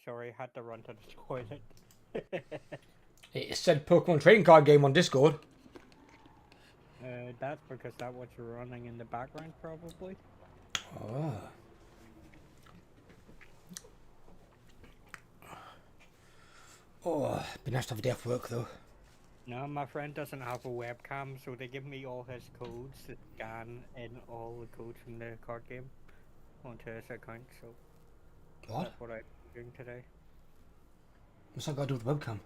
Sorry, I had to run to the toilet. It said Pokemon trading card game on Discord. That's because that's what you're running in the background, probably. Oh. Oh, been nice to have a day off work though. No, my friend doesn't have a webcam, so they give me all his codes to scan in all the codes from the card game onto his account. So What? that's what I'm doing today. What's that got to do with webcam?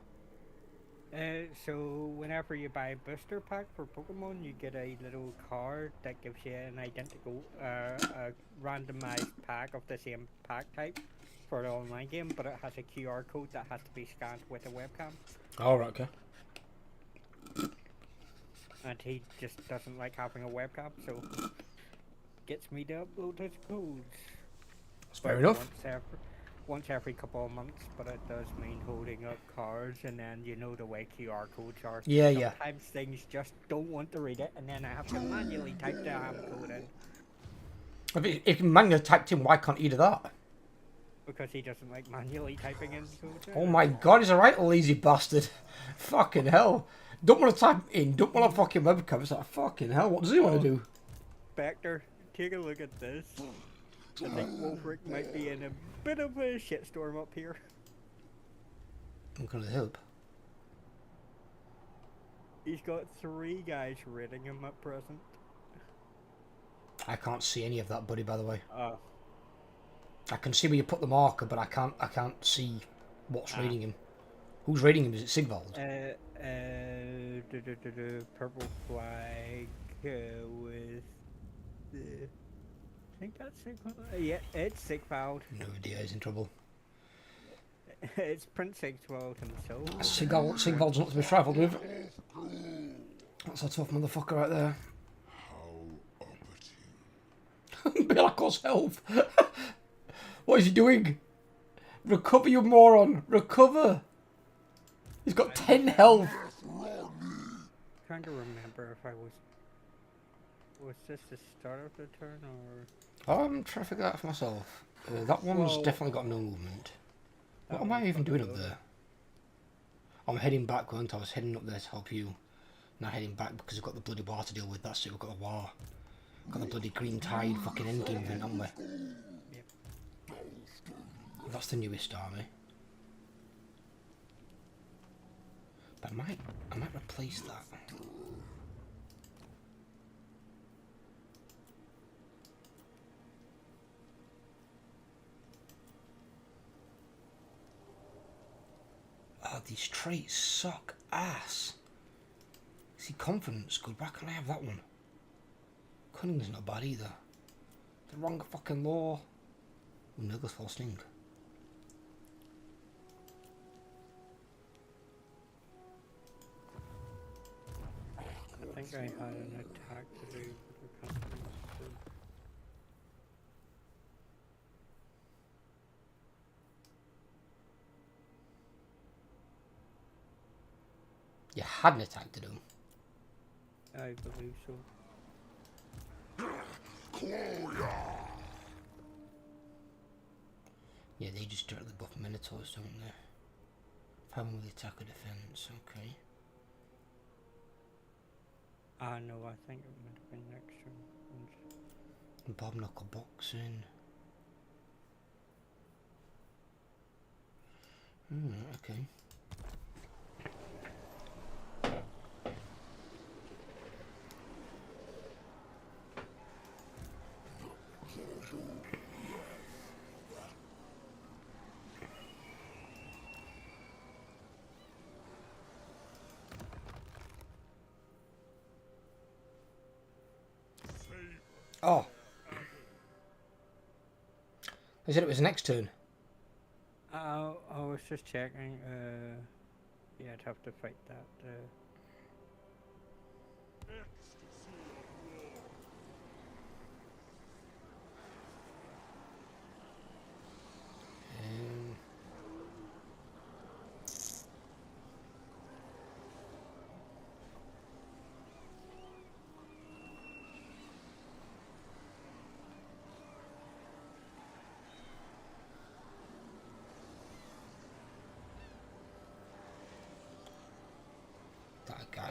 So whenever you buy a booster pack for Pokemon, you get a little card that gives you an identical, a randomized pack of the same pack type for the online game, but it has a QR code that has to be scanned with a webcam. Oh, right, okay. And he just doesn't like having a webcam, so gets me to upload his codes. That's fair enough. Once every couple of months, but it does mean holding up cards, and then you know the way QR codes are. Yeah, Sometimes things just don't want to read it, and then I have to manually type the code in. If you manually typed in, why can't you do that? Because he doesn't like manually typing in codes. Oh my god, he's a right lazy bastard. Fucking hell. Don't want to type in, don't want a fucking webcam. It's like, fucking hell, what does he want to do? Spectre, take a look at this. I think Wolfric might be in a bit of a shitstorm up here. I'm gonna help. He's got 3 guys raiding him at present. I can't see any of that, buddy, by the way. Oh. I can see where you put the marker, but I can't see what's raiding him. Who's raiding him? Is it Sigvald? Purple flag with the... I think that's Sigvald. Yeah, it's Sigvald. No idea, he's in trouble. It's Prince Sigvald himself. Sigvald's not to be trifled with. That's a tough motherfucker right there. Belacos health. What is he doing? Recover, you moron! Recover! He's got 10 health. Trying to remember if I was this the start of the turn or... I'm trying to figure that out for myself. That one's definitely got no movement. What am I even doing up there? I'm heading back, weren't I? I was heading up there to help you. Now heading back because we've got the bloody war to deal with. That's it, we've got a war. Got the bloody green tide fucking endgame event, haven't we? Yep. That's the newest army. But I might replace that. Oh, these traits suck ass. See, confidence good. Why can't I have that one? Cunning's not bad either. The wrong fucking law. Ooh, no, goes false sting. I think I had an attack to do with the confidence. You had an attack to do. I believe so. Yeah, they just directly buff Minotaurs, don't they? Problem with attack or defense, okay. No, I think it might have been next turn. Bob Knuckle boxing. Okay. Oh. They said it was next turn. I was just checking. Yeah, I'd have to fight that.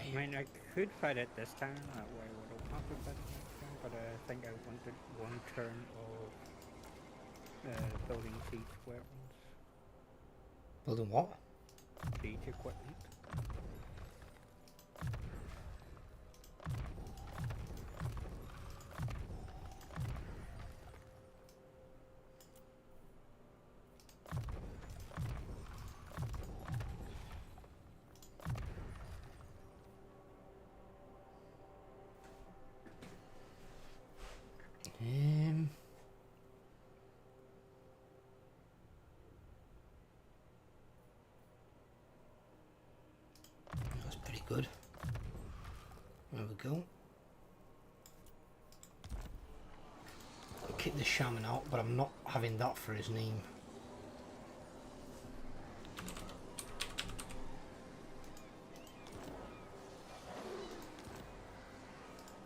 die. I mean, I could fight it this turn, that way we don't have to fight it next turn, but I think I wanted one turn of building siege weapons. Building what? Siege equipment. That's pretty good. There we go. I'll kick the shaman out, but I'm not having that for his name.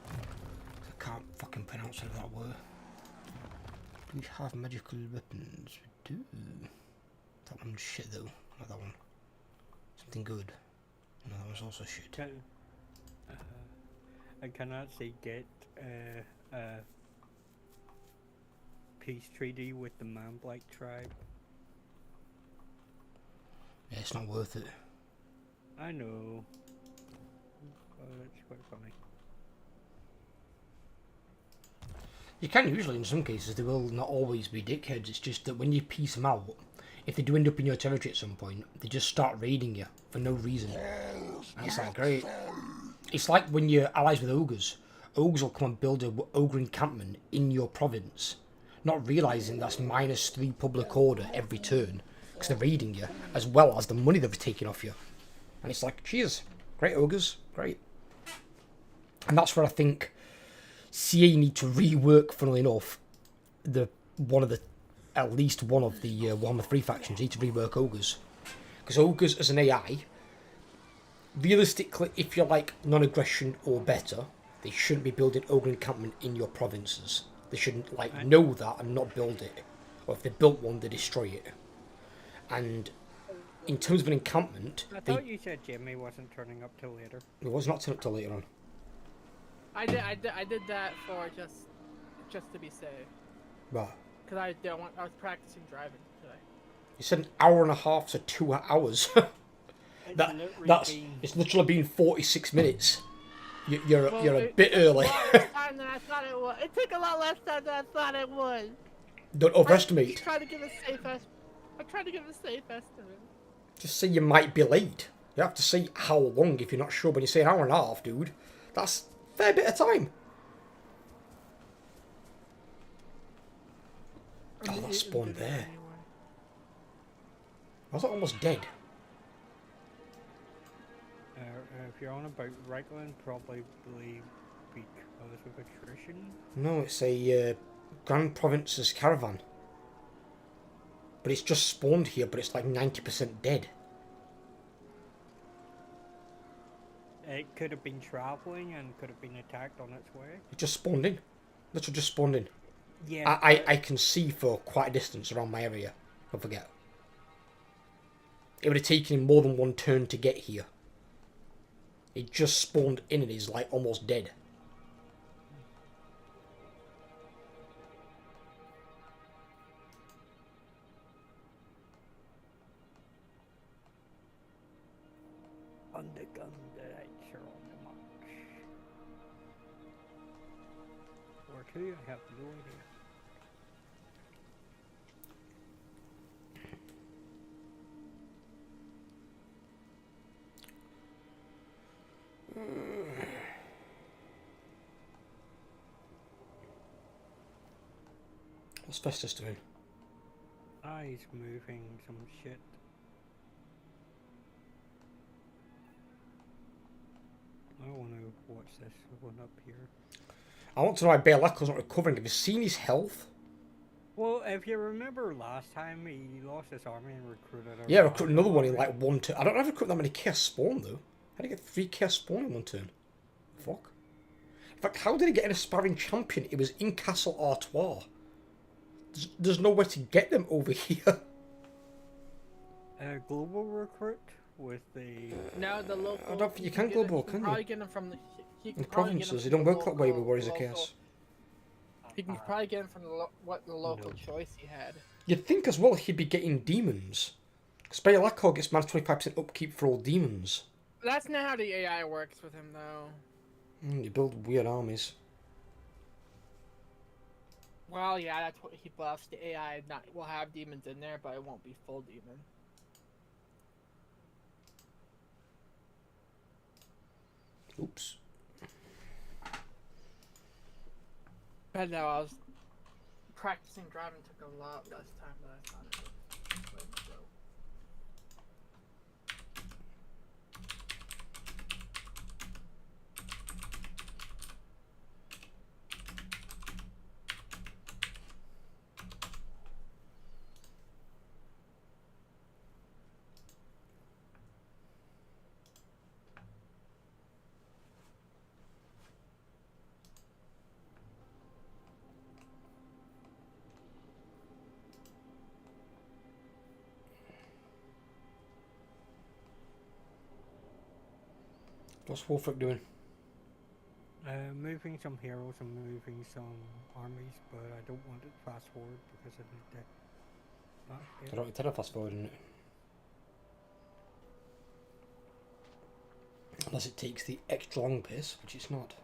I can't fucking pronounce it that word. Do we have magical weapons? We do. That one's shit though. Not that one. Something good. No, that one's also shit. I cannot say get peace treaty with the Man-Black tribe. Yeah, it's not worth it. I know. Oh, that's quite funny. You can usually, in some cases, they will not always be dickheads. It's just that when you piece them out, if they do end up in your territory at some point, they just start raiding you for no reason. And it's like, great. It's like when you're allies with ogres. Ogres will come and build a ogre encampment in your province, not realising that's -3 public order every turn, because they're raiding you, as well as the money they've taken off you. And it's like, cheers, great ogres, great. And that's where I think CA need to rework, funnily enough, at least one of the Warhammer 3 factions need to rework ogres. Because ogres as an AI, realistically, if you're like non-aggression or better, they shouldn't be building ogre encampment in your provinces. They shouldn't know that and not build it. Or if they built one, they destroy it. And in terms of an encampment, I thought you said Jimmy wasn't turning up till later. It was not turning up till later on. I did that for just to be safe. Right. Because I was practicing driving today. You said an hour and a half to 2 hours. It's literally been 46 minutes. You're a bit early. Time than I thought it would. It took a lot less time than I thought it would. Don't overestimate. I tried to give a safe estimate. Just say you might be late. You have to say how long if you're not sure. When you say an hour and a half, dude, that's a fair bit of time. Oh, that spawned there. I was almost dead. If you're on about Reichland, probably because of attrition. No, it's a Grand Province's caravan. But it's just spawned here, but it's like 90% dead. It could have been travelling and could have been attacked on its way. It just spawned in. Literally just spawned in. Yeah. I can see for quite a distance around my area. Don't forget. It would have taken him more than one turn to get here. It just spawned in and is like almost dead. On the gun that I sure on the march. Or two, I have no idea. What's Festus doing? He's moving some shit. I want to watch this one up here. I want to know why Baleco's not recovering. Have you seen his health? Well, if you remember last time, he lost his army and recruited. Yeah, recruit another one in like one turn. I don't ever recruit that many chaos spawn though. How did he get 3 chaos spawn in one turn? Fuck. In fact, how did he get an aspiring champion? It was in Castle Artois. There's nowhere to get them over here. Global recruit. with the. No, the local. I don't think you can global, can probably you? get them from the. He In can probably get them provinces, they from don't the work that way with local- Warriors of local- Chaos. He can probably get them from the local No. choice he had. You'd think as well he'd be getting demons. Spray Lacko gets minus 25% upkeep for all demons. That's not how the AI works with him, though. You build weird armies. Well, yeah, that's what he buffs. The AI will have demons in there, but it won't be full demon. Oops. But no, I was practicing driving took a lot less time than I thought it would. What's Wolfric doing? Moving some heroes and moving some armies, but I don't want it fast forward because I need to. I don't intend to fast forward in it. Unless it takes the extra long piss, which it's not.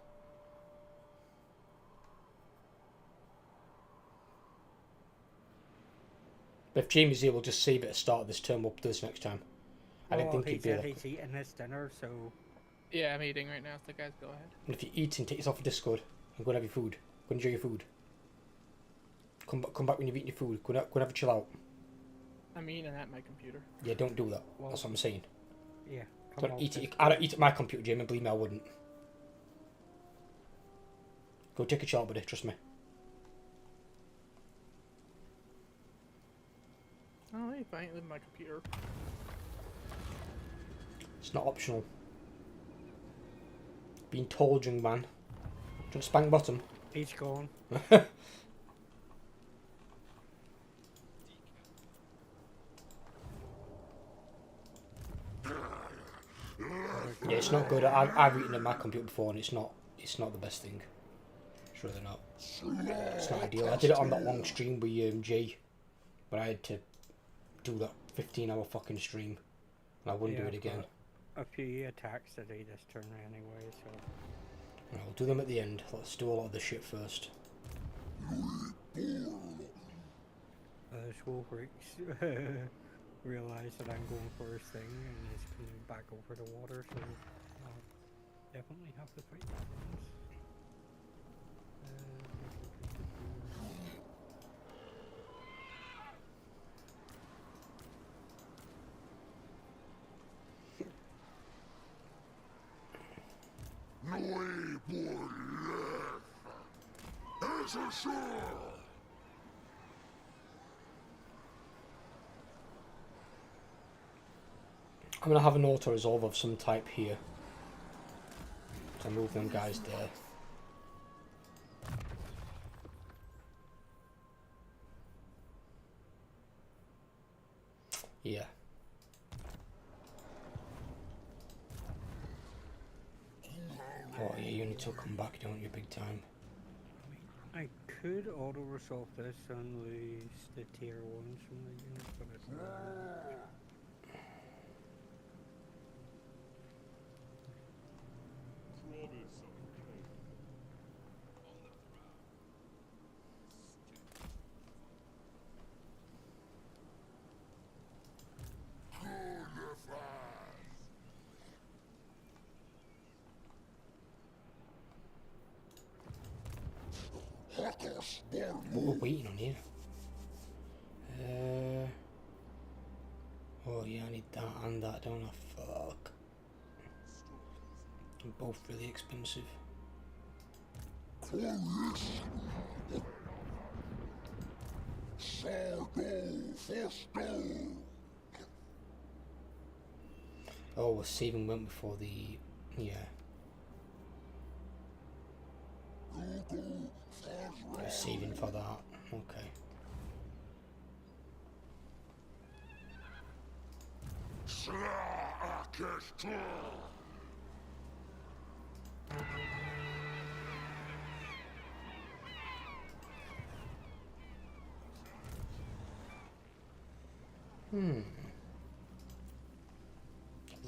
But if Jamie's here, we'll just save it at the start of this turn. We'll do this next time. I didn't think he'd be there. He's eating his dinner, so. Yeah, I'm eating right now, so guys, go ahead. And if you're eating, take yourself off Discord and go and have your food. Go and enjoy your food. Come back when you've eaten your food. Go and have a chill out. I'm eating at my computer. Yeah, don't do that. Well, that's what I'm saying. Yeah. Don't eat it. I don't eat at my computer, Jamie. Believe me, I wouldn't. Go take a chill out, buddy. Trust me. Oh, if I ain't leaving my computer. It's not optional. Being told, young man. Don't spank bottom. He's gone. Yeah, it's not good. I've eaten at my computer before, and it's not the best thing. It's really not. It's not ideal. I did it on that long stream with Jay, but I had to do that 15-hour fucking stream, and I wouldn't do it again. A few attacks today this turn anyway, so. Right, we'll do them at the end. Let's do a lot of this shit first. Wolfric's realised that I'm going for his thing and he's coming back over the water, so I'll definitely have to fight that one. I'm gonna have an auto resolve of some type here. So move them guys there. Yeah. Oh yeah, you need to come back, don't you, big time? I could auto resolve this and lose the tier 1s from the unit, but it's not. What we're waiting on here? Oh yeah, I need that and that, don't I? Fuck. They're both really expensive. Oh, we're saving went before the... yeah. We're saving for that. Okay.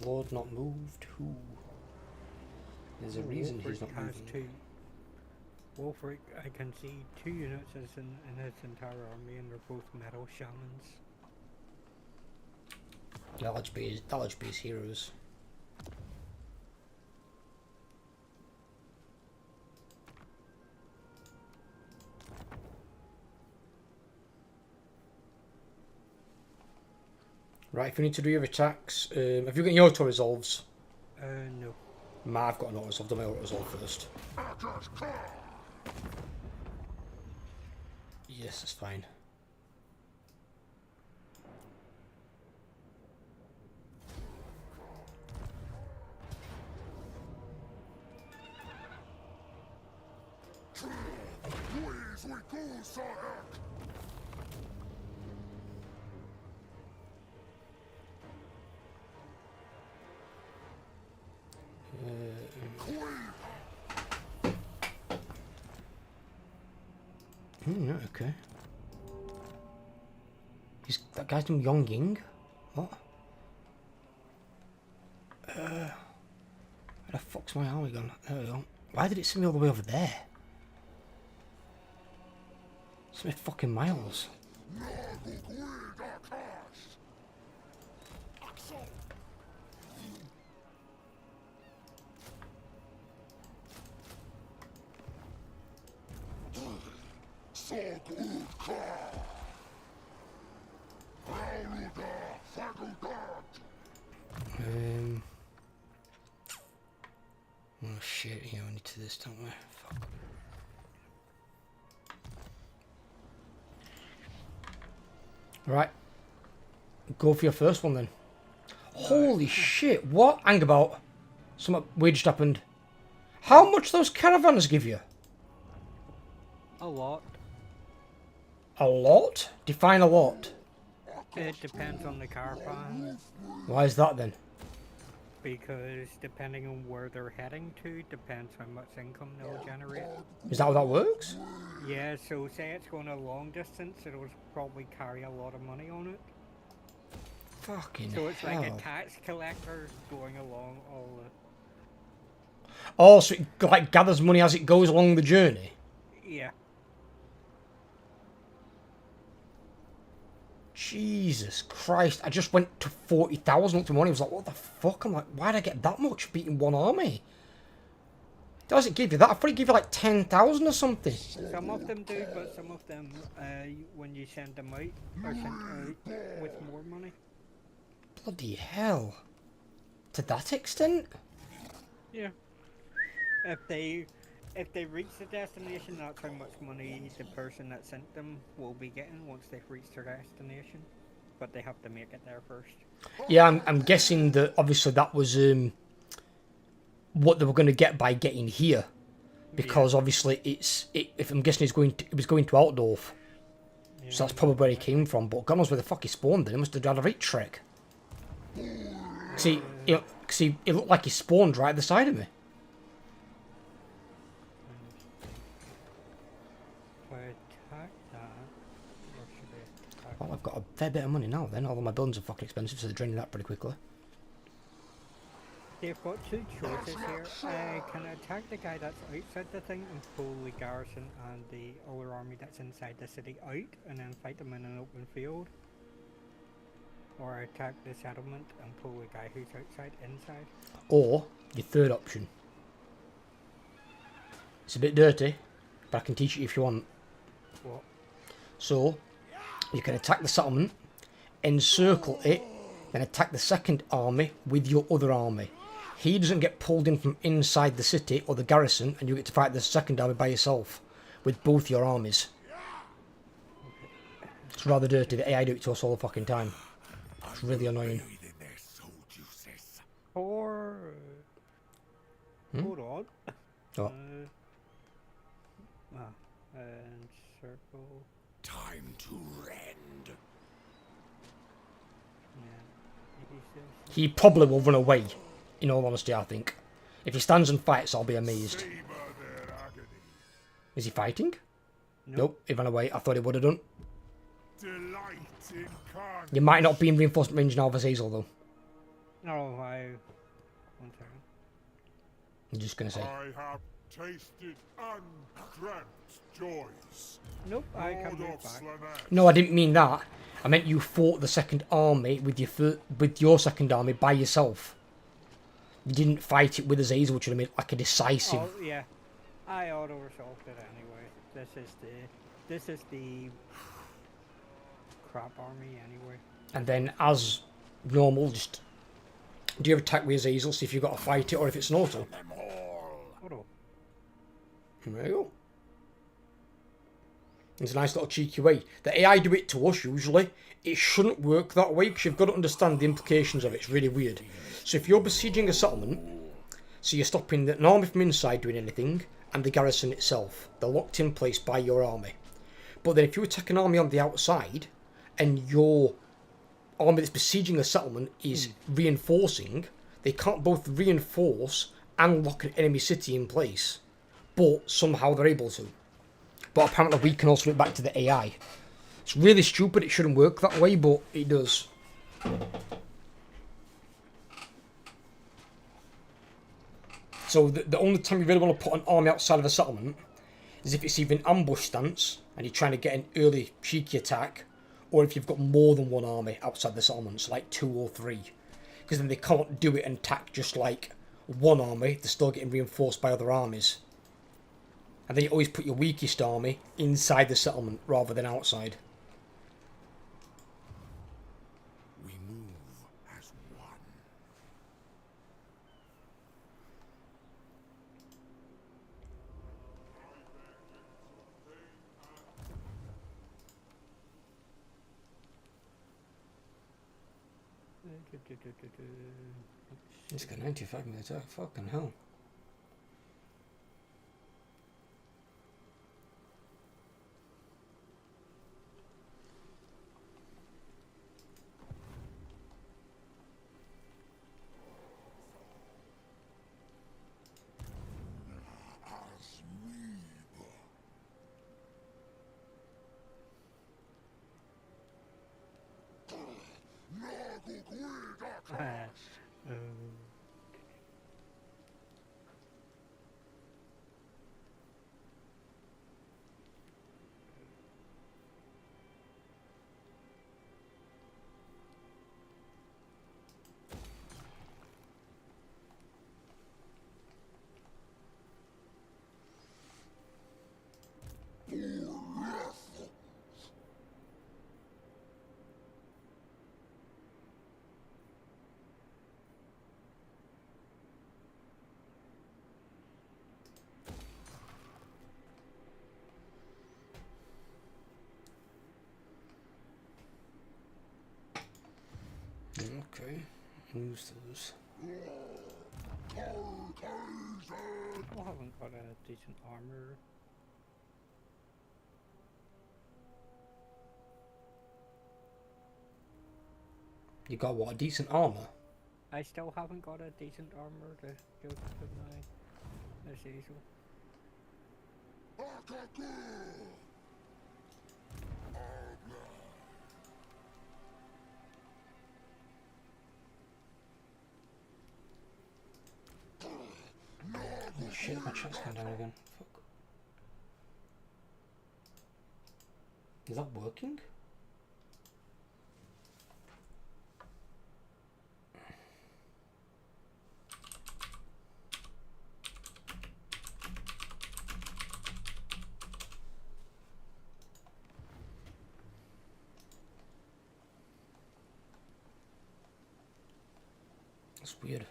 Lord not moved. Who? There's a reason he's not has moving. two. Wolfric, I can see 2 units in his entire army, and they're both metal shamans. Knowledge-based heroes. Right, if you need to do your attacks, have you got your auto resolves? No. I've got an auto resolve. Do my auto resolve first. Yes, that's fine. Yeah, okay. That guy's named Yongying? What? Where the fuck's my army gone? There we go. Why did it send me all the way over there? It's me fucking miles. Oh shit, yeah, we need to do this, don't we? Fuck. Right. Go for your first one then. Holy shit, what? Hang about. Something weird just happened. How much those caravans give you? A lot. A lot? Define a lot. It depends on the caravan, Why is that then? because depending on where they're heading to, depends how much income they'll generate. Is that how that works? Yeah, so say it's going a long distance, it'll probably carry a lot of money on it. Fucking So it's hell. like a tax collector going along all the... Oh, so it like gathers money as it goes along the journey? Yeah. Jesus Christ, I just went to 40,000 up to money. I was like, what the fuck? I'm like, why'd I get that much beating one army? Does it give you that? I thought it give you like 10,000 or something. Some of them do, but some of them, when you send them out, are sent out with more money. Bloody hell. To that extent? Yeah. If they reach the destination, that's how much money the person that sent them will be getting once they've reached their destination. But they have to make it there first. Yeah, I'm guessing that obviously that was what they were going to get by getting here. Because obviously if I'm guessing it was going to Altdorf. Yeah. So that's probably where he came from. But God knows where the fuck he spawned then. He must have had a right trick. See, it looked like he spawned right at the side of me. If I attack that, or should I attack... Well, I've got a fair bit of money now then, although my buildings are fucking expensive, so they're draining that pretty quickly. They've got two choices here. Can I attack the guy that's outside the thing and pull the garrison and the other army that's inside the city out and then fight them in an open field? Or attack the settlement and pull the guy who's outside inside? Or, your third option. It's a bit dirty, but I can teach you if you want. What? So, you can attack the settlement, encircle it, then attack the second army with your other army. He doesn't get pulled in from inside the city or the garrison, and you get to fight the second army by yourself, with both your armies. It's rather dirty, the AI do it to us all the fucking time. It's really annoying. Or... Hold on. Oh. Encircle... Time to rend. Yeah, maybe He probably will run away, in all honesty, I think. If he stands and fights, I'll be amazed. Is he fighting? Nope, he ran away. I thought he would have done. You might not be in reinforcement range now of Azazel, though. No, one second. I'm just going to say. I have tasted undreamt joys. Nope, I can't move back. No, I didn't mean that. I meant you fought the second army with your second army by yourself. You didn't fight it with Azazel, which would have made like a decisive. Oh yeah, I auto resolved it anyway. This is the crap army anyway. And then, as normal, just do you have attack with Azazel? See if you've got to fight it or if it's an auto. Auto. There you go. It's a nice little cheeky way. The AI do it to us usually. It shouldn't work that way because you've got to understand the implications of it. It's really weird. So if you're besieging a settlement, so you're stopping an army from inside doing anything and the garrison itself, they're locked in place by your army. But then if you attack an army on the outside and your army that's besieging a settlement is reinforcing, they can't both reinforce and lock an enemy city in place. But somehow they're able to. But apparently we can also do it back to the AI. It's really stupid, it shouldn't work that way, but it does. So the only time you really want to put an army outside of a settlement is if it's either an ambush stance and you're trying to get an early cheeky attack, or if you've got more than one army outside the settlements, like 2 or 3. Because then they can't do it and attack just like one army, they're still getting reinforced by other armies. And then you always put your weakest army inside the settlement rather than outside. We move as one. It's got 95 minutes out, fucking hell. Okay, use those. I haven't got a decent armor. You got what, a decent armor? I still haven't got a decent armor to go to my Azazel. Oh shit, my chat's gone down again. Fuck. Is that working? That's weird.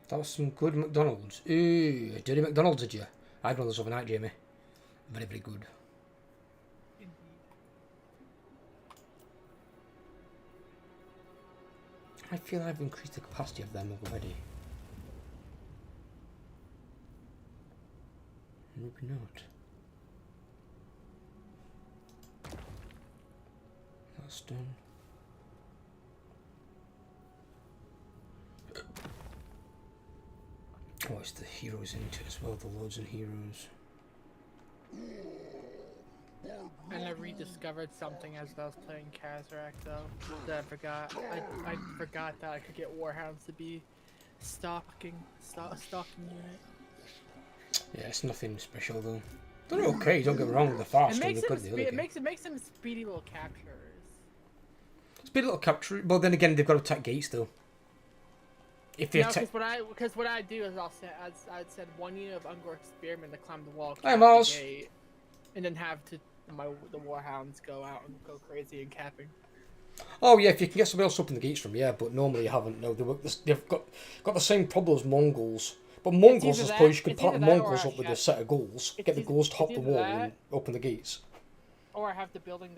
That was some good McDonald's. Ooh, dirty McDonald's, did you? I had one of those overnight, Jamie. Very, very good. I feel I've increased the capacity of them already. Maybe not. That's done. Oh, it's the heroes in it as well, the lords and heroes. And I rediscovered something as I was playing Kazrak though that I forgot. I forgot that I could get Warhounds to be stalking unit. Yeah, it's nothing special though. They're okay, don't get me wrong, they're fast and they're good. It makes them speedy little capturers. Speedy little capture, but then again they've got to attack gates though. If they attack... because what I do is I'd send one unit of Ungor Spearmen to climb the wall, Hey, cap Mars. the gate, and then have the Warhounds go out and go crazy and capping. Oh yeah, if you can get somebody else up in the gates from, yeah, but normally you haven't. No, they've got the same problem as Mongols. But Mongols, I suppose you could partner Mongols up with a set of goals, get the goals to hop the wall and open the gates. Or I have the building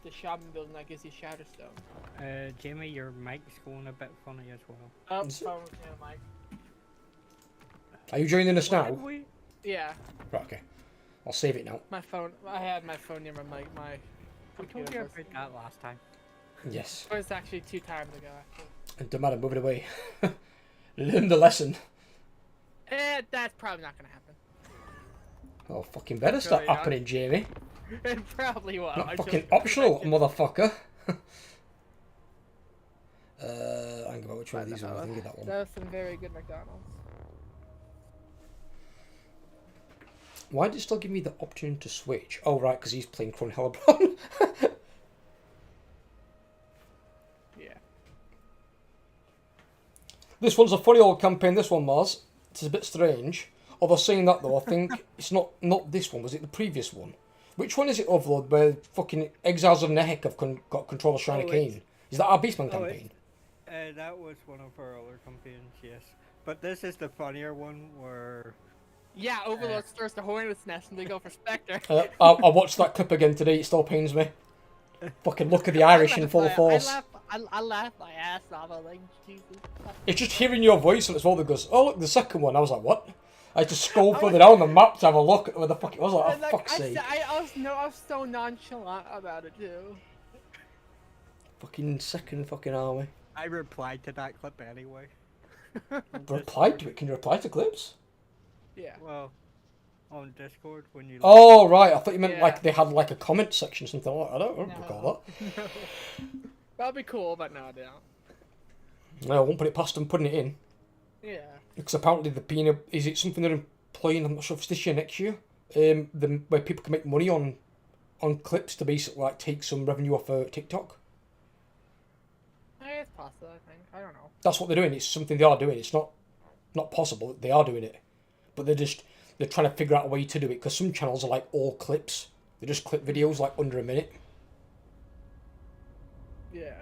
the shaman building that gives you Shatterstone. Jamie, your mic's going a bit funny as well. Oh, phone with mic. Are you joining us now? Yeah. Right, okay. I'll save it now. My phone. I had my phone near my mic. I told you about that last time. Yes. It was actually 2 times ago. Actually. And don't matter, move it away. Learn the lesson. That's probably not gonna happen. Oh, fucking better start happening, Jamie. It probably won't. Not fucking optional, motherfucker. Hang about which one of these are. I think that one. That was some very good McDonald's. Why did it still give me the option to switch? Oh, right, because he's playing Cron Hellebron. Yeah. This one's a funny old campaign, this one, Mars. It's a bit strange. Although saying that, though, I think it's not this one. Was it the previous one? Which one is it, Overlord, where fucking Exiles of Nehek have got control of Shrine of Cain? Is that our Beastman campaign? That was one of our other campaigns, yes. But this is the funnier one where... Yeah, Overlord stirs the hornet's nest and they go for Spectre. I watched that clip again today, it still pains me. Fucking look at the Irish in full force. I laughed my ass off. I was like, Jesus. It's just hearing your voice and it's all that goes, oh look, the second one. I was like, what? I had to scroll further down the map to have a look at where the fuck it was. Like, oh, fuck's sake. I was so nonchalant about it too. Fucking second fucking army. I replied to that clip anyway. Replied to it? Can you reply to clips? Yeah. Well, on Discord when you... Oh, right. I thought you meant like they had like a comment section or something like that. I don't recall that. No. That'd be cool, but no, they don't. No, I won't put it past them putting it in. Yeah. Because apparently the being is it something they're employing? I'm not sure if it's this year, next year. Where people can make money on clips to basically like take some revenue off TikTok. It's possible, I think. I don't know. That's what they're doing. It's something they are doing. It's not possible. They are doing it, but they're trying to figure out a way to do it because some channels are like all clips. They just clip videos like under a minute. Yeah.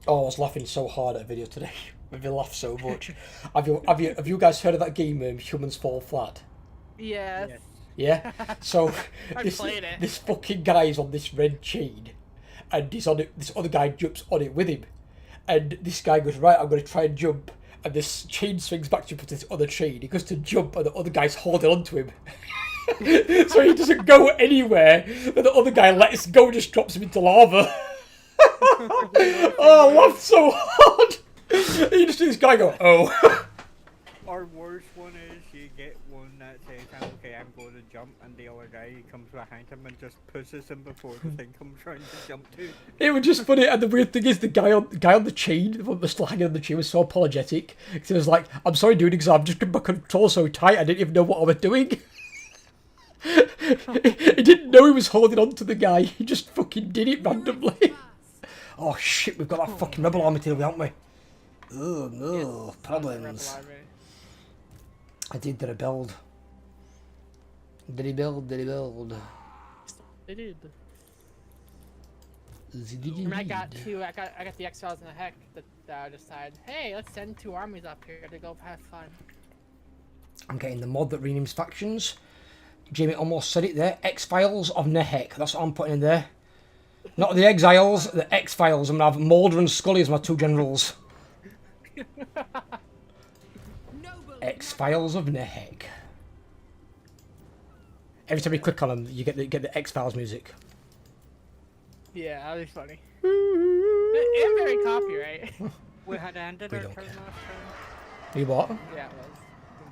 Oh, I was laughing so hard at a video today. Made me laugh so much. Have you guys heard of that game, Humans Fall Flat? Yes. Yeah. So played it. This fucking guy's on this red chain, and he's on it. This other guy jumps on it with him, and this guy goes, right, I'm going to try and jump, and this chain swings back to this other chain. He goes to jump, and the other guy's holding onto him. So he doesn't go anywhere, and the other guy lets go and just drops him into lava. Oh, I laughed so hard. You just see this guy go, oh. Our worst one is you get one that says, okay, I'm going to jump, and the other guy comes behind him and just pushes him before the thing comes round to jump to. It was just funny, and the weird thing is the guy on the chain, the one that was still hanging on the chain, was so apologetic. He was like, I'm sorry dude, because I've just got my control so tight, I didn't even know what I was doing. He didn't know he was holding on to the guy, he just fucking did it randomly. Oh shit, we've got that fucking rebel army tail, haven't we? Oh no, yes, problems. I did the build. Did he build? They did. I got the Exiles in the Heck that decided, hey, let's send 2 armies up here to go have fun. I'm getting the mod that renames factions. Jamie almost said it there. X-Files of Nehek. That's what I'm putting in there. Not the Exiles, the X-Files. I'm going to have Mulder and Scully as my two generals. X-Files of Nehek. Every time you click on them, you get the X-Files music. Yeah, that'd be funny. And very copyright. We had ended We our don't turn care. last turn. You what? Yeah, it was.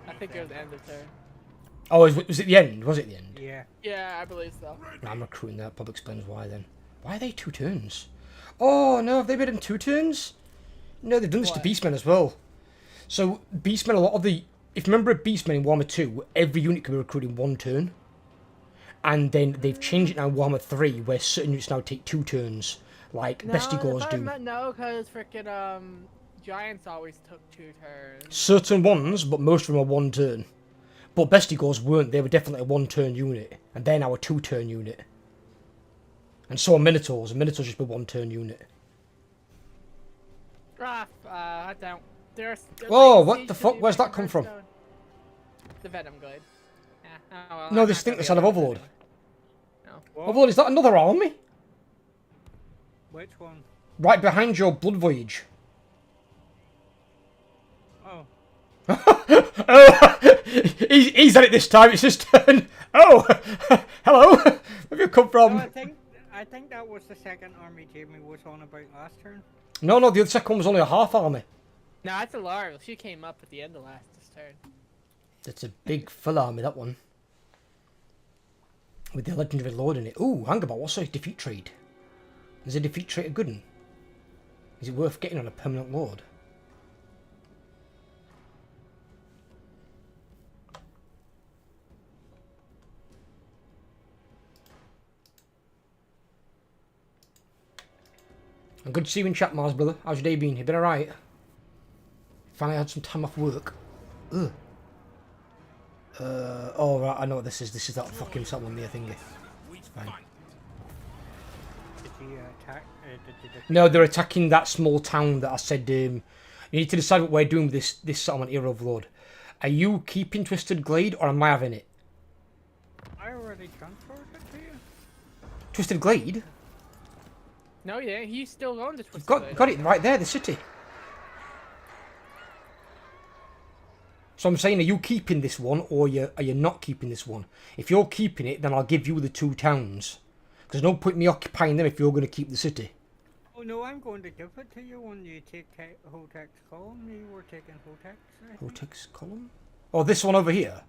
I think it was the end of turn. Oh, was it the end? Was it the end? Yeah. Yeah, I believe so. No, I'm recruiting that. Probably explains why then. Why are they 2 turns? Oh, no, have they made them 2 turns? No, they've done this to What? Beastmen as well. So, Beastmen, a lot of the... If you remember Beastmen in Warhammer 2, every unit can be recruited in 1 turn. And then they've changed it now in Warhammer 3, where certain units now take 2 turns. Like Bestigors do. No, because freaking Giants always took 2 turns. Certain ones, but most of them are 1 turn. But Bestigors weren't, they were definitely a 1 turn unit. And they're now a 2 turn unit. And so are Minotaurs, and Minotaurs just a 1 turn unit. I don't. There's Oh, what the fuck? Where's that come from? The Venom Glade. Yeah. Oh, well, No, I'm this not thing gonna that's be out of able to Overlord. do it. No. What? Overlord, is that another army? Which one? Right behind your Blood Voyage. Oh. Oh, he's at it this time, it's his turn. Oh, hello, where have you come No, from? I think that was the second army Jamie was on about last turn. No, the other second one was only a half army. No, that's a Laurel. She came up at the end of last turn. That's a big full army, that one. With the legendary lord in it. Ooh, hang about, what's a defeat trade? Is a defeat trade a good one? Is it worth getting on a permanent lord? I'm good to see you in chat, Mars, brother. How's your day been? You been alright? Finally had some time off work. Ugh. Oh, right, I know what this is. This is that fucking settlement near thingy. It's fine. Did he attack? No, they're attacking that small town that I said, you need to decide what we're doing with this settlement here, Overlord. Are you keeping Twisted Glade, or am I having it? I already transferred it to you. Twisted Glade? No, yeah, he's still going to Twisted Got, Blade. got it right there, the city. So I'm saying, are you keeping this one, or are you not keeping this one? If you're keeping it, then I'll give you the 2 towns. Because no point me occupying them if you're going to keep the city. Oh no, I'm going to give it to you when you take Hotek's column. You were taking Hotek's. Hotek's column? Oh, this one over here?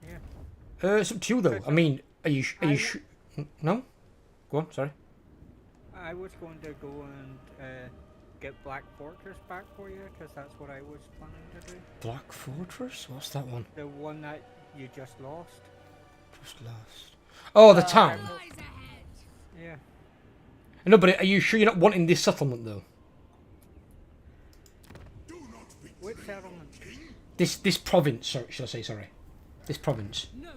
Yeah. It's up to you, though. I mean, are you no? Go on, sorry. I was going to go and get Black Fortress back for you, because that's what I was planning to do. Black Fortress? What's that one? The one that you just lost. Just lost. Oh, the town. Yeah. No, but are you sure you're not wanting this settlement, though? Which settlement? This province, sorry, should I say, sorry. This province. No.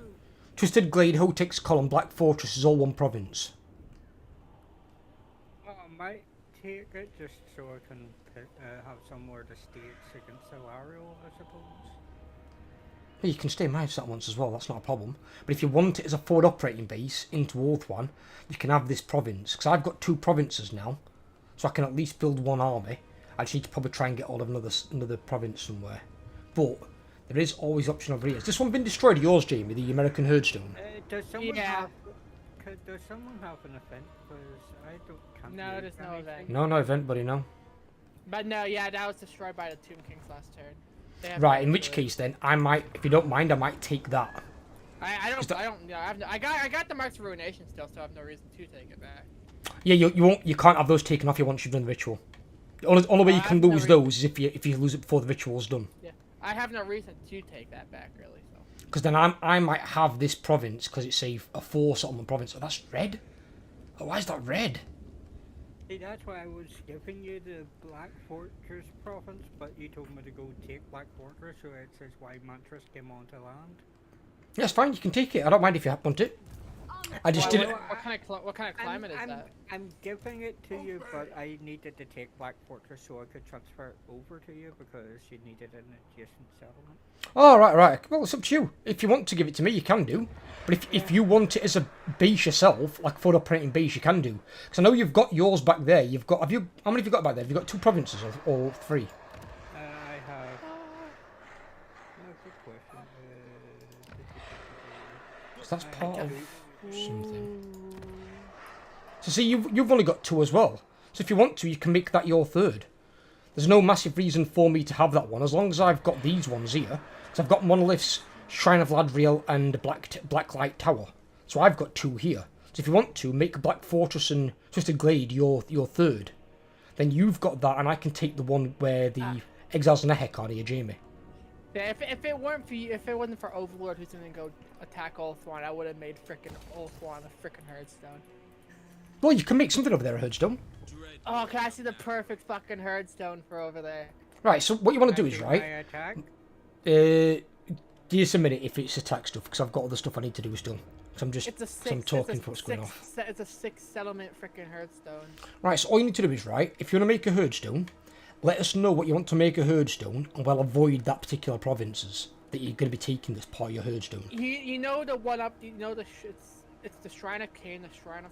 Twisted Glade, Hotek's Column, Black Fortress is all one province. Well, I might take it just so I can have somewhere to stage against Ilario, I suppose. You can stay in my settlements as well, that's not a problem. But if you want it as a forward operating base into Oath One, you can have this province. Because I've got 2 provinces now, so I can at least build 1 army. I just need to probably try and get hold of another province somewhere. But there is always option over here. Has this one been destroyed, yours, Jamie, the American Herdstone? Does someone Yeah. does someone have an event? Because I can't. No, make there's no anything. event. No event, buddy, no. But no, yeah, that was destroyed by the Tomb Kings last turn. They have Right, in no which clue. case then, I might, if you don't mind, I might take that. I got the Marks of Ruination still, so I have no reason to take it back. Yeah, you can't have those taken off you once you've done the ritual. The only way you can lose those is if you lose it before the ritual's done. Yeah, I have no reason to take that back, really. So. Because then I might have this province, because it's a 4 settlement province. Oh, that's red? Oh, why is that red? See, that's why I was giving you the Black Fortress province, but you told me to go take Black Fortress, so it says why Mantras came onto land. Yeah, it's fine, you can take it. I don't mind if you want it. I just Why, did it. what kind of climate is that? I'm giving it to you, but I needed to take Black Fortress so I could transfer it over to you because you needed an adjacent settlement. Oh, right. Well, it's up to you. If you want to give it to me, you can do. But if you want it as a base yourself, like for operating base, you can do. Because I know you've got yours back there. How many have you got back there? Have you got 2 provinces or all 3? I have. No, good question. 'Cause that's I part have of two. something. So see, you've only got 2 as well. So if you want to, you can make that your 3rd. There's no massive reason for me to have that one, as long as I've got these ones here. Because I've got Monolith's Shrine of Ladriel and Blacklight Tower. So I've got 2 here. So if you want to, make Black Fortress and Twisted Glade your 3rd. Then you've got that, and I can take the one where the Exiles and Ehek are here, Jamie. Yeah, if it weren't for you, if it wasn't for Overlord who's gonna go attack Ulthuan, I would have made frickin' Ulthuan a frickin' Herdstone. Well, you can make something over there at Herdstone. Oh, can I see the perfect fucking Herdstone for over there? Right, so what you want to do is, My right, attack. give us a minute if it's attack stuff, because I've got other stuff I need to do still. So I'm just, It's a so I'm six. talking for what's going off. It's a 6 settlement frickin' Herdstone. Right, so all you need to do is, right, if you want to make a Herdstone, let us know what you want to make a Herdstone, and we'll avoid that particular provinces that you're going to be taking this part of your Herdstone. You know the one up. You know it's the Shrine of Cain, the Shrine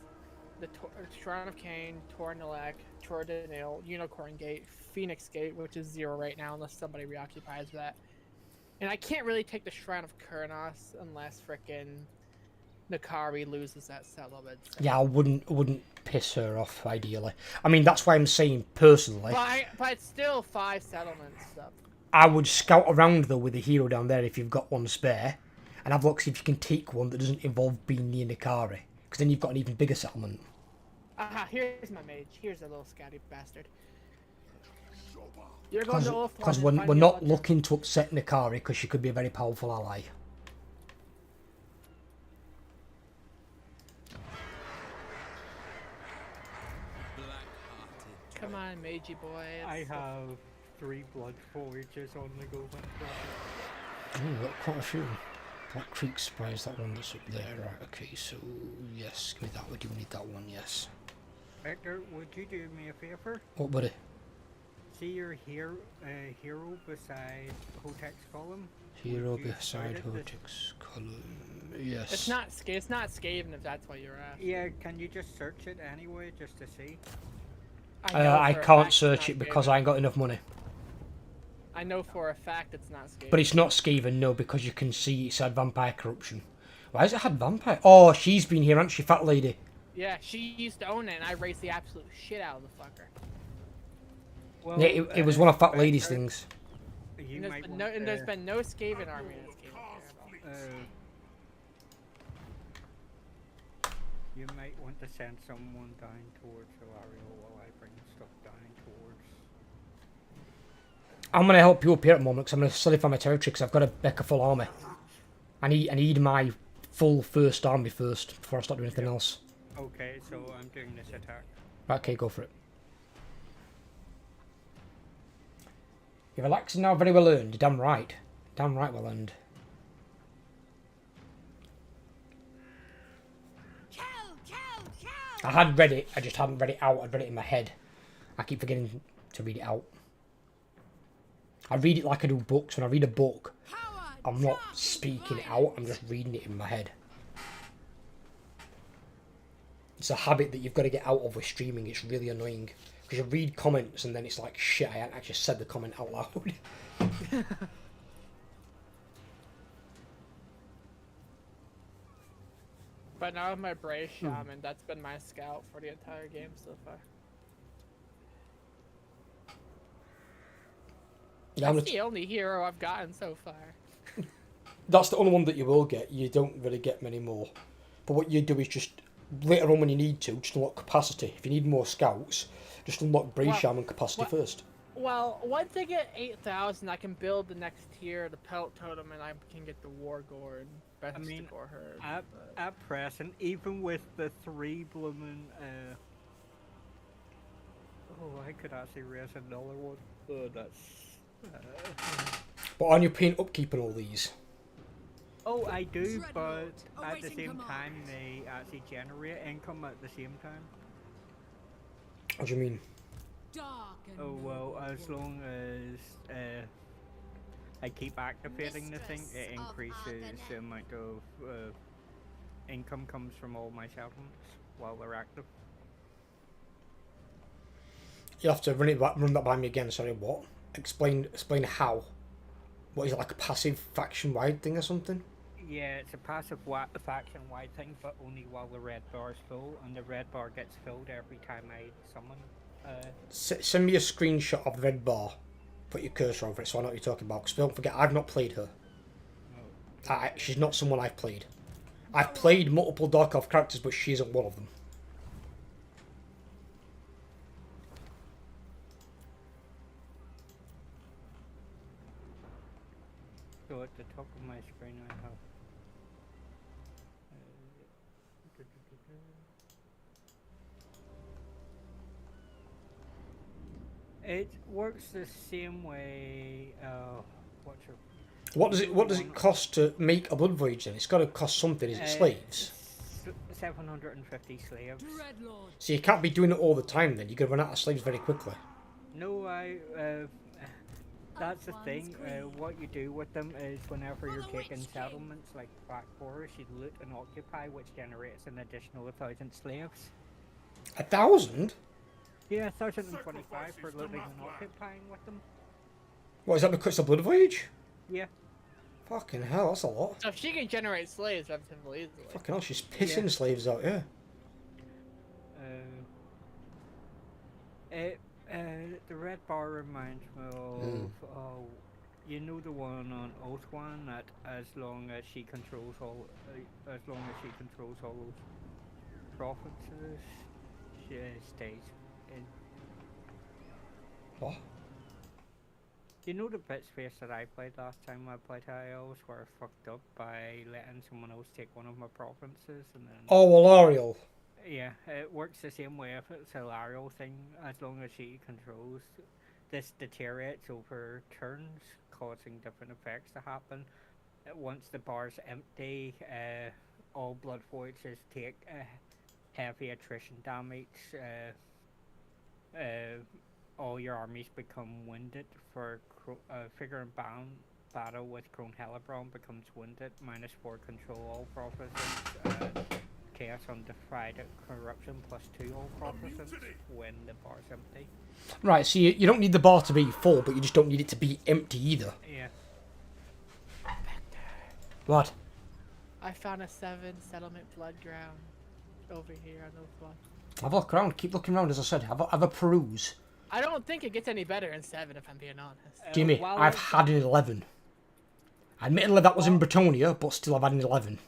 of Cain, Tornilek, Tordanil, Unicorn Gate, Phoenix Gate, which is 0 right now unless somebody reoccupies that. And I can't really take the Shrine of Kurnos unless frickin' Nakari loses that settlement. So. Yeah, I wouldn't piss her off, ideally. I mean, that's why I'm saying, personally, But it's still 5 settlements, so. I would scout around, though, with a hero down there if you've got one spare, and have a look see if you can take one that doesn't involve being near Nakari, because then you've got an even bigger settlement. Aha, here's my mage. Here's a little scatty bastard. You're going to Ulthuan. Because we're not looking to upset Nakari, because she could be a very powerful ally. Come on, magey boy. I have 3 blood voyages on the go. Ooh, got quite a few. Black Creek Spies, that one that's up there. Right, okay, so yes, give me that. We do need that one, yes. Spectre, would you do me a favour? What, buddy? See your hero beside Hotek's column? Hero Would you beside start it Hotek's column. Yes. It's not Skaven if that's what you're at. Yeah, can you just search it anyway, just to see? I can't search it because I ain't got enough money. I know for a fact it's not Skaven. But it's not Skaven, no, because you can see it's had vampire corruption. Why has it had vampire? Oh, she's been here, hasn't she, fat lady? Yeah, she used to own it, and I raised the absolute shit out of the fucker. Well, Yeah, it was one of fat lady's things. You And might there's want been no Skaven army that's came up here. you might want to send someone down towards Ilario while I bring stuff down towards... I'm going to help you up here at the moment because I'm going to solidify my territory because I've got to back a full army. I need my full first army first before I start doing anything else. Okay, so I'm doing this attack. Okay, go for it. You're relaxing now, very well earned. You're damn right. Damn right well earned. I had read it, I just hadn't read it out. I'd read it in my head. I keep forgetting to read it out. I read it like I do books. When I read a book, I'm not speaking it out, I'm just reading it in my head. It's a habit that you've got to get out of with streaming. It's really annoying. Because you read comments and then it's like, shit, I hadn't actually said the comment out loud. But now with my Brave Shaman, that's been my scout for the entire game so far. Yeah, That's the only hero I've gotten so far. That's the only one that you will get. You don't really get many more. But what you do is just, later on when you need to, just unlock capacity. If you need more scouts, just unlock Brave Shaman capacity first. Well, once I get 8,000, I can build the next tier, the Pelt Totem, and I can get the War Gourd. I mean, at present, even with the 3 blooming, oh, I could actually raise another one. Oh, that's... But aren't you paying upkeep on all these? Oh, I do, but Dreadnought, at the awaiting same command. time, they actually generate income at the same time. What do you mean? Dark and Oh well, noble as long as I keep activating the thing, it Mistress of increases the Argonet. amount of income comes from all my settlements while they're active. You have to run that by me again. Sorry, what? Explain how. What is it, like a passive faction-wide thing or something? Yeah, it's a passive faction-wide thing, but only while the red bar is full, and the red bar gets filled every time I summon. Send me a screenshot of the red bar. Put your cursor over it so I know what you're talking about. Because don't forget, I've not played her. She's not someone I've played. I've played multiple Dark Elf characters, but she isn't one of them. So at the top of my screen I have it works the same way. What's your What does it cost to make a Blood Voyage then? It's got to cost something. Is it slaves? 750 slaves. Dreadlord. So you can't be doing it all the time then. You're going to run out of slaves very quickly. No, that's the thing. What you do with them is whenever you're taking settlements like Black Forest, you loot and occupy, which generates an additional 1,000 slaves. 1,000? Yeah, 1,025 for looting and occupying with them. What, is that because it's a Blood Voyage? Yeah. Fucking hell, that's a lot. So she can generate slaves relatively easily. Fucking hell, she's pissing Yeah. slaves out, yeah. The red bar reminds me of, you know, the one on Oathwan that as long as she controls all those provinces, she stays in. What? You know the bit space that I played last time I played High Elves where I fucked up by letting someone else take one of my provinces and then... Oh, Alariel. Yeah, it works the same way if it's a Larial thing, as long as she controls. This deteriorates over turns, causing different effects to happen. Once the bar's empty, all Blood Voyages take heavy attrition damage. All your armies become winded. For figure and bound battle with Crone Hellebrand becomes winded, -4 control all provinces. Chaos Undivided Corruption +2 all provinces when the bar's empty. Right, so you don't need the bar to be full, but you just don't need it to be empty either. Yeah. What? I found a 7 settlement blood ground over here on those ones. Have a look around, keep looking around as I said, have a peruse. I don't think it gets any better in 7 if I'm being honest. Jimmy, I've had an 11. Admittedly that was in Bretonia, but still I've had an 11.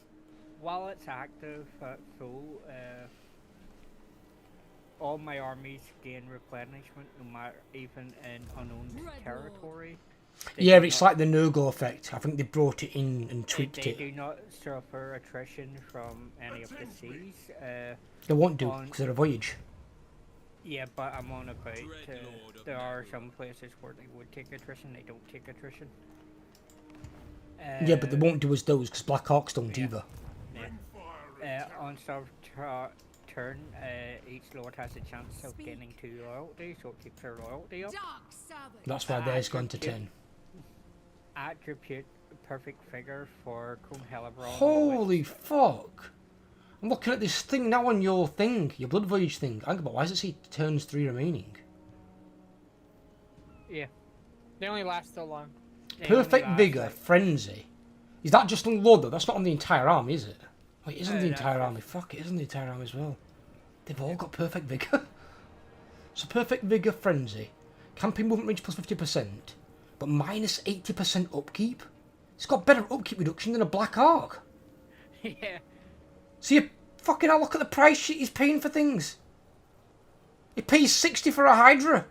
While it's active at full, all my armies gain replenishment, no matter even in unowned territory. Yeah, it's like the no-go effect. I think they brought it in and tweaked They it. do not suffer attrition from any of the seas. They won't do, because they're a voyage. Yeah, but I'm on about, there are some places where they would take attrition, they don't take attrition. Yeah, but they won't do as those, because Black Hawks don't yeah. either. On turn, each lord has a chance of gaining 2 loyalty, so it keeps their loyalty up. Dark Sabbath. That's why theirs gone to 10. Attribute perfect figure for Crone Hellebrand. Holy fuck! I'm looking at this thing now on your thing, your Blood Voyage thing. Hang about, why does it say turns 3 remaining? Yeah. They only last so long. Perfect Vigor, Frenzy. Is that just on load though? That's not on the entire army, is it? Wait, it isn't the entire army. Fuck, it isn't the entire army as well. They've all got Perfect Vigor. So Perfect Vigor, Frenzy. Camping movement range plus 50%. But minus 80% upkeep? It's got better upkeep reduction than a Black Ark. Yeah. See, you fucking hell, look at the price sheet he's paying for things. He pays 60 for a Hydra.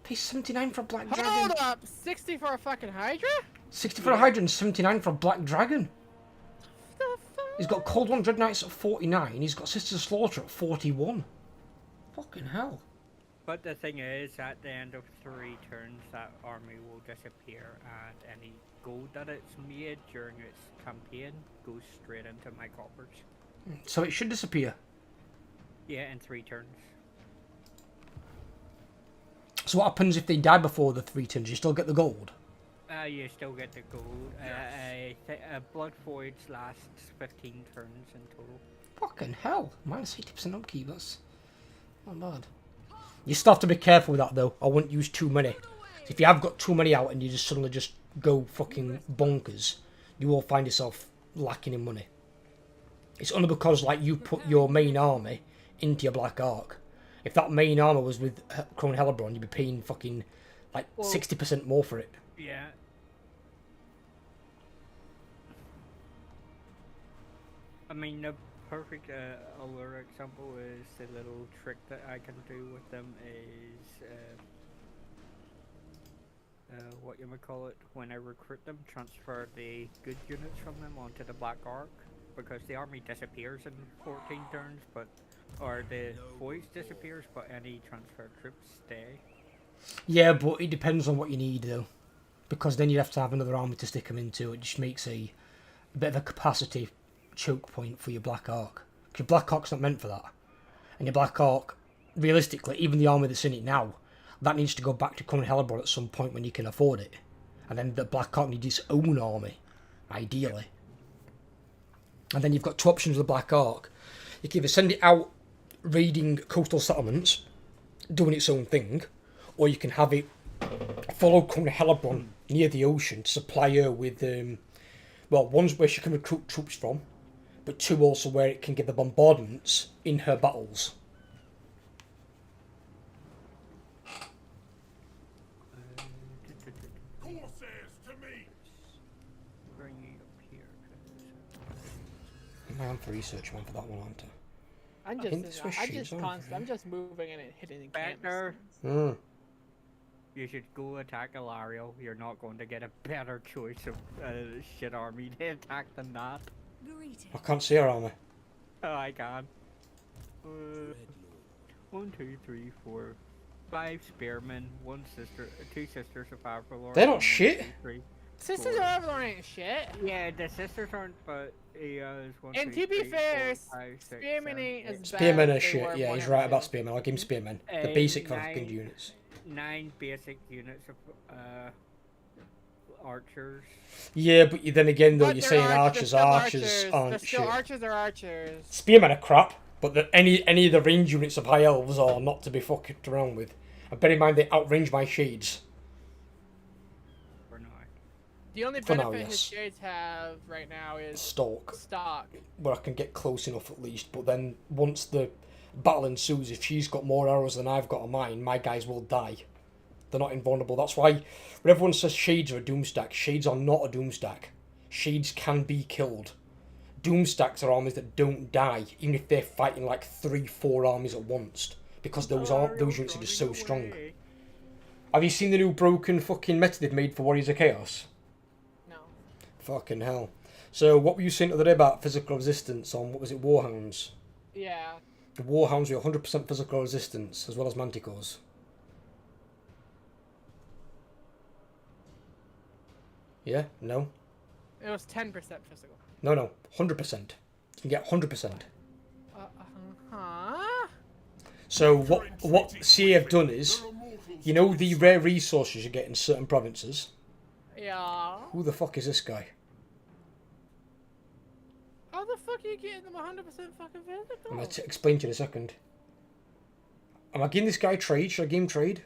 Pays 79 for a Black Dragon. Hold up! 60 for a fucking Hydra? 60 for a Hydra and 79 for a Black Dragon. The fuck? He's got Cold One Dread Knights at 49. He's got Sisters of Slaughter at 41. Fucking hell. But the thing is, at the end of 3 turns, that army will disappear, and any gold that it's made during its campaign goes straight into my coffers. So it should disappear. Yeah, in 3 turns. So what happens if they die before the 3 turns? You still get the gold? You still get the gold. Blood Voids lasts 15 turns in total. Fucking hell. Minus 80% upkeep, that's not bad. You still have to be careful with that though. I wouldn't use too many. If you have got too many out and you just suddenly just go fucking bonkers, you will find yourself lacking in money. It's only because like you put your main army into your Black Ark. If that main armor was with Crone Hellebron, you'd be paying fucking like 60% more for it. Yeah. I mean, the perfect other example is the little trick that I can do with them is what you might call it, when I recruit them, transfer the good units from them onto the Black Ark, because the army disappears in 14 turns, or the voice disappears, but any transferred troops stay. Yeah, but it depends on what you need though, because then you'd have to have another army to stick them into. It just makes a bit of a capacity choke point for your Black Ark. Because your Black Ark's not meant for that. And your Black Ark, realistically, even the army that's in it now, that needs to go back to Crone Hellebron at some point when you can afford it. And then the Black Ark needs its own army, ideally. And then you've got 2 options with the Black Ark. You can either send it out raiding coastal settlements, doing its own thing, or you can have it follow Crone Hellebron near the ocean to supply her with, one's where she can recruit troops from, but 2 also where it can get the bombardments in her battles. Corsairs to me! Bring it up here. I'm for research man for that one, aren't I? I'm just moving and hitting Spectre, encampments. you should go attack Ilario. You're not going to get a better choice of shit army to attack than that. I can't see her army. Oh, I can. 1, 2, 3, 4, 5 spearmen, 1 sister, 2 sisters of Avalor. They're not shit. 3. Sisters of Avalor ain't shit. Yeah, the sisters aren't, but is 1, And 2, to be 3, fair, 4, 5, 6, Spearmen 7, ain't 8, as bad. Spearmen as are they shit, were yeah, he's Warhammer right about 2. Spearmen. I'll give him Spearmen. The basic fucking units. 9 basic units of archers. Yeah, but then again though, But you're they're saying archers archers they're aren't still shit. archers are archers. Spearmen are crap, but any of the range units of high elves are not to be fucked around with. And bear in mind they outrange my shades. Or not. The only For now, benefit his yes. shades have right now is Stalk, stock. where I can get close enough at least. But then once the battle ensues, if she's got more arrows than I've got on mine, my guys will die. They're not invulnerable. That's why when everyone says shades are a doomstack, shades are not a doomstack. Shades can be killed. Doomstacks are armies that don't die, even if they're fighting like 3-4 armies at once, because those units are just so strong. Have you seen the new broken fucking meta they've made for Warriors of Chaos? No. Fucking hell. So what were you saying the other day about physical resistance on, what was it, Warhounds? Yeah. The Warhounds were 100% physical resistance, as well as Manticores. Yeah? No? It was 10% physical. No. 100%. You can get 100%. Huh? So what CA have done is, you know the rare resources you get in certain provinces? Yeah. Who the fuck is this guy? How the fuck are you getting them 100% fucking physical? I'm going to explain to you in a second. Am I giving this guy trade? Should I give him trade?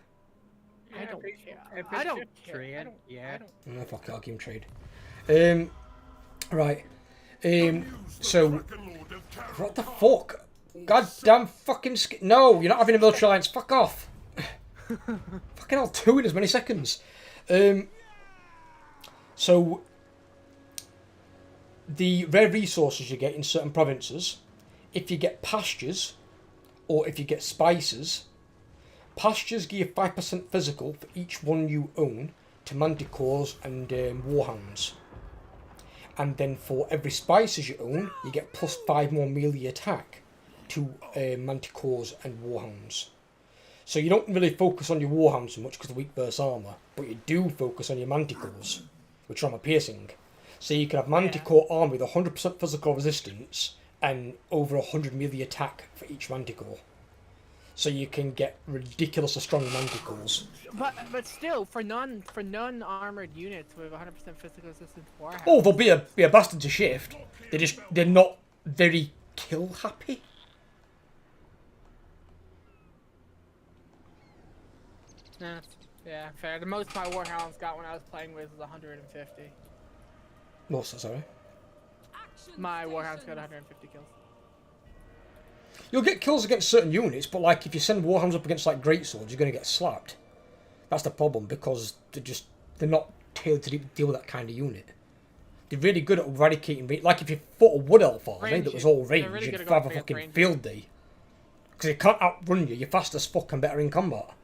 I don't care. If I it's don't just care. trade, I don't, yeah. I don't. No, fuck it, I'll give him trade. Right. So, what the fuck? Goddamn fucking no, you're not having a military alliance. Fuck off. Fucking hell, 2 in as many seconds. So, the rare resources you get in certain provinces, if you get pastures, or if you get spices, pastures give you 5% physical for each one you own to manticores and warhounds. And then for every spices you own, you get +5 more melee attack to manticores and warhounds. So you don't really focus on your Warhammer so much because of weak versus armour, but you do focus on your Manticores, which are armour piercing. So you can have Manticore army with 100% physical resistance and over 100 melee attack for each Manticore. So you can get ridiculously strong Manticores. But still, for non armored units with 100% physical resistance Warhammer. Oh, they'll be a bastard to shift. They're not very kill happy. Yeah, fair. The most my Warhounds got when I was playing with was 150. What's that, sorry? My Warhounds got 150 kills. You'll get kills against certain units, but like if you send Warhounds up against like greatswords, you're going to get slapped. That's the problem, because they're not tailored to deal with that kind of unit. They're really good at eradicating. Like if you fought a wood elf army that was all range, really you'd good at have a going fucking range. field day. Because they can't outrun you. You're fast as fuck and better in combat.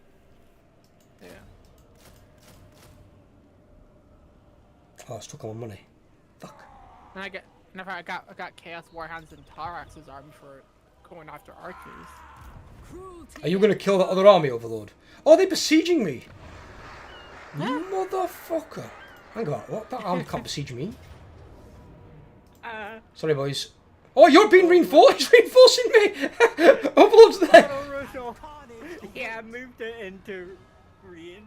Yeah. Oh, I stuck on my money. Fuck. And I got Chaos Warhounds and Tarax's army for going after archers. Are you going to kill that other army overlord? Oh, they're besieging me. Motherfucker. Hang on, what? That army can't besiege me. Sorry, boys. Oh, you're being reinforced. He's reinforcing me. Overlord's there. Yeah, I moved it into range.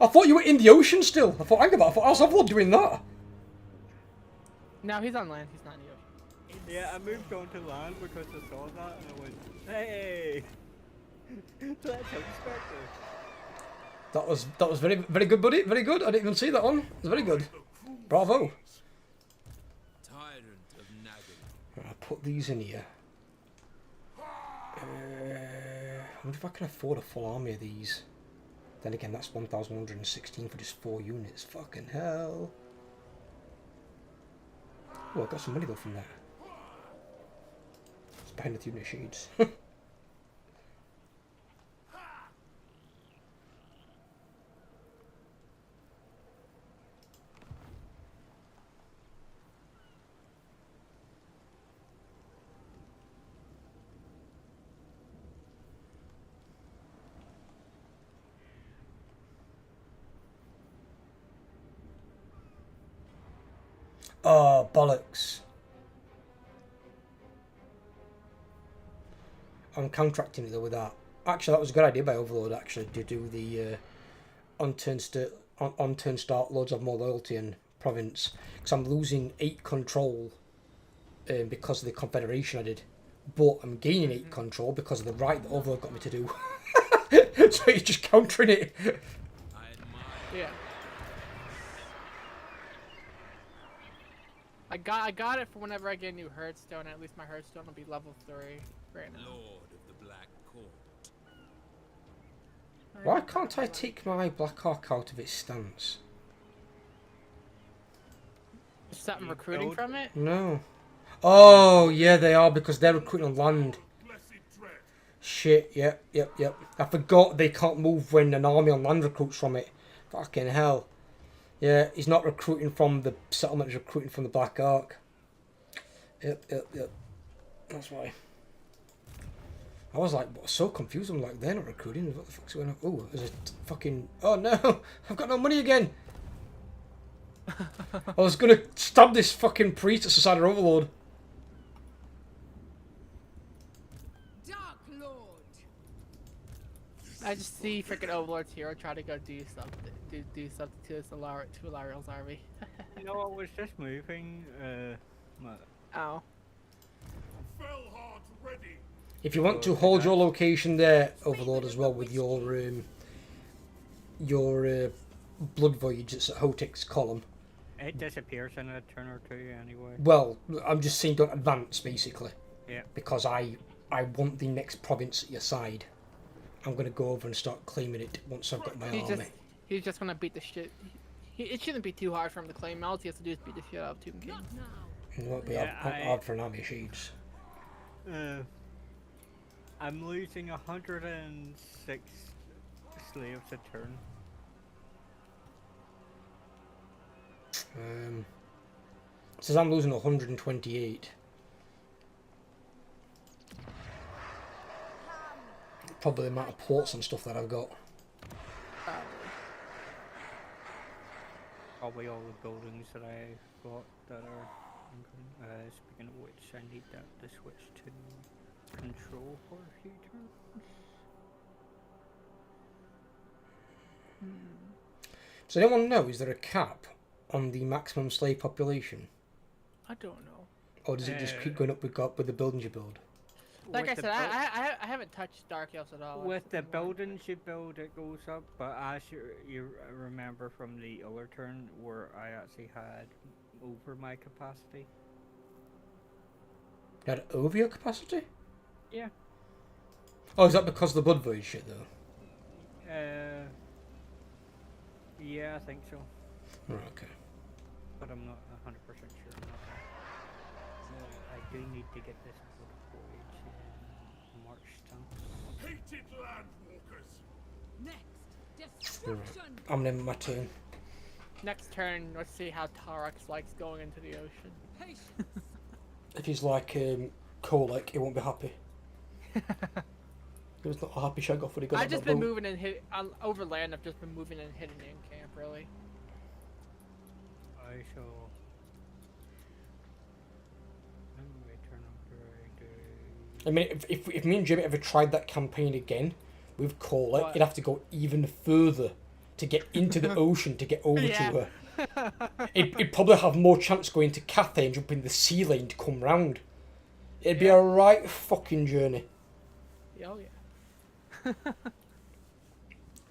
I thought you were in the ocean still. I thought, hang about. I thought, how's Overlord doing that? No, he's on land. He's not in the ocean. Yeah, I moved on to land because I saw that and I went, hey! Let's help Spectre. That was very very good, buddy. Very good. I didn't even see that one. It was very good. Bravo. Tyrant of nagging. I'll put these in here. I wonder if I can afford a full army of these. Then again, that's 1,116 for just 4 units. Fucking hell. Oh, I got some money though from that. It's behind the unit shades. Oh, bollocks. I'm contracting it though with that. Actually, that was a good idea by Overlord, actually, to do the on-turn start loads of more loyalty and province. Because I'm losing 8 control because of the Confederation I did. But I'm gaining 8 control because of the right that Overlord got me to do. So he's just countering it. Yeah. I got it for whenever I get a new Hearthstone. At least my Hearthstone will be level 3 right now. Lord of the Black Court. Why can't I take my Black Ark out of its stance? Is something recruiting from it? No. Oh, yeah, they are, because they're recruiting on land. Blessed dread. Shit, yep. I forgot they can't move when an army on land recruits from it. Fucking hell. Yeah, he's not recruiting from the settlement, he's recruiting from the Black Ark. Yep. That's why. I was like, so confused. I'm like, they're not recruiting. What the fuck's going on? Oh, there's a fucking... Oh no! I've got no money again! I was gonna stab this fucking priest at Society Overlord. Dark Lord. I just see freaking Overlord's hero try to go do something to Alariel's army. You know, I was just moving, Ow. Fell heart ready. If you want to hold your location there, Overlord, as well, with your Blood Voyage that's at Hotek's column. it disappears in a turn or 2 anyway. Well, I'm just saying don't advance, basically. Yeah. Because I want the next province at your side. I'm going to go over and start claiming it once I've got my army. He's just gonna beat the shit. It shouldn't be too hard for him to claim. All he has to do is beat the shit out of Tomb King. Not now. It won't be Yeah, hard for an army of shades. I'm losing 106 slaves a turn. It says I'm losing 128. probably the amount of ports and stuff that I've got. Probably all the buildings that I got that are. Speaking of which, I need that to switch to control for a few turns. Does anyone know, is there a cap on the maximum slave population? I don't know. Or does it just keep going up with the buildings you build? Like I With said, the I haven't touched Dark Elves at all. with the buildings you build, it goes up. But as you remember from the other turn, where I actually had over my capacity. You had over your capacity? Yeah. Oh, is that because of the Blood Void shit, though? Yeah, I think so. Right, okay. But I'm not 100% sure. I do need to get this Blood Void in March time. Hated landwalkers. Next, destruction. I'm in my turn. Next turn, let's see how Tarax likes going into the ocean. Patience. If he's like Kolek, he won't be happy. He was not a happy shag off when he got I've on just that been boat. moving and hit over land. I've just been moving and hitting in camp, really. I shall. Turn up I mean, if me and Jimmy ever tried that campaign again with Kolek, What? you'd have to go even further to get into the ocean to get over Yeah. to her. It'd probably have more chance going to Cathay and jumping the sea lane to come round. It'd be a right fucking journey. Oh yeah.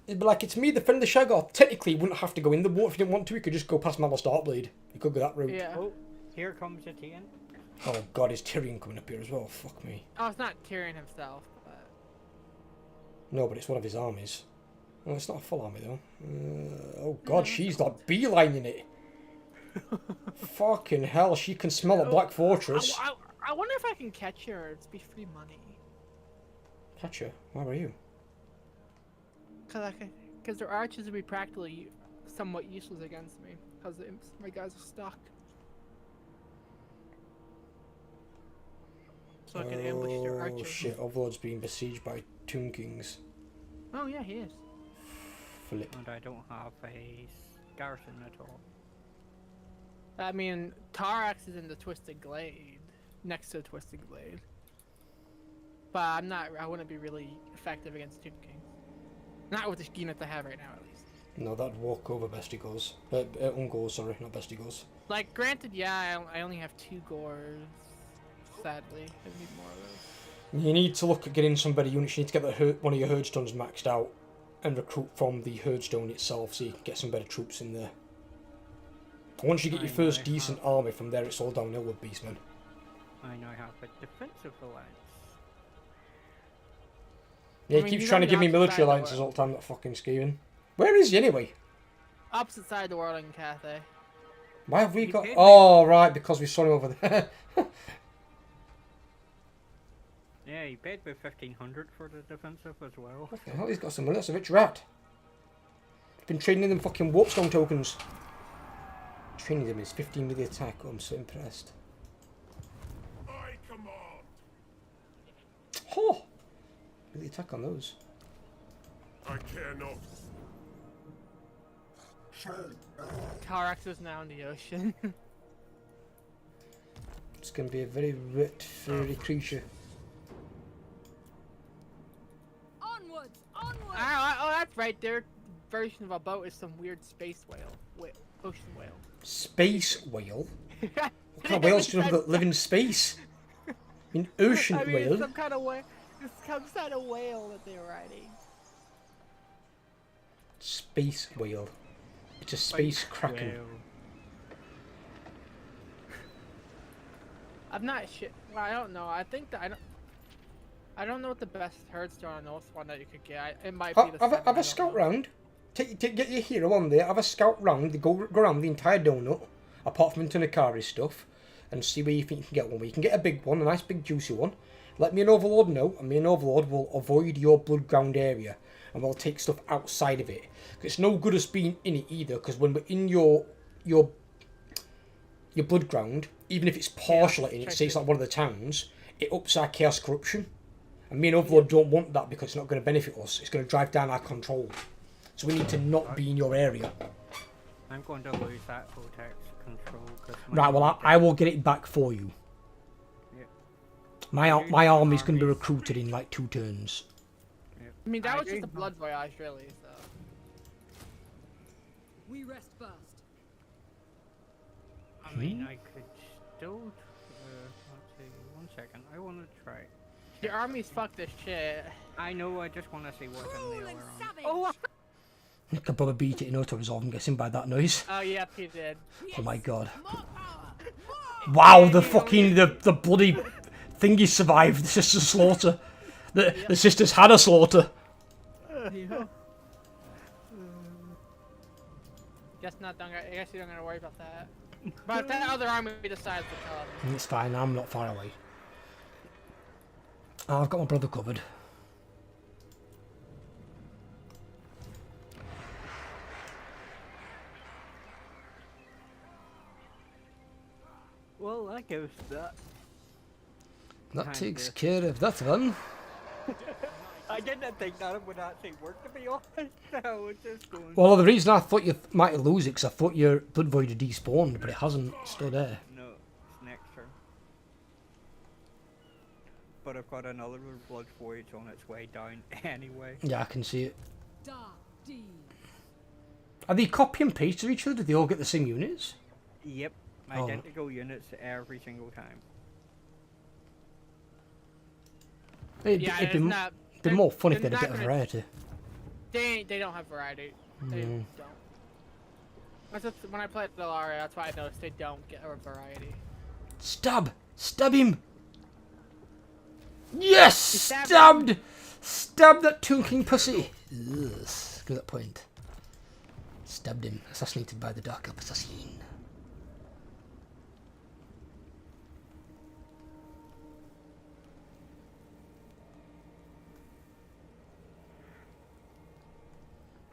It'd be like, it's me, the friend of the shag off. Technically, you wouldn't have to go in the water if you didn't want to. You could just go past Malor Starblade. You could go that route. Yeah. Oh, here comes the TN. Oh god, is Tyrion coming up here as well? Fuck me. Oh, it's not Tyrion himself, but No, but it's one of his armies. Oh, it's not a full army though. Oh god, she's like beelining it. Fucking hell, she can smell a Black Fortress. I wonder if I can catch her. It's be free money. Catch her? Where are you? Because their archers would be practically somewhat useless against me. Because my guys are stuck. So I can ambush their Oh archers. shit, Overlord's being besieged by Tomb Kings. Oh yeah, he is. Flip. And I don't have a garrison at all. I mean, Tarax is in the Twisted Glade, next to the Twisted Glade. But I wouldn't be really effective against Tomb Kings. Not with the unit I have right now, at least. No, that'd walk over Bestigors. Ungors, sorry, not Bestigors. Like, granted, yeah, I only have 2 Gores. Sadly, I need more of those. You need to look at getting some better units. You need to get one of your Herdstones maxed out and recruit from the Herdstone itself so you can get some better troops in there. Once you get your first decent army from there, it's all downhill with Beastmen. I now have a defensive alliance. Yeah, I he mean, keeps he's trying to on the give me opposite military side of the alliances all world. the time, that fucking scheming. Where is he anyway? Opposite side of the world in Cathay. Why have we He got... paid me. Oh, right, because we saw him over there. Yeah, he paid me 1,500 for the defensive as well. Fucking hell, he's got some money. That's a rich rat. Been trading them fucking Warpstone tokens. Training them is 15 with the attack. Oh, I'm so impressed. I command. Oh! With the attack on those. I care not. Tarax is now in the ocean. It's going to be a very wet, furry creature. Onwards, onwards. Oh, that's right. Their version of a boat is some weird space whale. Ocean whale. Space whale? What kind of whales do you know that live in space? I mean, ocean I mean, whale? it's some kind of whale. It's some kind of whale that they're riding. Space whale. It's a space kraken. Well, I'm not shit. Well, I don't know. I think that I don't know what the best Herdstone on North one that you could get. It might be the. Have seven, a I don't scout know. round. Get your hero on there. Have a scout round. Go around the entire donut, apart from Tunakari stuff, and see where you think you can get one. Where you can get a big one, a nice big juicy one. Let me and Overlord know, and me and Overlord will avoid your blood ground area, and we'll take stuff outside of it. 'Cause it's no good us being in it either. Because when we're in your blood ground, even if it's partially in it, say it's like one of the towns, it ups our chaos corruption. And me and Overlord don't want that because it's not going to benefit us. It's going to drive down our control. So we need to not be in your area. I'm going to lose that vortex control. Right, well, I will get it back for you. Yeah. My army's going to be recruited in like 2 turns. Yeah. I mean, that was just a blood voyage, really. So. We rest first. I mean, I could still. Let's see. 1 second. I want to try. Your army's fucked this shit. I know. I just want to see what's in Cruel the and other arm. savage. Oh. I could probably beat it in auto resolve, I'm guessing, by that noise. Oh yeah, he did. Oh my god. More power. More. Wow, the fucking, the bloody thingy survived. The sister's slaughter. The sisters had a slaughter. Yeah. Guess not. I guess you don't gotta worry about that. But if that other army decides to come. It's fine, I'm not far away. Oh, I've got my brother covered. Well, that gives that. That Kinda. takes care of that one. I didn't think that it would actually work, to be honest. I was just going. Well, the reason I thought you might lose it because I thought your Blood Void had despawned, but it hasn't. It's still there. No, it's next turn. But I've got another blood void on its way down anyway. Yeah, I can see it. Dark deed. Are they copy and paste of each other? Do they all get the same units? Yep, Oh. identical units every single time. It'd, Yeah, it'd it's be, not. be more fun if they're they had a not bit of gonna- variety. They don't have variety. They No. don't. That's just, when I play Delaria, that's why I noticed they don't get a variety. Stab! Stab him! Yes! stabbed Stabbed! Stabbed that Toon pussy! Yes. Give that point. Stabbed him. Assassinated by the Dark Elf Assassin.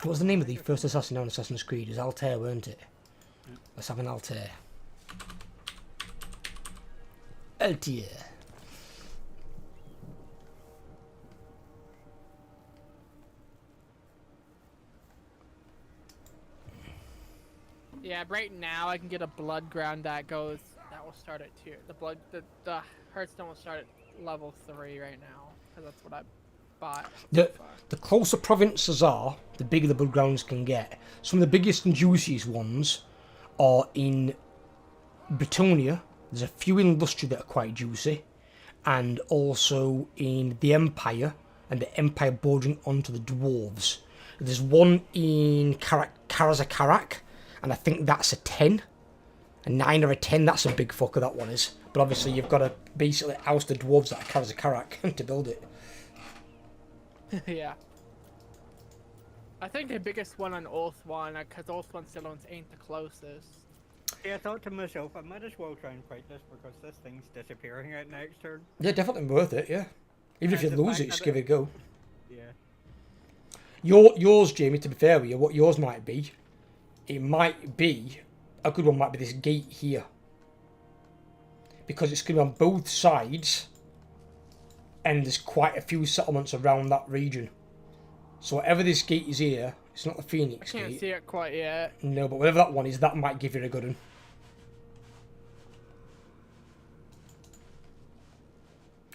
What was the name of the first assassin on Assassin's Creed? It was Altair, weren't it? Let's have an Altair. Altair. Yeah, right now I can get a blood ground that will start at 2. The Hearthstone will start at level 3 right now, because that's what I bought. The closer provinces are, the bigger the blood grounds can get. Some of the biggest and juiciest ones are in Britonia. There's a few in Lustria that are quite juicy, and also in the Empire, and the Empire bordering onto the Dwarves. There's one in Karazakarak, and I think that's a 10. A 9 or a 10, that's a big fucker, that one is. But obviously you've got to basically oust the Dwarves out of Karazakarak to build it. Yeah. I think the biggest one on Oath 1, because Oath 1 still ain't the closest. Yeah, I thought to myself, I might as well try and fight this because this thing's disappearing at next turn. Yeah, definitely worth it, yeah. Even if you And the lose fact it, just that give it a go. Yeah. Yours, Jamie, to be fair with you, what yours might be, it might be, a good one might be this gate here. Because it's going to be on both sides, and there's quite a few settlements around that region. So whatever this gate is here, it's not the Phoenix I can't gate. see it quite yet. No, but whatever that one is, that might give you a good one.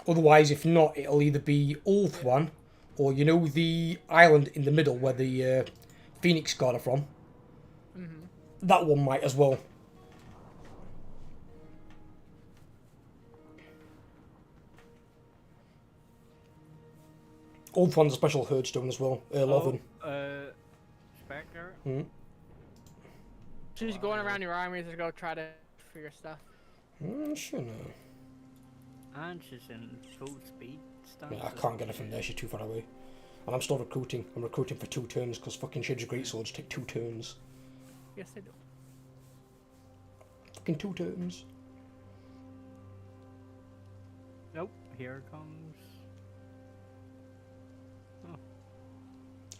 Otherwise, if not, it'll either be Oath one, or you know the island in the middle where the Phoenix God are from. Mm-hmm. That one might as well. Oath one's a special herdstone as well. Loven. Spectre. She's going around your armies to go try to for your stuff. Sure no. And she's in full speed stance. Yeah, I can't get her from there, she's too far away. And I'm still recruiting. I'm recruiting for 2 turns because fucking Shades of Greatswords take 2 turns. Yes, I do. Fucking 2 turns. Nope, here comes.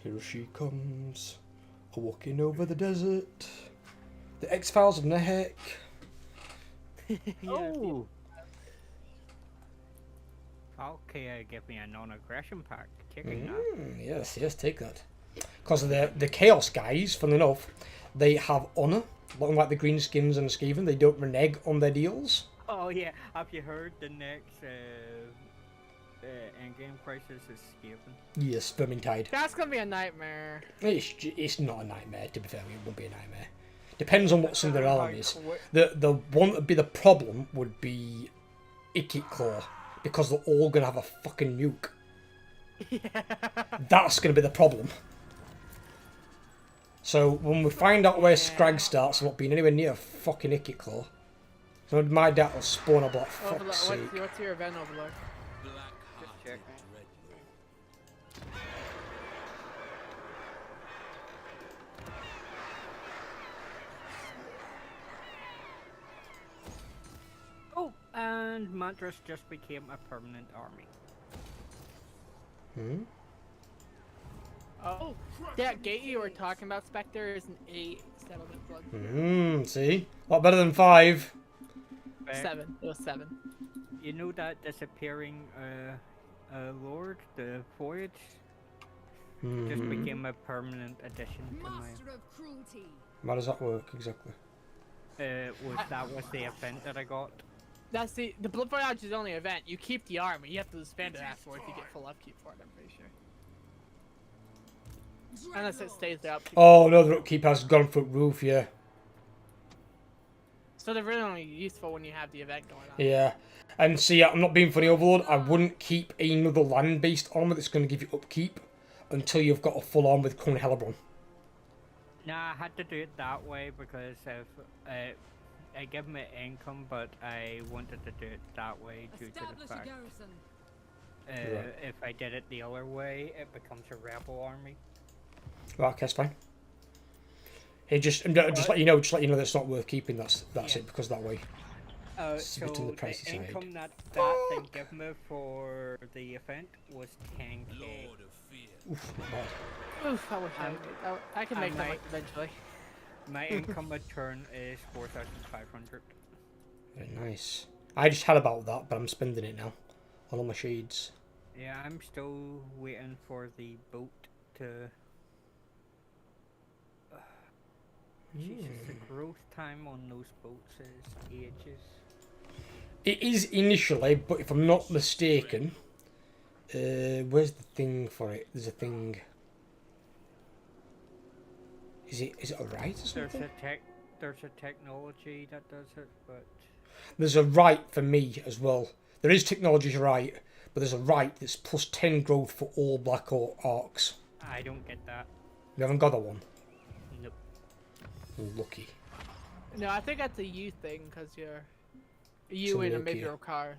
Here she comes, walking over the desert. The X-Files of Nehek. Oh! Okay, give me a non-aggression pack. Taking that. Yes, take that. Because the Chaos guys, funnily enough, they have honour. Unlike the Greenskins and Skaven, they don't renege on their deals. Oh yeah, have you heard the next endgame crisis is Skaven? Yes, Vermintide. That's gonna be a nightmare. It's not a nightmare, to be fair, it won't be a nightmare. Depends on what's in their armies. The one that would be the problem would be Ikit Claw, because they're all gonna have a fucking nuke. Yeah. That's gonna be the problem. So when we find out where Scrag starts, I'm not being anywhere near fucking Ikit Claw. So my dad will spawn a block. Fuck's sake. What's your event overlord? Just check. Oh, and Mantras just became a permanent army. Oh, that gate you were talking about, Spectre, is an 8 settlement blood. See? A lot better than 5. 7. It was 7. You know that disappearing lord, the Voyage, just became a permanent addition to my... Master of cruelty. How does that work exactly? That was the event that I got. That's the Blood Voyage is only an event. You keep the armor. You have to disband it afterwards to get full upkeep for it, I'm pretty sure. Unless it stays there upkeep. Oh no, the upkeep has gone through roof, yeah. So they're really only useful when you have the event going on. Yeah. And see, I'm not being funny, Overlord. I wouldn't keep another land-based armor that's going to give you upkeep until you've got a full arm with Cone Hellebron. Nah, I had to do it that way because of I give me income, but I wanted to do it that way due to the Establish a fact garrison. Right. if I did it the other way, it becomes a rebel army. Right, okay, that's fine. Hey, just let you know that it's not worth keeping. That's Yeah. it, because that way. So Submitting the the price aside. income that thing gave me for the event was 10k. Oof, not bad. Oof, I wish I can make that much eventually. My income a turn is 4,500. Very nice. I just had about that, but I'm spending it now on all my shades. Yeah, I'm still waiting for the boat to... Jesus, the growth time on those boats is ages. It is initially, but if I'm not mistaken, where's the thing for it? There's a thing. Is it alright or something? There's a technology that does it, but There's a right for me as well. There is technology's right, but there's a right that's plus 10 growth for all Black Orcs. I don't get that. You haven't got that one? Nope. Lucky. No, I think that's a you thing, because you're you Somebody and maybe okay. your car.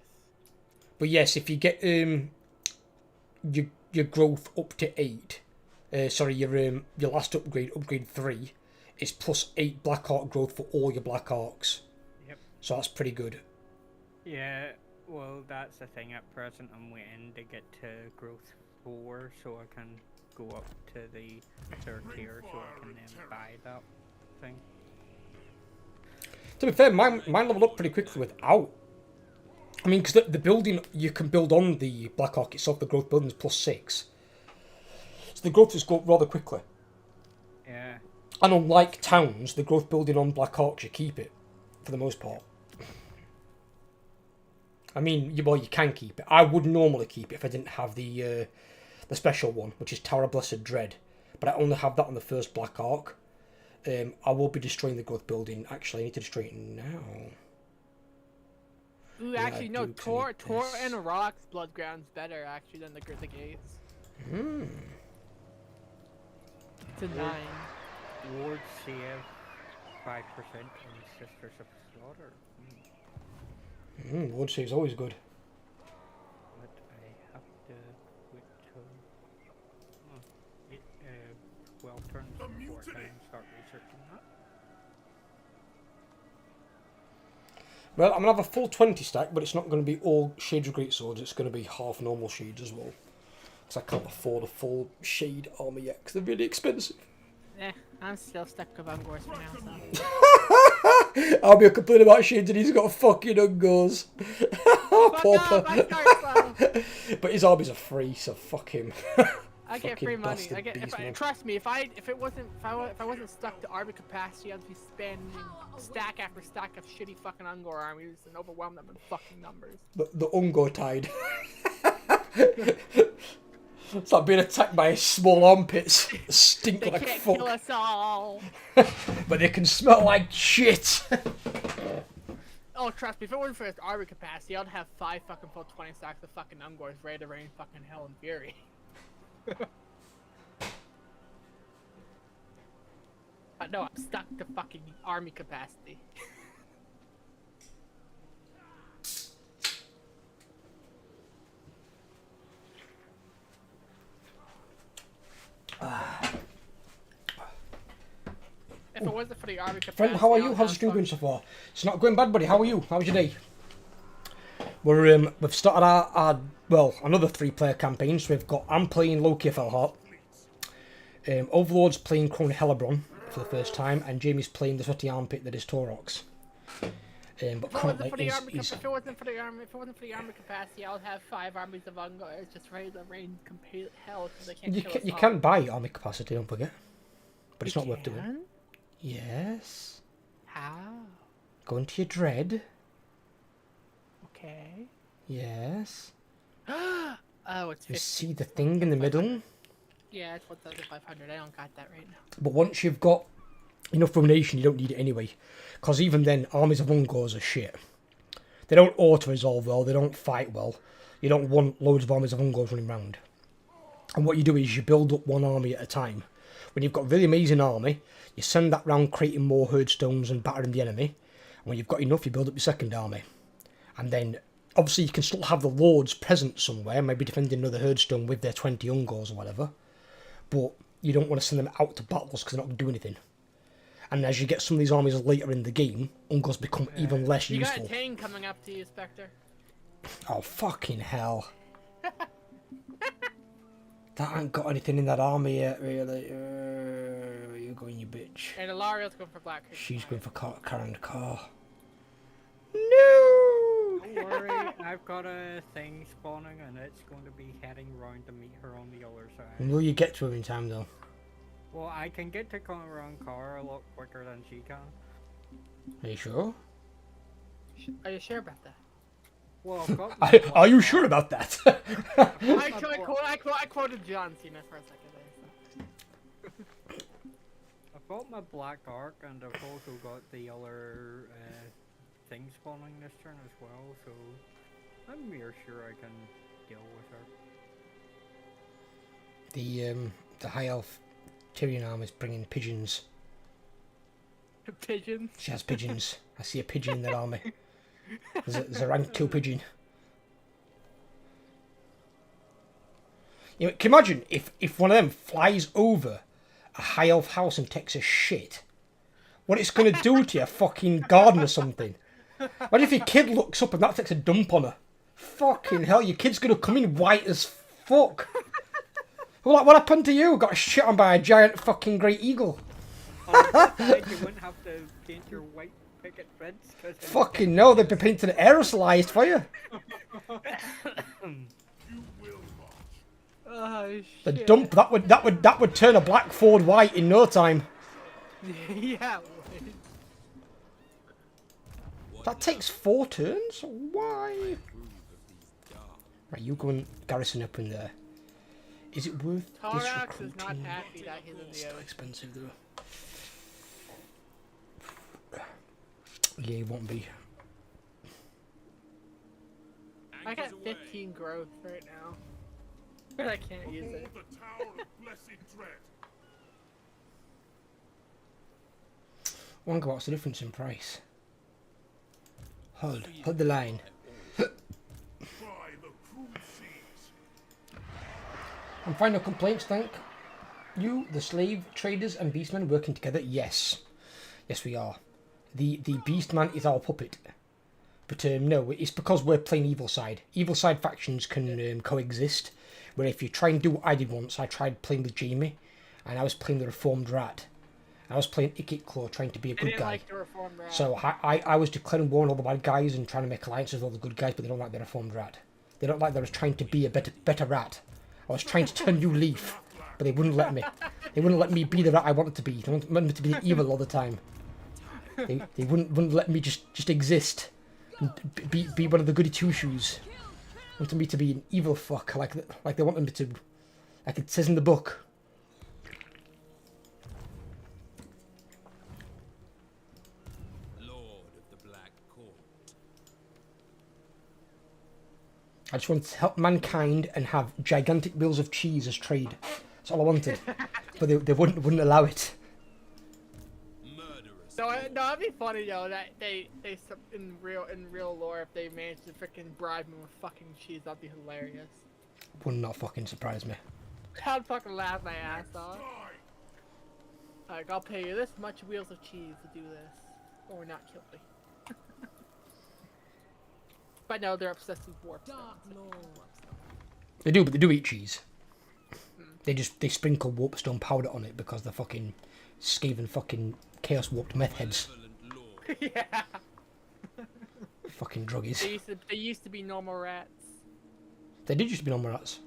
But yes, if you get your growth up to 8, sorry, your last upgrade 3, is plus 8 Black Orc growth for all your Black Orcs. Yep. So that's pretty good. Yeah, well, that's the thing. At present, I'm waiting to get to growth 4 so I can go up to the 3rd tier so I can then buy that thing. To be fair, mine leveled up pretty quickly without. I mean, because the building you can build on the Black Orc itself, the growth building is plus 6. So the growth just go up rather quickly. Yeah. And unlike towns, the growth building on Black Orcs, you keep it, for the most part. I mean, you can keep it. I would normally keep it if I didn't have the special one, which is Tower of Blessed Dread. But I only have that on the first Black Orc. I will be destroying the growth building. Actually, I need to destroy it now. Ooh, Yeah, actually, no. I do Tor need this. and Rock's blood ground's better actually than the gates. It's a 9. Ward save 5% on Sisters of Slaughter. Ward save's always good. But I have to wait till 12 turns before I can start researching that. Well, I'm going to have a full 20 stack, but it's not going to be all Shades of Great Swords. It's going to be half normal Shades as well. Because I can't afford a full Shade armor yet, because they're really expensive. I'm still stuck with Ungors for now, so. I'll be complaining about Shades and he's got fucking Ungors. Fuck up, I start slow. But his armies are free, so fuck him. I get Fucking free money. bastard I get. If I, beastman. trust me, if I wasn't stuck to army capacity, I'd be spending stack after stack of shitty fucking Ungor armies and overwhelm them in fucking numbers. The Ungor tide. It's like being attacked by small armpits that stink They like can't fuck. kill us all. But they can smell like shit. Oh, trust me, if it wasn't for its army capacity, I'd have 5 fucking full 20 stacks of fucking Ungors ready to rain fucking hell and fury. But no, I'm stuck to fucking army capacity. If it wasn't for the army capacity, Friend, how are you? I'd How's the have stream going fucking- so far? It's not going bad, buddy. How are you? How's your day? We've started our another 3-player campaign. So I'm playing Loki Felheart. Overlord's playing Crone Hellebron for the first time, and Jamie's playing the sweaty armpit that is Torox. But If it wasn't currently, for the army capacity, I would have 5 armies of Ungors just ready to rain complete hell because they can't kill us you all. can buy army capacity, don't forget. But it's You not worth doing. can? Yes. How? Go into your dread. Okay. Yes. Oh, it's You 50. see the thing in the middle. Yeah, it's 1,500. I don't got that right now. But once you've got enough rumination, you don't need it anyway. Because even then, armies of Ungors are shit. They don't auto-resolve well, they don't fight well. You don't want loads of armies of Ungors running around. And what you do is you build up one army at a time. When you've got a really amazing army, you send that round creating more herdstones and battering the enemy. And when you've got enough, you build up your second army. And then, obviously, you can still have the lords present somewhere, maybe defending another herdstone with their 20 Ungors or whatever. But you don't want to send them out to battles because they're not going to do anything. And as you get some of these armies later in the game, Ungors become even less You useful. got a Tang coming up to you, Spectre. Oh, fucking hell. That ain't got anything in that army yet, really. Where you going, you bitch? And Ilariel's going for Black Creek. She's going for carrying the car. No! Don't worry, I've got a thing spawning and it's going to be heading round to meet her on the other side. Will you get to her in time, though? Well, I can get to Conran car a lot quicker than she can. Are you sure? Are you sure about that? Well, I've got my Are you black sure car. about that? I quoted John Cena for a second there. I've got my black arc and I've also got the other thing spawning this turn as well, so I'm mere sure I can deal with her. The high elf Tyrion arm is bringing pigeons. So. Pigeons. She has pigeons. I see a pigeon in that army. There's a rank 2 pigeon. You know, can you imagine if one of them flies over a high elf house and takes a shit? What it's going to do to your fucking garden or something? Imagine if your kid looks up and that takes a dump on her. Fucking hell, your kid's going to come in white as fuck. Well, like, what happened to you? Got shit on by a giant fucking great eagle. You wouldn't have to paint your white picket fence. Fucking no, they'd be painted aerosolized for you. You will march. Oh shit. The dump that would turn a black Ford white in no time. Yeah. it would. That takes 4 turns? Why? Right, you go and garrison up in there. Is it worth this Torax recruiting? is not happy that he's in the Still ocean. expensive though. Yeah, it won't be. I got 15 growth right now. But I can't use Before it. the Tower of Blessed Dread. Wonder what's the difference in price. Hold the line. By the cruel seas. And final complaints, thank you. The slave traders and beastmen working together. Yes, we are. The beastman is our puppet. But no, it's because we're playing evil side. Evil side factions can coexist. Where if you try and do what I did once, I tried playing with Jamie, and I was playing the Reformed Rat. I was playing Ikit Claw, trying to be a I good didn't guy. like the Reformed Rat. So I was declaring war on all the bad guys and trying to make alliances with all the good guys, but they don't like the Reformed Rat. They don't like that I was trying to be a better rat. I was trying to turn new leaf, but they wouldn't let me. They wouldn't let me be the rat I wanted to be. They wanted me to be evil all the time. They wouldn't let me just exist and be one of the goody two shoes. They wanted me to be an evil fuck like they wanted me to, like it says in the book. Lord of the Black Court. I just wanted to help mankind and have gigantic wheels of cheese as trade. That's all I wanted. But they wouldn't allow it. Murderous. No, it'd be funny though that they in real lore if they managed to freaking bribe me with fucking cheese, that'd be hilarious. Would not fucking surprise me. I'd fucking laugh my ass off. Like, I'll pay you this much wheels of cheese to do this, or not kill me. But no, they're obsessed with warp. Dark Lord. They do, but they do eat cheese. They sprinkle warpstone powder on it because they're fucking Skaven fucking chaos warped meth heads. Benevolent Lord. Yeah. Fucking druggies. They used to be normal rats. They did used to be normal rats.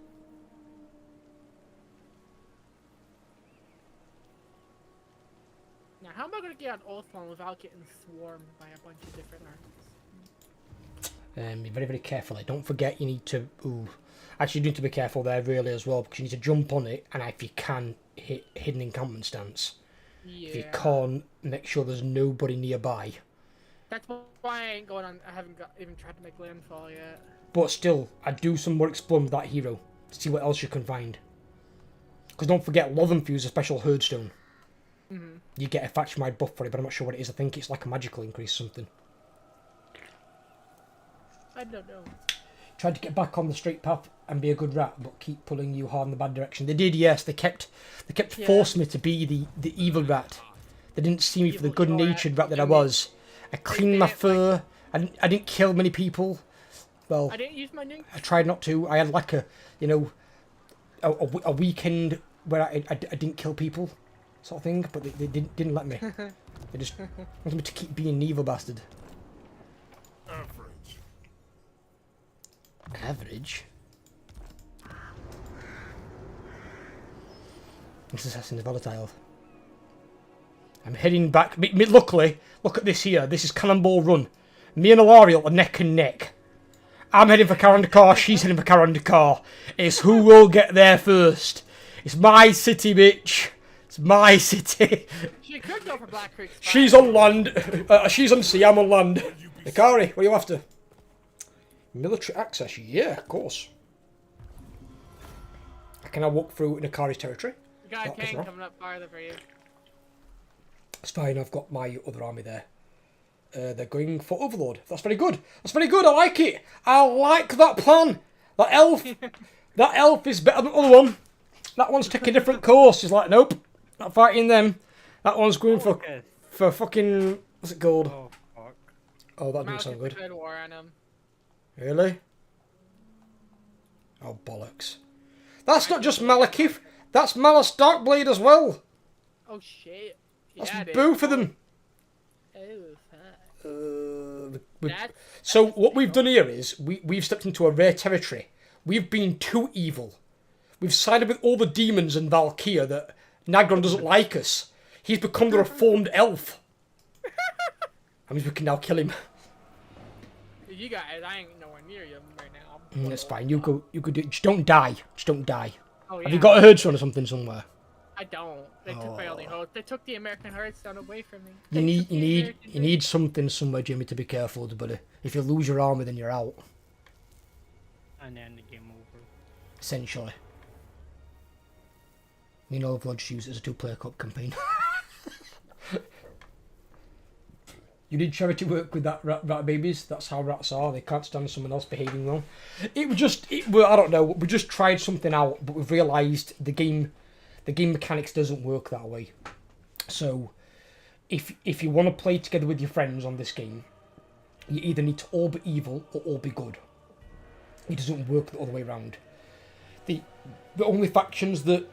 Now, how am I gonna get on Oathbound without getting swarmed by a bunch of different armies? Be very, very careful. Don't forget you need to... Ooh. Actually, you need to be careful there really as well because you need to jump on it and if you can, hit hidden encampment stance. Yeah. If you can't, make sure there's nobody nearby. That's why I ain't going on. I haven't even tried to make landfall yet. But still, I'd do some more exploring with that hero to see what else you can find. Because don't forget, Lovenfuse is a special herdstone. Mm-hmm. You get a faction wide buff for it, but I'm not sure what it is. I think it's like a magical increase or something. I don't know. Tried to get back on the straight path and be a good rat, but keep pulling you hard in the bad direction. They did, yes. They kept forcing me to be the evil rat. They didn't see me for the good-natured rat that I was. I cleaned my fur. I didn't kill many people. Well, I didn't use my nukes. I tried not to. I had like a weekend where I didn't kill people, sort of thing. But they didn't let me. They just wanted me to keep being an evil bastard. Average. Average. This assassin is volatile. I'm heading back. Luckily, look at this here. This is Cannonball Run. Me and Alariel are neck and neck. I'm heading for Karandakar. She's heading for Karandakar. It's who will get there first. It's my city, bitch. It's my city. She could go for Black Creek. She's on land. She's on sea. I'm on land. Ikari, what are you after? Military access? Yeah, of course. Can I walk through Ikari's territory? You got a That was tank wrong. coming up farther for you. It's fine, I've got my other army there. They're going for Overlord. That's very good. That's very good, I like it. I like that plan. That elf is better than the other one. That one's taking a different course. He's like, nope, not fighting them. That one's going for fucking, what's it called? Oh, fuck. Oh, that didn't sound Malekith good. declared war on him. Really? Oh, bollocks. That's not just Malekith. That's Malus Darkblade as well. Oh shit. That's Yeah, it both is. of them. Oh fuck. So what we've done here is we've stepped into a rare territory. We've been too evil. We've sided with all the demons and Valkyria that Nagron doesn't like us. He's become the reformed elf. I mean, we can now kill him. You guys, I ain't nowhere near you right now. That's fine. You go do. Just don't die. Just don't die. Oh, yeah. Have you got a herdstone or something somewhere? I don't. They took my only hope. They took the American Hearthstone away from me. You They took the need American you need something somewhere, Jimmy, to be careful with, buddy. If you lose your army, then you're out. And then the game over. Essentially. You know, I've just used it as a two-player cup campaign. You did charity work with that rat babies. That's how rats are. They can't stand someone else behaving well. I don't know. We just tried something out, but we've realised the game mechanics doesn't work that way. So, if you want to play together with your friends on this game, you either need to all be evil or all be good. It doesn't work the other way around. The only factions that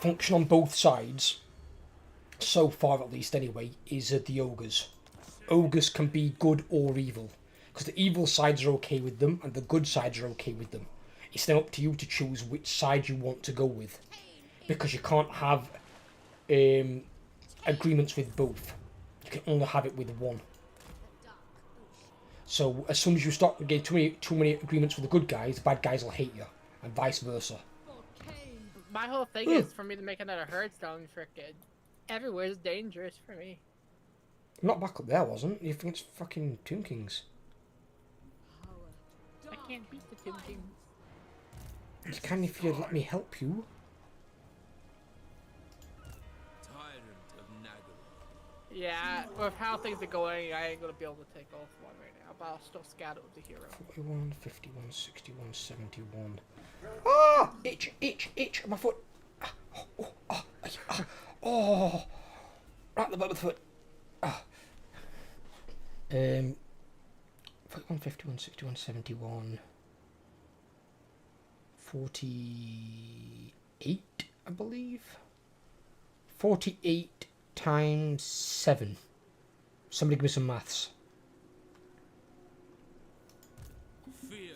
function on both sides, so far at least anyway, is the ogres. Ogres can be good or evil. Because the evil sides are okay with them, and the good sides are okay with them. It's then up to you to choose which side you want to go with. Because you can't have agreements with both. You can only have it with one. So as soon as you start getting too many agreements with the good guys, the bad guys will hate you, and vice versa. My whole thing is for me to make another Hearthstone frickin'. Everywhere's dangerous for me. Not back up there, wasn't? You think it's fucking Tomb Kings? I can't beat the Tomb Kings. You can if you let me help you. Tyrant of Nagaru. Yeah, with how things are going, I ain't gonna be able to take off one right now, but I'll still scout it with the hero. 41, 51, 61, 71. Ah! Itch! My foot! Oh! Right at the bottom of the foot. 41, 51, 61, 71. 48, I believe. 48 times 7. Somebody give me some maths.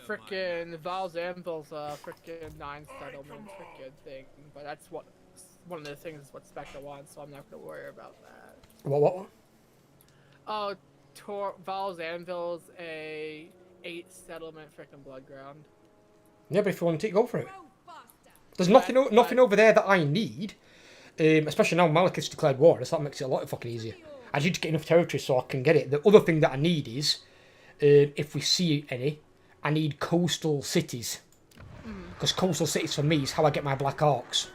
Frickin' Val's Anvil's frickin' 9 settlement frickin' thing, but that's what one of the things is what Spectre wants, so I'm not gonna worry about that. What? Oh, Val's Anvil's a 8 settlement frickin' blood ground. Yeah, but if you want to go for it. Grow faster. There's nothing over there that I need. Especially now Malekith's declared war, so that makes it a lot fucking easier. I need to get enough territory so I can get it. The other thing that I need is, if we see any, I need coastal cities. Because coastal cities for me is how I get my Black Arcs.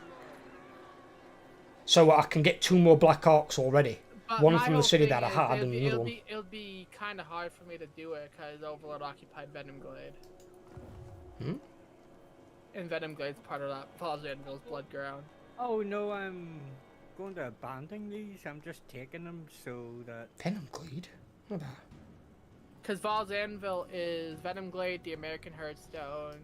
So I can get 2 more Black Arcs already. But One my from the whole city thing that I is had and another one. It'll be kind of hard for me to do it because Overlord occupied Venom Glade. And Venom Glade's part of that Val's Anvil's blood ground. Oh no, I'm going to abandon these. I'm just taking them so that. Venom Glade? What about? Because Val's Anvil is Venom Glade, the American Hearthstone.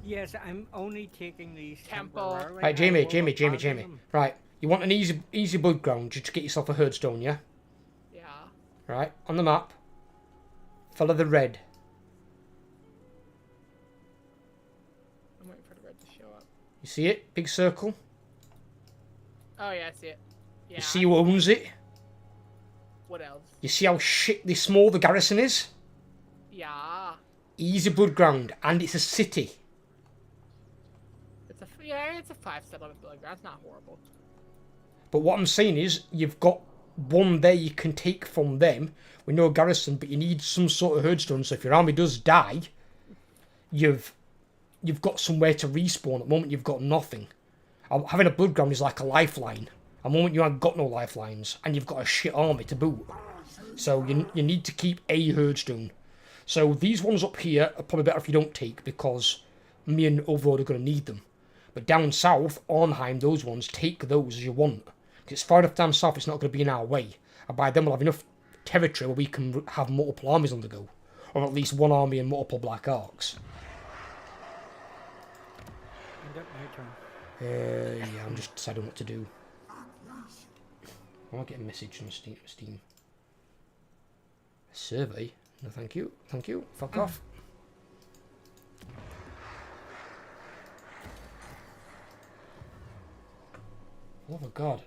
Yes, I'm only taking these Temple. temporarily. Right, I will Jamie. abandon them. Right, you want an easy blood ground just to get yourself a Hearthstone, yeah? Yeah. Right, on the map. Follow the red. I'm waiting for the red to show up. You see it? Big circle. Oh yeah, I see it. Yeah. You see who owns it? What else? You see how shitly small the garrison is? Yeah. Easy blood ground, and it's a city. It's a 5 settlement blood ground. That's not horrible. But what I'm saying is, you've got one there you can take from them with no garrison, but you need some sort of Hearthstone, so if your army does die, you've got somewhere to respawn. At the moment, you've got nothing. Having a blood ground is like a lifeline. At the moment, you haven't got no lifelines, and you've got a shit army to boot. So you need to keep a Hearthstone. So these ones up here are probably better if you don't take, because me and Overlord are going to need them. But down south, Arnheim, those ones, take those as you want. Because it's far enough down south, it's not going to be in our way. And by then we'll have enough territory where we can have multiple armies on the go. Or at least one army and multiple Black Arcs. Is that my turn? Yeah, I'm just deciding what to do. I might get a message on Steam. A survey? No, thank you. Thank you. Fuck off. Oh my god.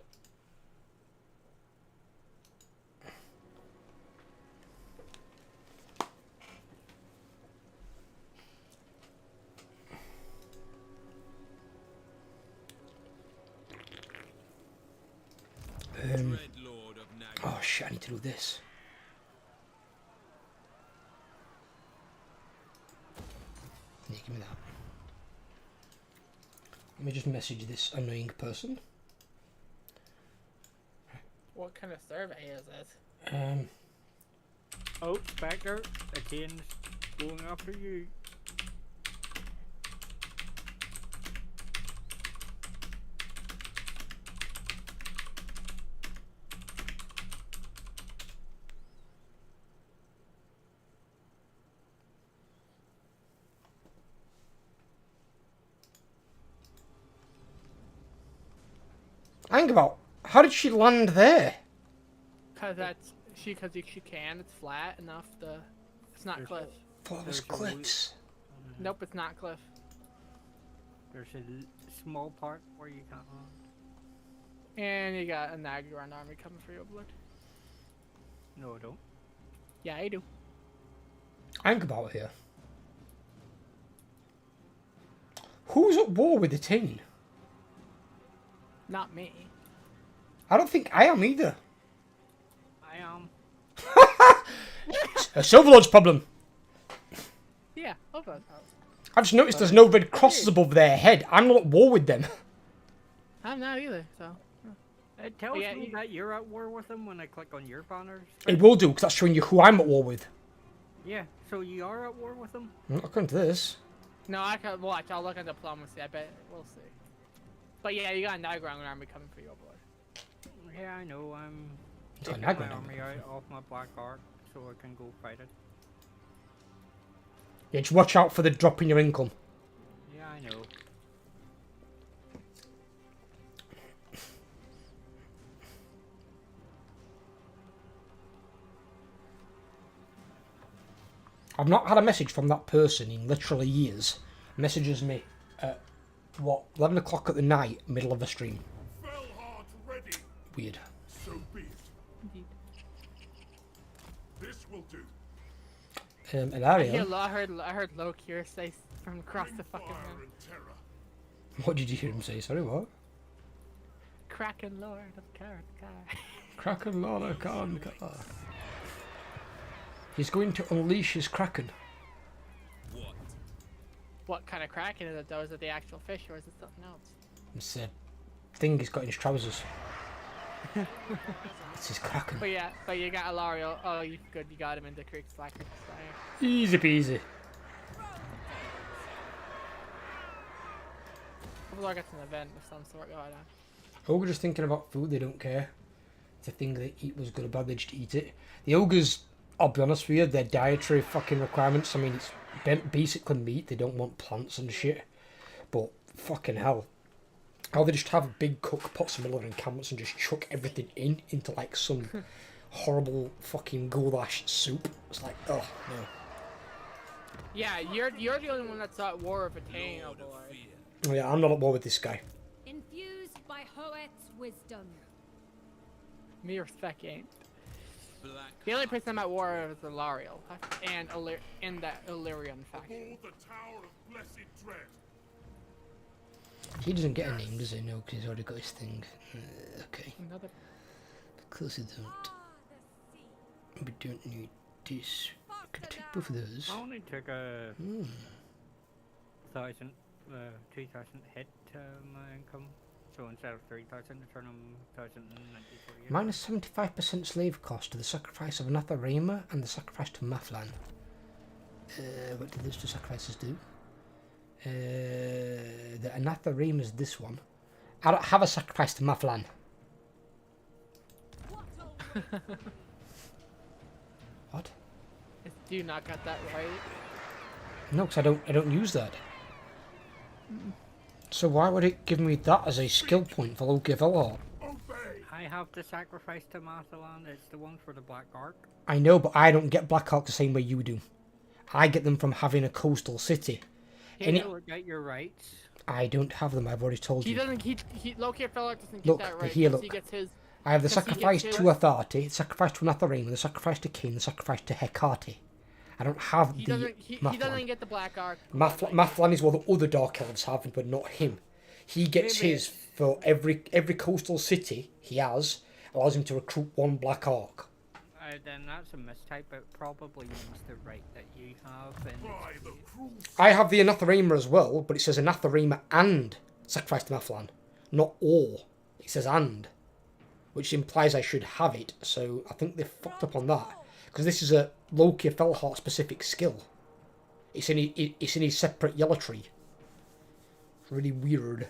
Dread Lord of Nagaru. Oh shit, I need to do this. Yeah, give me that. Let me just message this annoying person. What kind of survey is this? Oh, Spectre, again, going after you. Hang about. How did she land there? Because she can. It's flat enough to It's not There's Cliff. Thought it was There's a cliffs. Nope, it's not Cliff. There's a small part where you can't land. And you got a Nagaron army coming for your blood. No, I don't. Yeah, I do. Think about it here. Who's at war with the Teen? Not me. I don't think I am either. I am. A Silverlord's problem. Yeah, okay. I've just noticed there's no red crosses above their head. I'm not at war with them. I'm not either, so. It tells yeah, me that you're at war with them when I click on your banners. It will do, because that's showing you who I'm at war with. Yeah, so you are at war with them? Not according to this. No, I can watch. I'll look at diplomacy. I bet we'll see. But yeah, you got a Nagaron army coming for your blood. Yeah, I know. I'm It's got taking an my aggro army out off my black arc so I can go fight it. Yeah, just watch out for the drop in your income. Yeah, I know. I've not had a message from that person in literally years. Messages me at, 11 o'clock at the night, middle of the stream. Fellheart ready. Weird. So be it. Indeed. This will do. An I area. heard low cure say from across Bring the fucking fire room. and terror. What did you hear him say? Sorry, what? Kraken Lord of Karakar. Kraken Lord Khan. He's going to unleash his Kraken. What? What kind of Kraken is it though? Is it the actual fish or is it something else? It's a thing he's got in his trousers. It's his Kraken. But you got Alario. Oh, you good? You got him into Creek Slacker. Easy peasy. Hopefully, it's an event of some sort going on. Ogre just thinking about food, they don't care. It's a thing they eat was good or bad, they just eat it. The ogres, I'll be honest with you, their dietary fucking requirements, I mean, it's basically meat, they don't want plants and shit. But, fucking hell. How they just have big cook pots of millet and camels and just chuck everything into like some horrible fucking goulash soup. It's like, oh, no. Yeah, you're the only one that's at War of Attain, oh Lord of boy. fear. Oh, yeah, I'm not at war with this guy. Infused by Hoet's wisdom. Me or Spec ain't. Black The only person I'm at war with is Alario and in that Illyrian faction. Hold the Tower of Blessed Dread. He doesn't get a name, does he? No, because he's already got his thing. Okay. Another. Of course he don't. We don't need this. We can take both of those. I only took a Hmm. 2,000 hit my income. So instead of 3,000, I turn them 1,094. Minus 75% slave cost to the sacrifice of Anathema and the sacrifice to Maflan. What do those two sacrifices do? The Anathema is this one. I don't have a sacrifice to Maflan. What? Do you not got that right? No, because I don't use that. So why would it give me that as a skill point for Loki Velhart? Obey. I have the sacrifice to Mathalan. It's the one for the Black Ark. I know, but I don't get Black Hawk the same way you do. I get them from having a coastal city. Can you look at your rights? I don't have them, I've already told He you. doesn't. He Loki Fellow doesn't get Look, that right. here, 'cause look. He gets his. I have the Because he sacrifice gets to his- Atharti, the sacrifice to Anathema, the sacrifice to King, the sacrifice to Hecate. I don't have He the doesn't. He Maflan. doesn't get the Black Ark. Maflan is what the other Dark Elves have, but not him. He gets Maybe his for every coastal city he has, allows him to recruit one Black Ark. Then that's a mistype. It probably means the right that you have. And By the cruel I have the Anathema as well, but it says Anathema and sacrifice to Maflan, not or. It says and, which implies I should have it. So I think they fucked up on that because this is a Loki Felhart specific skill. It's in his separate yellow tree. It's really weird.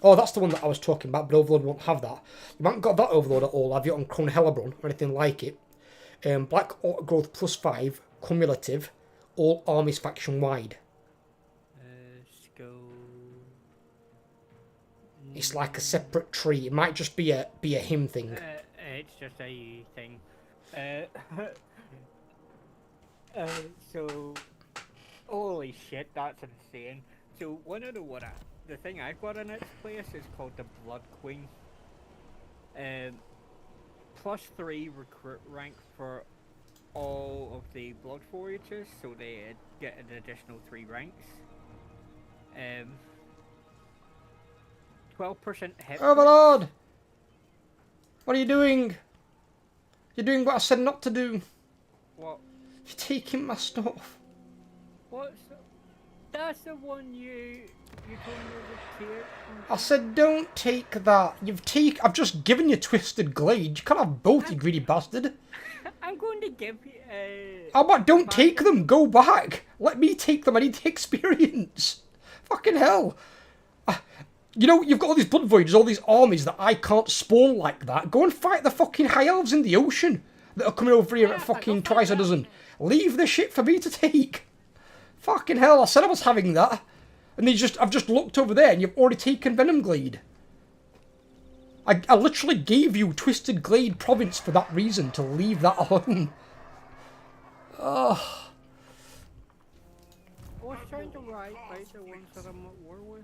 Oh, that's the one that I was talking about, but Overlord won't have that. You haven't got that Overlord at all, have you, on Crone Hellebron or anything like it? Black Orc growth +5, cumulative, all armies faction wide. Skill. It's like a separate tree. It might just be a him thing. It's just a thing. So, holy shit, that's insane. So, one of the thing I've got in its place is called the Blood Queen. +3 recruit rank for all of the Blood Voyages, so they get an additional 3 ranks. 12% hit. Oh my lord! What are you doing? You're doing what I said not to do. What? You're taking my stuff. What's that's the one you told me to take. I said don't take that. I've just given you Twisted Glade. You can't have both, you greedy bastard. I'm going to give you. How about don't take them? Go back. Let me take them. I need the experience. Fucking hell. You know, you've got all these Blood Voyages, all these armies that I can't spawn like that. Go and fight the fucking High Elves in the ocean that are coming over here at fucking twice a dozen. Leave the shit for me to take. Fucking hell, I said I was having that. And I've just looked over there and you've already taken Venom Glade. I literally gave you Twisted Glade Province for that reason, to leave that alone. Ugh. I was trying to write the ones that I'm at war with.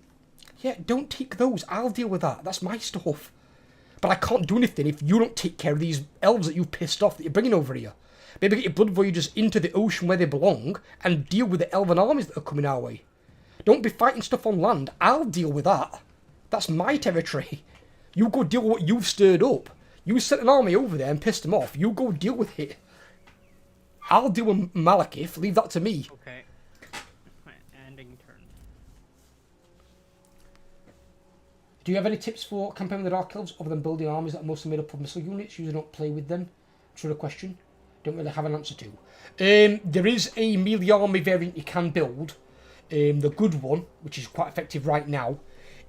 Yeah, don't take those. I'll deal with that. That's my stuff. But I can't do anything if you don't take care of these elves that you pissed off that you're bringing over here. Maybe get your Blood Voyagers into the ocean where they belong and deal with the elven armies that are coming our way. Don't be fighting stuff on land. I'll deal with that. That's my territory. You go deal with what you've stirred up. You sent an army over there and pissed them off. You go deal with it. I'll deal with Malekith. Leave that to me. Okay. Ending turn. Do you have any tips for campaigning with the Dark Elves other than building armies that are mostly made up of missile units? Usually don't play with them. Sort of question. Don't really have an answer to. There is a melee army variant you can build. The good one, which is quite effective right now,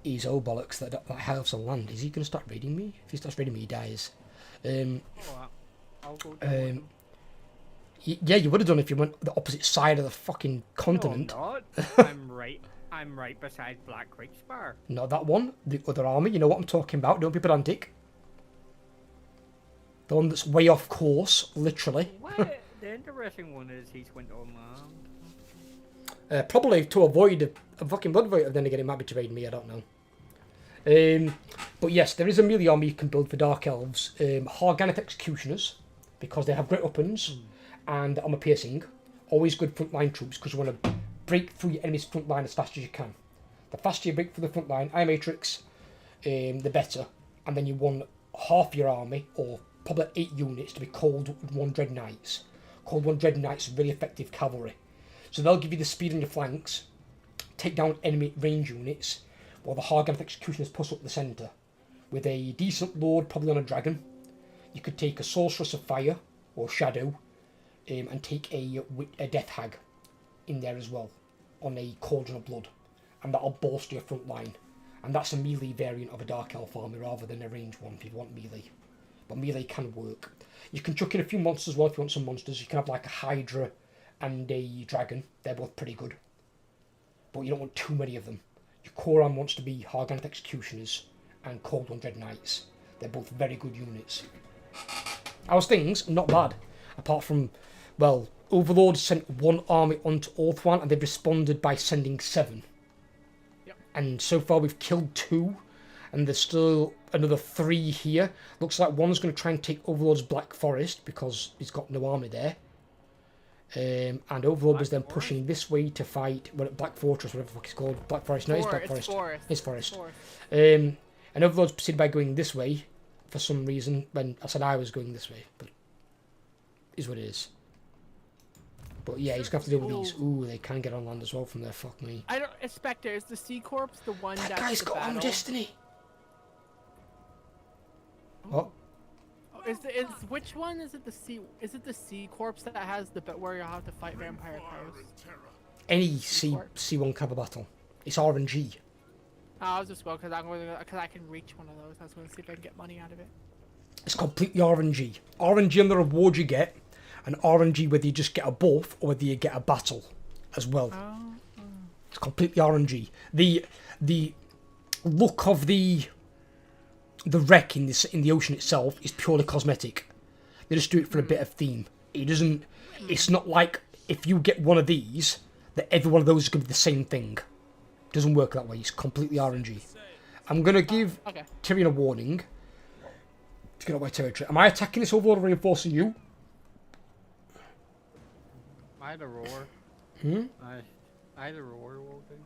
is bollocks that helps on land. Is he going to start raiding me? If he starts raiding me, he dies. I'll go down. Yeah, you would have done if you went the opposite side of the fucking continent. No, I'm not. I'm right beside Black Creek Spar. Not that one. The other army. You know what I'm talking about. Don't be pedantic. The one that's way off course, literally. What? The interesting one is he's went on land. Probably to avoid a fucking Blood Void. Then again, it might be to raid me. I don't know. But yes, there is a melee army you can build for Dark Elves. Harganeth Executioners, because they have great weapons and armor piercing. Always good frontline troops because you want to break through your enemy's front line as fast as you can. The faster you break through the front line, Iron Matrix, the better. And then you want half your army, or probably 8 units, to be Cold One Dread Knights. Cold One Dread Knights are really effective cavalry. So they'll give you the speed on your flanks, take down enemy range units, while the Harganeth Executioners push up the centre. With a decent lord, probably on a dragon, you could take a Sorceress of Fire, or Shadow, and take a Death Hag in there as well, on a Cauldron of Blood. And that'll bolster your front line. And that's a melee variant of a Dark Elf army rather than a range one if you want melee. But melee can work. You can chuck in a few monsters as well if you want some monsters. You can have like a Hydra and a Dragon. They're both pretty good. But you don't want too many of them. Your core arm wants to be Harganeth Executioners and Cold One Dread Knights. They're both very good units. How's things? Not bad. Apart from, well, Overlord sent 1 army onto Orthwan and they've responded by sending 7. Yep. And so far we've killed 2. And there's still another 3 here. Looks like one's going to try and take Overlord's Black Forest because he's got no army there. And Overlord was then pushing this way to fight Black Fortress, whatever the fuck it's called. Black Forest. No, it's Black Forest. It's Forest. And Overlord's proceeded by going this way for some reason when I said I was going this way. But it is what it is. But yeah, he's going to have to deal with these. Ooh, they can get on land as well from there. Fuck me. I don't. Spectre, is the Sea Corps the one That guy's got on Destiny. What? Is which one is it? The Sea? Is it the Sea Corps that has the bit where you have to fight vampire crows? Any C1 cover battle. It's RNG. I was just well because I can reach one of those. I was going to see if I can get money out of it. It's completely RNG. RNG on the reward you get, and RNG whether you just get a buff or whether you get a battle as well. It's completely RNG. The look of the wreck in the ocean itself is purely cosmetic. They just do it for a bit of theme. It doesn't. It's not like if you get one of these, that every one of those is going to be the same thing. Doesn't work that way. It's completely RNG. I'm going to give Tyrion a warning to get out of my territory. Am I attacking this overlord or reinforcing you? Either or. Either or will do.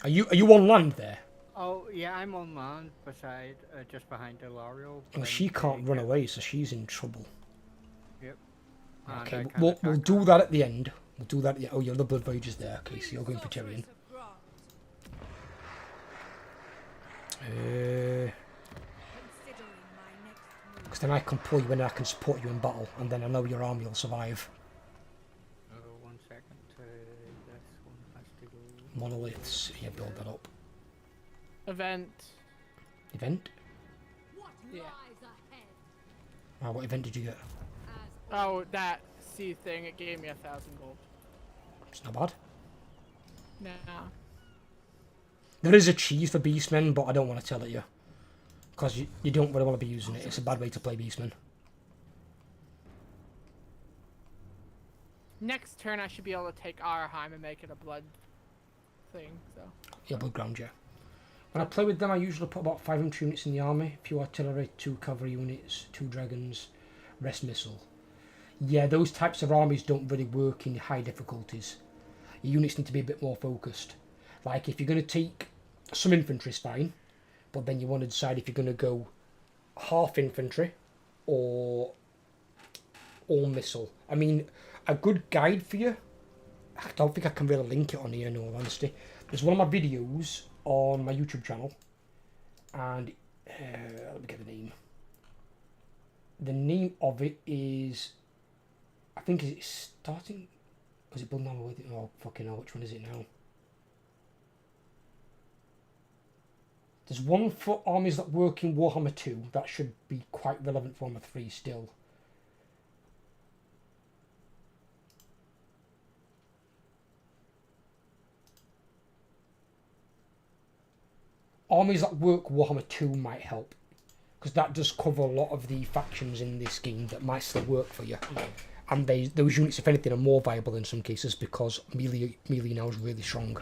Are you on land there? Oh, yeah, I'm on land beside, just behind Ilario. Well, she can't run away, so she's in trouble. Yep. Okay, we'll do that at the end. We'll do that at the end. Oh, you're the Blood Voyagers there. Okay, so you're going for Tyrion. Because then I can pull you in and I can support you in battle, and then I know your army will survive. 1 second. This one has to go. Monoliths. Yeah, build that up. Event. Event? Yeah. Oh, what event did you get? Oh, that C thing. It gave me 1,000 gold. It's not bad. Nah. There is a cheese for Beastmen, but I don't want to tell it you. Because you don't really want to be using it. It's a bad way to play Beastmen. Next turn, I should be able to take Arheim and make it a blood thing. So. Yeah, blood ground, yeah. When I play with them, I usually put about 500 units in the army. A few artillery, 2 cavalry units, 2 dragons, rest missile. Yeah, those types of armies don't really work in high difficulties. Your units need to be a bit more focused. Like, if you're going to take some infantry, is fine. But then you want to decide if you're going to go half infantry or all missile. I mean, a good guide for you, I don't think I can really link it on here in all honesty. There's one of my videos on my YouTube channel, and let me get the name. The name of it is, I think, is it starting? Was it building with it? Oh, fucking hell, which one is it now? There's one for armies that work in Warhammer 2 that should be quite relevant for Warhammer 3 still. Armies that work Warhammer 2 might help, because that does cover a lot of the factions in this game that might still work for you. And those units, if anything, are more viable in some cases because melee now is really strong.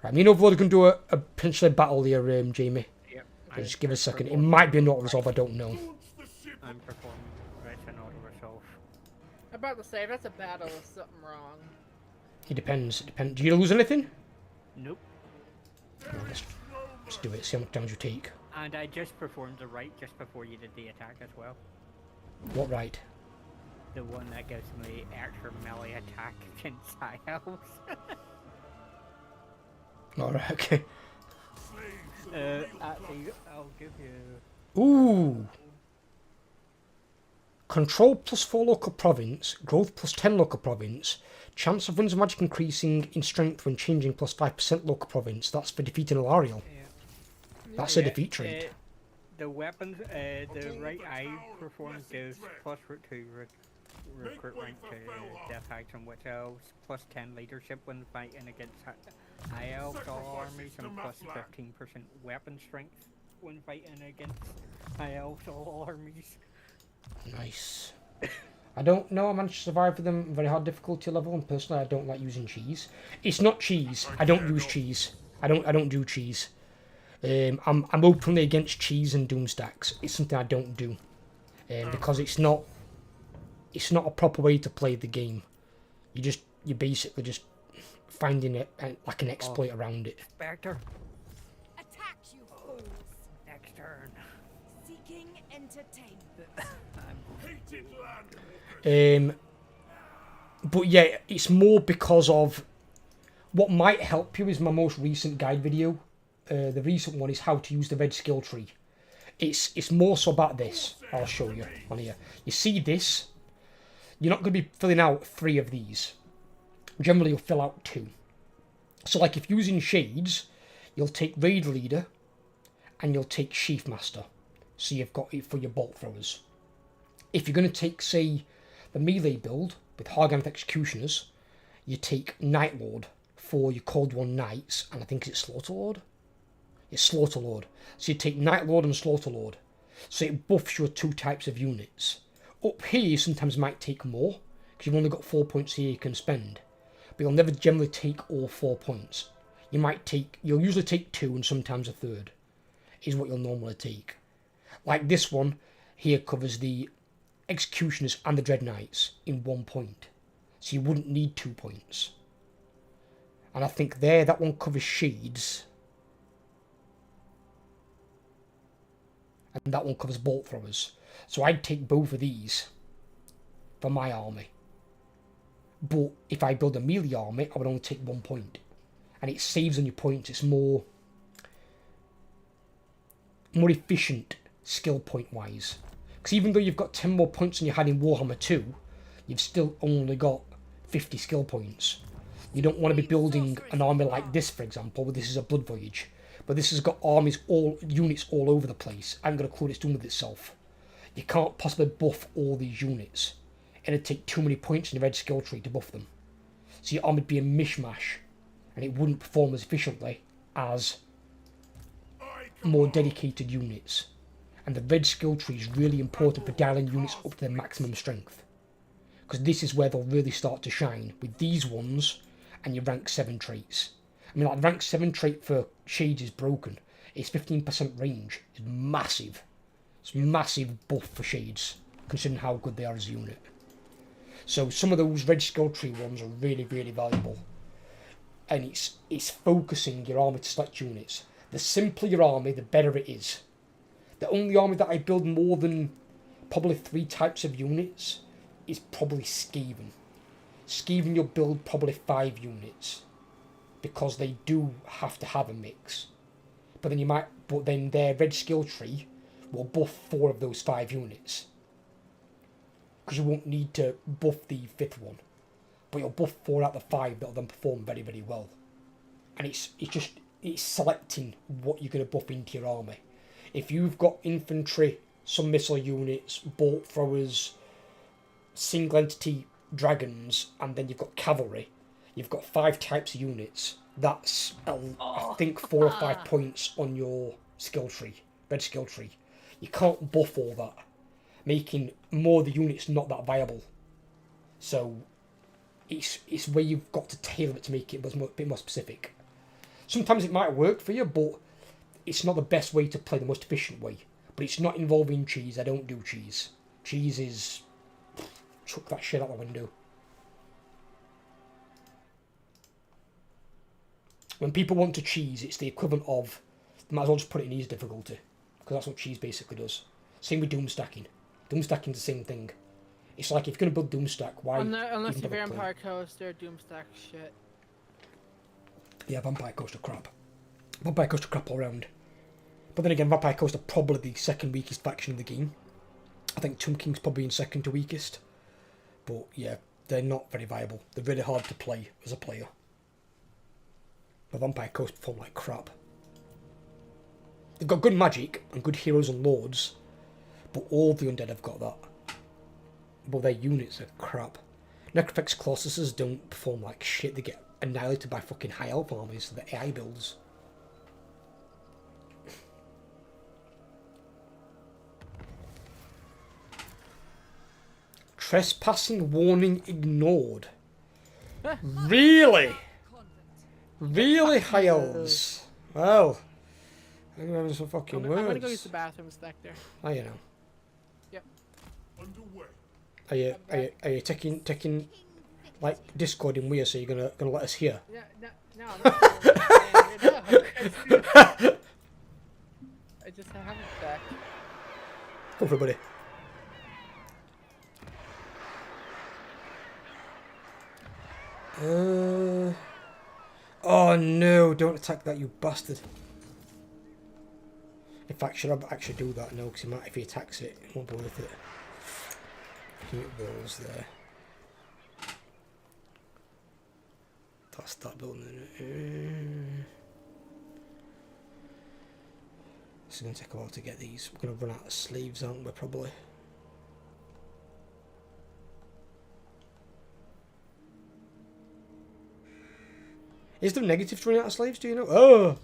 Right, me and Overlord can do a potentially battle here, Jamie. Yep. Just give it a second. It might be an auto-resolve, I don't know. I'm performing an auto-resolve. I'm about to say, if that's a battle, there's something wrong. It depends. Do you lose anything? Nope. No, let's do it, see how much damage you take. And I just performed the right just before you did the attack as well. What right? The one that gives me extra melee attack against high elves. Alright, okay. Actually, I'll give you... Ooh! Control plus 4 local province, growth plus 10 local province, chance of winds of magic increasing in strength when changing plus 5% local province. That's for defeating Ilariel. Yeah. That's a defeat trait. The weapons, the right I performed is plus root 2 recruit rank to death action witch elves, plus 10 leadership when fighting against high elves all armies, and plus 15% weapon strength when fighting against high elves all armies. Nice. I don't know, I managed to survive with them very hard difficulty level, and personally I don't like using cheese. It's not cheese. I don't use cheese. I don't do cheese. I'm openly against cheese and doom stacks. It's something I don't do. Because it's not a proper way to play the game. You're basically just finding it like an exploit around it. Spectre. Attack, you fools! Next turn. Seeking entertainment. But yeah, it's more because of what might help you is my most recent guide video. The recent one is how to use the red skill tree. It's more so about this. I'll show you on here. You see this? You're not going to be filling out 3 of these. Generally, you'll fill out 2. So, like, if using shades, you'll take Raid Leader and you'll take Sheath Master. So you've got it for your bolt throwers. If you're going to take, say, the melee build with Harganth Executioners, you take Night Lord for your Cold One Knights, and I think it's Slaughter Lord? It's Slaughter Lord. So you take Night Lord and Slaughter Lord. So it buffs your 2 types of units. Up here, you sometimes might take more, because you've only got 4 points here you can spend. But you'll never generally take all 4 points. You'll usually take 2 and sometimes a third, is what you'll normally take. Like this one here covers the Executioners and the Dread Knights in 1 point. So you wouldn't need 2 points. And I think that one covers Shades. And that one covers Bolt Throwers. So I'd take both of these for my army. But if I build a melee army, I would only take 1 point. And it saves on your points. It's more efficient skill point wise. Because even though you've got 10 more points than you had in Warhammer 2, you've still only got 50 skill points. You don't want to be building an army like this, for example, where this is a Blood Voyage. But this has got units all over the place. I haven't got a clue what it's doing with itself. You can't possibly buff all these units. It'd take too many points in the red skill tree to buff them. So your army would be a mishmash. And it wouldn't perform as efficiently as more dedicated units. And the red skill tree is really important for dialing units up to their maximum strength. Because this is where they'll really start to shine. With these ones and your rank 7 traits. I mean, like, rank 7 trait for Shades is broken. Its 15% range is massive. It's a massive buff for Shades, considering how good they are as a unit. So some of those red skill tree ones are really, really valuable. And it's focusing your army to select units. The simpler your army, the better it is. The only army that I build more than probably 3 types of units is probably Skaven. Skaven you'll build probably 5 units. Because they do have to have a mix. But then their red skill tree will buff 4 of those 5 units. Because you won't need to buff the 5th one. But you'll buff 4 out of the 5 that'll then perform very, very well. And it's selecting what you're going to buff into your army. If you've got infantry, some missile units, bolt throwers, single entity dragons, and then you've got cavalry, you've got 5 types of units. That's, I think, 4 or 5 points on your skill tree, red skill tree. You can't buff all that, making more of the units not that viable. So it's where you've got to tailor it to make it a bit more specific. Sometimes it might work for you, but it's not the best way to play, the most efficient way. But it's not involving cheese. I don't do cheese. Cheese is... chuck that shit out the window. When people want to cheese, it's the equivalent of... you might as well just put it in easy difficulty. Because that's what cheese basically does. Same with doom stacking. Doom stacking's the same thing. It's like, if you're going to build doom stack, why... Unless you're Vampire Coast, they're doom stack shit. Yeah, Vampire Coast are crap. Vampire Coast are crap all round. But then again, Vampire Coast are probably the second weakest faction in the game. I think Tomb King's probably in second to weakest. But yeah, they're not very viable. They're really hard to play as a player. But Vampire Coast perform like crap. They've got good magic and good heroes and lords. But all the undead have got that. But their units are crap. Necrophix Colossuses don't perform like shit. They get annihilated by fucking high elf armies, the AI builds. Trespassing warning ignored. Really? Really, high elves? Well, I'm having some fucking words. I'm gonna go use the bathroom, Spectre. Oh, you know. Yep. Underway. Are you taking like Discording weird, so you're gonna let us hear? Yeah, no, no. I just haven't back. Go for it, buddy. Oh no, don't attack that, you bastard. In fact, should I actually do that? No, because if he attacks it, it won't be worth it. Heat walls there. That's that building. It's going to take a while to get these. We're going to run out of sleeves, aren't we, probably? Is there negative to running out of slaves, do you know? Oh!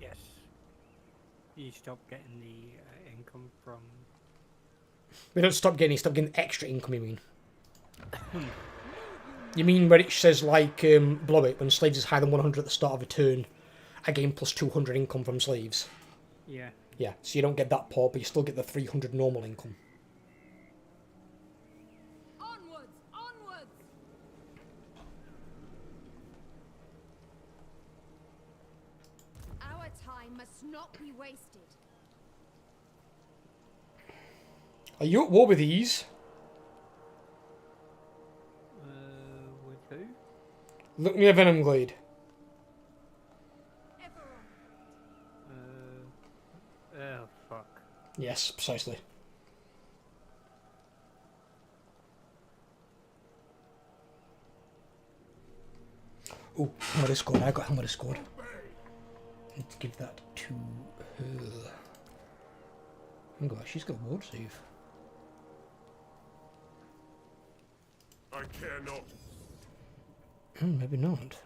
Yes. You stop getting the income from... We don't stop getting extra income, you mean? You mean where it says, like, below it, when slaves is higher than 100 at the start of a turn, I gain plus 200 income from slaves? Yeah. Yeah, so you don't get that part, but you still get the 300 normal income. Onwards! Onwards! Our time must not be wasted. Are you at war with these? With who? Look me a Venom Glade. Ever on. Oh, fuck. Yes, precisely. Oh, Helmet Discord. I got Helmet Discord. Need to give that to her. Oh gosh, she's got ward save. I care not. Maybe not.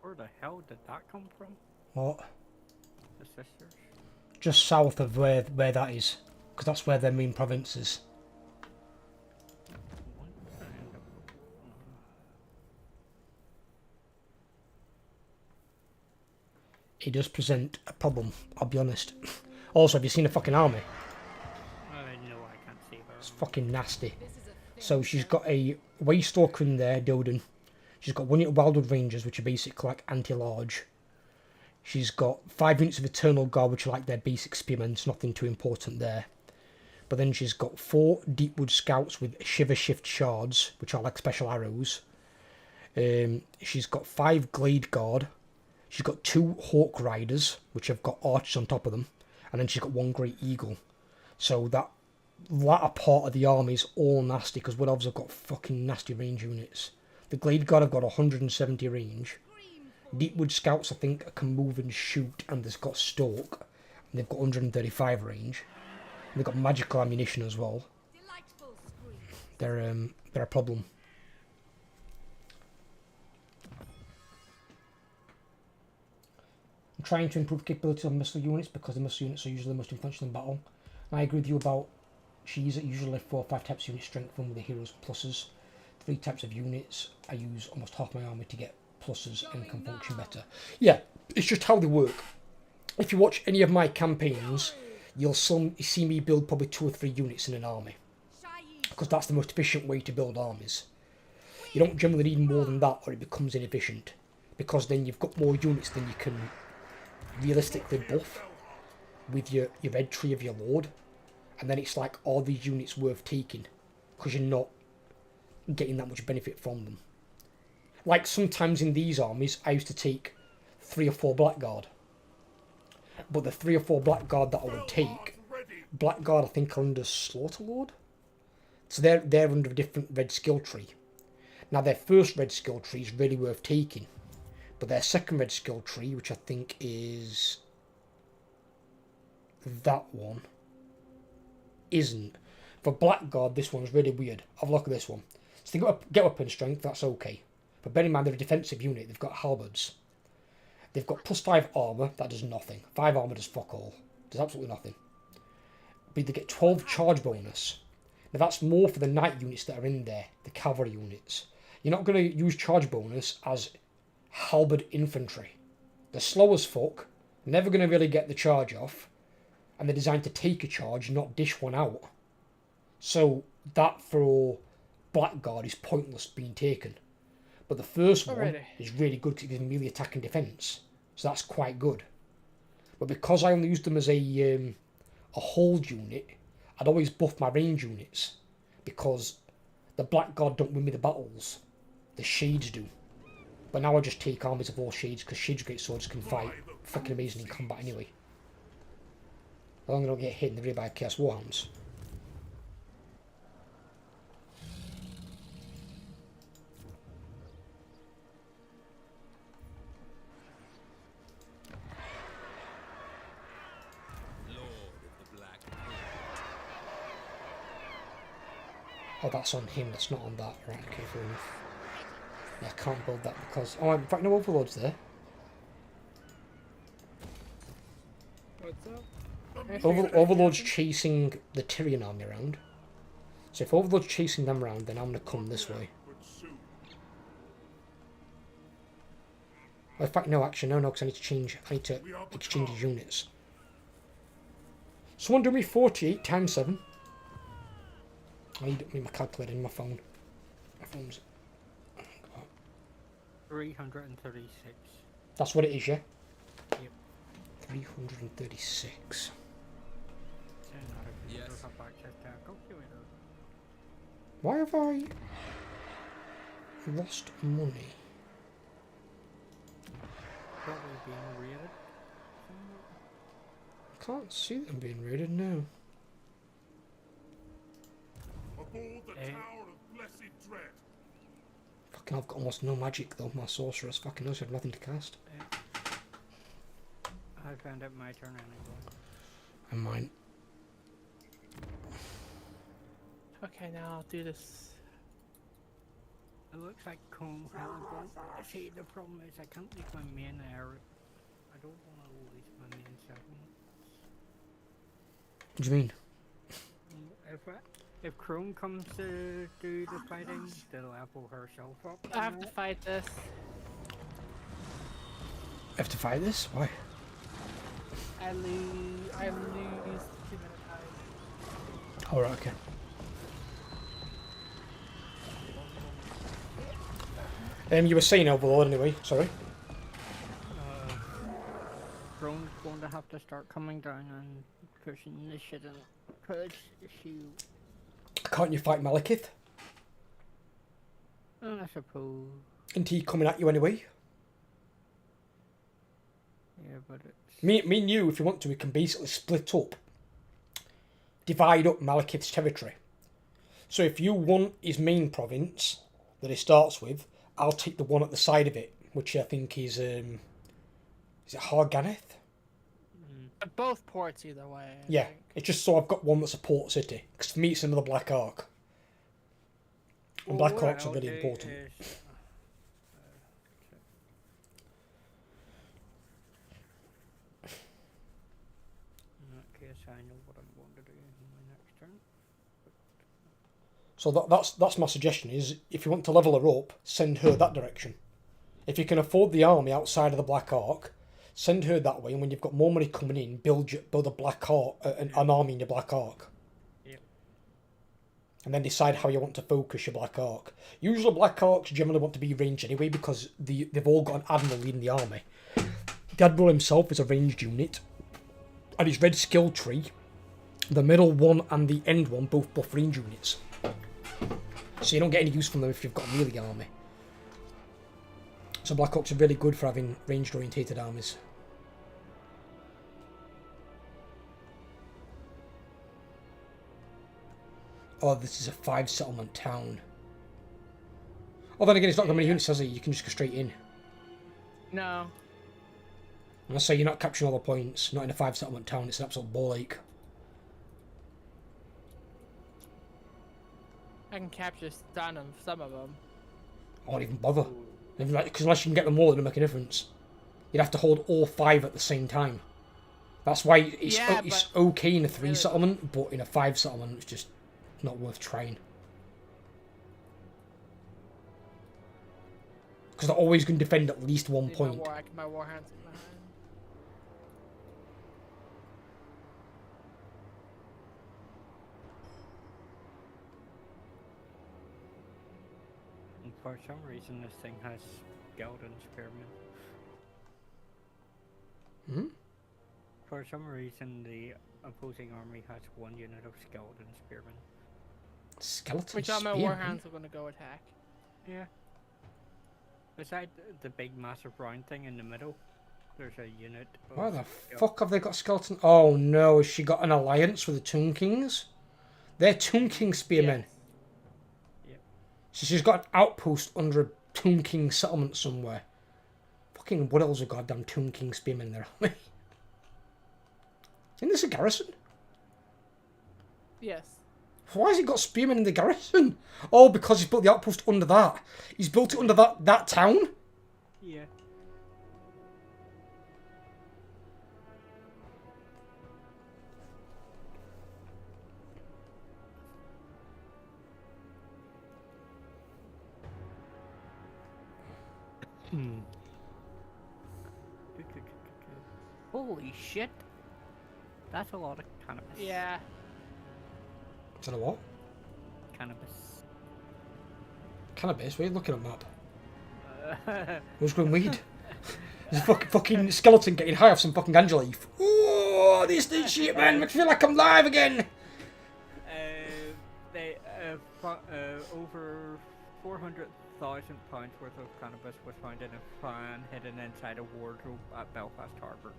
Where the hell did that come from? What? The sisters? Just south of where that is, because that's where their main province is. It does present a problem, I'll be honest. Also, have you seen a fucking army? No, I can't see her. It's fucking nasty. So she's got a Waystalker in there, Doden. She's got 1 unit of Wildwood Rangers, which are basically like anti-large. She's got 5 units of Eternal Guard, which are like their basic spearmen, nothing too important there. But then she's got 4 Deepwood Scouts with Shiver Shift Shards, which are like special arrows. She's got 5 Glade Guard. She's got 2 Hawk Riders, which have got archers on top of them. And then she's got 1 Great Eagle. So that latter part of the army is all nasty, because Wood Elves have got fucking nasty range units. The Glade Guard have got 170 range. Deepwood Scouts, I think, can move and shoot, and they've got Stalk. And they've got 135 range. And they've got magical ammunition as well. Delightful screams. They're a problem. I'm trying to improve capability of missile units, because the missile units are usually the most influential in battle. And I agree with you about she uses usually 4 or 5 types of unit strength from with the heroes pluses. 3 types of units. I use almost half my army to get pluses and can function better. Yeah, it's just how they work. If you watch any of my campaigns, you'll see me build probably 2 or 3 units in an army, because that's the most efficient way to build armies. You don't generally need more than that, or it becomes inefficient, because then you've got more units than you can realistically buff with your red tree of your lord, and then it's like, are these units worth taking, because you're not getting that much benefit from them. Like sometimes in these armies I used to take 3 or 4 Blackguard, but the 3 or 4 Blackguard that I would take, Blackguard I think are under Slaughterlord, so they're under a different red skill tree. Now their first red skill tree is really worth taking, but their second red skill tree, which I think is that one, isn't. For Blackguard, this one's really weird. Have a look at this one. So they get weapon strength, that's okay. But bear in mind they're a defensive unit, they've got halberds. They've got +5 armour, that does nothing. 5 armour does fuck all. Does absolutely nothing. But they get 12 charge bonus. Now that's more for the knight units that are in there, the cavalry units. You're not going to use charge bonus as halberd infantry. They're slow as fuck, never going to really get the charge off, and they're designed to take a charge, not dish one out. So that for Blackguard is pointless being taken. But the first one is really good because it gives melee attack and defence. So that's quite good. But because I only used them as a hold unit, I'd always buff my range units, because the Blackguard don't win me the battles. The Shades do. But now I just take armies of all Shades, because Shades Great Swords can fight fucking amazing in combat anyway. As long as I don't get hit in the rear by Chaos Warhounds. Oh, that's on him, that's not on that. Right, okay, fair enough. Yeah, I can't build that because... Oh, in fact, no overlords there. What's up? Overlord's chasing the Tyrion army around. So if Overlord's chasing them around, then I'm going to come this way. But soon. Well, in fact, no, actually, no, because I need to change. I need to We are exchange become. units. Someone do me 48 times 7. I need my calculator in my phone. My phone's... 336. That's what it is, yeah? Yep. 336. Yes. Have access to a calculator. Why have I lost money? Probably being raided. I can't see them being raided now. Aboard the Tower of Blessed Dread. Fucking, I've got almost no magic though. My sorceress fucking knows I have nothing to cast. I found it my turn anyway. And mine. Okay, now I'll do this. It looks like Combe Hellborn. See, the problem is I can't leave my main area. I don't want to lose my main settlement. What do you mean? If Chrome comes to do the fighting, they'll level herself up. I have to fight this. I have to fight this? Why? I lose 2 minute time. Alright, okay. You were saying Overlord anyway, sorry. Chrome's going to have to start coming down and pushing this shit in. Because she... Can't you fight Malekith? I suppose... Isn't he coming at you anyway? Yeah, but it's... Me and you, if you want to, we can basically split up. Divide up Malekith's territory. So if you want his main province that he starts with, I'll take the one at the side of it, which I think is it Harganeth? Both ports either way. I Yeah, think. it's just so I've got one that's a port city. Because for me, it's another Black Ark. And Well, Black what Arks are I'll really do important. is, in that case, I know what I'm going to do in my next turn. So that's my suggestion, is if you want to level her up, send her that direction. If you can afford the army outside of the Black Ark, send her that way, and when you've got more money coming in, build a Black Ark, an army in your Black Ark. Yep. And then decide how you want to focus your Black Ark. Usually Black Arks generally want to be ranged anyway, because they've all got an admiral leading the army. The admiral himself is a ranged unit, and his red skill tree, the middle one and the end one both buff range units. So you don't get any use from them if you've got a melee army. So Black Orcs are really good for having ranged orientated armies. Oh, this is a 5 settlement town. Oh, then again, it's not got many units, has it? You can just go straight in. No. And I say you're not capturing all the points. Not in a 5 settlement town. It's an absolute ball ache. I can capture some of them. I won't even bother. Because unless you can get them all, it doesn't make a difference. You'd have to hold all 5 at the same time. That's why it's okay in a 3 settlement, but in a 5 settlement, it's just not worth trying. Because they're always going to defend at least 1 point. My war hands behind. And for some reason, this thing has skeleton spearmen. Hmm? For some reason, the opposing army has 1 unit of skeleton spearmen. Skeleton Which all my spearmen? war hands are going to go attack. Yeah. Beside the big massive round thing in the middle, there's a unit of... Why the fuck have they got skeleton? Oh no, has she got an alliance with the Tomb Kings? They're Tomb King spearmen. Yep. So she's got an outpost under a Tomb King settlement somewhere. Fucking what else are goddamn Tomb King spearmen in their army? Isn't this a garrison? Yes. Why has he got spearmen in the garrison? Oh, because he's built the outpost under that. He's built it under that town? Yeah. Holy shit! That's a lot of cannabis. Yeah. Is that a what? Cannabis. Cannabis? Where are you looking at, map? Who's growing weed? There's a fucking skeleton getting high off some fucking ganja leaf. Oh, this shit, man! Makes me feel like I'm live again! They over 400,000 pounds worth of cannabis was found in a van hidden inside a wardrobe at Belfast Harbour.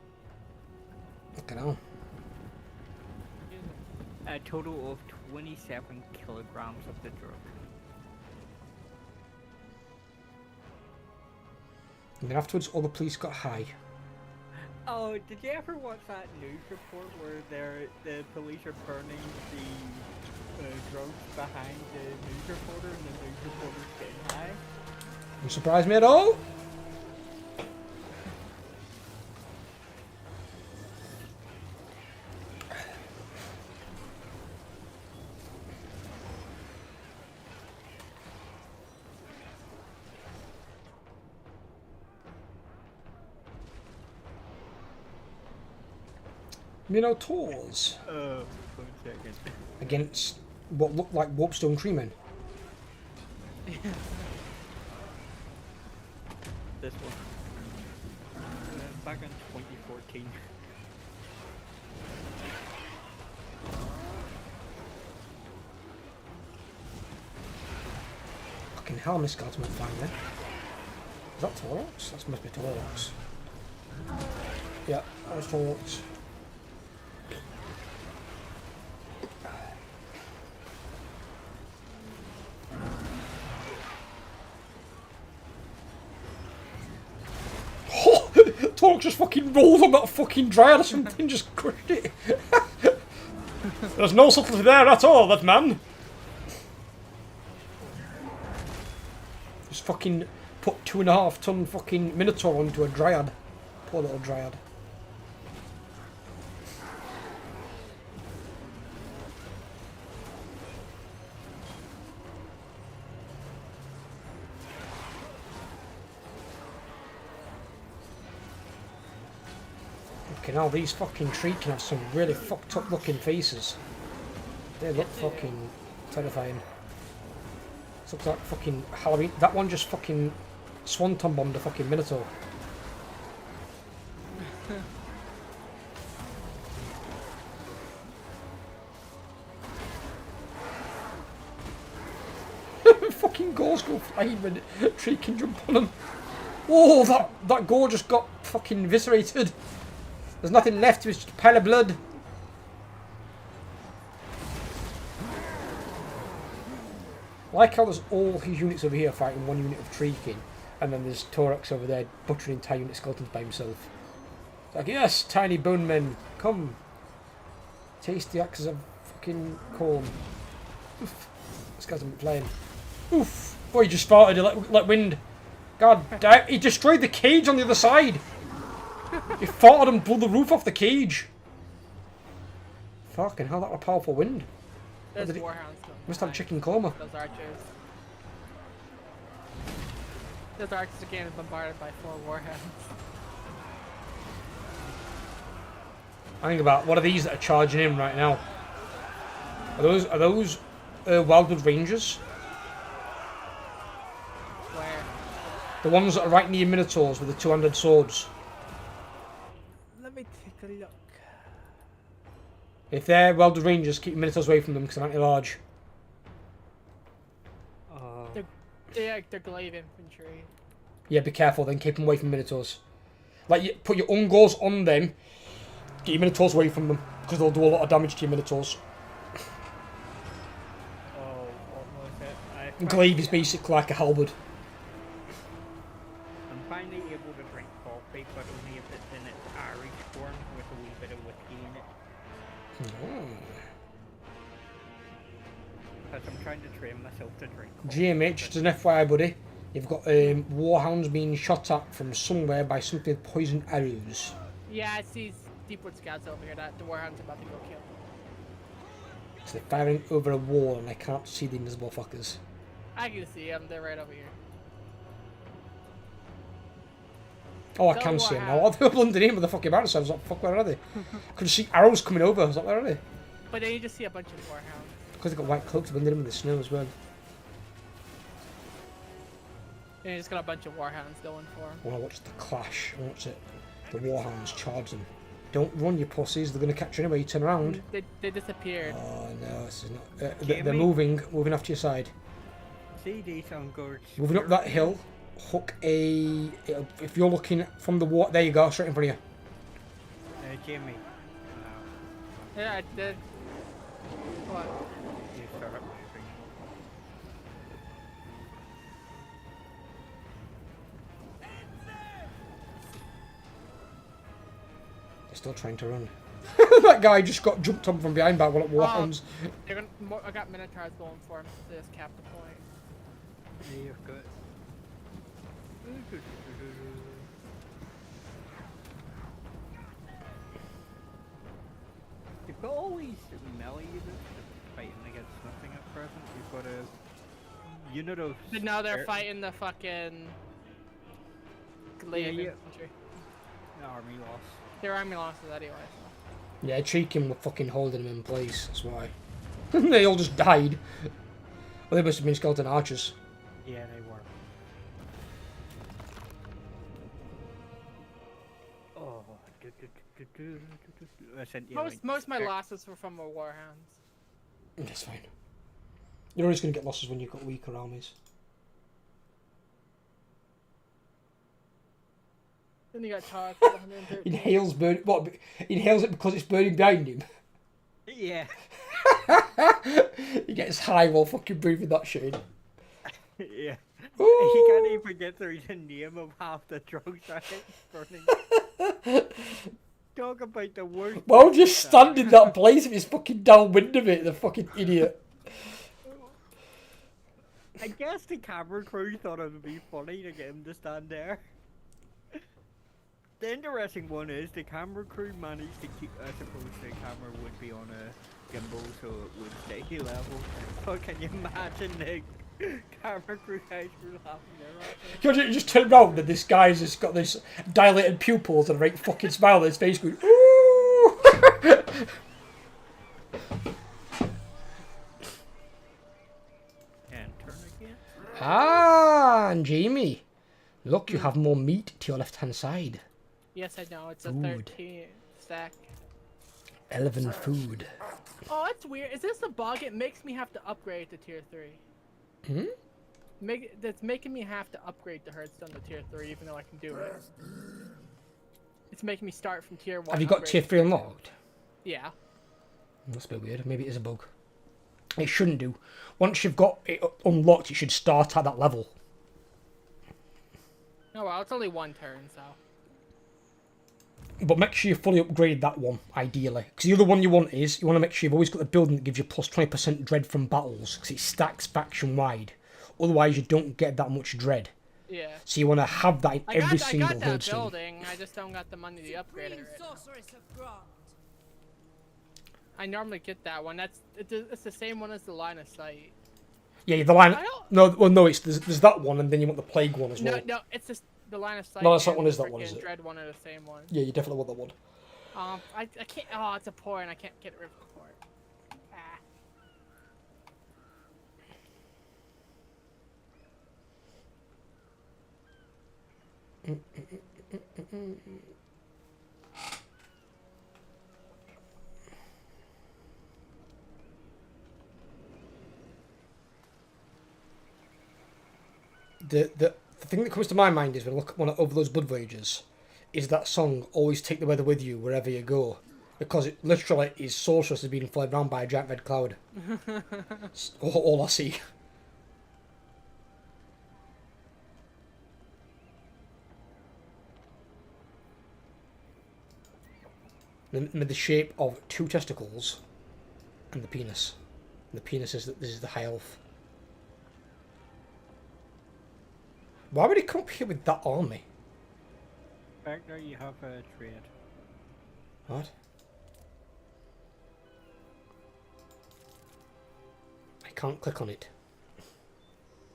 Fucking hell. A total of 27 kilograms of the drug. And then afterwards, all the police got high. Oh, did you ever watch that news report where the police are burning the drugs behind the news reporter and the news reporter's getting high? Doesn't surprise me at all. Minotaurs 1 second. against what looked like Warpstone Crewmen. This one. Back in 2014. Fucking hell, my skeleton went flying there. Is that Torox? That must be Torox. Yeah, that was Torox. Torox just fucking rolled on that fucking dryad or something, just crushed it. There's no subtlety there at all, that man. Just fucking put 2.5 ton fucking Minotaur onto a dryad. Poor little dryad. Fucking hell, these fucking trees can have some really fucked up looking faces. They look fucking terrifying. This looks like fucking Halloween. That one just fucking swanton bombed a fucking Minotaur. Fucking ghosts go flying when a tree can jump on them. Oh, that gore just got fucking eviscerated. There's nothing left, it's just a pile of blood. I like how there's all his units over here fighting one unit of Treekin, and then there's Torox over there butchering entire unit skeletons by himself. It's like, yes, tiny bone men, come. Taste the axes of fucking corn. Oof. This guy's not playing. Oof. Oh, he just farted, he let wind. God damn, he destroyed the cage on the other side. He farted and blew the roof off the cage. Fucking hell, that was a powerful wind. There's warhounds. Must have a chicken coma. Those archers. Those archers are getting bombarded by 4 warhounds. I think about what are these that are charging in right now? Are those Wildwood Rangers? Where? The ones that are right near Minotaurs with the 2-handed swords. Let me take a look. If they're Wildwood Rangers, keep Minotaurs away from them because they're anti-large. They're glaive infantry. Yeah, be careful then, keep them away from Minotaurs. Like, you put your Ungors on them, get your Minotaurs away from them, because they'll do a lot of damage to your Minotaurs. Oh, what was it? Glaive is basically like a halberd. I'm finally able to drink coffee, but only if it's in its Irish form with a wee bit of whiskey in it. Because I'm trying to train myself to drink coffee. GMH, just an FYI buddy, you've got warhounds being shot at from somewhere by something with poisoned arrows. Yeah, I see Deepwood scouts over here that the warhounds are about to go kill. So they're firing over a wall and I can't see the invisible fuckers. I can see them, they're right over here. Oh, I Go can see them now. Warhammer. Oh, they were underneath with the fucking mountain, so I was like, fuck, where are they? I could see arrows coming over. I was like, where are they? But then you just see a bunch of warhounds. Because they've got white cloaks blended in with the snow as well. And you just got a bunch of warhounds going for them. I want to watch the clash. I want to watch the warhounds charge them. Don't run, you pussies. They're going to catch you anyway. You turn around. They disappeared. Oh, no, this is not... Jamie? they're moving off to your side. See these on guard. Moving up that hill. Hook a... If you're looking from the water... There you go, straight in front of you. Jamie. Yeah, I did. What? You start up my screen. They're still trying to run. That guy just got jumped on from behind by one of warhounds. I got minotaurs going for him, so they just capped the point. Yeah, you've got. You've got all these melee units fighting against nothing at present. You've got a unit of. But now they're fighting the fucking glaive Yeah, yeah. infantry. Army loss. Their army losses anyway. So. Yeah, Cheekin were fucking holding them in place, that's why. They all just died. Well, they must have been skeleton archers. Yeah, they were. Oh, I sent you a link. Most of my losses were from the warhounds. That's fine. You're always going to get losses when you've got weaker armies. Then you got charged with 113. Inhales it because it's burning behind him. Yeah. He gets high while fucking breathing that shit in. Yeah. Ooh. He can't even get through the name of half the drugs that it's burning. Talk about the worst. Why would you stand in that place if he's fucking downwind of it, the fucking idiot? I guess the camera crew thought it would be funny to get him to stand there. The interesting one is the camera crew managed to keep. I suppose the camera would be on a gimbal, so it would stay level. But can you imagine the camera crew guys were laughing their ass off? You just turn around and this guy's just got this dilated pupils and a right fucking smile on his face going, ooh! And turn again. Ah, and Jamie. Look, you have more meat to your left-hand side. Yes, I know. It's a Food. 13 stack. Elven food. Oh, that's weird. Is this a bug? It makes me have to upgrade to tier 3. That's making me have to upgrade the Hearthstone to tier 3, even though I can do it. It's making me start from tier 1. Have you got tier 3 unlocked? Yeah. That's a bit weird. Maybe it is a bug. It shouldn't do. Once you've got it unlocked, it should start at that level. Oh well, it's only one turn, so. But make sure you fully upgrade that one, ideally. Because the other one you want to make sure you've always got the building that gives you plus 20% dread from battles, because it stacks faction-wide. Otherwise, you don't get that much dread. Yeah. So you want to have that in every I single got that Hearthstone. building, I just don't got the money to upgrade it right now. Sorceress of Grant. I normally get that one. It's the same one as the line of sight. Yeah, the line... I don't- No, well, no, there's that one, and then you want the plague one as No, well. no, it's just the line of sight. No, that's not and one, is the that one, is frickin' it? Dread one are the same one. Yeah, you definitely want that one. I can't. Oh, it's a port, and I can't get rid of the port. Ah. The thing that comes to my mind is when I look over those Blood Voyages, is that song "Always Take the Weather with You wherever you go," because it literally is sorceress is being flown around by a giant red cloud. It's all I see. Made the shape of two testicles and the penis. And the penis is this is the high elf. Why would he come up here with that army? Back there you have a trade. What? I can't click on it.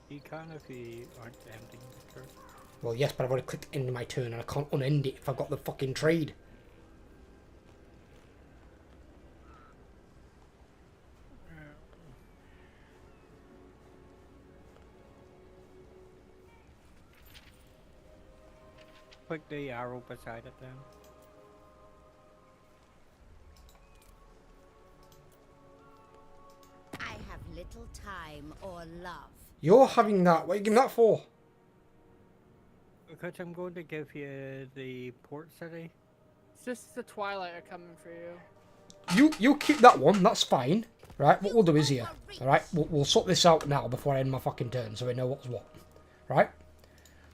You can if you aren't ending the turn. Well, yes, but I've already clicked end my turn and I can't unend it if I've got the fucking trade. Click the arrow beside it then. I have little time or love. You're having that. What are you giving that for? Because I'm going to give you the port city. It's just the Twilight are coming for you. You keep that one. That's fine. Right, what we'll do is here. Alright, we'll sort this out now before I end my fucking turn so we know what's what. Right?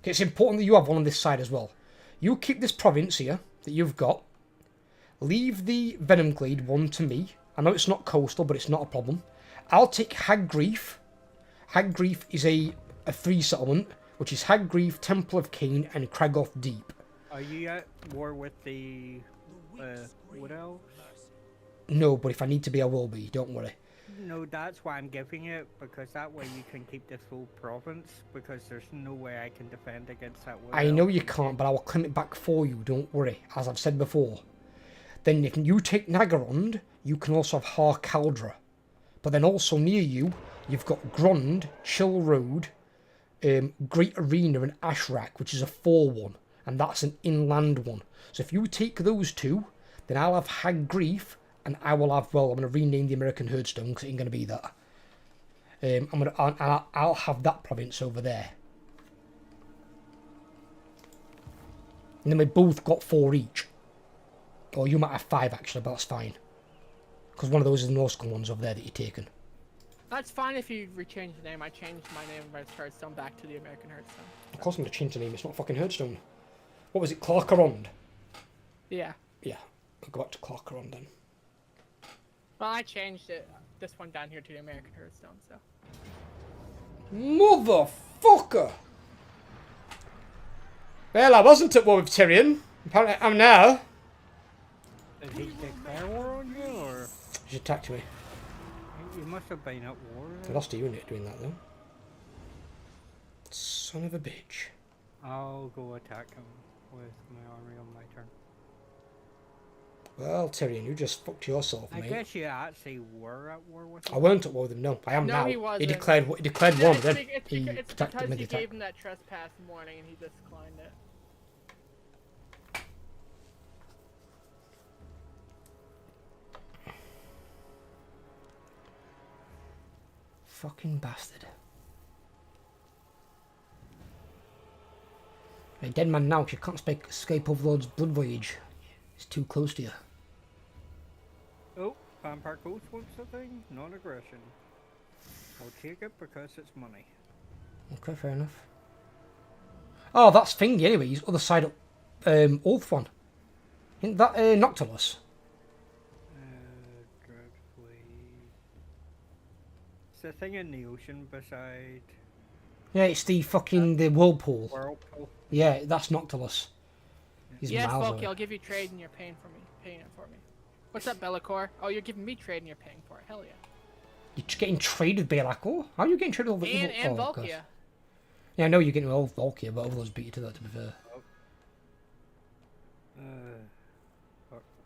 Okay, it's important that you have one on this side as well. You keep this province here that you've got. Leave the Venomglade one to me. I know it's not coastal, but it's not a problem. I'll take Haggrief. Haggrief is a 3 settlement, which is Haggrief, Temple of Cain, and Kragoth Deep. Are you at war with the Wood Elves? No, but if I need to be, I will be. Don't worry. No, that's why I'm giving it, because that way you can keep this full province, because there's no way I can defend against that Wood I know Elf. you can't, but I will claim it back for you. Don't worry, as I've said before. Then if you take Nagarond, you can also have Har-Caldra. But then also near you, you've got Grond, Chill Road, Great Arena, and Ashrak, which is a 4-1. And that's an inland one. So if you take those two, then I'll have Haggrief, and I will have, well, I'm going to rename the American Herdstone, because it ain't going to be that. I'll have that province over there. And then we both got 4 each. Or you might have 5 actually, but that's fine. Because one of those is the Norscan ones over there that you've taken. That's fine if you rechange the name. I changed my name by Hearthstone back to the American Hearthstone. Of course I'm going to change the name, it's not fucking Herdstone. What was it, Clarkarond? Yeah. Yeah, I'll go back to Clarkarond then. Well, I changed it. This one down here to the American Hearthstone, so. Motherfucker! Well, I wasn't at war with Tyrion. Apparently I'm now. Did he declare war on you, or He attacked me. you must have been at war? I lost a unit doing that though. Son of a bitch. I'll go attack him with my army on my turn. Well, Tyrion, you just fucked yourself, I mate. guess you actually were at war with him. I weren't at war with him, no. I am No, now. he wasn't. He declared war then. He It's attacked because him he mid-attack. gave him that trespass warning and he declined it. Fucking bastard. You're a dead man now, 'cause you can't escape Overlord's blood voyage. It's too close to you. Oh, Vampire Ghost wants a thing? Non-aggression. I'll take it because it's money. Okay, fair enough. Oh, that's Thingy anyway. He's other side up Ulth one. Isn't that Noctilus? Dreadfully. It's the thing in the ocean beside Yeah, it's the fucking the whirlpool. Whirlpool. Yeah, that's Noctilus. He's Yes, miles Volky, away. I'll give you trade and you're paying it for me. What's up, Bellicor? Oh, you're giving me trade and you're paying for it. Hell yeah. You're just getting traded Belacor? How are you getting traded over And oh, Volkia. Yeah, I know you're getting old Volkia, but Overlord's beat you to that, to be fair.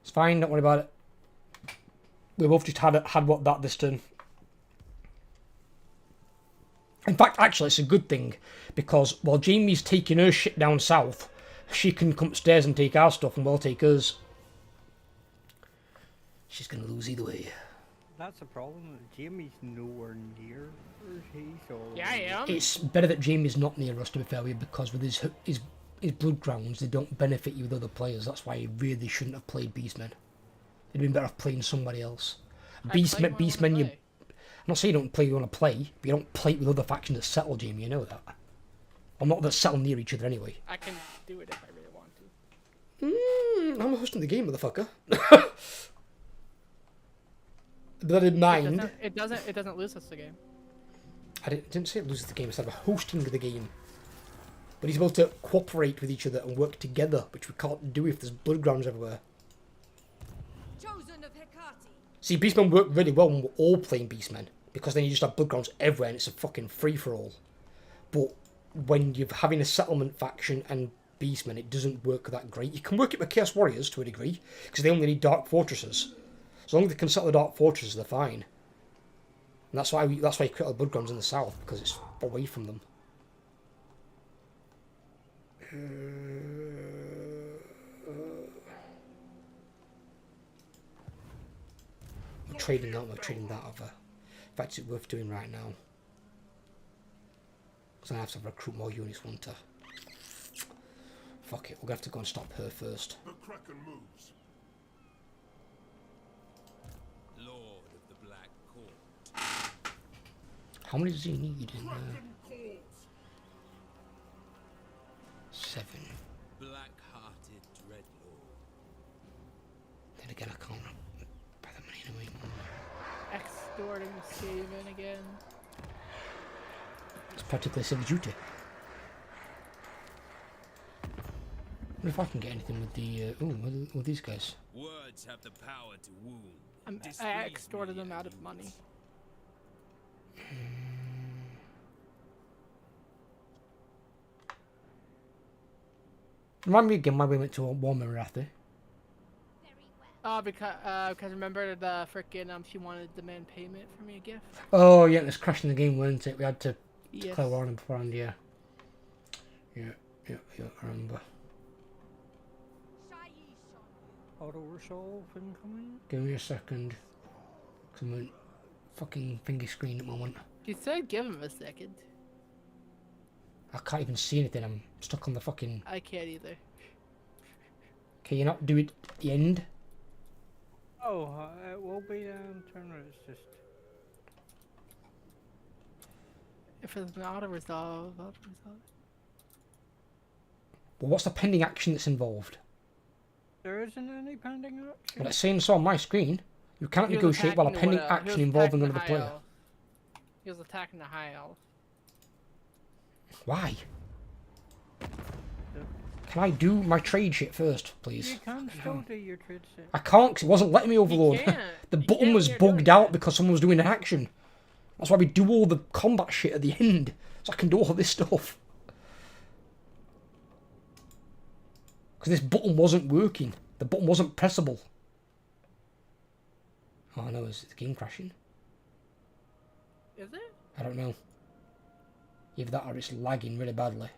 It's fine, don't worry about it. We both just had what that this turn. In fact, actually, it's a good thing, because while Jamie's taking her shit down south, she can come upstairs and take our stuff, and we'll take hers. She's going to lose either way. That's the problem. Jamie's nowhere near her. He's all Yeah, I am. It's better that Jamie's not near us, to be fair with you, because with his blood grounds, they don't benefit you with other players. That's why he really shouldn't have played Beastmen. It'd been better off playing somebody else. Beastmen, I'm not saying you don't play you want to play, but you don't play it with other factions that settle, Jamie, you know that. Or not that settle near each other anyway. I can do it if I really want to. I'm hosting the game, motherfucker. But I didn't mind. It doesn't lose us the game. I didn't say it loses the game, I said I'm hosting the game. But he's able to cooperate with each other and work together, which we can't do if there's blood grounds everywhere. Chosen of Hecate. See, Beastmen work really well when we're all playing Beastmen, because then you just have blood grounds everywhere and it's a fucking free-for-all. But when you're having a settlement faction and beastmen, it doesn't work that great. You can work it with Chaos Warriors to a degree, because they only need Dark Fortresses. As long as they can settle the Dark Fortresses, they're fine. And that's why you create all the Bloodgrounds in the south, because it's away from them. I'm trading that over. In fact, it's worth doing right now. Because I have to recruit more units, won't I? Fuck it, we're going to have to go and stop her first. The Kraken moves. Lord of the Black Court. How many does he need in there? Kraken calls. 7. Black-hearted dreadlord. Then again, I can't buy the money anyway. Extorting Skaven again. It's practically civil duty. I wonder if I can get anything with the... with these guys. Words have the power to wound. I extorted them out of money. Remind me again why we went to Warhammer Rathe. Oh, because remember the frickin' she wanted demand payment for me a gift. Oh yeah, it was crashing the game, weren't it? We had to Yes. declare war on them beforehand, yeah. Yeah, I remember. Auto resolve incoming. Give me a second. Cause I'm on fucking finger screen at the moment. You said give him a second. I can't even see anything, I'm stuck on the fucking... I can't either. Can you not do it at the end? Oh, it will be turner. It's just If it's an auto resolve. Well, what's the pending action that's involved? there isn't any pending action. Well, it's saying so on my screen. You cannot negotiate while a pending action involving another player. He was attacking the high elf. Why? Can I do my trade shit first, please? You can still do your trade set. I can't because it wasn't letting me overload. can't. The You button can't was when you're doing bugged out because someone was doing an action. That's why we do all the combat shit at the end. So I can do all this stuff. Because this button wasn't working. The button wasn't pressable. Oh no, is the game crashing? Is it? I don't know. Either that or it's lagging really badly.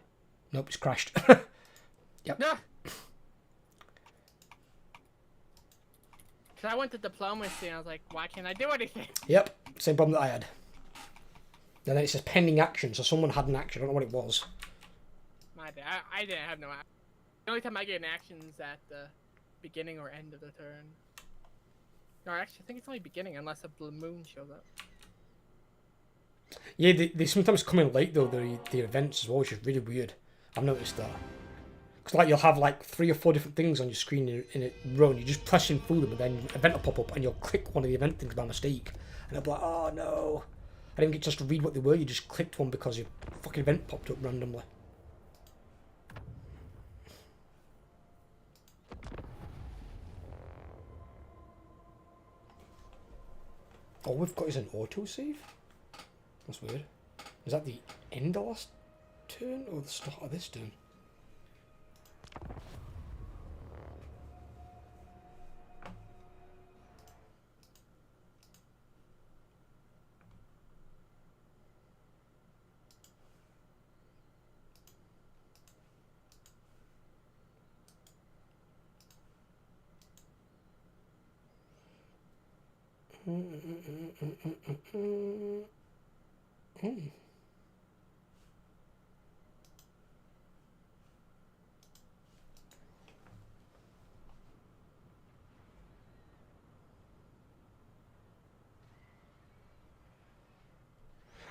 Nope, it's crashed. Yep. No. Cause I went to diplomacy and I was like, why can't I do anything? Yep, same problem that I had. And then it says pending action, so someone had an action. I don't know what it was. My bad. I didn't have no action. The only time I get an action is at the beginning or end of the turn. No, actually, I think it's only beginning unless a blue moon shows up. Yeah, they sometimes come in late though, the events as well, which is really weird. I've noticed that. Because like you'll have like 3 or 4 different things on your screen in a row and you're just pressing through them and then an event will pop up and you'll click one of the event things by mistake. And I'll be like, oh no. I didn't get just to read what they were, you just clicked one because your fucking event popped up randomly. All we've got is an autosave? That's weird. Is that the end of last turn or the start of this turn?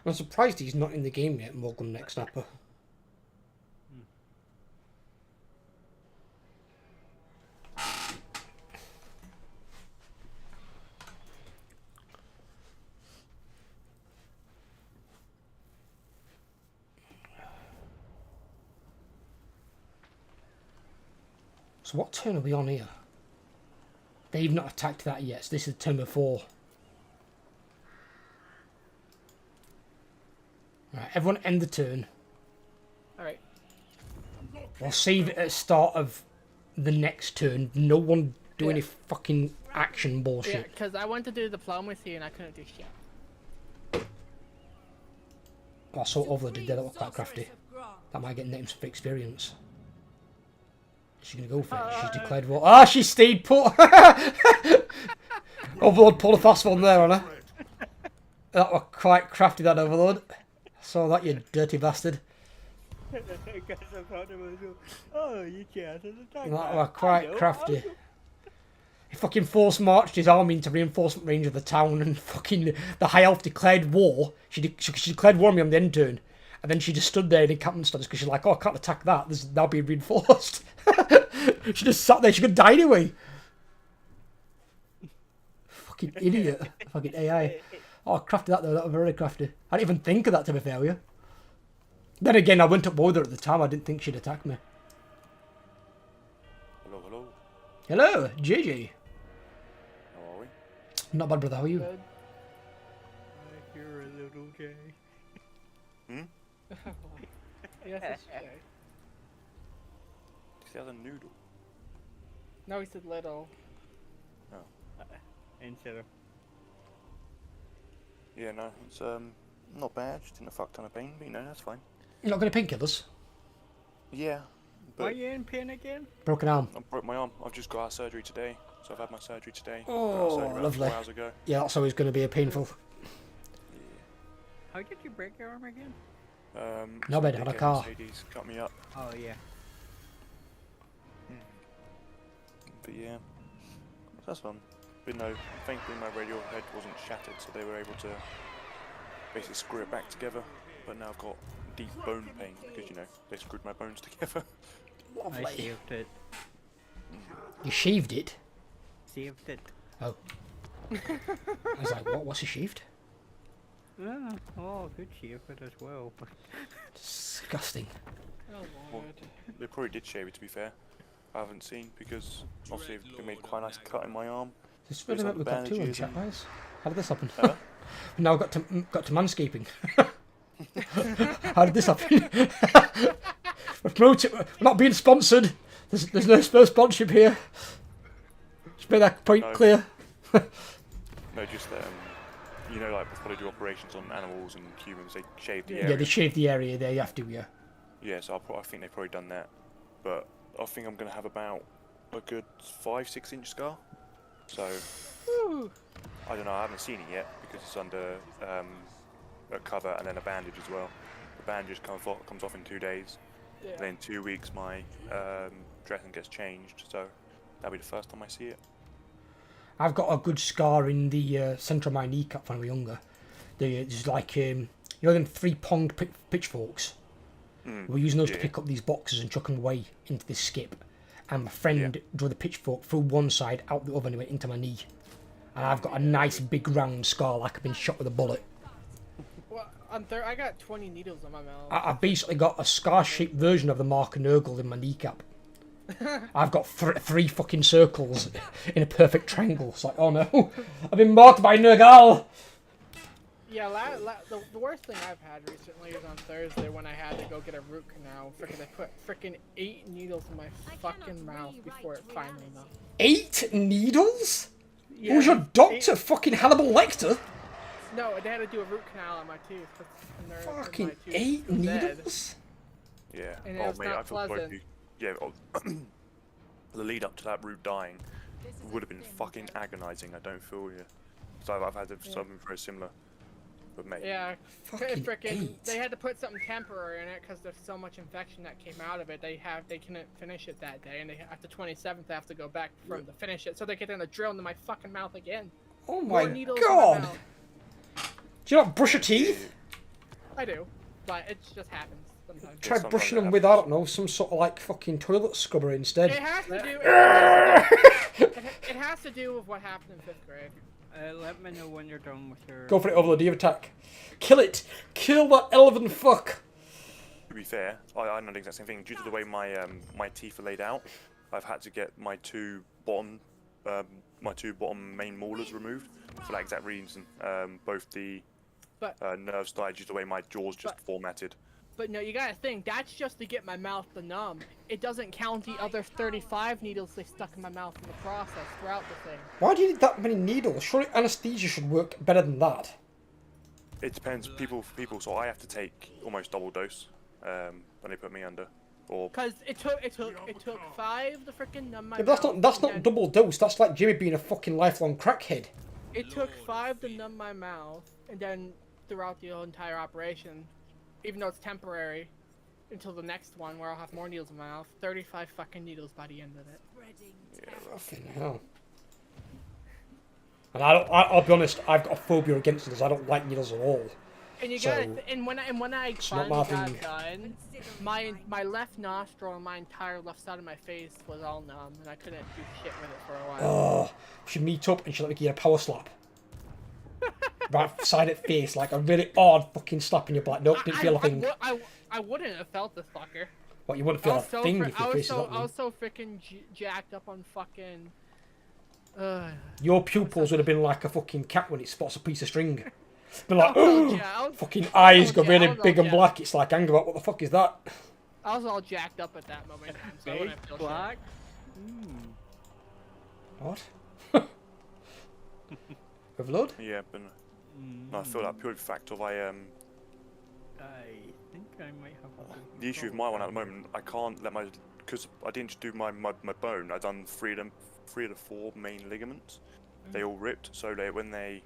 I'm surprised he's not in the game yet, Morgan Neck Snapper. So what turn are we on here? They've not attacked that yet, so this is turn before. Right, everyone end the turn. Or save it at the start of the next turn. No one do Yeah. any fucking action Yeah, bullshit. because I went to do diplomacy and I couldn't do shit. I saw Overlord did that. That was quite Sorceress crafty. of Gra. That might get names for experience. Is she gonna go for it? She's declared war. Ah, she stayed put. Overlord pulled a fast one there on her. That was quite crafty, that Overlord. Saw that, you dirty bastard. Because I thought it was, oh, you can't attack That was quite crafty. Oh, He fucking force marched his army into reinforcement range of the town, and fucking the High Elf declared war. She declared war on me on the end turn, and then she just stood there in encampment status because she's like, oh, I can't attack that. This is now being reinforced. She just sat there. She could die anyway. Fucking idiot. Fucking AI. Oh, crafty that though. That was very crafty. I didn't even think of that, to be fair with you. Then again, I went up with her at the time. I didn't think she'd attack me. Hello, hello. Hello, JJ. How are we? Not bad, brother. How are you? Good. you're a little gay. Yes, it's Jay. He has a noodle. No, he said little. Instead of Yeah, no, it's not bad. Just in a fuck ton of pain, but you know, that's fine. You're not going to painkillers? Yeah, Why are but you in pain again? Broken arm. I broke my arm. I've just got out of surgery today, so I've had my surgery today. Got out Oh, of surgery about lovely. 4 hours ago. Yeah, that's always going to be a painful. How did you break your arm again? No, bed, had a dickhead car. Mercedes cut me up. Oh yeah. But yeah, that's fun. But no, thankfully my radial head wasn't shattered, so they were able to basically screw it back together. But now I've got deep bone pain because, you know, they screwed my bones together. I saved it. You shaved it? Saved it. Oh. I was like, what? What's a shaved? Oh, good shave it as well. But Disgusting. Oh, Well, Lord. they probably did shave it, to be fair. I haven't seen because obviously they made quite a nice cut in my arm. This is There's we've got two on bandages chat, and- guys. How did this happen? Huh? Now got to manscaping. How did this happen? We're promoting. We're not being sponsored. There's no sponsorship here. Just make that point No. clear. No, just you know, like before they do operations on animals and humans, they shave the Yeah, area. they shaved the area there. You have to, yeah. Yeah, so I think they've probably done that. But I think I'm gonna have about a good 5-6 inch scar. So Whew. I don't know. I haven't seen it yet because it's under a cover and then a bandage as well. The bandage comes off in 2 days. Yeah. And then in 2 weeks my dressing gets changed. So that'll be the first time I see it. I've got a good scar in the centre of my kneecap when I was younger. There's like, you know, them 3-pronged pitchforks. We're using those to yeah. pick up these boxes and chuck them away into this skip. And my friend drew the pitchfork through one side, out the other, and it went into my knee. And I've got a nice big round scar like I've been shot with a bullet. Well, I got 20 needles on my mouth. I've basically got a scar-shaped version of the Mark and Nurgle in my kneecap. I've got three fucking circles in a perfect triangle. It's like, oh no, I've been marked by Nurgle! Yeah, the worst thing I've had recently is on Thursday when I had to go get a root canal. Frickin' they put frickin' 8 needles in my fucking mouth before it finally knocked. 8 needles? Yeah, Who's your doctor? Fucking Hannibal Lecter? No, they had to do a root canal on my tooth. 'Cause the nerve in my Fucking tooth 8 was dead. needles? Yeah. And it Oh was mate, not I feel sorry for pleasant. you. Yeah. The lead up to that root dying would have been fucking agonising. I don't feel you. So I've had something very similar. But mate. Yeah, Fucking frickin' 8. they had to put something temporary in it because there's so much infection that came out of it. They couldn't finish it that day, and after 27th they have to go back from to finish it. So they get in the drill into my fucking mouth again. Oh More my needles in my god! mouth. Do you not brush your teeth? I do, but it just happens sometimes. Try sometimes brushing it them with, I don't know, some sort of like fucking toilet scrubber It instead. has to do. It has to do with what happened in 5th grade. let me know when you're done with your. Go for it, Overlord, do you have attack? Kill it! Kill that elven fuck! To be fair, I know the exact same thing. Due to the way my my teeth are laid out, I've had to get my two bottom main molars removed for that exact reason. Both the But- nerves died due to the way my jaw's just but- formatted. But no, you gotta think, that's just to get my mouth to numb. It doesn't count the other 35 needles they stuck in my mouth in the process throughout the thing. Why do you need that many needles? Surely anesthesia should work better than that. It depends. People. So I have to take almost double dose when they put me under. Or Cause it took 5 to freaking numb my Yeah, mouth. but that's not and double dose. That's like Jimmy being a fucking lifelong crackhead. It took 5 to numb my mouth, and then throughout the whole entire operation, even though it's temporary, until the next one where I'll have more needles in my mouth, 35 fucking needles by the end of it. Fucking hell. And I'll be honest, I've got a phobia against needles. I don't like needles at all. And you So, gotta, and when I it's not finally my got thing. done, my left nostril and my entire left side of my face was all numb, and I couldn't do shit with it for a while. Oh, we should meet up and she'll let me get a power slap. Right side of face, like a really odd fucking slap, and you're like, nope, didn't feel a thing. I wouldn't have felt this fucker. What, you wouldn't feel a thing if your face is not I was so freaking jacked up on fucking. Your pupils would have been like a fucking cat when it spots a piece of string. Been like, I oh, was fucking eyes go all really jacked. big and black. It's like, hang about, what the fuck is that? I was all jacked up at that moment. So I Big wouldn't feel black. What? Overload? yeah, but no, I feel that purely fact of I think I might have. the issue with my one at the moment. I can't let because I didn't do my bone. I done 3 of the 4 main ligaments. They all ripped, so when they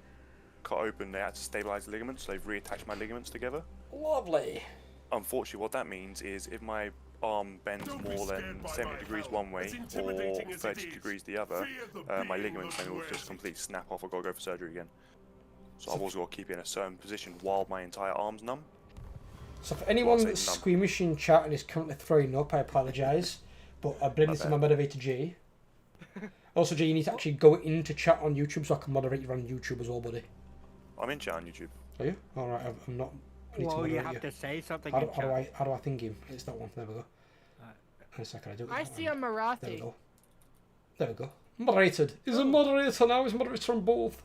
cut open, they had to stabilize the ligaments. So they've reattached my ligaments together. Lovely. Unfortunately, what that means is if my arm bends more than 70 degrees one way or 30 degrees the other, my ligaments then will just completely snap off. I've got to go for surgery again. So I've also got to keep it in a certain position while my entire arm's numb. So for anyone Well, I that's say numb. squeamish in chat and is currently throwing up, I apologise. But I blame this to my moderator, Jay. Also, Jay, you need to actually go into chat on YouTube so I can moderate you on YouTube as well, buddy. I'm in chat on YouTube. Are you? Alright, I'm not. I need to Well, you moderate have to say something. How in do chat. I think him? It's that one. There we go. In a second, I do it. I that see one. a There we Marathi. go. There we go. Moderated. He's a moderator now. He's a moderator on both.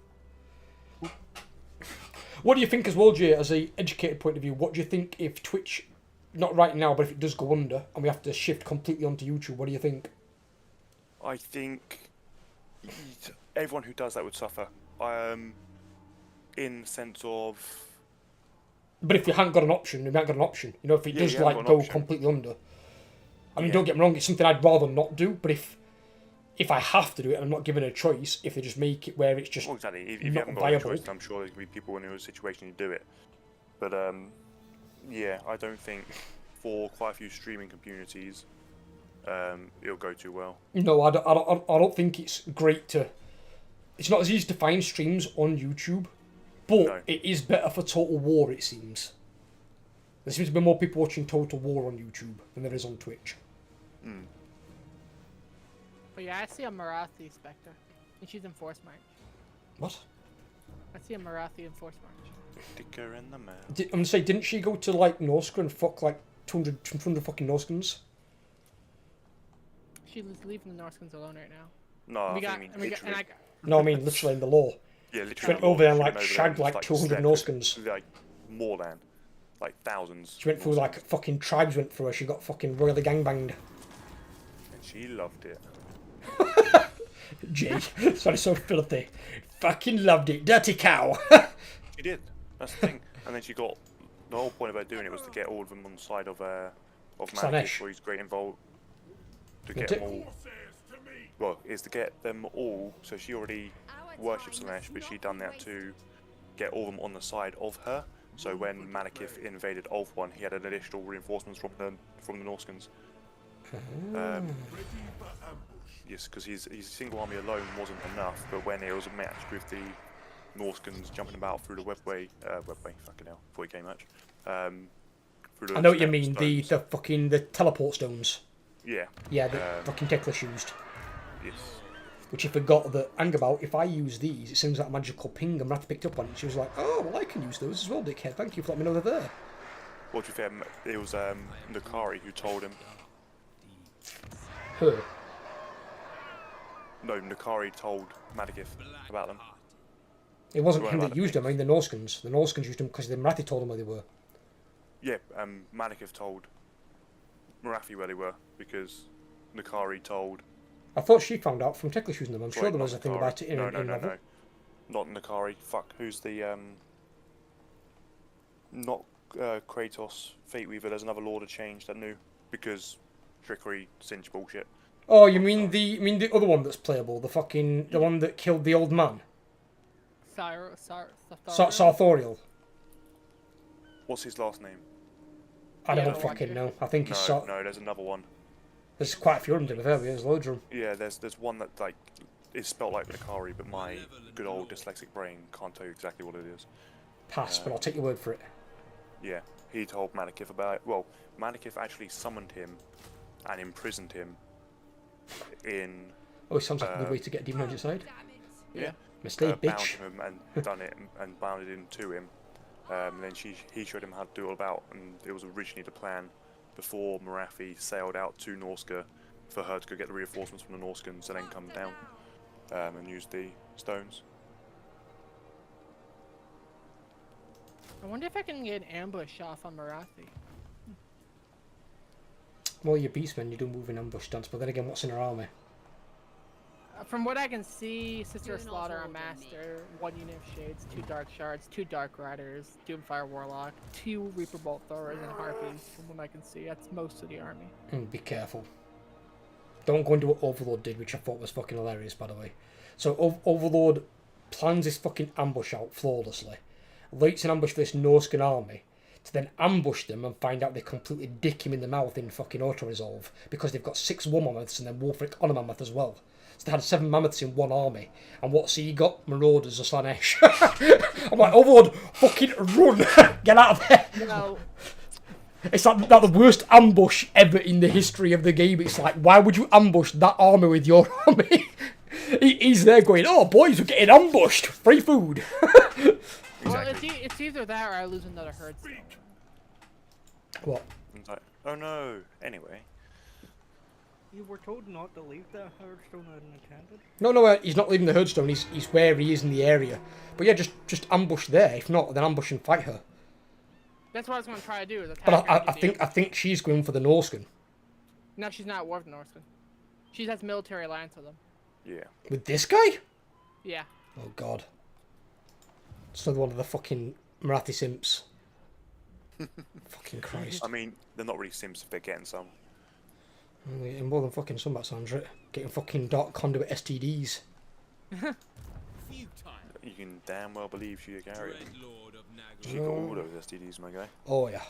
What do you think as well, Jay, as a educated point of view? What do you think if Twitch, not right now, but if it does go under and we have to shift completely onto YouTube, what do you think? I think everyone who does that would suffer. In the sense of, But if you haven't got an option, you haven't got an option. You know, if it Yeah, does you haven't like got an go option. completely under. I mean, Yeah. don't get me wrong, it's something I'd rather not do. But if I have to do it and I'm not given a choice, if they just make it where it's just well, exactly. If you not haven't got a viable. choice, I'm sure there's gonna be people in your situation who do it. But yeah, I don't think for quite a few streaming communities, it'll go too well. No, I don't think it's great to. It's not as easy to find streams on YouTube, but No. it is better for Total War, it seems. There seems to be more people watching Total War on YouTube than there is on Twitch. But yeah, I see a Marathi Spectre. And she's in Force March. What? I see a Marathi in Force March. Sticker in the mail. I'm gonna say, didn't she go to like Norska and fuck like 200 fucking Norskans? She's leaving the Norskins alone right now. No, I we think got, I mean and we got, literally. and I, No, I mean literally in the law. Yeah, She literally. went over there and like She went over shagged there like and 200 slept Norskans. with, like more than, like thousands. She went through like fucking tribes went through her. She got fucking royally gangbanged. And she loved it. Jay, sorry, so filthy. Fucking loved it, dirty cow. She did. That's the thing. And then she got. The whole point of her doing it was to get all of them on the side of Slanesh. Mankish, where he's great involved. To get them all. Well, is to get them all. So she already worships Slanesh, but she done that to get all of them on the side of her. So when Malekith invaded Ulthuan, he had an additional reinforcements from the Norskins. Yes, because his single army alone wasn't enough, but when it was a match with the Norskins jumping about through the fucking hell, 40k match. Through the I know what you mean. stones. The fucking the teleport stones. Yeah. Yeah, the fucking Teklish used. Yes. Which I forgot that, hang about, if I use these, it sends out a magical ping and Rat picked up on it. She was like, oh, well, I can use those as well, dickhead. Thank you for letting me know they're there. Well, to be fair, it was Nakari who told him. Her. No, Nakari told Malekith about them. It wasn't Right him about that the used them, I mean the Norskins. The Norskins used them because the Marathi told them where they were. Yeah, Malekith told Marathi where they were because Nakari told. I thought she found out from Ticklish using them. I'm Sorry, sure there was not a thing Nakari. about it in no, novel. no. Not Nakari. Fuck, who's the not Kratos, Fate Weaver. There's another Lord of Change that knew because trickery, cinch bullshit. Oh, you mean the other one that's playable? The one that killed the old man? Sarthoriel. What's his last name? I Yeah, don't I fucking know. I think he's No, there's another one. There's quite a few of them, to be fair. There's loads of them. Yeah, there's one that like is spelt like Nakari, but my good old dyslexic brain can't tell you exactly what it is. Pass, but I'll take your word for it. Yeah, he told Malekith about it. Well, Malekith actually summoned him and imprisoned him in. Oh, it sounds like a good way to get demon on your side. Yeah. Mistake, Bound bitch. him and done it and bounded him to him. And then he showed him how to do it all about, and it was originally the plan before Marathi sailed out to Norska for her to go get the reinforcements from the Norskans and then come down and use the stones. I wonder if I can get an ambush off on Marathi. Well, you're beastmen, you do move in ambush stunts, but then again, what's in her army? From what I can see, Sister of Do not Slaughter, a order me. Master, 1 unit of Shades, 2 Dark Shards, 2 Dark Riders, Doomfire Warlock, 2 Reaper Bolt Throwers, and Harpies. From what I can see, that's most of the army. Be careful. Don't go into what Overlord did, which I thought was fucking hilarious, by the way. So Overlord plans his fucking ambush out flawlessly, lights an ambush for this Norscan army, to then ambush them and find out they completely dick him in the mouth in fucking auto-resolve, because they've got 6 war mammoths and then Wolfric on a mammoth as well. So they had 7 mammoths in one army. And what's he got? Marauders of Slanesh. I'm like, Overlord, fucking run! Get out of there! No. It's like the worst ambush ever in the history of the game. It's like, why would you ambush that army with your army? He's there going, oh boys, we're getting ambushed! Free food! Well, it's either that or I lose another Herdstone. What? It's like, oh no. Anyway, You were told not to leave the Hearthstone unattended. No, he's not leaving the Herdstone. He's where he is in the area. But yeah, just ambush there. If not, then ambush and fight her. That's what I was going to try to do. Is attack But her and get I think she's going for the Norscan. No, she's not at war with the Norsemen. She has military alliance with them. yeah. With this guy? Yeah. Oh god. It's another one of the fucking Marathi simps. Fucking Christ. I mean, they're not really Sims if they're getting some. Getting more than fucking some, that sounds right. Getting fucking dark conduit STDs. Futile. You can damn well believe she's a carrier. Dreadlord of Nagel. She got all those STDs, my guy. Oh yeah.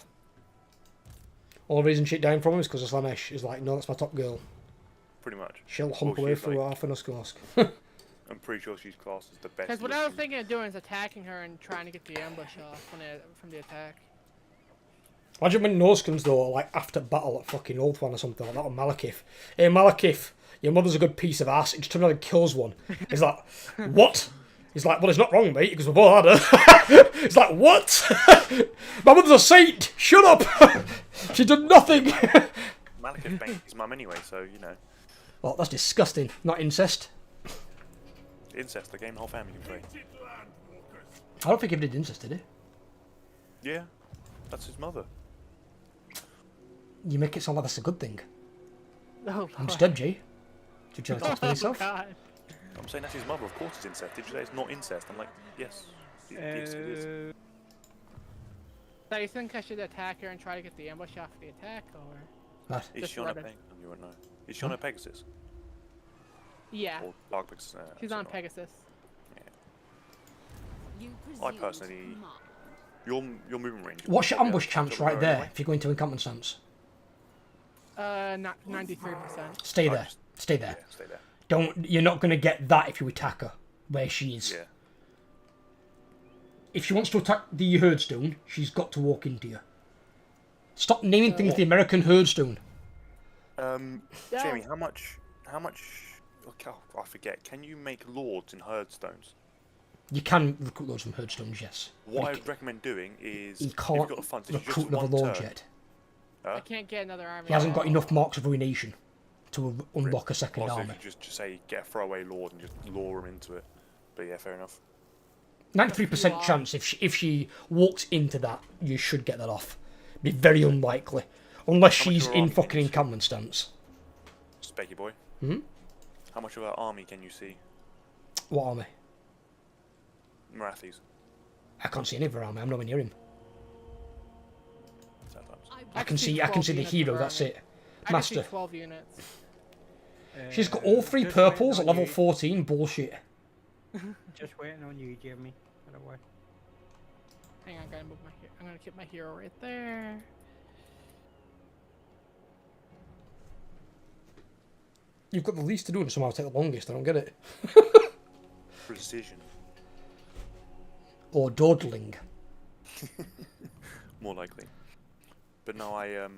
All the reason shit down from him is because of Slanesh. Is like, no, that's my top girl. Pretty much. She'll hump Well, away she's through like- half an Uskosk. I'm pretty sure she's classed as the best. Because what I was looking- thinking of doing is attacking her and trying to get the ambush off from the attack. Imagine when Norskans though, are, like after battle at fucking Old One or something like that on Malekith. Hey Malekith, your mother's a good piece of ass. He just turns around and kills one. He's like, what? He's like, well, it's not wrong, mate, because we've all had her. He's like, what? My mother's a saint. Shut up. She did nothing. Malekith banged his mum anyway, so you know. Well, that's disgusting. Not incest. Incest, the game the whole family can play. Hated landwalkers. I don't think he did incest, did he? Yeah, that's his mother. You make it sound like that's a good thing. Oh, Instead, Jay. Did you like to explain yourself? God. I'm saying that's his mother. Of course it's incest. Did you say it's not incest? I'm like, yes. Yes, it is. So you think I should attack her and try to get the ambush off the attack, or? What? Is just she on a run it. Pegasus? You won't know. Is she on a Pegasus? Yeah, Or Dark Pegasus? she's on Pegasus. You I presume personally- to command. Your movement range. What's your Yeah, ambush chance double right arrow there anyway. if you go into encampment stance? Not 93%. Stay Oh, there. just- Stay there. Yeah, stay there. You're not going to get that if you attack her where she is. Yeah. If she wants to attack the Herdstone, she's got to walk into you. Stop naming things the American Herdstone. Jamie, how much? Okay, I forget. Can you make lords in Herdstones? You can recruit loads from Herdstones, yes. What But I would recommend doing is, he if you've can't got the funds, it's just recruit another one lord turn. yet. I can't get another army. He hasn't got enough marks of ruination to unlock a second Also, army. if you just say get a throwaway lord and just lure him into it. But yeah, fair enough. 93% chance if she walks into that, you should get that off. Be very unlikely. Unless How much she's of her in army fucking can you see? encampment stance. Specky boy. Hmm? How much of our army can you see? What army? Marathis. I can't see any of her army. I'm nowhere near him. Sad times. I can see the 12 units hero. of That's army. it. I can see Master. 12 units. She's got all 3 Just waiting purples at on level you. 14. Bullshit. Just waiting on you, Jimmy. Get away. Hang on, I gotta move my. I'm gonna keep my hero right there. You've got the least to do and somehow take the longest. I don't get it. Precision. Or dawdling. More likely. But no, I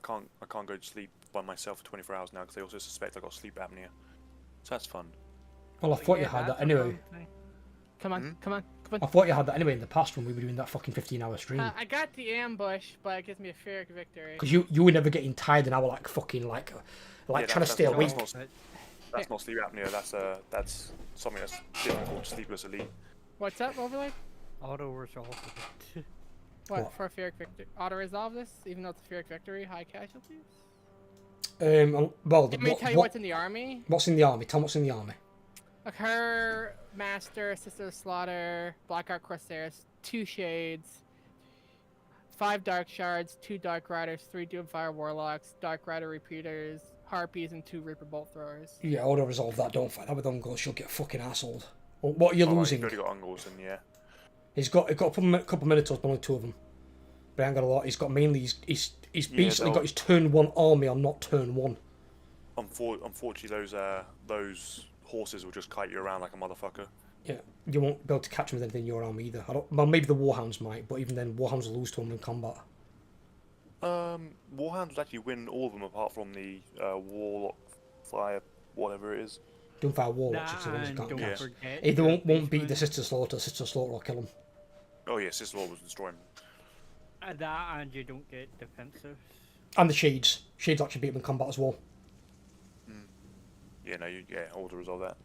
can't go to sleep by myself for 24 hours now because they also suspect I got sleep apnea. So that's fun. Well, I thought you Yeah, had that that's a anyway. fun thing. Come on, Hmm? come on, come I on. thought you had that anyway in the past when we were doing that fucking 15-hour stream. I got the ambush, but it gives me a Pyrrhic victory. Because you were never getting tired and I was like fucking like Yeah, trying to stay that's awake. not- That's not sleep apnea. That's something that's different called sleepless elite. What's up, Overlay? Auto resolve. What, What? for a Pyrrhic victory? Auto resolve this, even though it's a Pyrrhic victory, high casualties? Well, Let me tell you what's in the army. what's in the army? Tell me what's in the army. Like her, Master, Sister of Slaughter, Blackheart Corsairs, 2 Shades, 5 Dark Shards, 2 Dark Riders, 3 Doomfire Warlocks, Dark Rider Repeaters, Harpies, and 2 Reaper Bolt Throwers. Yeah, I would have resolved that. Don't fight that with Ungos. She'll get fucking assholed. Well, what are you losing? You've already got Ungles and yeah. He's got a couple of Minotaurs, but only 2 of them. But he ain't got a lot. He's got mainly he's basically got his turn 1 army on not turn 1. Unfortunately, those horses will just kite you around like a motherfucker. Yeah, you won't be able to catch him with anything in your army either. Well, maybe the Warhounds might, but even then, Warhounds will lose to him in combat. Warhounds will actually win all of them apart from the Warlock Fire, whatever it is. Doomfire Warlocks, Nah, it's the ones who and can't don't catch. forget Either your won't beat the basement. Sister Slaughter. Sister Slaughter will kill him. Oh yeah, Sister Lord was destroying. That and you don't get defensive. And the Shades. Shades actually beat him in combat as well. Yeah, no, auto resolve that.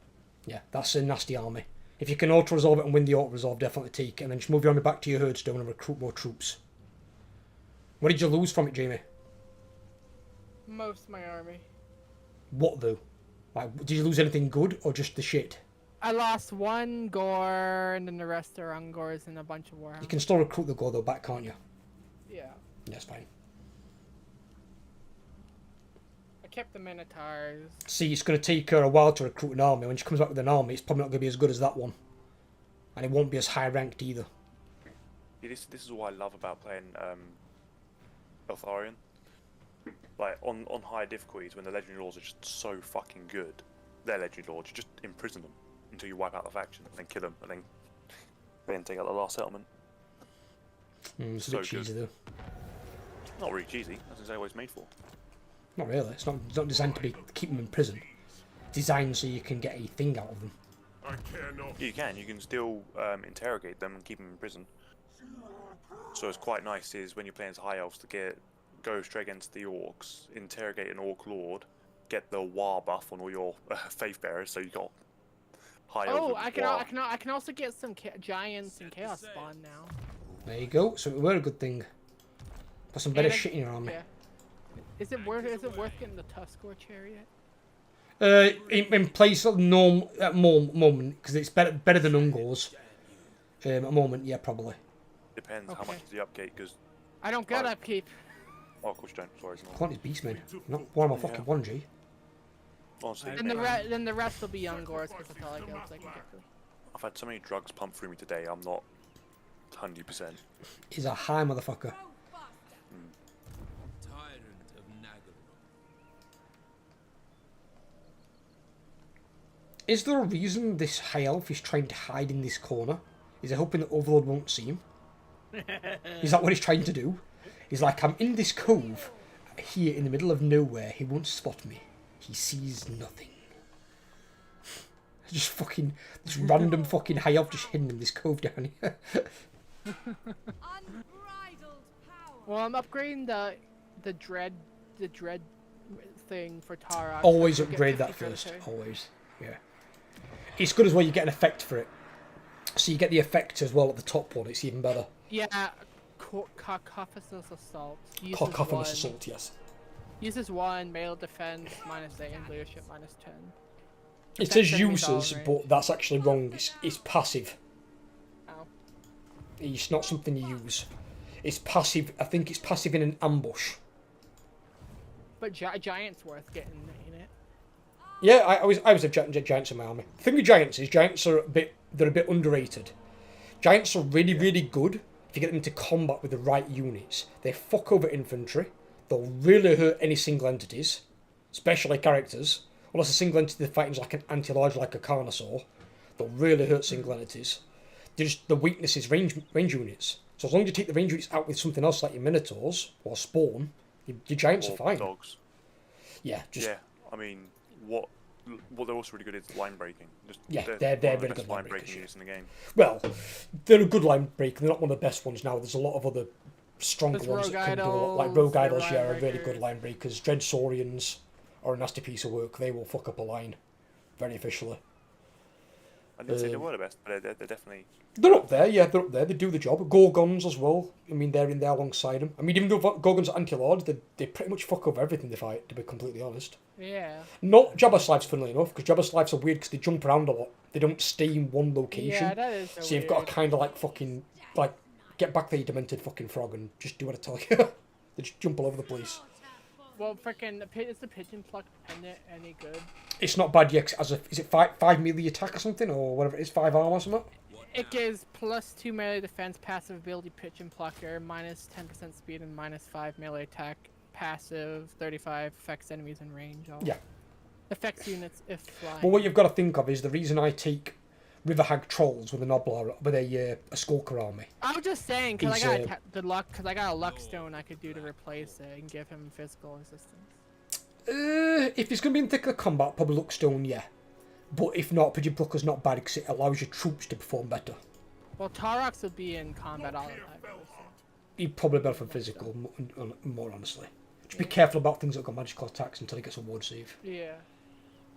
Yeah, that's a nasty army. If you can auto-resolve it and win the auto-resolve, definitely take it. And then just move your army back to your herdstone and recruit more troops. What did you lose from it, Jamie? Most of my army. What, though? Like, did you lose anything good, or just the shit? I lost 1 Gore, and then the rest are Ungors and a bunch of Warhounds. You can still recruit the Gordo back, can't you? Yeah. That's fine. I kept the Minotaurs. See, it's going to take her a while to recruit an army. When she comes back with an army, it's probably not going to be as good as that one. And it won't be as high-ranked either. Yeah, this is what I love about playing Eltharion. Like on higher difficulties, when the legendary lords are just so fucking good, they're legendary lords. You just imprison them until you wipe out the faction, and then kill them, and then take out the last settlement. It's a So bit cheesy, good. though. Not really cheesy. That's exactly what it's made for. Not really. It's not designed to keep them in prison. It's designed so you can get a thing out of them. I care not. You can. You can still interrogate them and keep them in prison. So it's quite nice is when you're playing as high elves to go straight against the orcs, interrogate an orc lord, get the war buff on all your faith bearers. So you got high elves. Oh, with I can also get some giants and chaos spawn now. There you go. So it were a good thing. Put some better And shit in your army. Yeah. Is it worth getting the Tuskor chariot? In place of norm at moment, because it's better than Ungors. At the moment, yeah, probably. Depends how Okay. much is the upkeep, because I don't get Oh. upkeep. of course you don't. Sorry, it's not. Quant is Beastman, not Warhammer fucking 1G. Honestly, And then the rest will be Ungors because that's all I can get to. I've had so many drugs pumped through me today. I'm not 100%. He's a high motherfucker. Tyrant of Nagel. Is there a reason this high elf is trying to hide in this corner? Is he hoping that Overlord won't see him? Is that what he's trying to do? He's like, I'm in this cove, here in the middle of nowhere. He won't spot me. He sees nothing. Just fucking, this random fucking high elf just hidden in this cove down here. Unbridled power. Well, I'm upgrading the dread thing for Tara. Always So I get upgrade that 50 first. credit. Always. Yeah. It's good as well, you get an effect for it. So you get the effect as well at the top one, it's even better. Yeah, Cacophonous Assault. Cacophonous Assault, yes. Uses 1, melee defense -8, and leadership -10. It says enemies all uses, range. but that's actually wrong. It's passive. Oh. It's not something you use. It's passive. I think it's passive in an ambush. But Giant's worth getting in it. Yeah, I was a giants in my army. The thing with giants is giants are they're a bit underrated. Giants are really good if you get them into combat with the right units. They fuck over infantry. They'll really hurt any single entities, especially characters. Unless a single entity they're fighting is like an anti-large, like a Carnosaur, they'll really hurt single entities. The weakness is range units. So as long as you take the range units out with something else like your Minotaurs or Spawn, your giants are fine. Dogs. Yeah, I mean, what they're also really good is line breaking. They're really good line line breaking breakers. units in the game. Well, they're a good line breaker. They're not one of the best ones now. There's a lot of other stronger There's ones Rogue that can do a lot. Like Idols, Rogue they're Idols, line yeah, are really breakers. good line breakers. Dread Saurians are a nasty piece of work. They will fuck up a line very officially. I didn't say they were the best, but they're definitely... They're up there, yeah, they're up there. They do the job. Gorgons as well. I mean, they're in there alongside them. I mean, even though Gorgons are anti-large, they pretty much fuck over everything they fight, to be completely honest. Yeah. Not Jabba Slives, funnily enough, because Jabba Slives are weird because they jump around a lot. They don't stay in one location. Yeah, that is So you've got to kind of like fucking, like, get back there, you demented fucking frog, and just do what I tell you. They just jump all over the place. Well, freaking, is the pigeon pluck pendant any good? It's not bad yet. Is it 5 melee attack or something, or whatever it is, 5 armor or something? It gives +2 melee defense, passive ability pigeon plucker, -10% speed, and -5 melee attack. Passive 35 affects enemies in range. Yeah. Affects units if flying. Well, what you've got to think of is the reason I take River Hag trolls with a Skulker army. I was just saying because He's, I got a luck stone I could do to replace it and give him physical resistance. If it's going to be in thicker combat, probably Luckstone, yeah. But if not, Pigeon Plucker's not bad because it allows your troops to perform better. Well, Tarox would be in combat all the time. He'd probably better for physical, more honestly. Just be careful about things that got magical attacks until he gets a ward save. Yeah.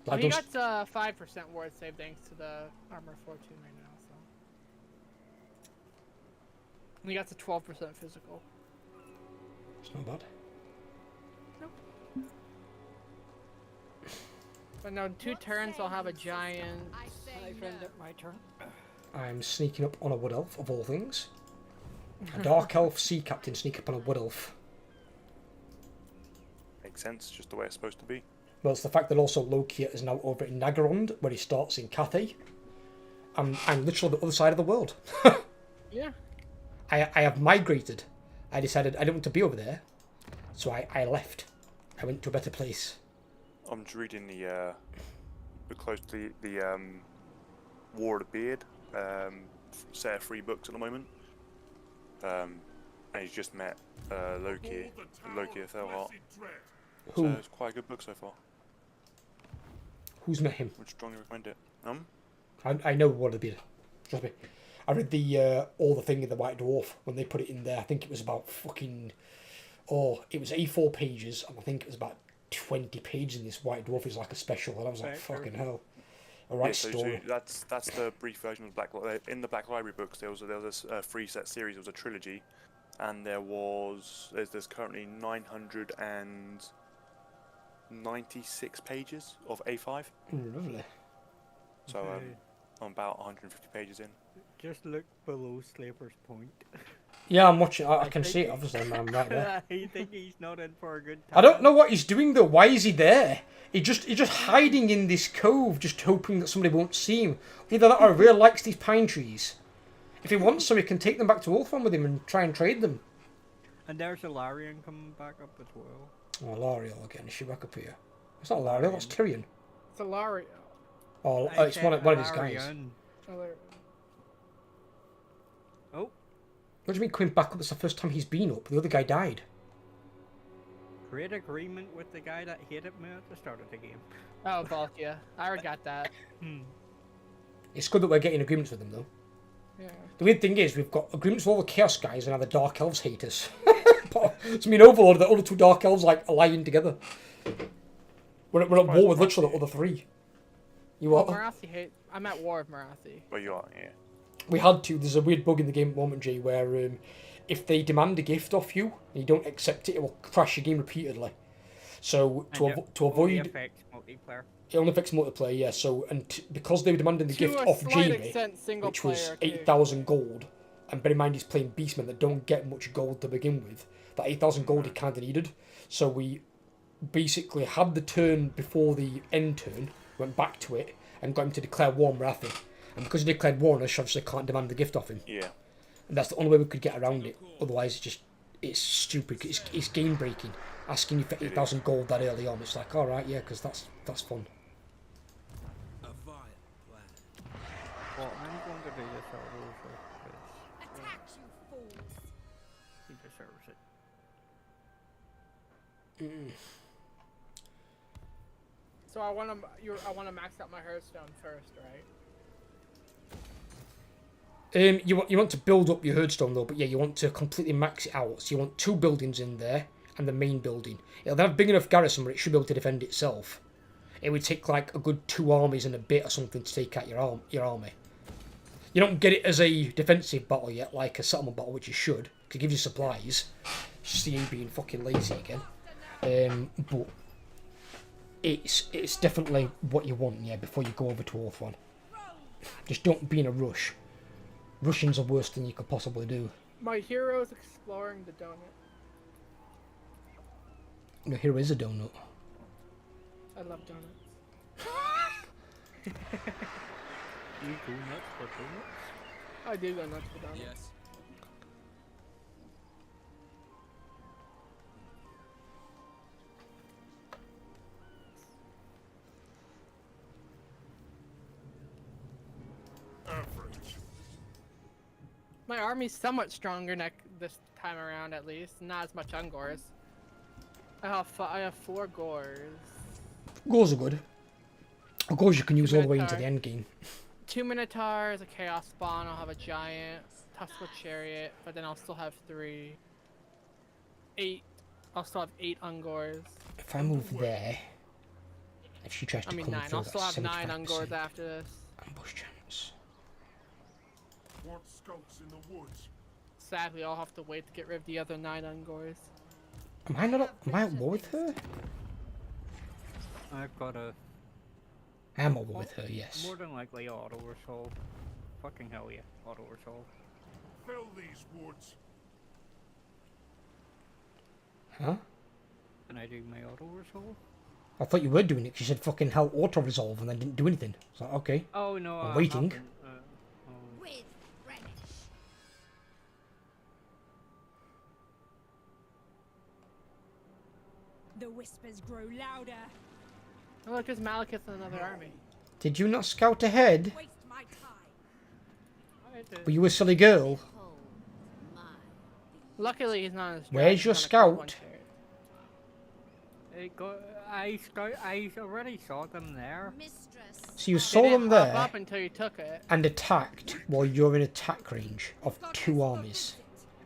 Like He those- got 5% ward save thanks to the armor fortune right now, so. And he got to 12% physical. It's not bad. But no, 2 turns I'll have a giant. I say no. My turn. I'm sneaking up on a Wood Elf, of all things. A Dark Elf Sea Captain sneak up on a Wood Elf. Makes sense, just the way it's supposed to be. Well, it's the fact that also Loki is now over in Nagarond, where he starts in Cathay. I'm literally the other side of the world. Yeah. I have migrated. I decided I didn't want to be over there, so I left. I went to a better place. I'm just reading the War of the Beard set of 3 books at the moment. And he's just met Loki of Thelheart. Who? So it's quite a good book so far. Who's met him? Would strongly recommend it. I know what it'd be. Trust me. I read the all the thing in the White Dwarf when they put it in there. I think it was about fucking. Oh, it was A4 pages, and I think it was about 20 pages in this White Dwarf. Is like a special, and I was like, fucking hell. A right story. So that's the brief version of the Black. In the Black Library books, there was a 3-set series. It was a trilogy, and there's currently 996 pages of A5. Lovely. So I'm about 150 pages in. Just look below Slaver's Point. Yeah, I'm watching. I can see it. Obviously, I'm right there. I think he's not in for a good time. I don't know what he's doing though. Why is he there? He's just hiding in this cove, just hoping that somebody won't see him. Either that or he really likes these pine trees. If he wants some, he can take them back to Wolfram with him and try and trade them. And there's Ilarion coming back up as well. Oh, Lariel again. Is she back up here? It's not Lariel, that's Tyrion. It's a Lario. Oh, I it's said one of his guys. Ilarion. Oh, there. Oh, What do you mean coming back up? That's the first time he's been up. The other guy died. great agreement with the guy that hated me at the start of the game. Oh, Valkia. I already got that. It's good that we're getting agreements with them though. Yeah. The weird thing is we've got agreements with all the Chaos guys and now the Dark Elves hate us. It's me and Overlord, the other 2 Dark Elves like allying together. We're at war with literally the other 3. You Oh, are? Marathi I'm at war with Marathi. Well, you are, yeah. We had to. There's a weird bug in the game at the moment, Jay, where if they demand a gift off you and you don't accept it, it will crash your game repeatedly. So to And it to only avoid, affects multiplayer. it only affects multiplayer. Yeah. So because they were demanding the To gift a off slight Jamie, extent, single which was player, 8,000 gold, and bear in mind he's playing beastmen that don't get much gold to begin with. That 8,000 gold he kind of needed. So we basically had the turn before the end turn, went back to it, and got him to declare war on Marathi. And because he declared war on us, obviously can't demand the gift off him. Yeah. And that's the only way we could get around it. Otherwise, it's stupid. It's game breaking. Asking you for 8,000 gold that early on, it's like, all right, yeah, because that's fun. A vile plan. Well, I'm going to do this all over because Attack, you fools! he deserves it. So I want to max out my Hearthstone first, right? You want to build up your Herdstone though, but yeah, you want to completely max it out. So you want 2 buildings in there and the main building. It'll have a big enough garrison where it should be able to defend itself. It would take like a good 2 armies and a bit or something to take out your army. You don't get it as a defensive battle yet, like a settlement battle, which you should. It gives you supplies. Just you being fucking lazy again. But it's definitely what you want, yeah, before you go over to Orphan. Just don't be in a rush. Rushing's the worst thing you could possibly do. My hero's exploring the donut. Your hero is a donut. I love donuts. You go nuts for donuts? I do go nuts for donuts. Yes. Average. My army's somewhat stronger this time around, at least. Not as much Ungors. I have 4 Gors. Gores are good. Gores you can use all the way into Minotaur. the end game. 2 Minotaurs, a Chaos Spawn, I'll have a Giant, Tuskal Chariot, but then I'll still have 3. 8. I'll still have 8 Ungors. If I move there, if she tries to I mean come 9. through, I'll still have 9 75% Ungors after this. ambush chance. Want skulks in the woods. Sadly, I'll have to wait to get rid of the other 9 Ungors. Am I at war with her? I've got a I am at war with her, yes. more than likely auto resolve. Fucking hell yeah, auto resolve. Fill these woods. Huh? Can I do my auto resolve? I thought you were doing it 'cause you said fucking hell auto resolve and then didn't do anything. So okay. Oh no, I'm I waiting. haven't, With relish. The whispers grow louder. Oh, look, there's Malekith and another army. Did you not scout ahead? Waste my time. I did. Were you a silly girl? Hold mine. Luckily, he's not as. Where's your scout? I already saw them there. Mistress. So you They saw didn't them pop there up until you took it. and attacked while you're in attack range of 2 armies.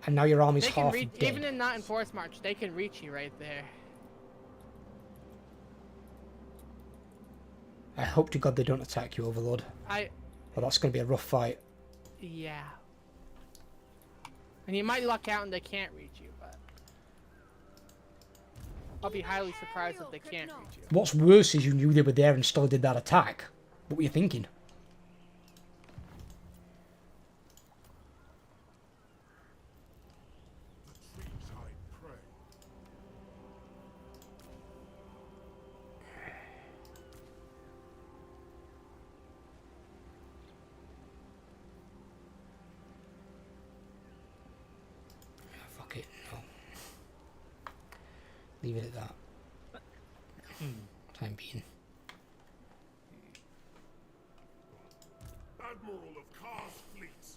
And now your army's They can half reach, dead. even in not in Force March, they can reach you right there. I hope to God they don't attack you, Overlord. Well, that's going to be a rough fight. Yeah. And you might luck out and they can't reach you, but I'll be highly surprised if they can't reach you. What's worse is you knew they were there and still did that attack. What were you thinking? The trees hide prey. Fuck it, no. Leave it at that. Time being. Admiral of Car's fleets.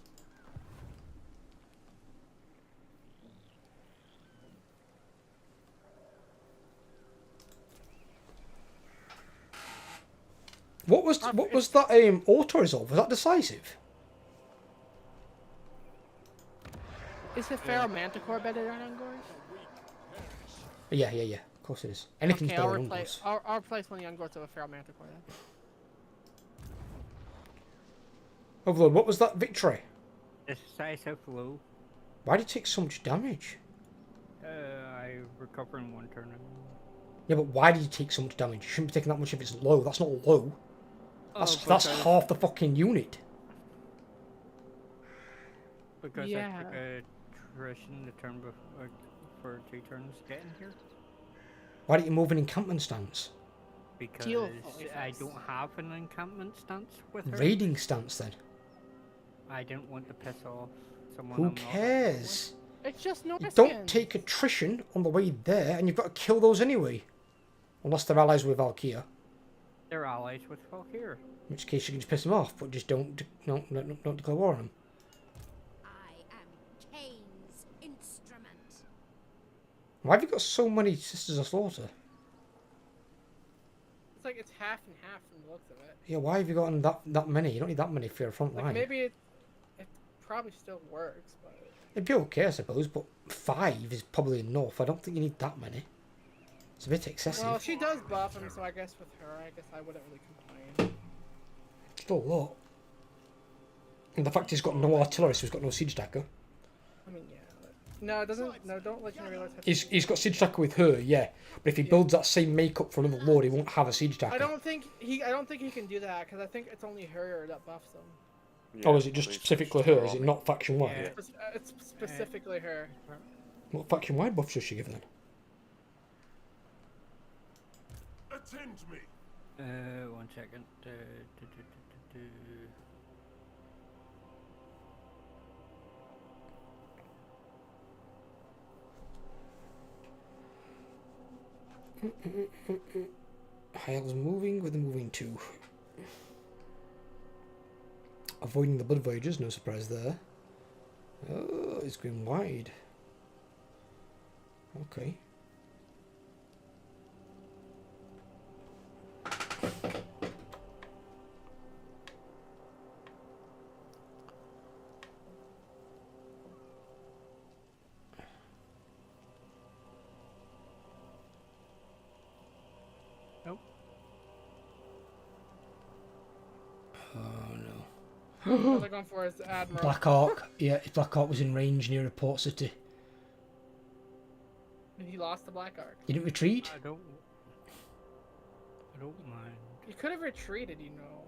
What was that auto resolve? Was that decisive? Is the Pharaoh Manticore better than Ungors? Yeah. Of course it is. Anything's Okay, I'll better than replace. Ungors. I'll replace one of the Ungors with a Pharaoh Manticore then. Overlord, what was that victory? Decisive blow. Why did it take so much damage? I recover in 1 turn. Yeah, but why did you take so much damage? You shouldn't be taking that much if it's low. That's not low. That's half the fucking unit. Because Yeah. I took a attrition the turn before, for 2 turns getting here. Why didn't you move an encampment stance? Because Deal I effects. don't have an encampment stance with her. Raiding stance then. I didn't want to piss off someone. Who I'm not cares? It's just no. You don't take attrition on the way there, and you've got to kill those anyway. Unless they're allies with Valkyria. They're allies with Valkyria. In which case you can just piss them off, but just don't declare war on them. I am Cain's instrument. Why have you got so many Sisters of Slaughter? It's like it's half and half from the looks of it. Yeah, why have you got that many? You don't need that many for your front Like line. maybe it probably still works, but It'd be okay, I suppose, but 5 is probably enough. I don't think you need that many. It's a bit excessive. well, she does buff him, so I guess with her, I guess I wouldn't really complain. Still a lot. And the fact he's got no artillery, so he's got no siege stacker. I mean, yeah. No, it doesn't. No, don't legendary realize. He's got siege stacker with her, yeah. But if he builds that same makeup for another lord, he won't have a siege stacker. I don't think he can do that because I think it's only her that buffs him. Yeah, Oh, is it they just switched specifically to her? Is it army. not faction wide? Yeah. It's specifically her. What faction wide buffs does she give then? Attend me. 1 second. Hyle's moving with the moving 2. Avoiding the blood voyages, no surprise there. Oh, it's going wide. Okay. Nope. Oh no. What they're going for is the Admiral. Black Hawk. Yeah, Black Hawk was in range near a port city. And he lost the Black Ark. You didn't retreat? I don't mind. He could have retreated, you know.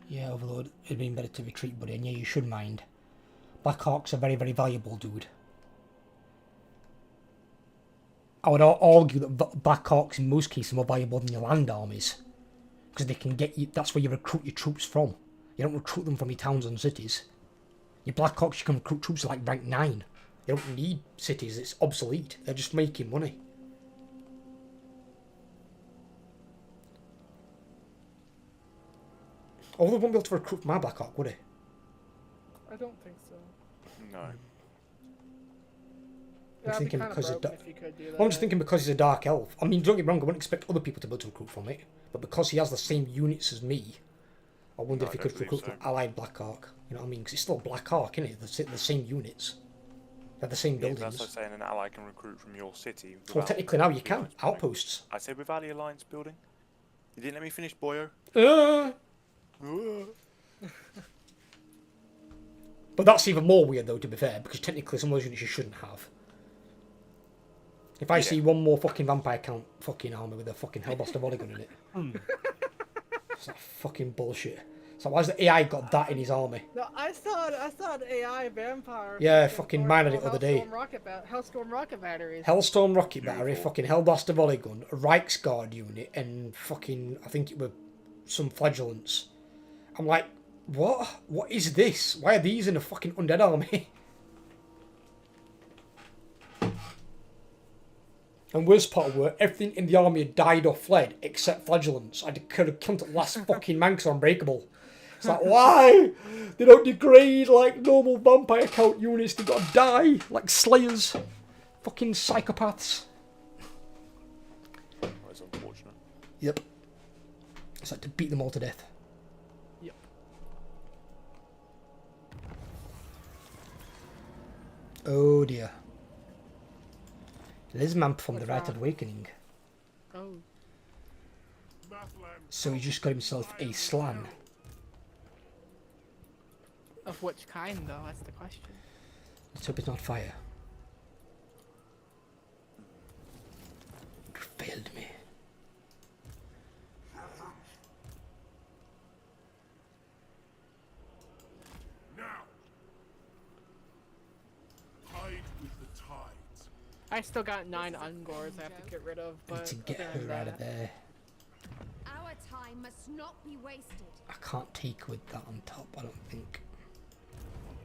Yeah, Overlord. It'd been better to retreat, buddy, and yeah, you should mind. Black Hawk's a very, very valuable dude. I would argue that Black Hawks in most cases are more valuable than your land armies. Because they can get you, that's where you recruit your troops from. You don't recruit them from your towns and cities. Your Black Hawks, you can recruit troops like rank 9. You don't need cities, it's obsolete. They're just making money. Although they won't be able to recruit my Black Hawk, would they? I don't think so. No. That'd thinking be kind of because of broken that- if you could do that. Well, I'm just thinking because he's a dark elf. I mean, don't get me wrong, I wouldn't expect other people to be able to recruit from it. But because he has the same units as me, I wonder No, if he I could don't recruit believe from Allied Black Hawk. You know what I mean? Because it's still Black Hawk, isn't it? The same units. They're the same Yeah, buildings. that's like saying an ally can recruit from your city. Well, without technically now you the can. alliance building. Outposts. I said without the alliance building. You didn't let me finish, boyo. But that's even more weird, though, to be fair, because technically some of those units you shouldn't have. If I Yeah. see one more fucking vampire count fucking army with a fucking Hellbuster volley gun in it. It's like fucking bullshit. So why's the AI got that in his army? No, I saw an AI vampire. Yeah, fucking mine had it the other day. Hellstorm rocket batteries. Hellstorm rocket battery, Beautiful. fucking Hellblaster volley gun, a Reichsguard unit, and fucking, I think it were some flagellants. I'm like, what? What is this? Why are these in a fucking undead army? And worst part were, everything in the army had died or fled, except flagellants. I could have killed the last fucking man 'cause they're unbreakable. It's like, why? They don't degrade like normal vampire count units, they gotta die, like slayers. Fucking psychopaths. That's unfortunate. Yep. It's like to beat them all to death. Yep. Oh dear. This man performed the What's Rite of wrong? Awakening. Oh. So he just got himself a slan. Of which kind, though? That's the question. Let's hope it's not fire. You failed me. Now, hide with the tides. I still got 9 Ungors I have to get rid of, I need but to get other than her out of that- there. Our time must not be wasted. I can't take with that on top, I don't think.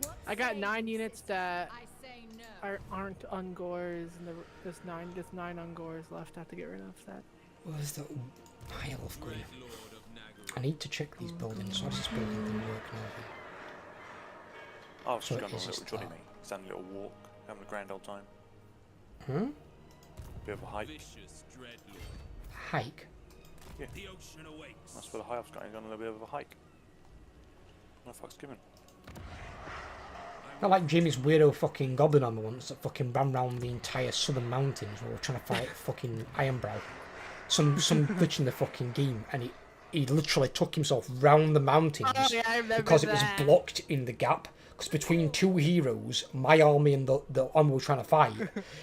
What I got say 9 you, units sister? that I say no. aren't Ungors, and there's 9 Ungors left I have to get rid of. That. Where's that high elf going? Great Lord of Nagaru. I need to check these buildings. So how does this building thing work now? I was So just going on it a is little jolly, that. mate. Just having a little walk, having a grand old time. Hmm? Bit of a hike. Vicious dreadlord. Hike? The ocean awakes. That's where the high elf's going on a little bit of a hike. No fuck's given. Not like Jamie's weirdo fucking goblin armor once that fucking ran round the entire southern mountains while we were trying to fight fucking Ironbrow. Some glitch in the fucking game, and he literally took himself round the mountains Oh, yeah, I remember because it was that. blocked in the gap. Because between two heroes, my army and the army we were trying to fight,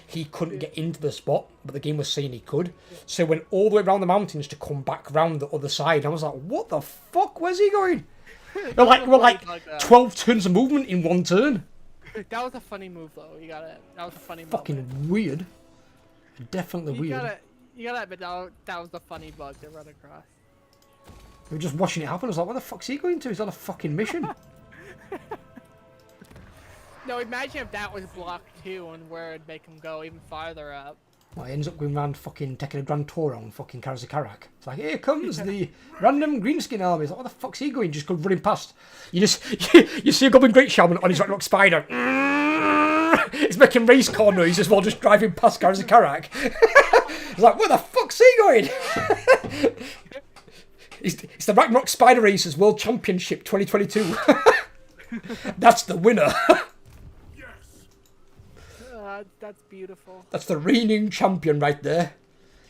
he couldn't get into the spot, but the game was saying he could. So he went all the way around the mountains to come back round the other side. And I was like, what the fuck? Where's he going? We're like 12 turns of movement in one turn. That was a funny move, though. You got it. That was a funny move. Fucking weird. Definitely weird. You gotta admit that was the funny bug to run across. We were just watching it happen. I was like, where the fuck's he going to? He's on a fucking mission. No, imagine if that was blocked too, and where it'd make him go even farther up. Well, he ends up going around fucking taking a grand tour on fucking Karazakarak. It's like, here comes the random greenskin army. It's like, where the fuck's he going? Just go running past. You see a goblin great shaman on his red rock spider. He's making race car noises while just driving past Karazakarak. It's like, where the fuck's he going? It's the Ragnarok Spider Racers World Championship 2022. That's the winner. That's beautiful. That's the reigning champion right there.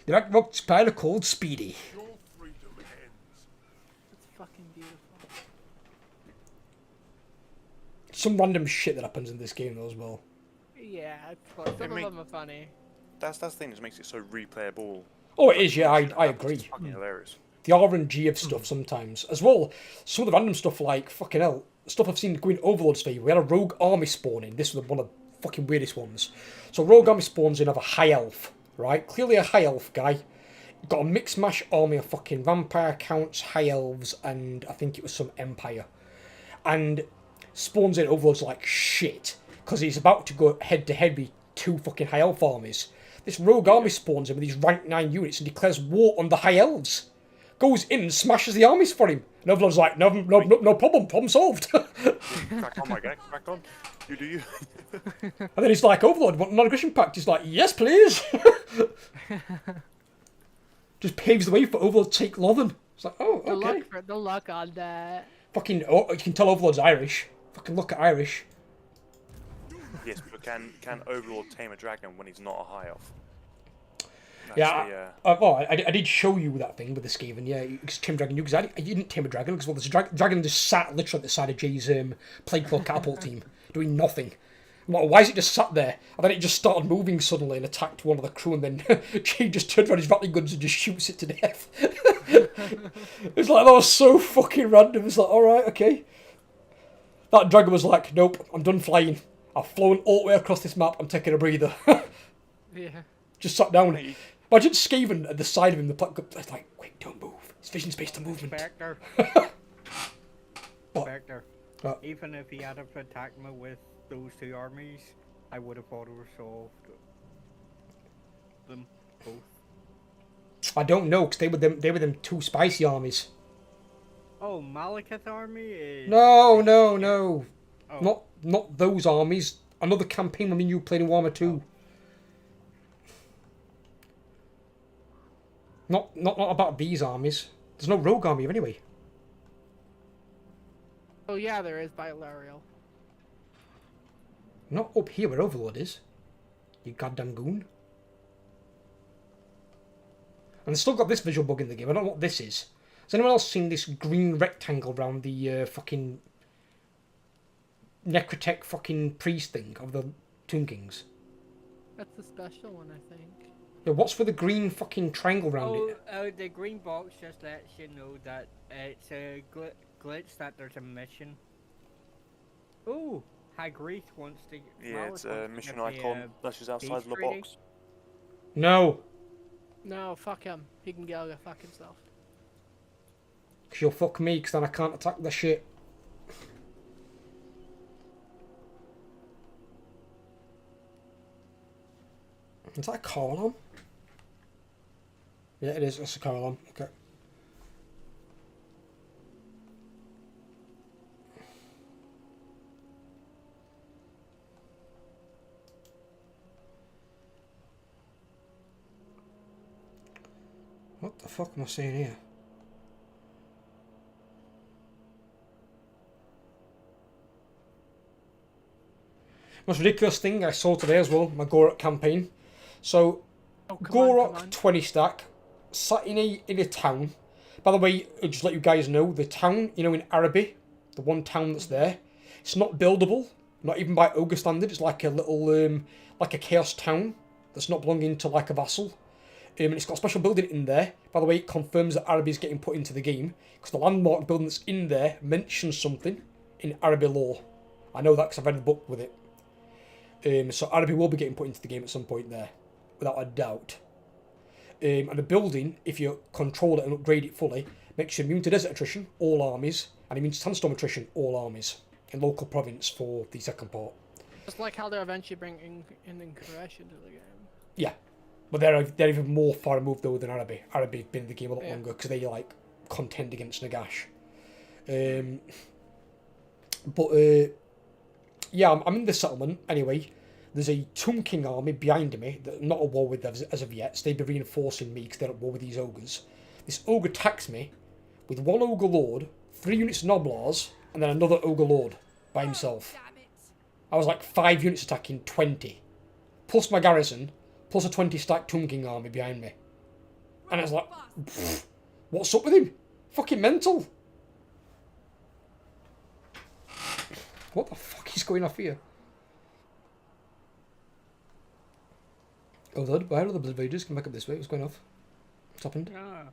The Ragnarok Spider called Speedy. Your freedom ends. It's fucking beautiful. Some random shit that happens in this game though as well. Yeah, of course. Some of them are funny. That's the thing that makes it so replayable. Oh, it is, yeah, I agree. It's fucking hilarious. The RNG of stuff sometimes. As well, some of the random stuff like, fucking hell, stuff I've seen going Overlord's favor. We had a rogue army spawning. This was one of the fucking weirdest ones. So rogue army spawns in of a high elf, right? Clearly a high elf guy. Got a mixed mash army of fucking vampire counts, high elves, and I think it was some empire. And spawns in Overlord's like shit. Because he's about to go head to head with 2 fucking high elf armies. This rogue army spawns in with these rank 9 units and declares war on the high elves. Goes in and smashes the armies for him. And Overlord's like, no problem solved. Crack on, my guy, crack on. You do you. And then he's like, Overlord, want a non-aggression pact? He's like, yes, please. Just paves the way for Overlord to take Lothern. It's like, oh, okay. The luck on that. Fucking, oh, you can tell Overlord's Irish. Fucking look at Irish. Yes, but can Overlord tame a dragon when he's not a high elf? That's Yeah, well, I did show you that thing with the Skaven, yeah, you tame dragon, because I didn't tame a dragon, because well, this dragon just sat literally at the side of Jay's Plague Claw catapult team, doing nothing. I'm like, why is it just sat there? And then it just started moving suddenly and attacked one of the crew, and then Jay just turned around his rattling guns and just shoots it to death. It's like, that was so fucking random. It's like, alright, okay. That dragon was like, nope, I'm done flying. I've flown all the way across this map, I'm taking a breather. Yeah. Just sat down. Imagine Skaven at the side of him, it's like, quick, don't move. It's vision's based on movement. Spectre. What? Spectre. What? Even if he had have attacked me with those 2 armies, I would have auto-resolved them both. I don't know, because they were them 2 spicy armies. Oh, Malekith's army is... No. Oh. Not those armies. Another campaign I mean you played in Warhammer 2. Not about these armies. There's no rogue army anyway. Oh yeah, there is by Lariel. Not up here where Overlord is. You goddamn goon. And they've still got this visual bug in the game. I don't know what this is. Has anyone else seen this green rectangle around the fucking necrotech fucking priest thing of the Tomb Kings? That's the special one, I think. Yeah, what's with the green fucking triangle around it? The green box just lets you know that it's a glitch that there's a mission. Oh, Hagrid wants to. Yeah, it's a Malice wants to mission give the, icon that's just outside beast the rating. box. No, No, fuck him. He can go fuck himself. because you'll fuck me, because then I can't attack the shit. Is that a car alarm? Yeah, it is. It's a car alarm. Okay. What the fuck am I saying here? Most ridiculous thing I saw today as well, my Gorok campaign. So, Oh, come Gorok on. 20 stack, sat in a town. By the way, I'll just let you guys know, the town, you know, in Araby, the one town that's there, it's not buildable, not even by ogre standard. It's like a little, like a chaos town that's not belonging to like a vassal. And it's got a special building in there. By the way, it confirms that Araby is getting put into the game, because the landmark building that's in there mentions something in Araby lore. I know that because I've read the book with it. So Araby will be getting put into the game at some point there, without a doubt. And the building, if you control it and upgrade it fully, makes you immune to desert attrition, all armies, and immune to sandstorm attrition, all armies, in local province for the second part. Just like how they're eventually bringing in Croatia into the game. Yeah, but they're even more far removed though than Araby. Araby have been in the game a lot Yeah. longer because they like contend against Nagash. Yeah, I'm in the settlement anyway. There's a Tomb King army behind me that I'm not at war with as of yet, so they've been reinforcing me because they're at war with these ogres. This ogre attacks me with one ogre lord, 3 units of noblars, and then another ogre lord by himself. Damn it. I was like 5 units attacking 20, plus my garrison, plus a 20 stack Tomb King army behind me. And I was like, pfft, what's up with him? Fucking mental. What the fuck is going off here? Oh, why are the Blood Raiders? Come back up this way. What's going off? What's happened? No, I'm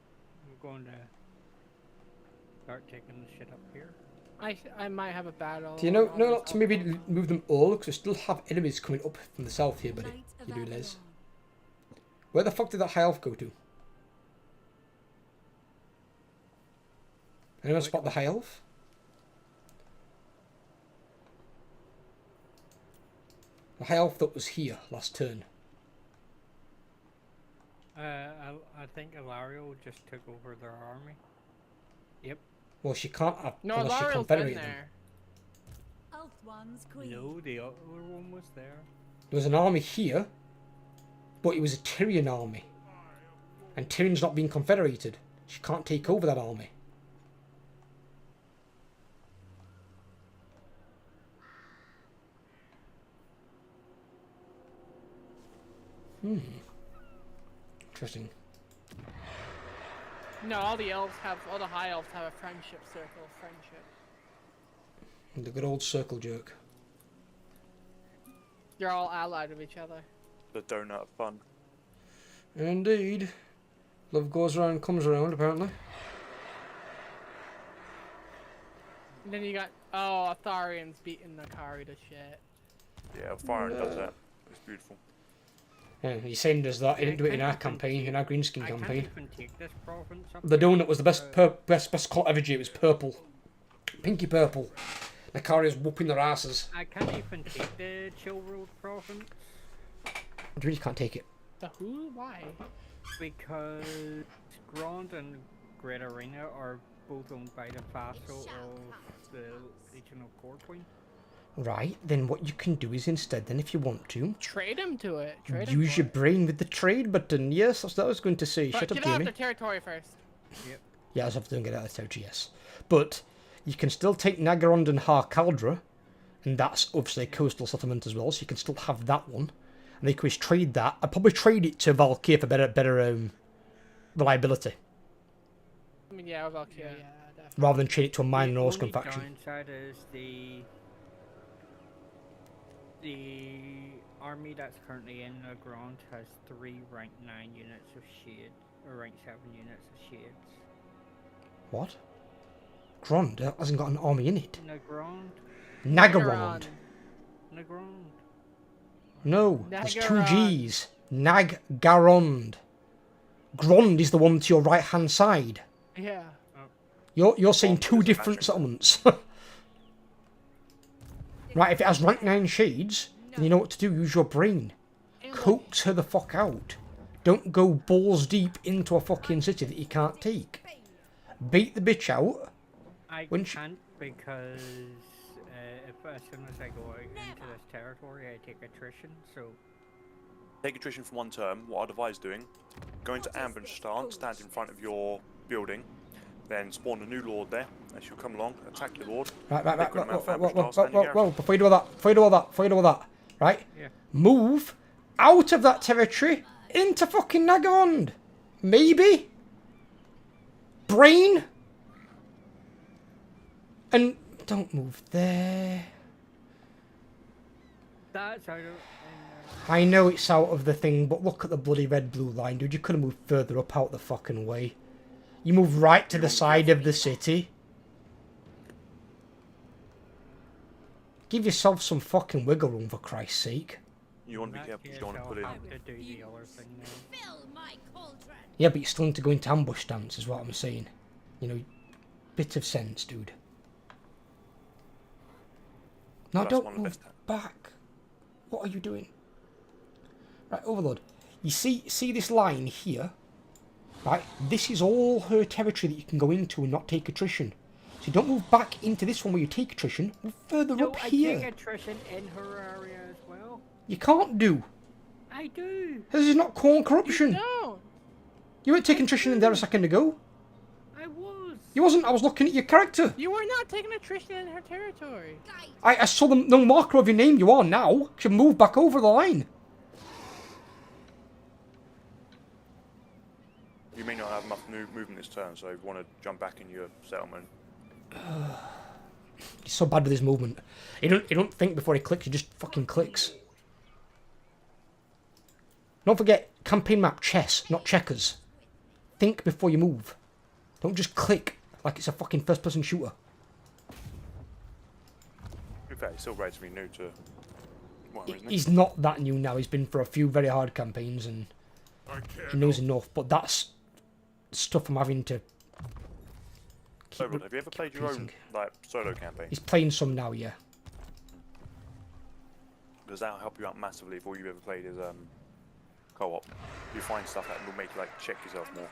going to start taking the shit up here. I might have a battle. Do you know, on no, this not to maybe outpost. move them all, because we still have enemies coming up from the south here, buddy. Light of You do, Les. Avalon. Where the fuck did that high elf go to? Anyone spot the high elf? The high elf that was here last turn. I think Ilario just took over their army. Yep. Well, she can't have No, unless she Lariel's been confederated them. there. Elf one's queen. No, the other one was there. There was an army here, but it was a Tyrian army. And Tyrion's not being confederated. She can't take over that army. Interesting. No, all the high elves have a friendship circle of friendship. The good old circle jerk. They're all allied with each other. The donut of fun. Indeed. Love goes around, comes around, apparently. And then you got Atharians beating Nakari to shit. Yeah, Fire does that. It's beautiful. Yeah, he's saying does that. He didn't do it in our I can't campaign, in our Greenskin I can't campaign. even take this province up The here. donut was the best colour ever, G. It was purple. Pinky purple. Nakari's whooping their asses. I can't even take the Chill Road province You really can't take it. The who? Why? because Grand and Great Arena are both owned by the vassal of the Legion of Corpoin. Right, then what you can do is instead, then if you want to, Trade him to it. Trade him use for your it. brain with the trade button. Yes, that's what I was going to say. But Shut up, get out of Jamie. the territory first. Yep. Yeah, I was have to get out of the territory, yes. But you can still take Nagarond and Harkaldra, and that's obviously a coastal settlement as well, so you can still have that one. And they could trade that. I'd probably trade it to Valkyr for better reliability, I mean, yeah, Valkyria, yeah, definitely. rather than trade it to a minor The Norseman only faction. downside is the The army that's currently in the ground has 3 rank 9 units of shade, or rank 7 units of shades. What? Grond hasn't got an army in it. Nagrond? Nagarond. Nagrond. No, there's 2 Nagarond. G's. Naggarond. Grond is the one to your right hand side. Yeah. You're saying Grond 2 is a different magic. settlements. Right, if it has rank 9 shades, then you know what to do. Use your brain. And Coax her the fuck out. Don't go balls deep into a fucking city that you can't take. Beat the bitch out. I When she- can't because if as soon as I go out into this territory, I take attrition. So Take attrition for 1 turn. What I'd advise doing, go into ambush stance, stand in front of your building, then spawn a new lord there. As you'll come along, attack your lord. Right. Take them out for ambush stance, stand in Whoa. Before you do all that, right? Yeah. Move out of that territory into fucking Nagarond. Maybe. Brain. And don't move there. that's out of. I know it's out of the thing, but look at the bloody red-blue line, dude. You could have moved further up out the fucking way. You move right to the side of the city. Give yourself some fucking wiggle room, for Christ's sake. You want to be careful, you don't want to put in. Have to do the other thing now. Fill my cauldron. Yeah, but you still need to go into ambush stance, is what I'm saying. You know, bit of sense, dude. No, That's one don't of the move best. back. What are you doing? Right, Overlord. You see this line here? Right, this is all her territory that you can go into and not take attrition. So you don't move back into this one where you take attrition. Move further No, up I here. take attrition in her area as well. You can't do. I do. This is not corn corruption. No. You weren't taking attrition in there a second ago. I was. You wasn't. I was looking at your character. You were not taking attrition in her territory. Guide. I saw the no marker of your name. You are now. You move back over the line. You may not have enough movement this turn, so if you want to jump back in your settlement. He's so bad with his movement. He don't think before he clicks. He just fucking clicks. Don't forget, campaign map chess, not checkers. Think before you move. Don't just click like it's a fucking first-person shooter. In fact, he's still relatively new to Warhammer, isn't he? He's not that new now. He's been for a few very hard campaigns and I care he knows enough. But that's stuff I'm having to keep. Overlord, have you ever played your own repeating. like solo campaign? He's playing some now, yeah. Because that'll help you out massively if all you've ever played is co-op. You find stuff that will make you like check yourself more.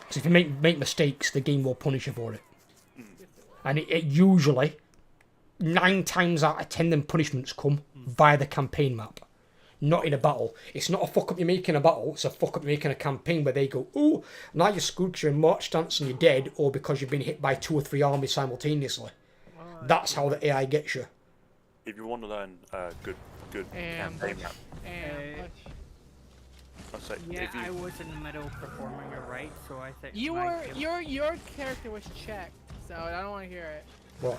So if you make mistakes, the game will punish you for it. And it usually, 9 times out of 10, them punishments come via the campaign map. Not in a battle. It's not a fuck up you make in a battle, it's a fuck up you make in a campaign where they go, oh, now you're screwed because you're in march stance and you're dead, or because you've been hit by 2 or 3 armies simultaneously. That's how the AI gets you. If you want to learn good And campaign map, and I'd say Yeah, if you, I was in the middle performing it right, so I think you my were game- your character was checked, so I don't want to hear it. What?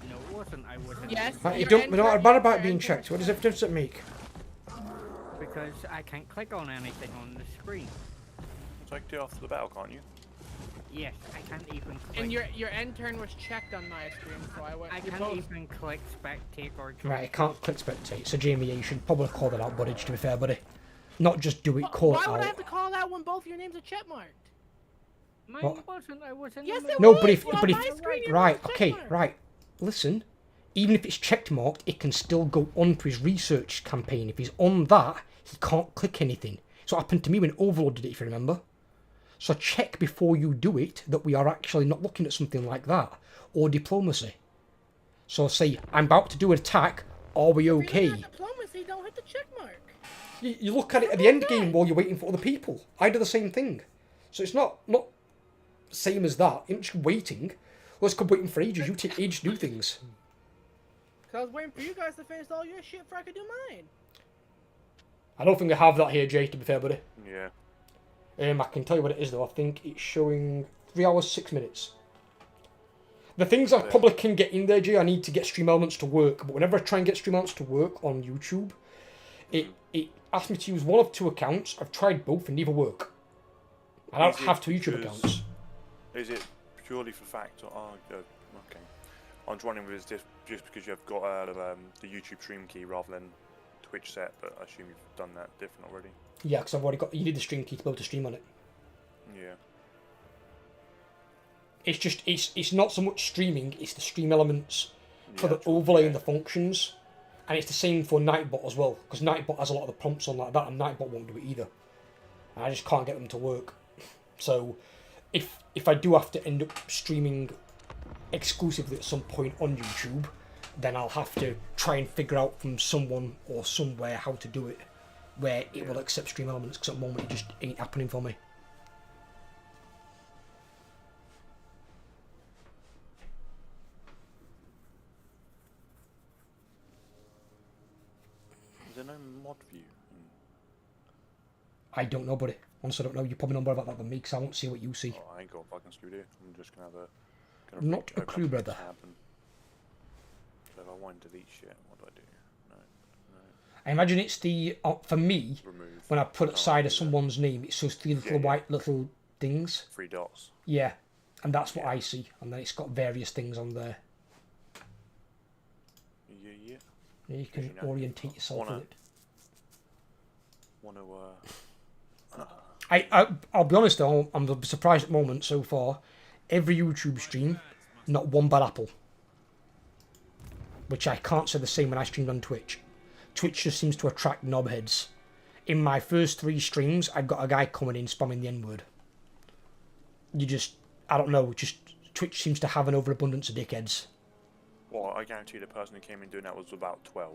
No, it wasn't. I wasn't. Yes. Right, you Your don't know enter- bad about your being enter- checked. What does it difference it make? Because I can't click on anything on the screen. take it after the battle, can't you? Yes, I can't even click. And your intern was checked on my screen, so I went. I you can't both- even click spectate or Right, I can't click spectate. So Jamie, yeah, you should probably call that out, buddy, to be fair, buddy. Not just do it, call Why it would I have out. to call that when both your names are check marked? Mine What? wasn't. I was in Yes, the it middle. No, was. but if- On but if- my screen, your Right, name was okay, check marked. right. Listen, even if it's checked marked, it can still go onto his research campaign. If he's on that, he can't click anything. So it happened to me when Overlord did it, if you remember. So check before you do it that we are actually not looking at something like that. Or diplomacy. So say, I'm about to do an attack, are we If you're okay? not diplomacy, don't hit the check mark. You look at it at the end game while you're waiting for other people. I do the same thing. So it's not same as that. You're not just waiting. Let's go waiting for ages. You take ages to do things. Cause I was waiting for you guys to finish all your shit before I could do mine. I don't think I have that here, Jay, to be fair, buddy. Yeah. I can tell you what it is, though. I think it's showing 3 hours, 6 minutes. The things I probably can get in there, Jay, I need to get Stream Elements to work. But whenever I try and get Stream Elements to work on YouTube, it asks me to use one of 2 accounts. I've tried both and neither work. I don't have 2 YouTube accounts. Is it purely for fact? Okay. I'm just wondering if it's just because you've got the YouTube stream key rather than Twitch set, but I assume you've done that different already. Yeah, because I've already got. You need the stream key to be able to stream on it. Yeah. It's just it's not so much streaming; it's the Stream Elements for the overlay and the functions, and it's the same for Nightbot as well. Because Nightbot has a lot of the prompts on like that, and Nightbot won't do it either. And I just can't get them to work. So, if I do have to end up streaming exclusively at some point on YouTube, then I'll have to try and figure out from someone or somewhere how to do it, where it will accept Stream Elements. Because at the moment it just ain't happening for me. Is there no mod view? I don't know, buddy. Honestly, I don't know. You probably know more about that than me, because I won't see what you see. Oh, I ain't got a fucking clue, dude. I'm just gonna have a... Not a clue, brother. So if I want to delete shit, what do I do? No. I imagine it's the... for me, Remove. when I put it side of someone's name, it's those 3 little white little things. 3 dots. Yeah, and that's what I see. And then it's got various things on there. Yeah. You can orientate yourself with it. I'll be honest though, I'm surprised at the moment so far. Every YouTube stream, not one bad apple. Which I can't say the same when I streamed on Twitch. Twitch just seems to attract knobheads. In my first 3 streams, I got a guy coming in spamming the N-word. I don't know, just Twitch seems to have an overabundance of dickheads. Well, I guarantee the person who came in doing that was about 12.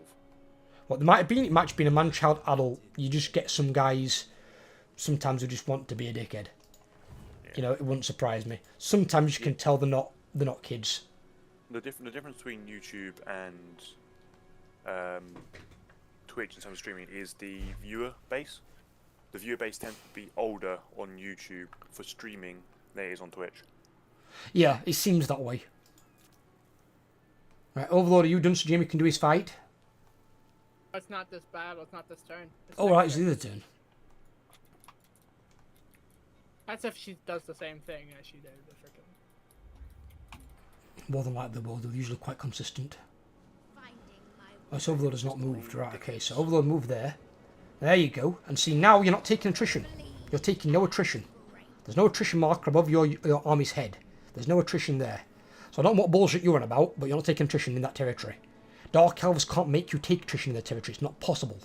What it might have been a man, child, adult. You just get some guys sometimes who just want to be a dickhead. Yeah. You know, it wouldn't surprise me. Sometimes you can tell they're not kids. The difference between YouTube and Twitch in terms of streaming is the viewer base. The viewer base tends to be older on YouTube for streaming than it is on Twitch. Yeah, it seems that way. Right, Overlord, are you done so Jamie can do his fight? It's not this battle, it's not this turn. Oh, right, it's the other turn. That's if she does the same thing as she did the frickin'. More than likely, they're usually quite consistent. Oh, so Overlord has not moved. Right, okay, so Overlord moved there. There you go. And see, now you're not taking attrition. You're taking no attrition. There's no attrition marker above your army's head. There's no attrition there. So I don't know what bullshit you're on about, but you're not taking attrition in that territory. Dark Elves can't make you take attrition in their territory. It's not possible.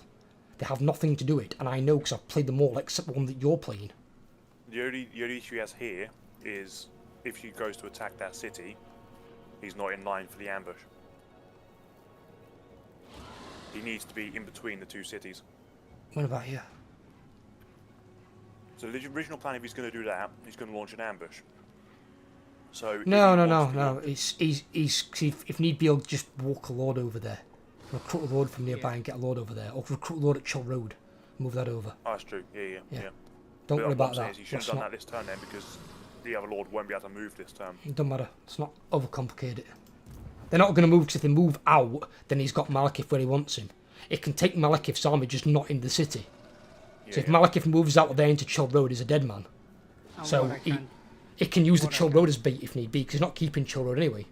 They have nothing to do it, and I know because I've played them all except the one that you're playing. The only issue he has here is if she goes to attack that city, he's not in line for the ambush. He needs to be in between the 2 cities. What about here? So the original plan, if he's going to do that, he's going to launch an ambush. So No. If need be, I'll just walk a lord over there. Recruit a lord from nearby and get a lord over there. Or recruit a lord at Chill Road. Move that over. Oh, that's true. Yeah. Don't worry about that. He should have done that this turn then, because the other lord won't be able to move this turn. It doesn't matter. It's not overcomplicated it. They're not going to move because if they move out, then he's got Malekith where he wants him. It can take Malekith's army, just not in the city. So if Malekith moves out there into Chill Road, he's a dead man. So it can use the Chill Road as bait if need be, because he's not keeping Chill Road anyway.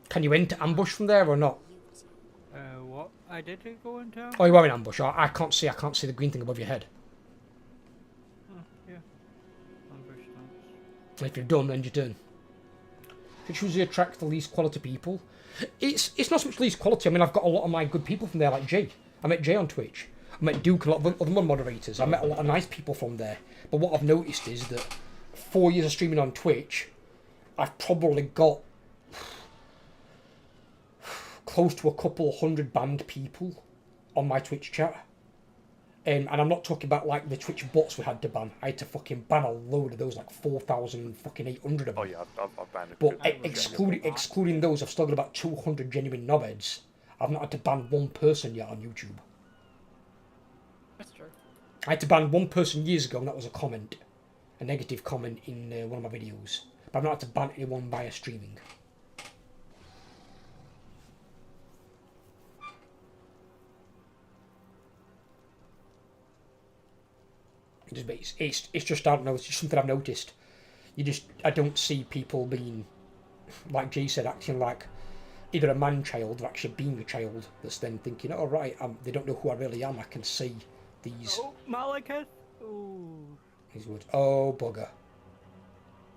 Can you enter ambush from there or not? What? I didn't go into. Oh, you are in ambush. I can't see the green thing above your head. Oh, yeah. Ambush stance. If you've done, then you're done. Which usually attract the least quality people. It's not so much least quality. I mean, I've got a lot of my good people from there, like Jay. I met Jay on Twitch. I met Duke and a lot of other moderators. I met a lot of nice people from there. But what I've noticed is that 4 years of streaming on Twitch, I've probably got close to a couple 100 banned people on my Twitch chat. And I'm not talking about like the Twitch bots we had to ban. I had to fucking ban a load of those, like 4,800 of them. Oh yeah, I've banned it. But excluding those, I've still got about 200 genuine knobheads. I've not had to ban one person yet on YouTube. That's true. I had to ban one person years ago, and that was a comment. a negative comment in one of my videos. But I've not had to ban anyone via streaming. It's just, I don't know, it's just something I've noticed. I don't see people being, like Jay said, acting like either a man-child or actually being a child that's then thinking, oh right, they don't know who I really am, I can see these... Oh, Malekith! Ooh. These words. Oh, bugger.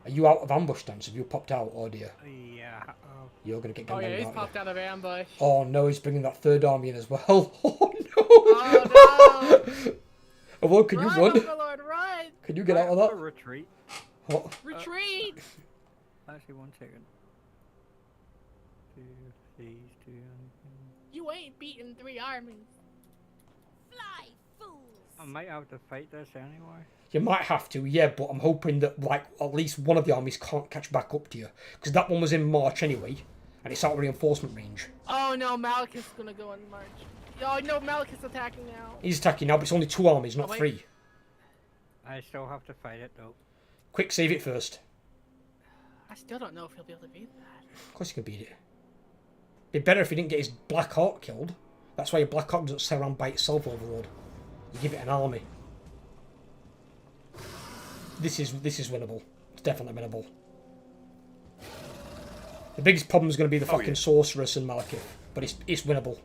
Are you out of ambush stance? Have you popped out, or dear? Yeah. You're going to get Oh gunned yeah, down, he's aren't you? popped out of ambush. Oh no, he's bringing that third army in as well. Oh no! Oh no! Oh, well, can you Run, run? Overlord, run! Can you get out of that? Retreat. What? Retreat! Actually, 1 second. You ain't beating 3 armies. Fly, fools! I might have to fight this anyway. You might have to, yeah, but I'm hoping that like at least one of the armies can't catch back up to you, because that one was in March anyway, and it's out of reinforcement range. Oh no, Malekith's gonna go in March. Oh no, Malekith's attacking now. He's attacking now, but it's only 2 armies, not 3. I still have to fight it though. Quick, save it first. I still don't know if he'll be able to beat that. Of course he can beat it. It'd be better if he didn't get his Black Hawk killed. That's why your Black Hawk doesn't sit around by itself, Overlord. You give it an army. This is winnable. It's definitely winnable. The biggest problem is going to be the fucking Sorceress and Malekith, but it's winnable.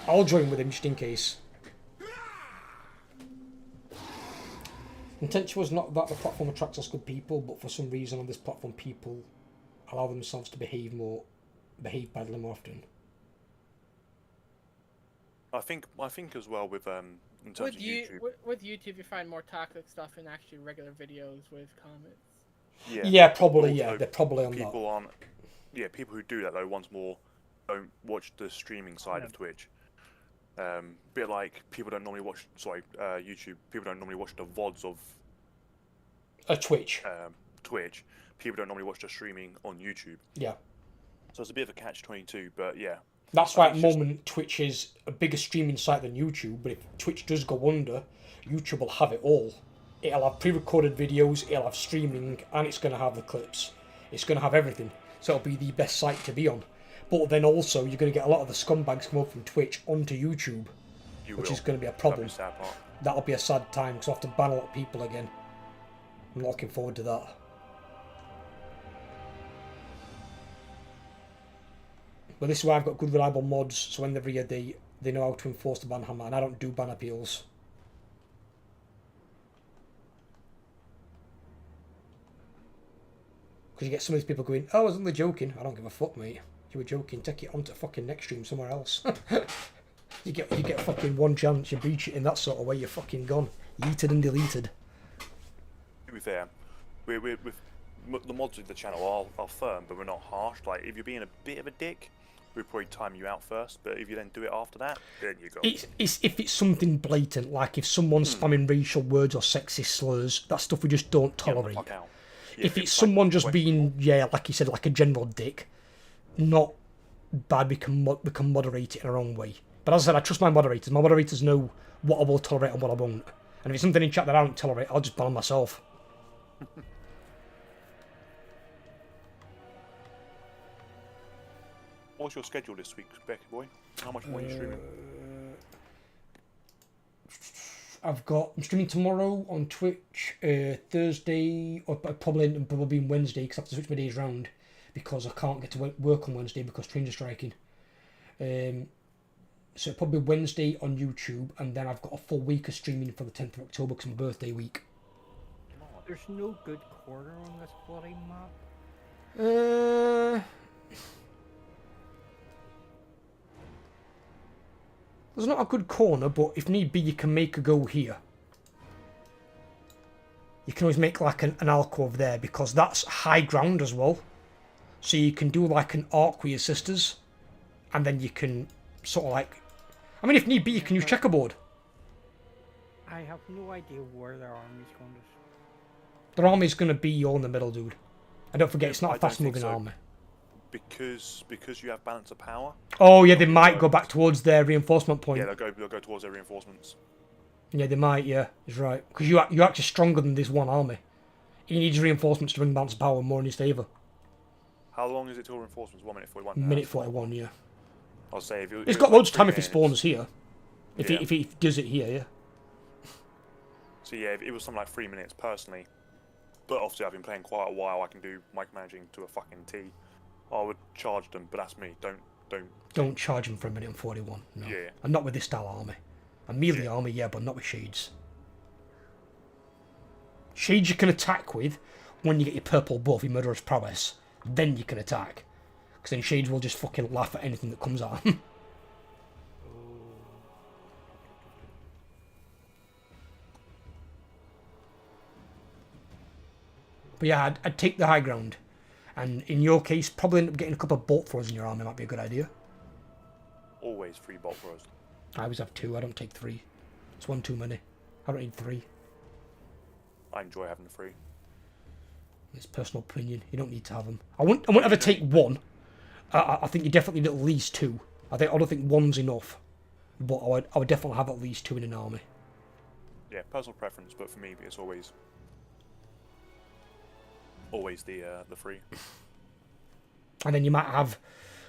I'll join with him just in case. Intention was not that the platform attracts us good people, but for some reason on this platform people allow themselves to behave badly more often. I think as well with in terms of YouTube. With YouTube, you find more toxic stuff in actually regular videos with comments. Yeah, probably. Also, yeah, they're probably on people that. aren't. Yeah, people who do that though once more don't watch the streaming side of Twitch. Bit like people don't normally watch. YouTube. People don't normally watch the VODs of Twitch. Twitch. People don't normally watch the streaming on YouTube. Yeah. So it's a bit of a catch-22, but yeah. That's why at the moment Twitch is a bigger streaming site than YouTube, but if Twitch does go under, YouTube will have it all. It'll have pre-recorded videos, it'll have streaming, and it's going to have the clips. It's going to have everything. So it'll be the best site to be on. But then also, you're going to get a lot of the scumbags come up from Twitch onto YouTube, which is going to be a problem. That'll be a sad time, because I'll have to ban a lot of people again. I'm looking forward to that. But this is why I've got good reliable mods, so when they're here they know how to enforce the ban hammer, and I don't do ban appeals. Because you get some of these people going, oh, I was only joking. I don't give a fuck, mate. You were joking, take it onto fucking next stream somewhere else. you get fucking one chance, you breach it in that sort of way, you're fucking gone. Yeeted and deleted. To be fair, with the mods of the channel are firm, but we're not harsh. Like, if you're being a bit of a dick, we'll probably time you out first, but if you then do it after that, then you go. It's if it's something blatant, like if someone's spamming racial words or sexist slurs, that stuff we just don't tolerate. If it's someone just being, like you said, like a general dick, not bad, we can moderate it in our own way. But as I said, I trust my moderators. My moderators know what I will tolerate and what I won't. And if it's something in chat that I don't tolerate, I'll just ban myself. What's your schedule this week, Becky boy? How much more are you streaming? I'm streaming tomorrow on Twitch, Thursday, or probably Wednesday, because I have to switch my days round, because I can't get to work on Wednesday because trains are striking. So probably Wednesday on YouTube, and then I've got a full week of streaming for the 10th of October because it's my birthday week. There's no good corner on this bloody map. There's not a good corner, but if need be, you can make a go here. You can always make like an alcove there, because that's high ground as well. So you can do like an arc with your sisters, and then you can sort of like... I mean, if need be, you can use checkerboard. I have no idea where their army's going to... Their army's going to be all in the middle, dude. And don't forget, it's not a fast-moving army. Because you have balance of power. Oh yeah, they might go back towards their reinforcement point. Yeah, they'll go towards their reinforcements. Yeah, they might, yeah. He's right. Because you're actually stronger than this one army. He needs reinforcements to bring balance of power more in his favour. How long is it till reinforcements? 1 minute 41. Minute 41, yeah. I'll say if He's got loads of time if he spawns here. If Yeah. he does it here, yeah. So yeah, if it was something like 3 minutes personally, but obviously I've been playing quite a while, I can do micromanaging to a fucking T. I would charge them, but that's me. Don't charge him for 1 minute and 41. No. Yeah. And not with this style army. A melee army, yeah, but not with shades. Shades you can attack with when you get your purple buff, your murderous prowess. Then you can attack. Because then shades will just fucking laugh at anything that comes at them. But yeah, I'd take the high ground. And in your case, probably end up getting a couple of bolt throws in your army might be a good idea. Always 3 bolt throws. I always have 2, I don't take 3. It's 1 too many. I don't need 3. I enjoy having the 3. It's personal opinion. You don't need to have them. I wouldn't ever take 1. I think you definitely need at least 2. I don't think 1's enough. But I would definitely have at least 2 in an army. Yeah, personal preference, but for me it's always the 3. And then you might have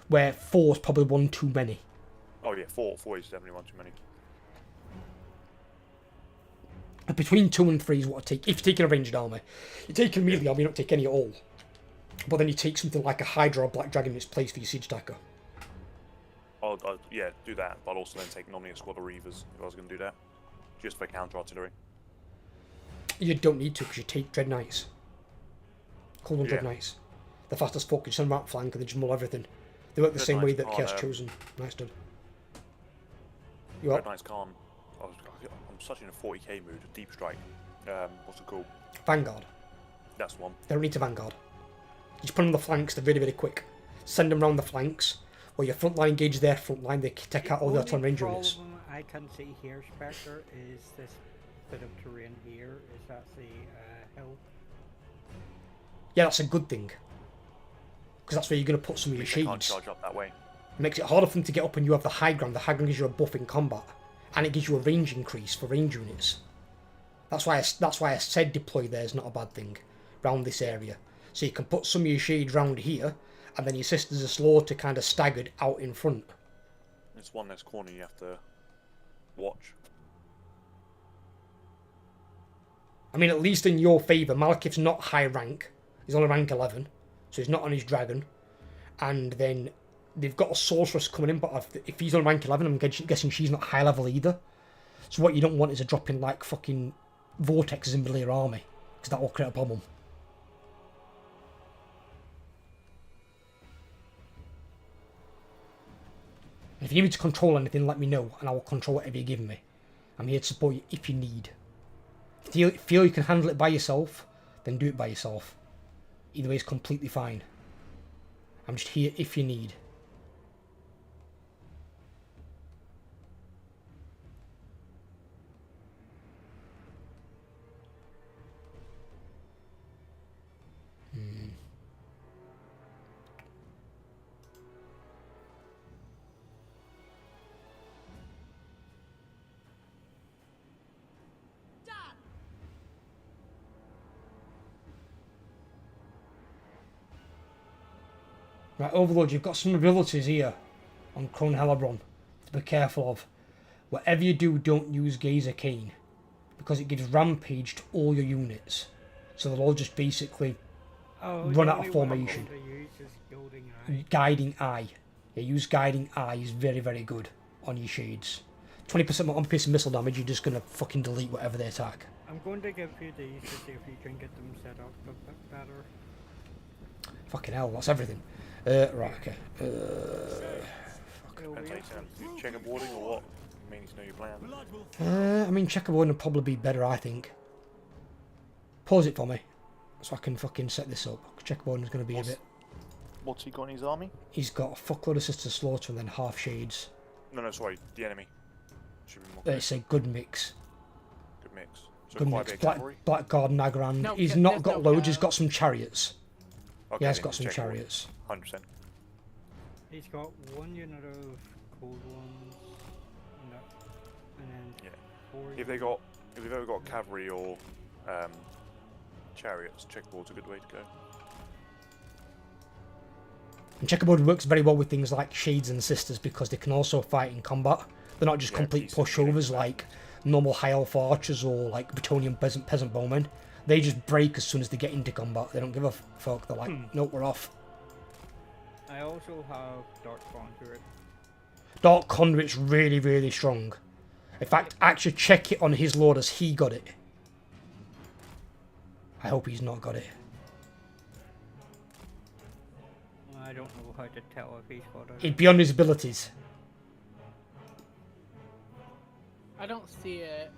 where 4's probably 1 too many. Oh yeah, 4 is definitely 1 too many. Between 2 and 3 is what I take. If you're taking a ranged army. You take a melee army, you don't take any at all. But then you take something like a Hydra or Black Dragon in its place for your siege attacker. Yeah, do that, but I'll also then take normally a squad of Reavers if I was going to do that. Just for counter artillery. You don't need to because you take Dread Knights. Call them Dread Yeah. Knights. The fastest folk, you send them out flank and they just mull everything. They work the Dread same way Knights that Chaos can't, Chosen Knights did. You Red up? Knights can't. I'm such in a 40k mood. Deep Strike. What's it called? Vanguard. That's one. They don't need to Vanguard. You just put them on the flanks, they're really, really quick. Send them round the flanks, or your front line engages their front line, they take out all the autonomous range units. problem I can see here, Spectre, is this bit of terrain here. Is that the hill? Yeah, that's a good thing. Because that's where you're going to put some of your They can't shades. charge up that way. It makes it harder for them to get up when you have the high ground. The high ground gives you a buff in combat. And it gives you a range increase for range units. That's why I said deploy there is not a bad thing. Round this area. So you can put some of your shades round here, and then your sisters are slow to kind of staggered out in front. It's one less corner you have to watch. I mean, at least in your favour, Malekith's not high rank. He's only rank 11, so he's not on his dragon. And then they've got a sorceress coming in, but if he's on rank 11, I'm guessing she's not high level either. So what you don't want is a drop in like fucking vortexes in the your army, because that will create a problem. If you need me to control anything, let me know, and I will control whatever you're giving me. I'm here to support you if you need. If you feel you can handle it by yourself, then do it by yourself. Either way is completely fine. I'm just here if you need. Right, Overlord, you've got some abilities here on Crone Hellerbron to be careful of. Whatever you do, don't use Gazer Cane, because it gives rampage to all your units. So they'll all just basically run out of formation. Guiding Eye. Yeah, use Guiding Eye is very, very good on your shades. 20% more on-piece missile damage, you're just going to fucking delete whatever they attack. I'm going to give you these to see if you can get them set up a bit better. Fucking hell, that's everything. Right, okay. Depends how you turn. Checkerboarding or what? You need to know your plan. I mean, checkerboard would probably be better, I think. Pause it for me, so I can fucking set this up. Checkerboard is going to be a bit... What's he got in his army? He's got a fuckload of Sister Slaughter and then half shades. No, sorry, the enemy. Should be more It's a good mix. good mix. So Good quite mix. a big cavalry. Blackguard, Nagrand. No, He's there's not no got loads, he's cow. got some chariots. Okay, He has then got some checkerboard. chariots. 100%. He's got one unit of cold ones, and then Yeah. before. If you've ever got cavalry or chariots, checkerboard's a good way to go. And checkerboard works very well with things like shades and sisters because they can also fight in combat. They're not just complete pushovers like normal high elf archers or like Bretonnian peasant bowmen. They just break as soon as they get into combat. They don't give a fuck. They're like, nope, we're off. I also have Dark Conduit. Dark Conduit's really, really strong. In fact, actually check it on his lord as he got it. I hope he's not got it. I don't know how to tell if he's got it. It'd be on his abilities. I don't see it.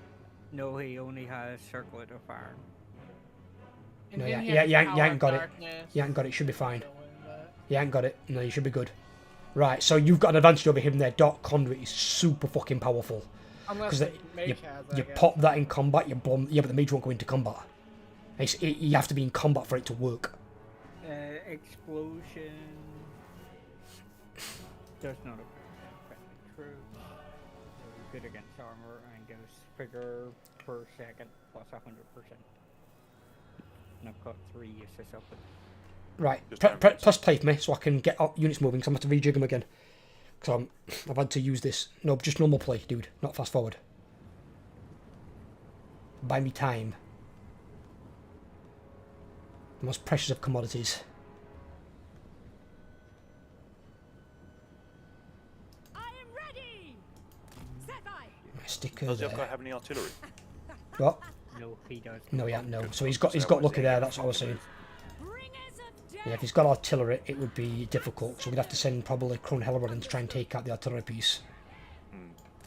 No, he only has Circlet of Iron. And No, then yeah, he you has ain't Power of got it. Darkness. You ain't got it, should be fine. But You ain't got it. No, you should be good. Right, so you've got an advantage over him there. Dark Conduit is super fucking powerful. Unless Because the mage has, I you guess. pop that in combat, you bomb. Yeah, but the mage won't go into combat. You have to be in combat for it to work. Explosion does not affect troops. Good against armor and gives figure per second plus 100%. And I've got 3 uses of it. Right, Just press play for me so I can get units moving. Because I'm going to rejig them again. Because I've had to use this. No, just normal play, dude. Not fast forward. Buy me time. The most precious of commodities. I am ready. Set by. Sticker Does the there. other guy have any artillery? What? No, he does. No, yeah, no. So he's got lucky there. That's what I was saying. Bringers of death. Yeah, if he's got artillery, it would be difficult. So we'd have to send probably Crone Hellebrand in to try and take out the artillery piece.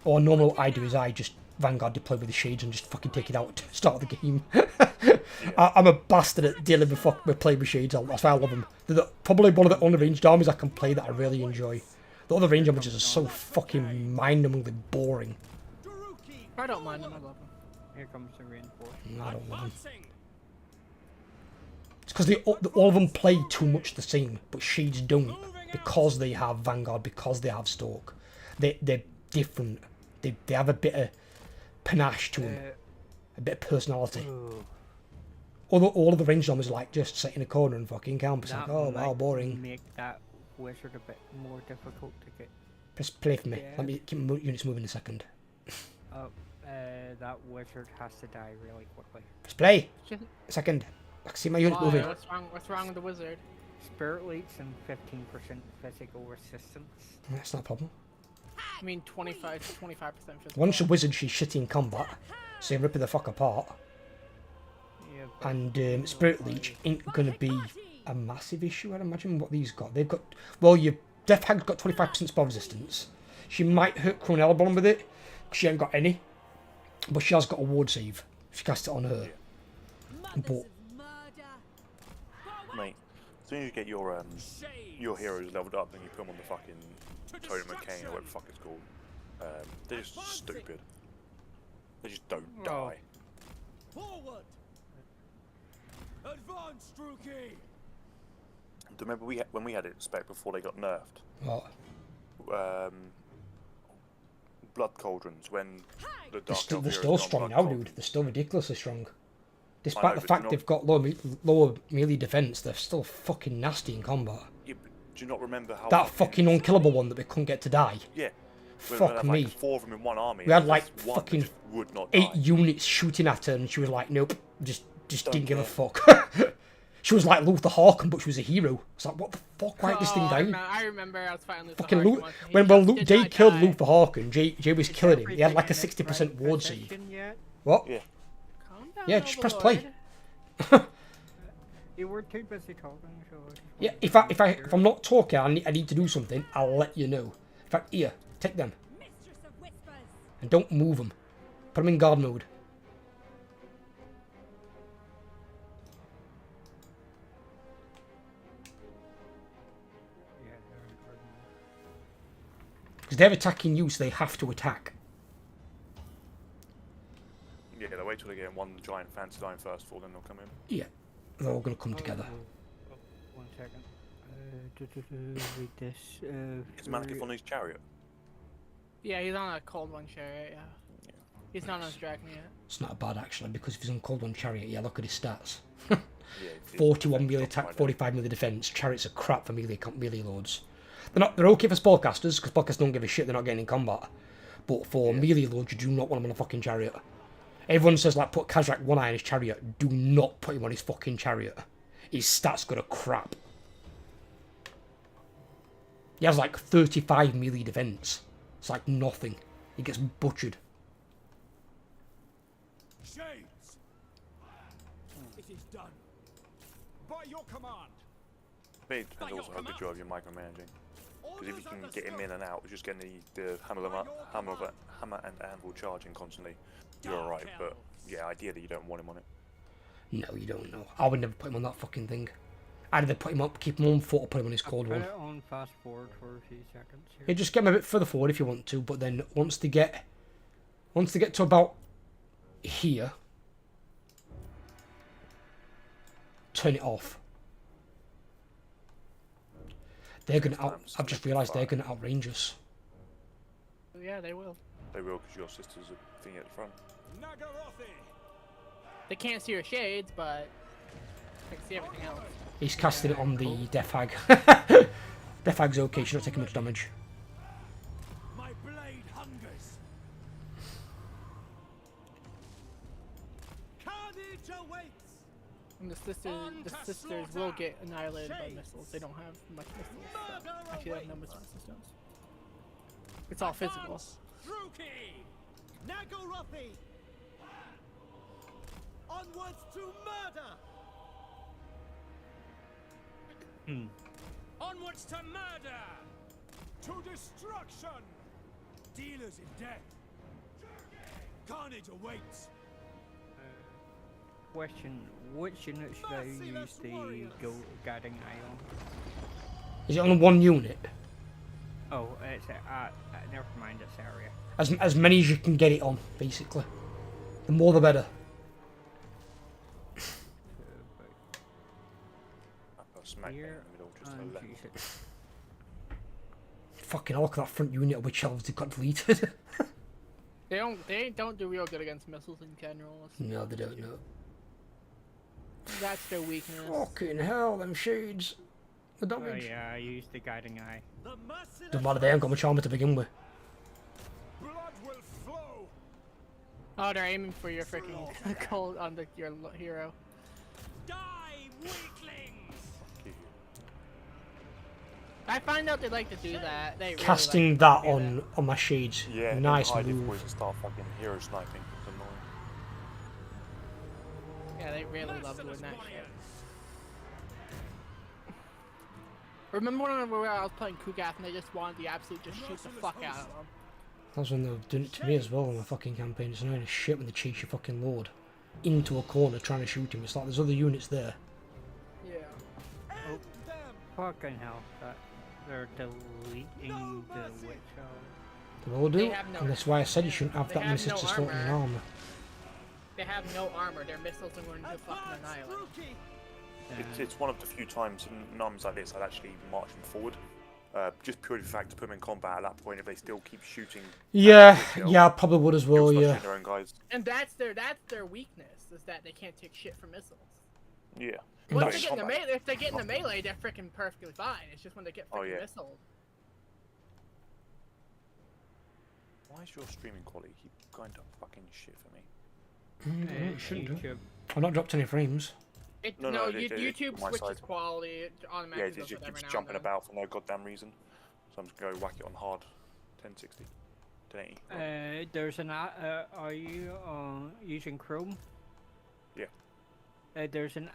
Or normally what I do is I just Vanguard deploy with the shades and just fucking take it out to start the game. I'm a bastard at dealing with playing with shades. That's why I love them. They're probably one of the only ranged armies I can play that I really enjoy. The other range armies are so fucking mind-numbingly boring. I don't mind them. I love them. Here comes the reinforcement. I don't love them. It's because all of them play too much the same, but shades don't because they have Vanguard, because they have Stalk. They're different. They have a bit of panache to them, a bit of personality. All of the ranged armies are like just sit in a corner and fucking camp. It's like, oh wow, boring. Make that wizard a bit more difficult to get. Press play for me. Yeah. Let me keep my units moving a second. That wizard has to die really quickly. Press play. Just- A second. I can see my units Why? moving. What's wrong with the wizard? Spirit leaks and 15% physical resistance. That's not a problem. I mean, 25% physical. Once a wizard, she's shitty in combat, so you rip her the fuck apart. Yeah, but And Spirit Leech ain't gonna be a massive issue, I'd imagine. What these got? They've got. Well, your Death Hag's got 25% spell resistance. She might hurt Crone Hellebrand with it, 'cause she ain't got any. But she has got a ward save. She casts it on her. But Mate, as soon as you get your heroes leveled up and you put them on the fucking Totem of Cain or whatever the fuck it's called, they're just stupid. They just don't die. Forward! Advance, Druki! Remember when we had it Spec before they got nerfed? what? Blood Cauldrons, when the Dark Elf They're heroes still got strong Blood now, Cauldrons. dude. They're still ridiculously strong. I Despite know, the but fact not- they've got lower melee defense, they're still fucking nasty in combat. Yeah, but do you not remember how That fucking unkillable one that we couldn't get to die. Yeah. When Fuck we had, me. like 4 of them in one army. We had, and like, this one that fucking just would not 8 die. units shooting at her, and she was like, nope, just Don't didn't give a care. fuck. She was like Luther Hawken, but she was a hero. It's like, what the fuck? Why this thing Oh, down? I remember I was fighting Luther Fucking Harkin once, and he when just did Jay not killed die. Luther Hawken, Jay was Is killing him. He had like a everything in its 60% right ward save. position yet? What? Yeah. Calm down, Yeah, just press Overlord. play. You were too busy talking, so I just Yeah, wanted to if I'm not talking, I need to do something. I'll let you know. In fact, here, take them mistress of whispers. and don't move them. Put them in guard mode. Yeah, they're in hard mode. Because they're attacking you, so they have to attack. Yeah, they'll wait till they get one giant fancy line first of all, then they'll come in. Yeah, they're all going to come together. Oh, 1 second. Read this. Is Malekith on his chariot? Yeah, he's on a cold one chariot, yeah. He's not on his dragon yet. It's not bad actually, because if he's on cold one chariot, yeah, look at his stats. Yeah, 41 melee attack, 45 melee defense. Chariots are crap for melee loads. They're okay for spellcasters, because spellcasters don't give a shit, they're not getting in combat. But for melee loads, you do not want him on a fucking chariot. Everyone says, like, put Kazrak 1 eye on his chariot. Do not put him on his fucking chariot. His stats go to crap. He has like 35 melee defense. It's like nothing. He gets butchered. Shades! It is done. By your command. But it depends also how good you are if you're micromanaging. Because if you can get him in and out, just getting the hammer and anvil charging constantly, you're alright. But yeah, ideally you don't want him on it. No, you don't know. I would never put him on that fucking thing. I'd either put him up, keep him on foot, or put him on his cold one. Put it on fast forward for a few seconds here. Yeah, just get him a bit further forward if you want to, but then once they get to about here, turn it off. They're gonna I've just realised they're gonna outrange us. Yeah, they will. They will, because your sister's a thing at the front. They can't see your shades, but they can see everything else. He's casted it on the Death Hag. Death Hag's okay, she's not taking much damage. My blade hungers. Carnage awaits. And the sisters will get annihilated by missiles. They don't have much missiles. So. Actually, they have no missile systems. It's all physical. Druki! Nagorothi! Onwards to murder! Onwards to murder! To destruction! Dealers in death! Carnage awaits! Question, which unit should I use the guiding eye on? Is it on one unit? Oh, it's never mind, it's area. As many as you can get it on, basically. The more the better. Smack bang in Here the middle, just to and the left. use it. Fucking hell, look at that front unit of witch elves that got deleted. They don't do real good against missiles in general. No, they don't know. That's their weakness. Fucking hell, them shades. The Oh damage. yeah, I used the guiding eye. Doesn't matter, they ain't got much armor to begin with. Blood will flow! Oh, they're aiming for your freaking cold on your hero. Die, weaklings! I find out they like to do that. They really Casting like that to do on my shades. Yeah, Nice high move. difficulty to start fucking hero sniping. It's annoying. Yeah, they really love doing that shit. Remember when I was playing Kugath and they just wanted to absolutely just shoot the fuck out of them? That's when they were doing it to me as well on my fucking campaign. It's annoying as shit when they chase your fucking lord into a corner trying to shoot him. It's like there's other units there. Yeah. Oh, fucking hell! They're deleting the witch elf. They will do, They have no- and that's why I said you shouldn't have they that many have no sisters floating in armor. armor. They have no armor. Their missiles are going to fucking annihilate. It's one of the few times in arms like this I'd actually march them forward. Just purely for the fact to put them in combat at that point if they still keep shooting. Yeah, yeah, I probably would as well, You'll yeah. frustrate their own guys. And that's their weakness, is that they can't take shit from missiles. Yeah. Once But they in get in the combat- melee, if they get in the melee, they're freaking perfectly fine. It's just when they get Oh, freaking yeah. missiled. Why is your streaming quality keep going to fucking shit for me? It shouldn't do. YouTube. I've not dropped any frames. No, YouTube my switches side. quality it Yeah, automatically. it does just it every keeps now jumping and then. about for no goddamn reason. So I'm just going to go whack it on hard. 1060. 1080. There's an are you using Chrome? Yeah. There's an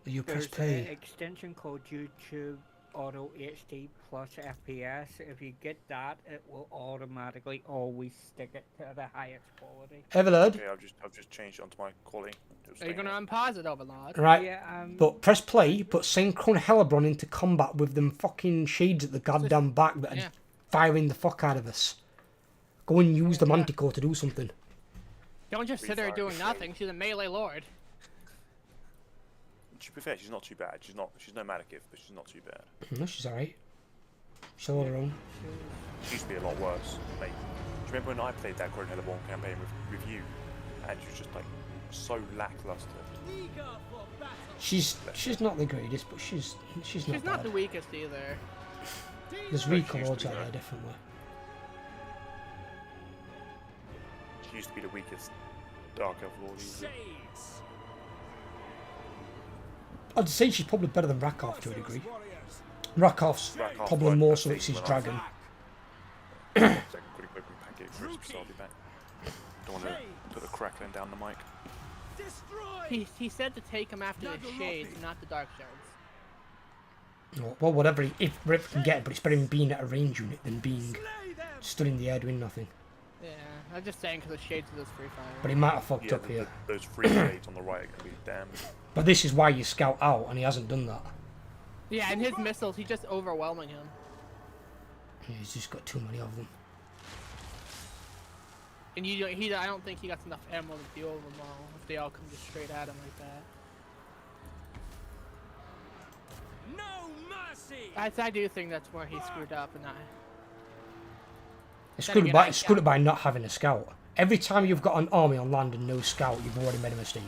You press there's an play. extension called YouTube Auto HD Plus FPS. If you get that, it will automatically always stick it to the highest quality. Everlord, Okay, I've just changed it onto my quality. It'll Are you stay gonna there. unpause it, Overlord? right? Yeah, But press play, put Synchron Hellebron into combat with them fucking shades at the goddamn back that are Yeah. firing the fuck out of us. Go and use the Manticore to do something. Don't just sit there Refire. doing nothing. She's a melee lord. To be fair, she's not too bad. She's no Madakith, but she's not too bad. No, she's alright. She's all her own. She used to be a lot worse, mate. you remember when I played that Coronella Born campaign with you? And she was just like so lackluster. She's not the greatest, but she's not not bad. the weakest either. There's weaker lords out there, definitely. She used to be the weakest Dark Elf Lord. Easily. I'd say she's probably better than Rakov to a degree. Rakov's probably more so it's his dragon. Second quick open pancake crisps, I'll be back. Don't want to put the crackling down the mic. He said to take him after the shades, not the dark shards. Well, whatever if Rip can get, but it's better than being at a range unit than being stood in the air doing nothing. Yeah, I'm just saying because the shades of this free fire. But he might have fucked up here. Those free shades on the right are going to be damned. But this is why you scout out, and he hasn't done that. Yeah, and his missiles, he's just overwhelming him. Yeah, he's just got too many of them. And I don't think he got enough ammo to deal with them all if they all come just straight at him like that. No mercy. I do think that's where he screwed up, and It's screwed by not having a scout. Every time you've got an army on land and no scout, you've already made a mistake.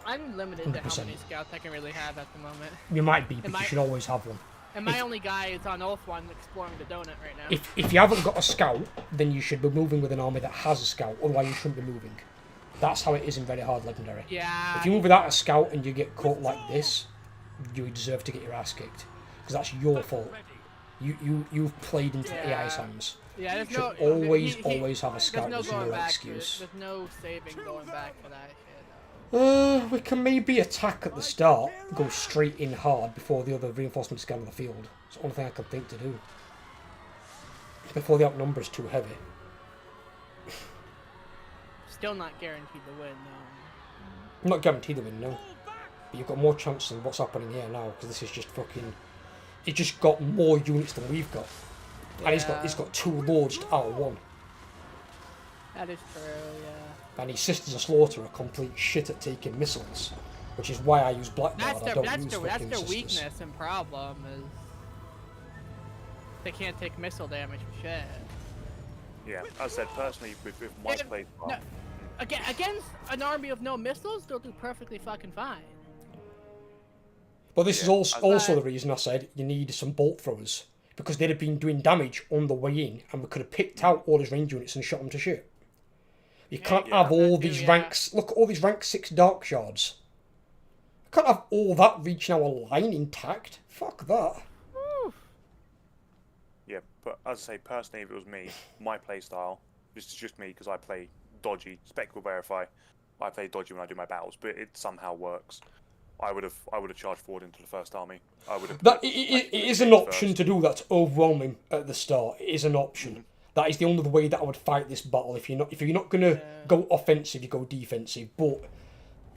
I'm limited to 100%. how many scouts I can really have at the moment. You might be, but you should always have one. And my only guy is on Ulf one exploring the donut right now. If you haven't got a scout, then you should be moving with an army that has a scout, otherwise you shouldn't be moving. That's how it is in very hard legendary. Yeah. If you move without a scout and you get caught like this, you deserve to get your ass kicked. Because that's your fault. You've played into the AI's hands. Yeah, there's you no... should always have a scout. There's no back excuse. There's no saving going back for that shit. We can maybe attack at the start, go straight in hard before the other reinforcements get on the field. It's the only thing I can think to do. Before the outnumber is too heavy. Still not guaranteed to win, though. Not guaranteed to win, no. But you've got more chance than what's happening here now, because this is just fucking... It's just got more units than we've got. Yeah. And he's got 2 lords out of 1. That is true, yeah. And his sisters of slaughter are complete shit at taking missiles, which is why I use Blackguard. That's their weakness and problem is they can't take missile damage for shit. Yeah, as I said, personally, with my play, no, against an army of no missiles, they'll do perfectly fucking fine. But this is also the reason I said you need some bolt throwers, because they'd have been doing damage on the way in, and we could have picked out all his range units and shot them to shit. You can't have all these ranks... Look at all these rank 6 dark shards. You can't have all that reaching our line intact. Fuck that. Yeah, but as I say, personally, if it was me, my playstyle, this is just me because I play dodgy. Spec will verify. I play dodgy when I do my battles, but it somehow works. I would have charged forward into the first army. I would have. It is an option to do that. To overwhelm him at the start. It is an option. Mm-hmm. That is the only way that I would fight this battle. If you're not gonna go offensive, you go defensive. But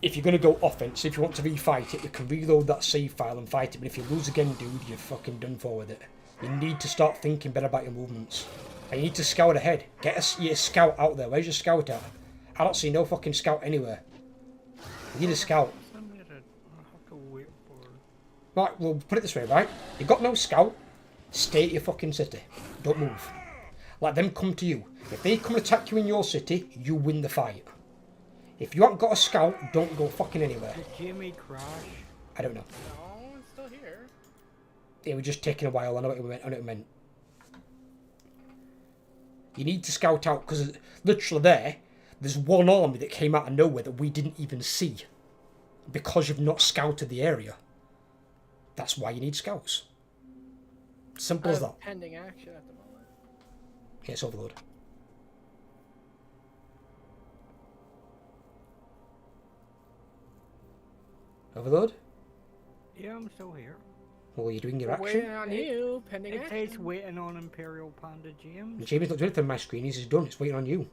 if you're gonna go offensive, you want to refight it, you can reload that save file and fight it. But if you lose again, dude, you're fucking done for with it. You need to start thinking better about your movements. And you need to scout ahead. Get your scout out there. Where's your scout at? I don't see no fucking scout anywhere. You need a scout. Right, well, put it this way, right? You got no scout, stay at your fucking city. Don't move. Let them come to you. If they come and attack you in your city, you win the fight. If you haven't got a scout, don't go fucking anywhere. Did Jimmy crash? I don't know. No, it's still here. It was just taking a while, I know what it meant. You need to scout out, because literally there's one army that came out of nowhere that we didn't even see. Because you've not scouted the area. That's why you need scouts. Simple as that. Pending action at the moment. Yes, Overlord. Overlord? Yeah, I'm still here. Well, you're doing your action. Waiting on you, pending It action. says waiting on Imperial Panda James. Jamie's not doing anything on my screen, he's done, it's waiting on you.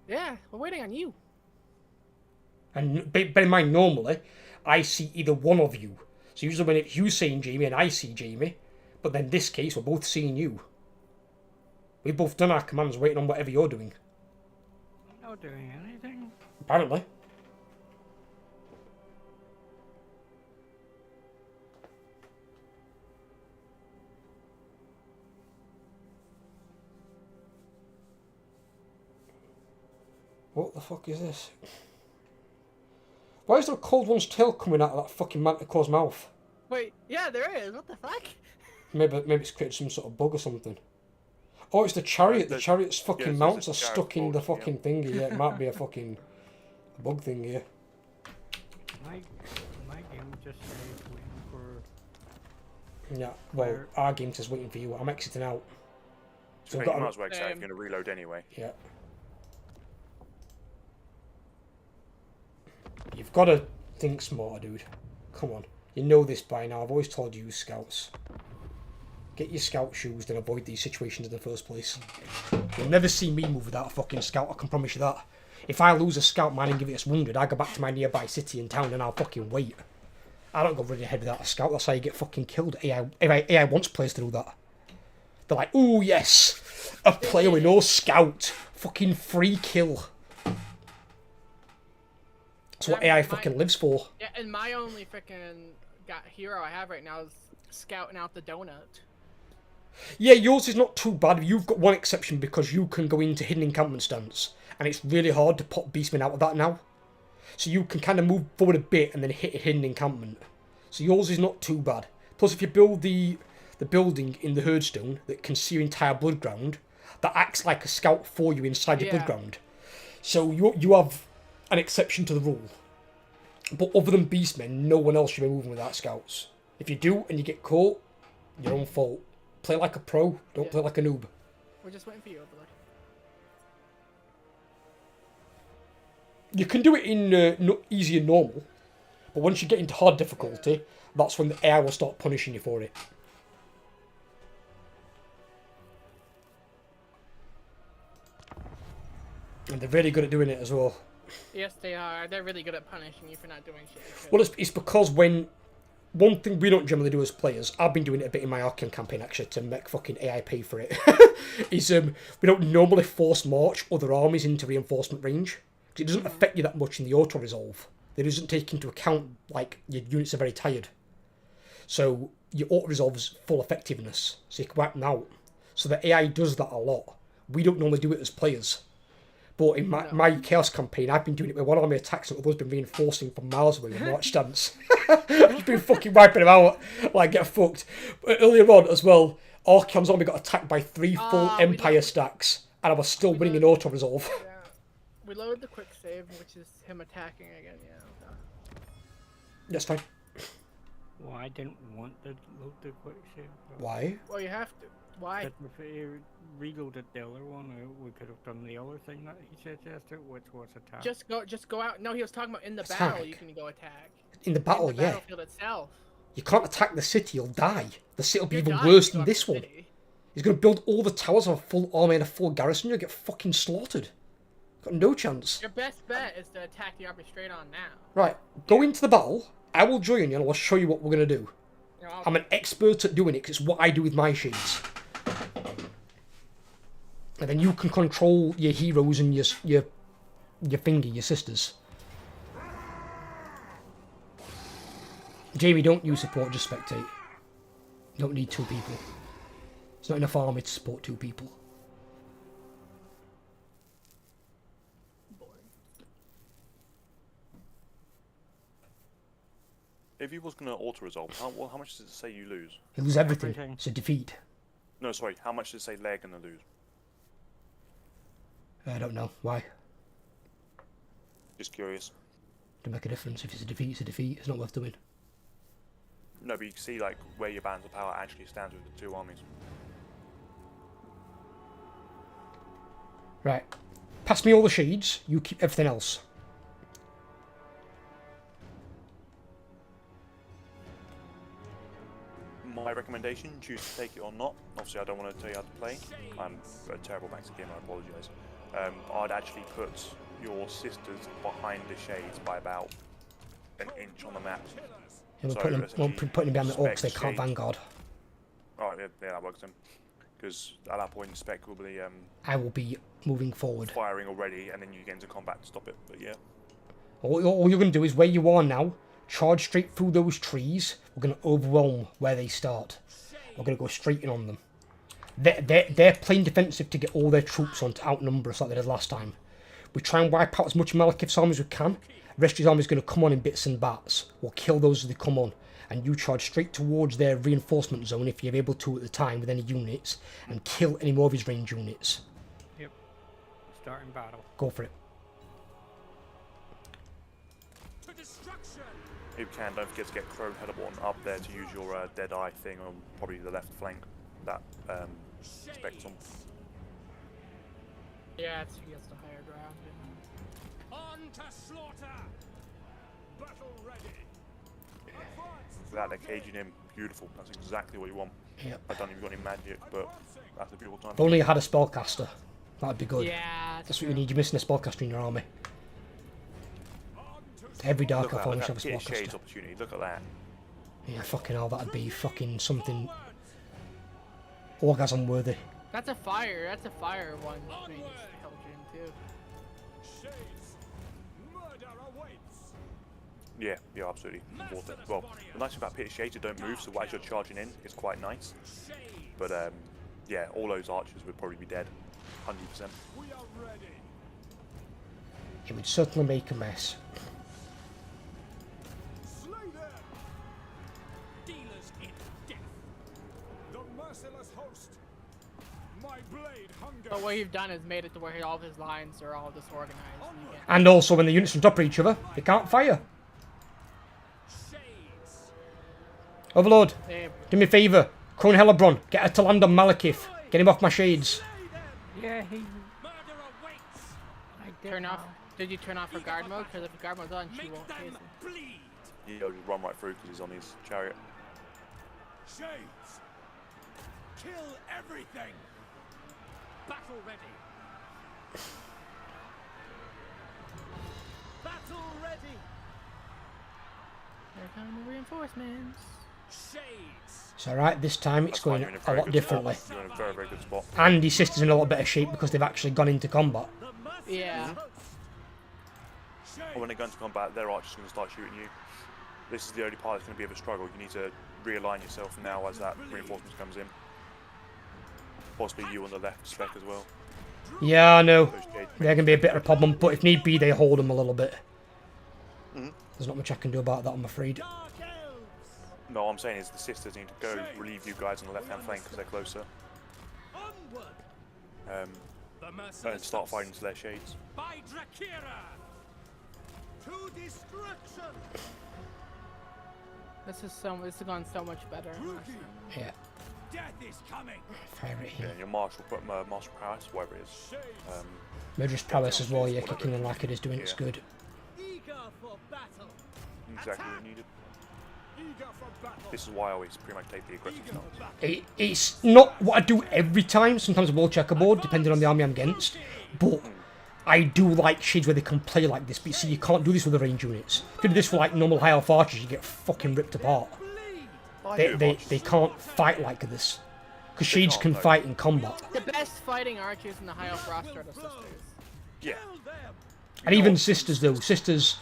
Yeah, we're waiting on you. And bear in mind, normally, I see either one of you. So usually when it's you seeing Jamie and I see Jamie, but then this case, we're both seeing you. We've both done our commands waiting on whatever you're doing. I'm not doing anything. Apparently. What the fuck is this? Why is there a cold one's tail coming out of that fucking manticore's mouth? Wait, yeah, there is. What the fuck? Maybe it's created some sort of bug or something. Oh, it's the chariot. The chariot's fucking mounts are stuck in the fucking thingy. Yeah, it might be a fucking bug thing here. My game just says waiting for. Yeah, well, our game says waiting for you. I'm exiting out. So you might as well exit if you're going to reload anyway. Yeah. You've got to think smarter, dude. Come on. You know this by now. I've always told you, scouts. Get your scout shoes, then avoid these situations in the first place. You'll never see me move without a fucking scout, I can promise you that. If I lose a scout mine and give it us wounded, I go back to my nearby city and town and I'll fucking wait. I don't go running ahead without a scout, that's how you get fucking killed. AI wants players to do that. They're like, ooh yes, a player with no scout. Fucking free kill. That's what AI fucking lives for. Yeah, and my only freaking hero I have right now is scouting out the donut. Yeah, yours is not too bad. You've got one exception because you can go into hidden encampment stance, and it's really hard to pop beastmen out of that now. So you can kind of move forward a bit and then hit a hidden encampment. So yours is not too bad. Plus, if you build the building in the herdstone that can see your entire blood ground, that acts like a scout for you inside your blood ground. So you have an exception to the rule. But other than beastmen, no one else should be moving without scouts. If you do and you get caught, your own fault. Play like a pro, don't play like a noob. We're just waiting for you, Overlord. You can do it in easy and normal, but once you get into hard difficulty, that's when the AI will start punishing you for it. And they're really good at doing it as well. Yes, they are. They're really good at punishing you for not doing shit. Well, it's because when... One thing we don't generally do as players, I've been doing it a bit in my Arkham campaign actually to make fucking AI pay for it, is we don't normally force march other armies into reinforcement range. Because it doesn't affect you that much in the auto-resolve. It doesn't take into account, like, your units are very tired. So your auto-resolve's full effectiveness, so you can wipe them out. So the AI does that a lot. We don't normally do it as players. But in my Chaos campaign, I've been doing it with one army attacks and others been reinforcing from miles away with march stance. I've just been fucking wiping them out, like get fucked. But earlier on as well, Arkham's army got attacked by 3 full Empire stacks, and I was still winning in auto-resolve. Yeah. We loaded the quick save, which is him attacking again, yeah. That's fine. Well, I didn't want to load the quick save. Why? Well, you have to. Why? But if he reloaded the other one, we could have done the other thing that he suggested, which was attack. Just go out. No, he was talking about in the battle you can go attack. In the battle, in the battlefield itself. You can't attack the city, you'll die. The city will be even worse than this one. He's going to build all the towers of a full army and a full garrison, you'll get fucking slaughtered. Got no chance. Your best bet is to attack the army straight on now. Right, go into the battle, I will join you and I'll show you what we're going to do. I'm an expert at doing it because it's what I do with my shades. And then you can control your heroes and your finger, your sisters. Jamie, don't use support, just spectate. You don't need 2 people. It's not enough army to support 2 people. If you was going to auto-resolve, how much does it say you lose? You lose everything. It's a defeat. No, sorry, how much does it say they're going to lose? I don't know. Why? Just curious. Doesn't make a difference. If it's a defeat, it's a defeat. It's not worth doing. No, but you can see like where your balance of power actually stands with the 2 armies. Right. Pass me all the shades. You keep everything else. My recommendation, choose to take it or not. Obviously, I don't want to tell you how to play. I'm a terrible Max game, I apologise. I'd actually put your sisters behind the shades by about an inch on the map. Yeah, we're putting them behind the orcs, they can't vanguard. Alright, yeah, that works then. Because at that point, Spec will be... I will be moving forward. Firing already, and then you get into combat to stop it, but yeah. All you're going to do is where you are now, charge straight through those trees. We're going to overwhelm where they start. We're going to go straight in on them. They're playing defensive to get all their troops on to outnumber us like they did last time. We try and wipe out as much Malekith's army as we can. The rest of his army is going to come on in bits and bats. We'll kill those as they come on. And you charge straight towards their reinforcement zone if you're able to at the time with any units. And kill any more of his range units. Yep. Starting battle. Go for it. To destruction. If you can, don't forget to get Crone Hellborn up there to use your Deadeye thing on probably the left flank. That Spectre. Yeah, it's against the higher ground. On to slaughter. Battle ready. That they're caging him, beautiful. That's exactly what you want. Yep. I don't even got any magic, but that's a beautiful time. If only you had a spellcaster. That'd be good. Yeah, That's what you need. You're missing a spellcaster in your army. Every Dark Elf army should have a Peter Shade's spellcaster. opportunity. Look at that. Yeah, fucking hell, that'd be fucking something orgasm worthy. That's a fire. That's a fire one. Maybe Helgrim too. Shades. Murder awaits. Yeah, absolutely. Worth it. Well, the nice thing about Peter Shades, they don't move, so as you're charging in, it's quite nice. But yeah, all those archers would probably be dead, 100%. We are ready. It would certainly make a mess. Slay them. Dealers in death. The merciless host. My blade hunger. But what you've done is made it to where all of his lines are all disorganized. And you can't- And also, when the units are on top of each other, they can't fire. Shades. Overlord, They- do me a favour. Crone Hellborn, get her to land on Malekith. Get him off my shades. Yeah, he. Murder awaits. I did turn off. not. Did you turn off her guard mode? Because if the guard mode's on, she Make won't chase them him. bleed. He'll just run right through because he's on his chariot. Shades. Kill everything. Battle ready. Battle ready. Here come the reinforcements. Shades. It's alright, this time it's That's fine, going you're in a a very lot good differently. spot. You're in a very, very good spot. And his sister's in a lot better shape because they've actually gone into combat. The merciless Yeah. host. And when they go into combat, their archers are going to start shooting you. This is the only part that's going to be of a struggle. You need to realign yourself now as that reinforcement comes in. Possibly you on the left spec as well. Yeah, I know. Those Jade- They're going to be a bit of a problem, but if need be, they hold them a little bit. There's not much I can do about that, I'm afraid. Dark elves. No, what I'm saying is the sisters need to go relieve you guys on the left-hand flank because they're closer. Onward. The And merciless start host. fighting to their shades. By Drakira. To destruction. This is going so much better. Yeah, Death is coming. fire it Yeah, here. and your martial prowess, whatever it is. Murderous prowess as well, yeah, kicking and like it is doing it's Yeah. good. Eager for battle. Exactly what you needed. Eager for battle. This is why I always pretty much take the aggressive stance. It's not what I do every time, sometimes I will check a board, depending on the army I'm against, but I do like shades where they can play like this, but you see, you can't do this with the range units. If you do this for like normal high elf archers, you get fucking ripped apart. They can't fight like this. Because shades can't, can though. fight in combat. The best fighting archers in the high elf roster are the sisters. Yeah. And even sisters though, sisters,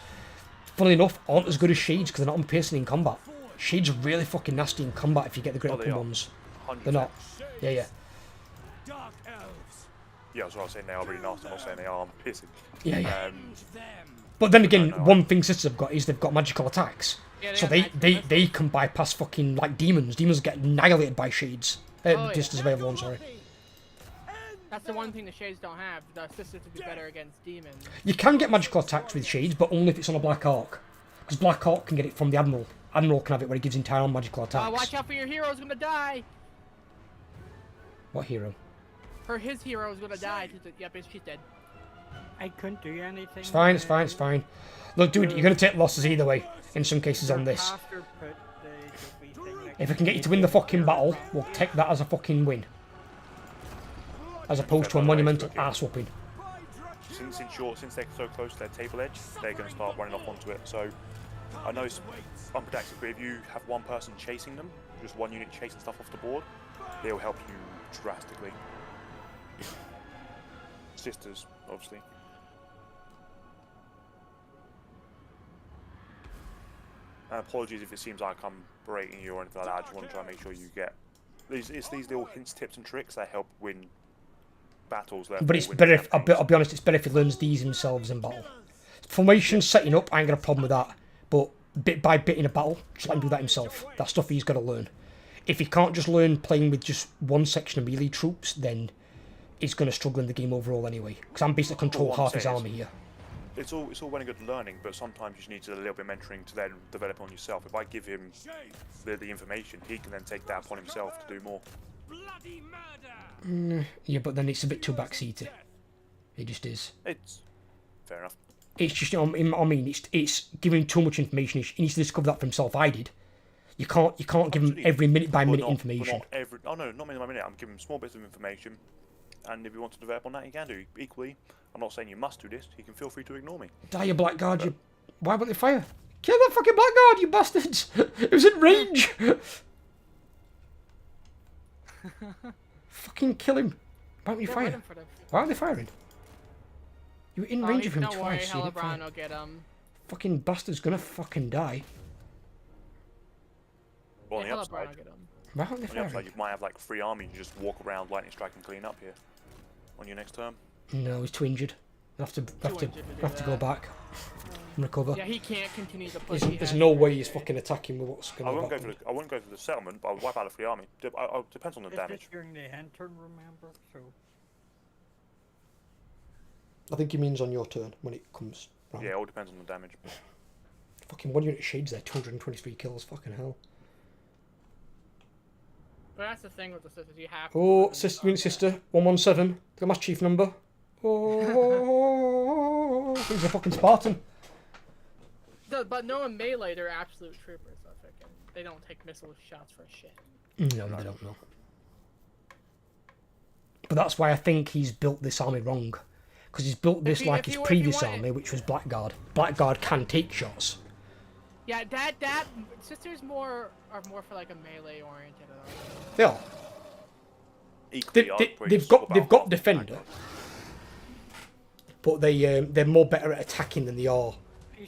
funnily enough, aren't as good as shades because they're not piercing in combat. Shades are really fucking nasty in combat if you get the great Oh, they open are. ones. 100%. They're not. Yeah. Dark elves. Yeah, that's what I was saying. They are really nasty. I'm not saying they are. I'm pissing. Yeah. Them. But then again, no, one thing sisters have got is they've got magical attacks. Yeah, So have they magical they can bypass fucking like demons. Demons get annihilated by shades. yeah. Sisters available, I'm sorry. That's the one thing the shades don't have. The sisters would be better against demons. You can get magical attacks with shades, but only if it's on a Black Ark. Because Black Ark can get it from the Admiral. Admiral can have it where he gives entire magical attacks. Watch out for your hero's gonna die. What hero? His hero is gonna die. Yep, she's dead. I couldn't do anything. It's fine, it's fine, it's fine. Look, dude, you're going to take losses either way, in some cases on this. After put the wee thing next If I can get you to win the fucking battle, we'll take that as a fucking win. As opposed to a monumental ass whooping. Since they're so close to their table edge, they're going to start running off onto it. So I know it's unpredictable, but if you have one person chasing them, just one unit chasing stuff off the board, they'll help you drastically. Sisters, obviously. Apologies if it seems like I'm berating you or anything like that. I just want to try and make sure you get it's these little hints, tips, and tricks that help win battles left. But or it's win better. I'll campaigns. be honest. It's better if he learns these himself in battle. Formation setting up, I ain't got a problem with that. But bit by bit in a battle, just let him do that himself. That's stuff he's got to learn. If he can't just learn playing with just one section of melee troops, then he's going to struggle in the game overall anyway. Because I'm basically control half his army here. It's all well and good learning, but sometimes you just need a little bit of mentoring to then develop on yourself. If I give him the information, he can then take that upon himself to do more. Bloody murder! Yeah, but then it's a bit too backseaty. It just is. It's fair enough. It's just, I mean, it's giving him too much information. He needs to discover that for himself. I did. You can't give him every minute by minute information. Oh no, not minute by minute. I'm giving him small bits of information, and if he wants to develop on that, he can do. Equally, I'm not saying you must do this. He can feel free to ignore me. Die, you blackguard! You. Why won't they fire? Kill that fucking blackguard, you bastards! It was in range. Fucking kill him! Why won't you fire? Why aren't they firing? You were in range of him don't worry, twice. So Hellebron will get him. Fucking bastard's gonna fucking die. Well, on the Hellebron upside, will get him. Why aren't they on the firing? upside, you might have like 3 armies. You just walk around, lightning strike, and clean up here. On your next turn. No, he's too injured. We'll have to go back and recover. Yeah, he can't continue to push. There's no way he's fucking attacking with what's going I to won't happen. I won't go for the settlement, but I'll wipe out a free army. Depends on the damage. During the end turn, remember? So. I think he means on your turn when it comes round. Yeah, it all depends on the damage. Fucking 1 unit shades there, 223 kills, fucking hell. But that's the thing with the sisters, you have. Oh, unit sister, 117, the Master Chief number. Oh, he's a fucking Spartan. But no in melee, they're absolute troopers. So they don't take missile shots for shit. No, they don't know. But that's why I think he's built this army wrong. Because he's built this like his previous army, which was Blackguard. Blackguard can take shots. Yeah, that sisters are more for like a melee oriented. They are. They've got defender, but they're more better at attacking than they are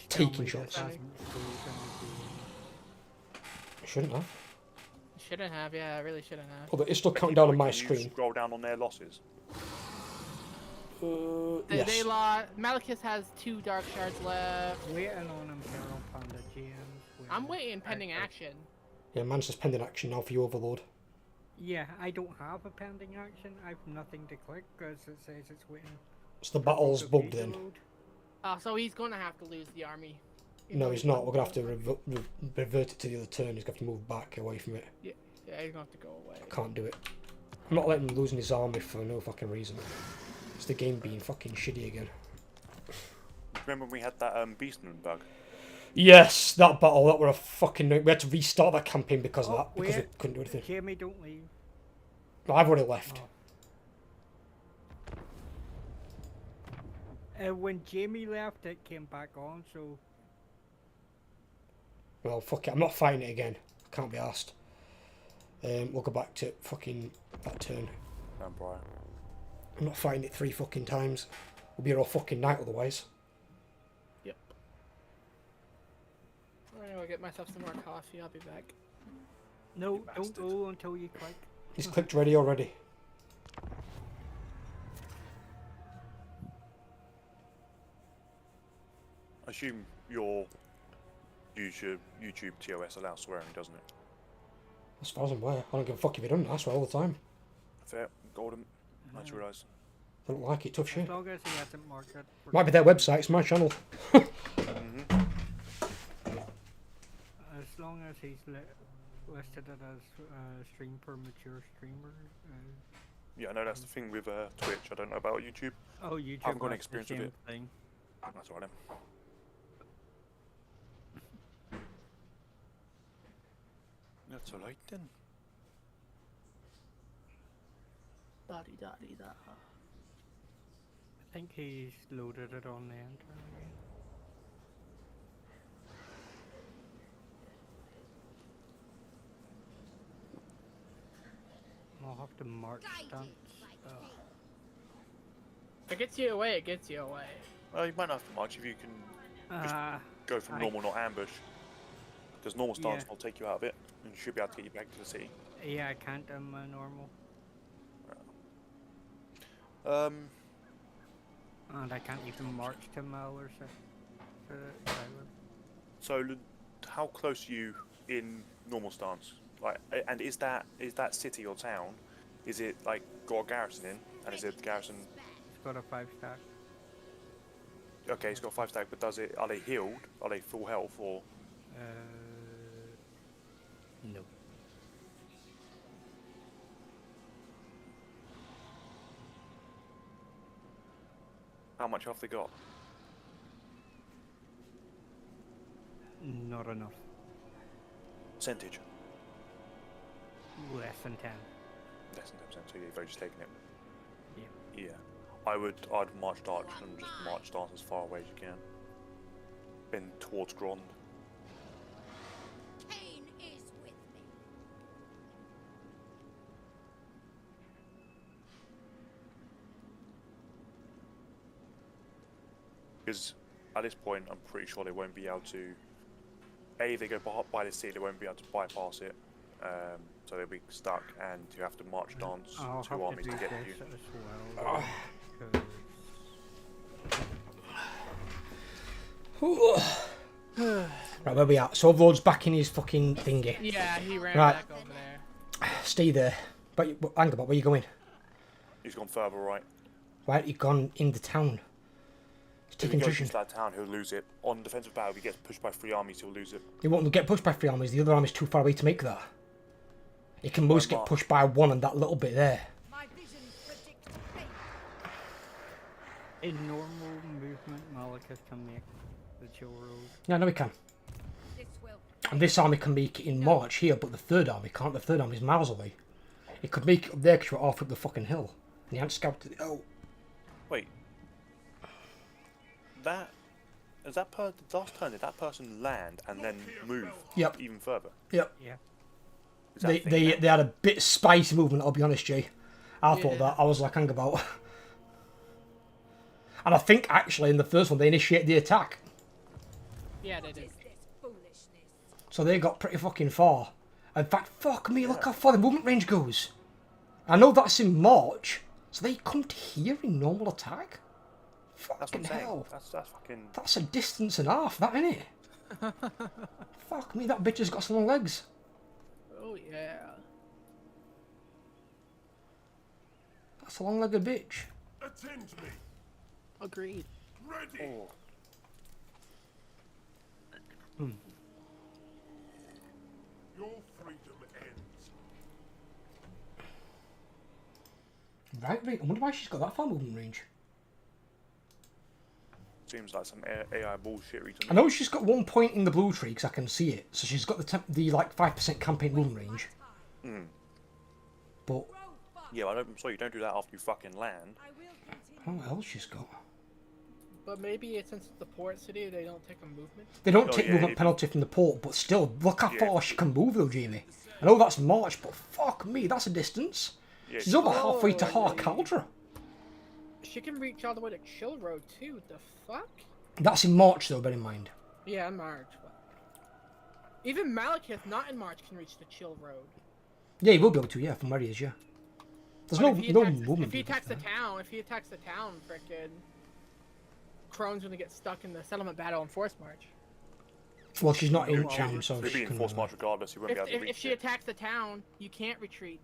taking shots. Shouldn't have. Shouldn't have, yeah, I really shouldn't have. Although it's still counting down on my screen. Scroll down on their losses. Yes. They lost. Malekith has 2 dark shards left. Waiting on Imperial Panda GMs. I'm waiting pending action. Yeah, man's just pending action now for you, Overlord. Yeah, I don't have a pending action. I've nothing to click because it says it's waiting. So the battle's bugged then. So he's gonna have to lose the army. No, he's not. We're gonna have to revert it to the other turn. He's gonna have to move back away from it. Yeah, he's gonna have to go away. I can't do it. I'm not letting him losing his army for no fucking reason. It's the game being fucking shitty again. Remember when we had that Beastman bug? Yes, that battle, that were a fucking... We had to restart that campaign because of that, because we couldn't do anything. Jamie, don't leave. No, I've already left. When Jamie left, it came back on, so... Well, fuck it, I'm not fighting it again. I can't be arsed. We'll go back to fucking that turn. Brian. I'm not fighting it 3 fucking times. We'll be here all fucking night otherwise. Yep. Alright, I'll get myself some more coffee, I'll be back. No, don't go until you click. He's clicked ready already. I assume your YouTube TOS allows swearing, doesn't it? As far as I'm aware, I don't give a fuck if you don't. I swear all the time. Fair, Golden. I just realised. I don't like it, tough shit. As long as he hasn't marked it. Might be their website, it's my channel. As long as he's listed it as stream for mature streamer. Yeah, I know that's the thing with Twitch. I don't know about YouTube. Oh, YouTube. I haven't got any has the experience with same it. thing. That's alright then. That's alright then. Da-dee-da-dee-da. I think he's loaded it on the enter again. I'll have to mark stunts. If it gets you away, it gets you away. Well, you might not have to much if you can just go from normal, not ambush. Because normal stance will take you out of it, and should be able to get you back to the city. Yeah, I can't normal. And I can't even march to Mel or so. So, how close are you in normal stance? Like, and is that city or town? Is it like got a garrison in? And is it the garrison? It's got a 5-stack. Okay, it's got a 5-stack, but are they healed? Are they full health or? No. How much health they got? Not enough. Percentage? Less than 10. Less than 10%, so you've just taken it. Yeah. Yeah. I'd march dart and just march dart as far away as you can. In towards Grond. Cain is with me. Because at this point, I'm pretty sure they won't be able to. A, if they go by the sea, they won't be able to bypass it. So they'll be stuck, and you have to march dance I'll two have armies to to do get this you. as well. Right, where we at? So Overlord's back in his fucking thingy. Yeah, he ran Right. back over there. Stay there. But hang about, where you going? He's gone further right. Why haven't you gone in the town? He's If taking he goes position. into that town, he'll lose it. On defensive battle, if he gets pushed by 3 armies, he'll lose it. He won't get pushed by 3 armies. The other army's too far away to make that. He can most get pushed by 1 and that little bit there. My vision predicts fate. In normal movement, Malekith can make the chill road. Yeah, I know he can. This will. And this army can make it in March here, but the 3rd army can't. The 3rd army's miles away. It could make it up there because you're half up the fucking hill. And you haven't scouted it. Oh. Wait. Last turn, did that person land and then move Yep. even further? Yep. Yeah. Is that They, a thing they, now? they had a bit spicy movement, I'll be honest, Jay. I thought Yeah. that. I was like, hang about. And I think actually in the first one they initiated the attack. Yeah, they What did. is this foolishness? So they got pretty fucking far. In fact, fuck me, look how far the movement range goes. I know that's in March, so they come to here in normal attack? That's what Fucking I'm saying. hell. That's fucking. That's a distance and a half, that innit? Fuck me, that bitch has got some long legs. Oh yeah. That's a long-legged bitch. Attend me. Agreed. Ready. Oh. Your freedom ends. Right. I wonder why she's got that far movement range. Seems like some AI bullshit. I know she's got 1 point in the blue tree because I can see it. So she's got the like 5% campaign movement range. Mm. But Yeah, I'm sorry, you don't do that after you fucking land. I will continue. I don't know what else she's got. But maybe it's since it's the port city, they don't take a movement. They don't Oh, take yeah, movement it- penalty from the port, but still, look how Yeah. far she can move though, Jamie. I know that's March, but fuck me, that's a distance. Yeah, She's over Oh, halfway to yeah. Harcaldra. She can reach all the way to Chill Road too. The fuck? That's in March though, bear in mind. Yeah, in March. But... Even Malekith, not in March, can reach the Chill Road. Yeah, he will be able to, yeah, from where he is, yeah. There's But no if he no attacks, movement. If he attacks the there. town, frickin' Crone's gonna get stuck in the settlement battle in Force March. Well, she's not in Well, town, so They'd she be in can. force march regardless. You won't be able to If reach she it. attacks the town, you can't retreat.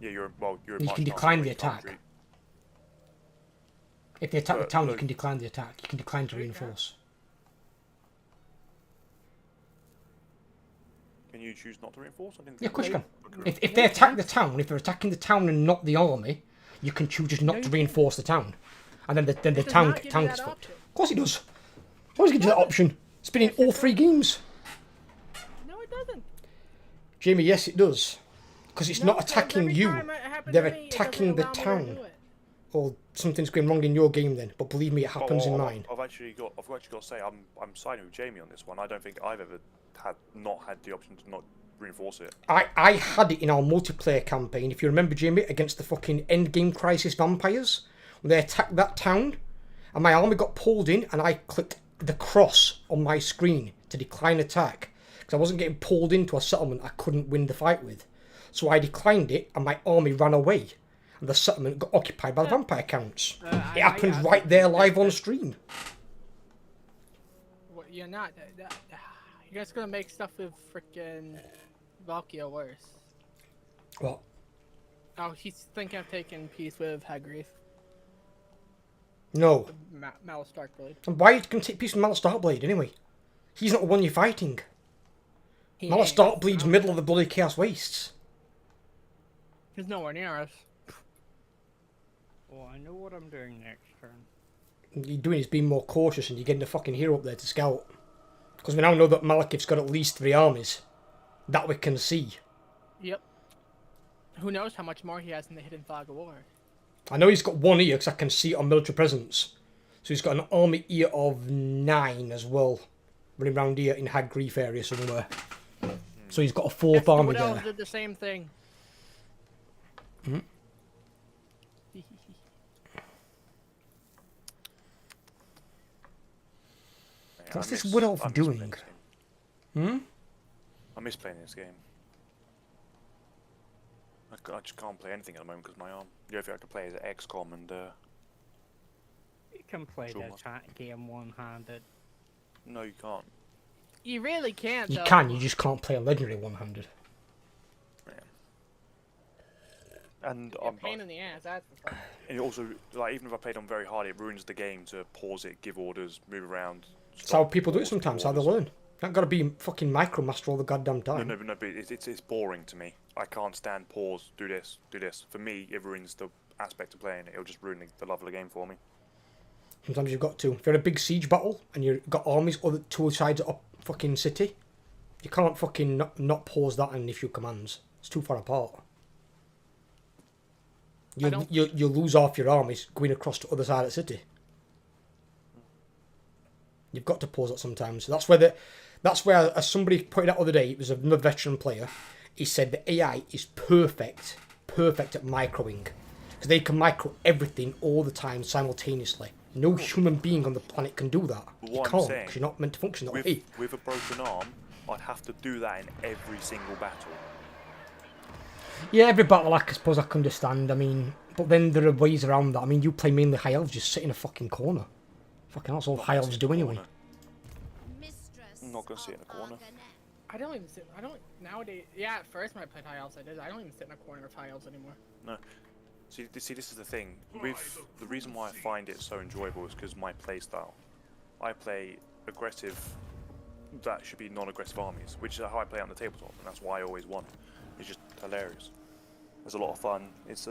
Yeah, you're in You march can stance, decline so the you can't attack. retreat. If they attack the But town, you look- can decline the attack. You can decline to reinforce. Can you choose not to reinforce? I didn't Yeah, of course you can. Okay. If they attack the town, if they're attacking the town and not the army, you can choose just not to reinforce the town, and then the does town not give you town that gets fucked. option. Of course it does. Always gives you that option. It's been in all 3 games. No, it doesn't. Jamie, yes, it does. Because it's No, not it doesn't. attacking Every you. time it happens They're to me, it doesn't attacking the allow me to town. do it. Or something's going wrong in your game then. But believe me, it happens in mine. I've actually got to say I'm siding with Jamie on this one. I don't think I've ever not had the option to not reinforce it. I had it in our multiplayer campaign, if you remember, Jamie, against the fucking endgame crisis vampires. When they attacked that town, and my army got pulled in, and I clicked the cross on my screen to decline attack. Because I wasn't getting pulled into a settlement I couldn't win the fight with. So I declined it, and my army ran away. and the settlement got occupied by the vampire counts. It I happened right there live on stream. What, you're not. You guys gonna make stuff with frickin' Valkia worse. What? Oh, he's thinking of taking peace with Hagreath. No. Malice Darkblade. And why are you going to take peace with Malice Darkblade anyway? He's not the one you're fighting. Malice Darkblade's middle of the bloody Chaos Wastes. He's nowhere near us. Oh, I know what I'm doing next turn. You're doing is being more cautious and you're getting the fucking hero up there to scout. Because we now know that Malekith's got at least 3 armies. That we can see. Yep. Who knows how much more he has in the Hidden Fog of War. I know he's got 1 ear because I can see it on military presence. So he's got an army ear of 9 as well. Running around here in Hagreath area somewhere. So he's got a 4th army there. Did the same thing. Hmm? What's this Wood Elf doing? Hmm? I miss playing this game. I just can't play anything at the moment because my arm. You have to play as XCOM and. You can play this game one-handed. No, you can't. You really can't. You can, you just can't play a legendary one-handed. Yeah. And I'm pain in the ass. That's the problem. And it also, like, even if I played on very hard, it ruins the game to pause it, give orders, move around. That's how people do it sometimes. How they learn. You don't got to be fucking micromaster all the goddamn time. No, but it's boring to me. I can't stand pause, do this, do this. For me, it ruins the aspect of playing it. It'll just ruin the love of the game for me. Sometimes you've got to. If you're in a big siege battle and you've got armies on the 2 sides of a fucking city, you can't fucking not pause that and issue commands. It's too far apart. You'll lose half your armies going across to the other side of the city. You've got to pause that sometimes. So that's where as somebody pointed out the other day, it was another veteran player. He said the AI is perfect at microing, because they can micro everything all the time simultaneously. No human being on the planet can do that. You can't, because you're not meant to function that way. With a broken arm, I'd have to do that in every single battle. Yeah, every battle I suppose I can understand. I mean, but then there are ways around that. I mean, you play mainly high elves, just sit in a fucking corner. Fucking that's all high elves do anyway. I'm not gonna sit in a corner. I don't nowadays. Yeah, at first when I played high elves, I did. I don't even sit in a corner of high elves anymore. No. See, this is the thing. With the reason why I find it so enjoyable is because my playstyle. I play aggressive. That should be non-aggressive armies, which is how I play on the tabletop, and that's why I always won. It's just hilarious. It's a lot of fun. It's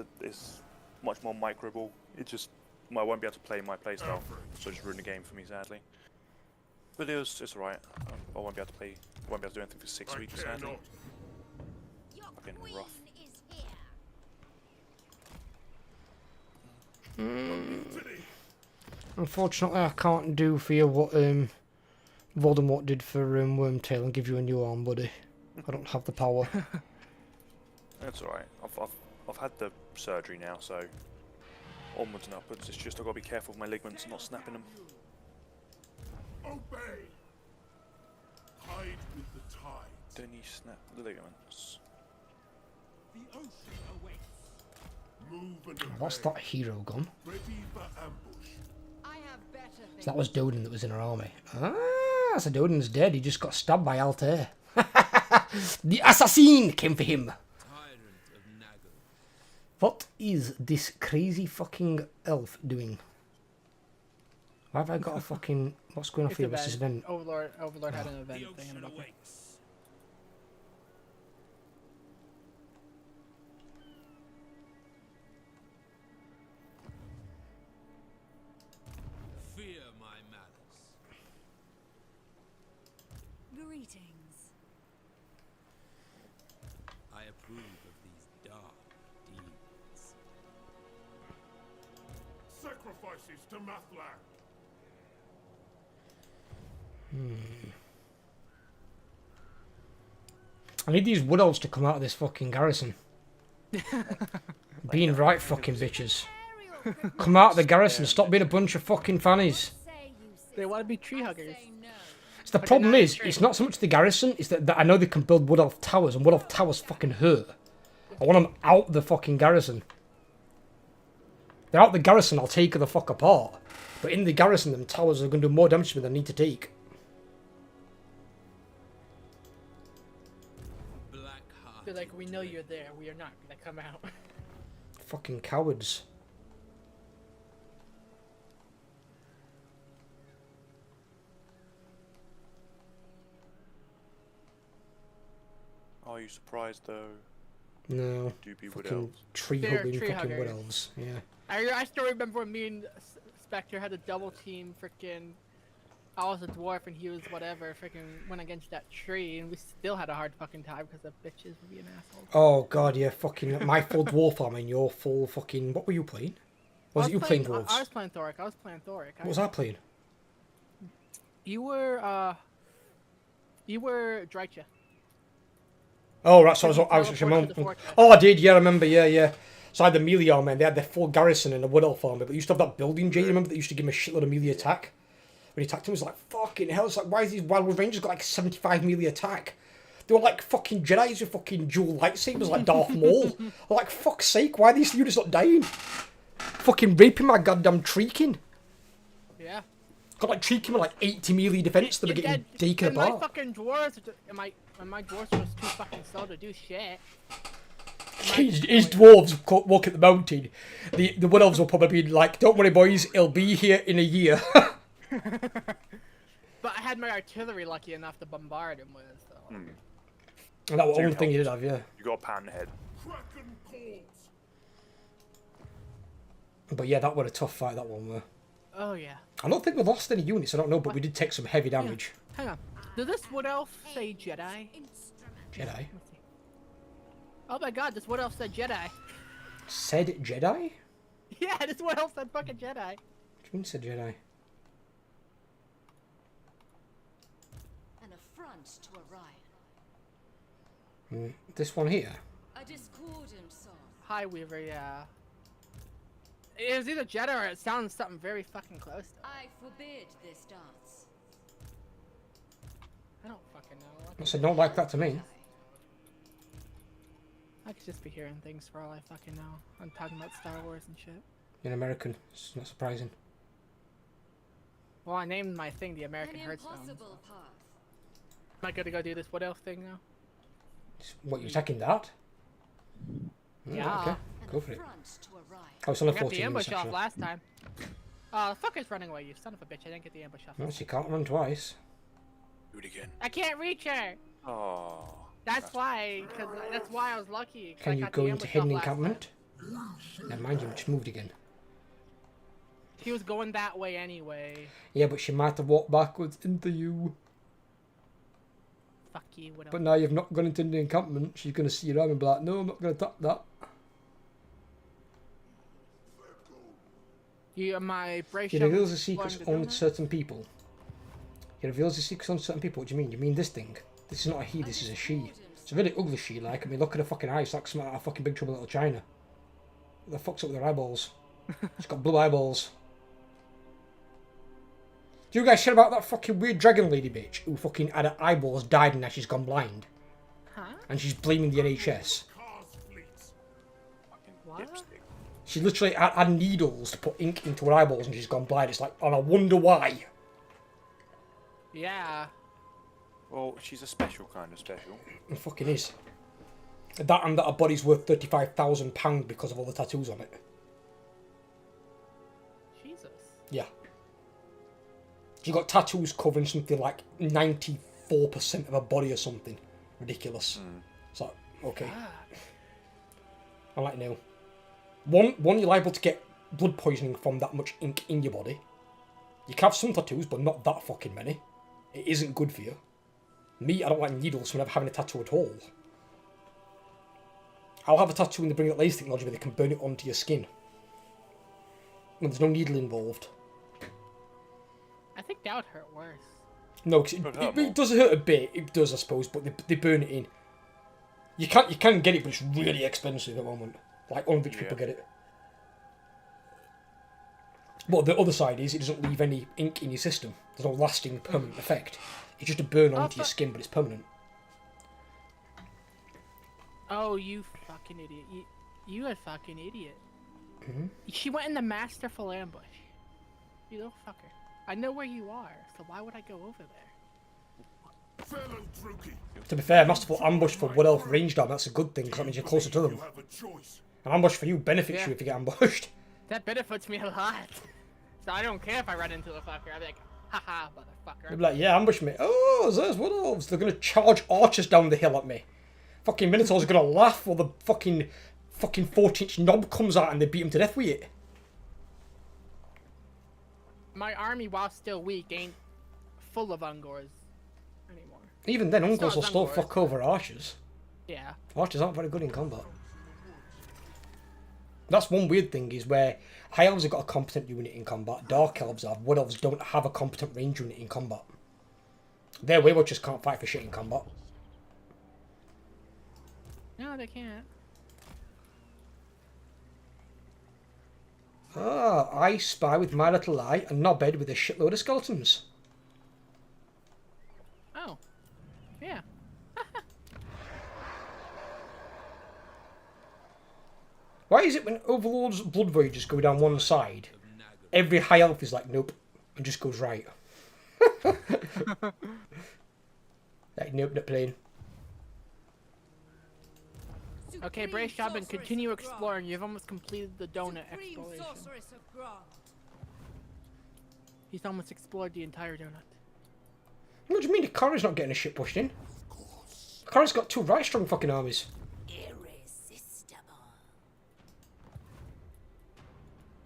much more microable. It just I won't be able to play my playstyle, so just ruin the game for me, sadly. But it's alright. I won't be able to play. I won't be able to do anything for 6 weeks, sadly. Fucking rough. Unfortunately, I can't do for you what Voldemort did for Wormtail and give you a new arm, buddy. I don't have the power. That's alright. I've had the surgery now, so onwards and upwards. It's just I've got to be careful with my ligaments and not snapping them. Obey. Tide with the tide. Don't you snap the ligaments? The ocean awaits. Move and obey. What's that hero gone? Ready for ambush. I have better things. So that was Doden that was in her army. Ah, so Doden's dead. He just got stabbed by Altair. The assassin came for him. What is this crazy fucking elf doing? Why have I got a fucking... What's going on here? What's this event? Overlord had an event thing in the book. Fear my malice. Greetings. I approve of these dark deeds. Sacrifices to Mathlag. I need these wood elves to come out of this fucking garrison. Being right fucking bitches. Come out of the garrison, stop being a bunch of fucking fannies. They want to be tree huggers. So the problem is, it's not so much the garrison, it's that I know they can build wood elf towers, and wood elf towers fucking hurt. I want them out the fucking garrison. They're out the garrison, I'll take her the fuck apart. But in the garrison, them towers are going to do more damage to me than I need to take. They're like, we know you're there. We are not gonna come out. Fucking cowards. Are you surprised though? No. Doopy wood Fucking elves. tree They're hugging tree fucking wood huggers. elves. Yeah. I still remember when me and Spectre had a double team. Freaking, I was a dwarf and he was whatever. Freaking went against that tree and we still had a hard fucking time because the bitches were being assholes. Oh god, yeah, fucking my full dwarf army and your full fucking. What were you playing? Was it you playing dwarves? I was playing Thoric. What was I playing? You were Drycha. Oh right, so I was Teleport actually to the fortress. Oh, I did, yeah, I remember, yeah. So I had the melee army, and they had their full garrison and the wood elf army, but they used to have that building, Jay, remember, that used to give him a shitload of melee attack? When he attacked him, it was like, fucking hell, it's like, why is these Wildwood Rangers got like 75 melee attack? They were like fucking Jedis with fucking dual lightsabers like Darth Maul. I'm like, fuck's sake, why are these units not dying? Fucking raping my goddamn Treekin. Yeah. Got like Treekin with like 80 melee defense that were getting taken My apart. fucking dwarves, my dwarves was too fucking slow to do shit. His dwarves walk at the mountain. The wood elves will probably be like, don't worry boys, it'll be here in a year. But I had my artillery lucky enough to bombard him with, so. And that was the Dude, only thing he did have, yeah. You got a pat on the head. Kraken corpse. But yeah, that was a tough fight, that one were. Oh yeah. I don't think we lost any units, I don't know, but we did take some heavy damage. Hang on. Did this wood elf say Jedi? Jedi? Let's see. Oh my god, this wood elf said Jedi. Said Jedi? Yeah, this wood elf said fucking Jedi. What do you mean said Jedi? An affront to Orion. This one here? A discordant song. Hi Weaver, yeah. It was either Jedi or it sounds something very fucking close to it. I forbid this dance. I don't fucking know. I said, don't like that to me. I could just be hearing things for all I fucking know. I'm talking about Star Wars and shit. You're an American, it's not surprising. Well, I named my thing the American An Hearthstone. impossible path. Am I gonna go do this wood elf thing now? What, you're attacking that? Yeah. Okay, An go for it. affront to Orion. Oh, it's only I got 14 the minutes, ambush off actually. last time. The fuck is running away, you son of a bitch. I didn't get the ambush off. No, she can't run twice. Do it again. I can't reach her! Oh. That's why, cause that's why I was lucky. 'cause I Can you got go the into ambush hidden off last time. encampment? Never mind, you just moved again. He was going that way anyway. Yeah, but she might have walked backwards into you. Fuck you, what But else? now you've not gone into the encampment, she's going to see your arm and be like, no, I'm not going to attack that. You, my brace. He reveals the secrets only to certain people. He reveals the secrets on certain people. What do you mean? You mean this thing? This is not a he, this is a she. It's a really ugly she, like. I mean, look at her fucking eyes. It's like something out of fucking Big Trouble in Little China. What the fuck's up with her eyeballs? She's got blue eyeballs. Do you guys hear about that fucking weird dragon lady bitch who fucking had her eyeballs died and now she's gone blind? Huh? And she's blaming the NHS. Cars fleets. Fucking What? dipstick. She literally had needles to put ink into her eyeballs and she's gone blind. It's like, and I wonder why. Yeah. Well, she's a special kind of special. It fucking is. That and that her body's worth £35,000 because of all the tattoos on it. Jesus. Yeah. She got tattoos covering something like 94% of her body or something. Ridiculous. It's like, okay. I'm like, no. One, you're liable to get blood poisoning from that much ink in your body. You can have some tattoos, but not that fucking many. It isn't good for you. Me, I don't like needles, so I'm never having a tattoo at all. I'll have a tattoo when they bring that laser technology where they can burn it onto your skin. When there's no needle involved. I think that would hurt worse. No, cause it does hurt a bit. It does, I suppose, but they burn it in. You can get it, but it's really expensive at the moment. Like, only rich people get it. But the other side is, it doesn't leave any ink in your system. There's no lasting permanent effect. It's just a burn onto your skin, but it's permanent. Oh, you fucking idiot. You a fucking idiot. She went in the masterful ambush. You little fucker. I know where you are, so why would I go over there? Felon Druki, To be fair, masterful ambush for Wood Elf ranged arm, that's a good thing, because that means you're closer to them. you have a choice. An ambush for you benefits Yeah. you if you get ambushed. That benefits me a lot. So I don't care if I run into the fucker. I'll be like, haha, motherfucker. They'll be like, yeah, ambush me. Oh, there's Wood Elves. They're going to charge archers down the hill at me. Fucking Minotaurs are going to laugh while the fucking 14-inch knob comes out and they beat him to death with it. My army, while still weak, ain't full of Ungors anymore. Even then, It's Ungors will not still Ungors, fuck over archers. Yeah. Archers aren't very good in combat. That's one weird thing, is where High Elves have got a competent unit in combat, Dark Elves have, Wood Elves don't have a competent range unit in combat. Their Waywatchers can't fight for shit in combat. No, they can't. Ah, I spy with my little eye a knobhead with a shitload of skeletons. Oh. Yeah. Why is it when Overlord's Blood Voyagers go down one side, every High Elf is like, nope, and just goes right? Like, nope, not playing. Okay, brace job and continue exploring. You've almost completed the donut exploration. He's almost explored the entire donut. What do you mean Ikari's not getting a shit pushed in? Ikari's got 2 right strong fucking armies. Irresistible.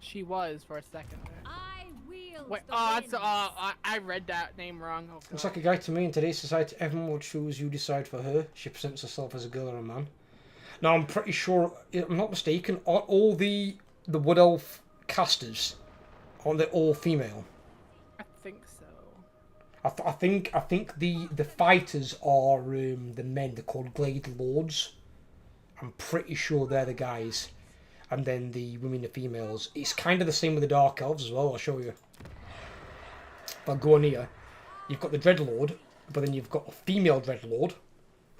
She was for a second there. I wield Wait, the oh, that's, winds. I read that name wrong. Oh, Looks God. like a guy to me. In today's society, everyone will choose you decide for her. She presents herself as a girl or a man. Now, I'm pretty sure, if I'm not mistaken, aren't all the Wood Elf casters, aren't they all female? I think so. I think the fighters are the men. They're called Glade Lords. I'm pretty sure they're the guys, and then the women are females. It's kind of the same with the Dark Elves as well. I'll show you. If I go on here, you've got the Dreadlord, but then you've got a female Dreadlord,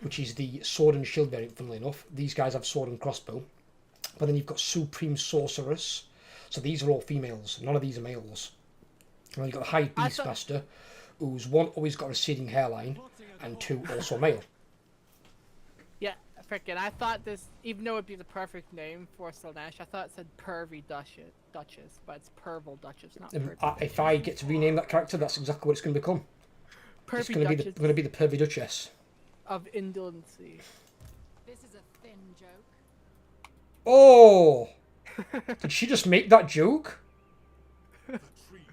which is the sword and shield variant. Funnily enough, these guys have sword and crossbow, but then you've got Supreme Sorceress. So these are all females. None of these are males. And then you've got the High Beastmaster, who's 1 always got a receding hairline, and 2 also male. Yeah, frickin', I thought this, even though it'd be the perfect name for Slaanesh, I thought it said Pervy Duchess, but it's Pervil Duchess, not Pervy. If I get to rename that character, that's exactly what it's going to become. It's Pervy going to Duchess be the Pervy Duchess. of Indolency. This is a thin joke. Oh! Did she just make that joke?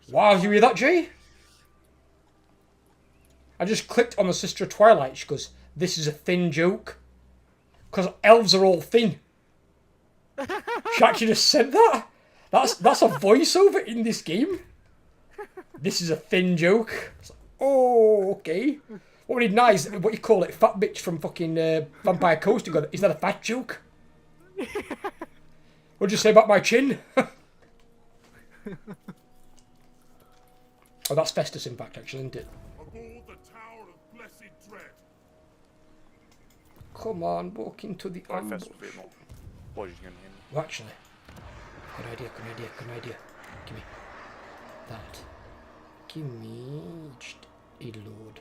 Wow, you hear that, Jay? I just clicked on the Sister of Twilight. She goes, this is a thin joke. Because elves are all thin. She actually just said that. That's a voiceover in this game. This is a thin joke. It's like, oh, okay. What would be nice, what you call it, fat bitch from fucking Vampire Coast. You go, is that a fat joke? What'd you say about my chin? Oh, that's Festus, in fact, actually, isn't it? Aboard the Tower of Blessed Dread. Come on, walk into the Right, ambush. Festus would be more. What are you going to hear? Well, actually, good idea. Give me that. Give me just a load.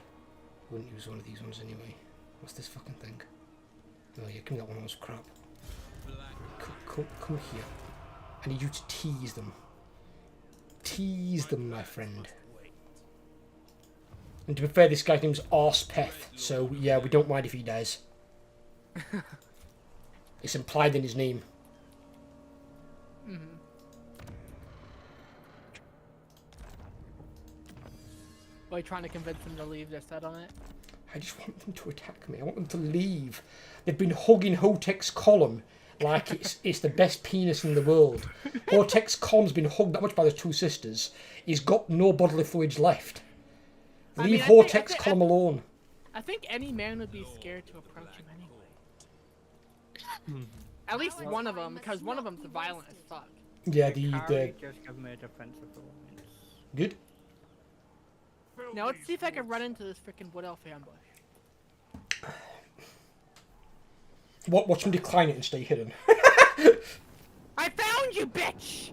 Wouldn't use one of these ones anyway. What's this fucking thing? Oh yeah, give me that one. That was crap. Come here. I need you to tease them. Tease them, my friend. And to be fair, this guy's name's Arspeth, so yeah, we don't mind if he dies. It's implied in his name. Are you trying to convince them to leave their settlement? I just want them to attack me. I want them to leave. They've been hugging Hotek's column like it's the best penis in the world. Hotek's column's been hugged that much by the 2 sisters. He's got no bodily fluids left. Leave Hotek's column alone. I think any man would be scared to approach him anyway. At least one of them, because one of them's violent as fuck. Yeah, Carry just give me a defensive alliance. good. Now let's see if I can run into this freaking Wood Elf ambush. Watch him decline it and stay hidden. I found you, bitch!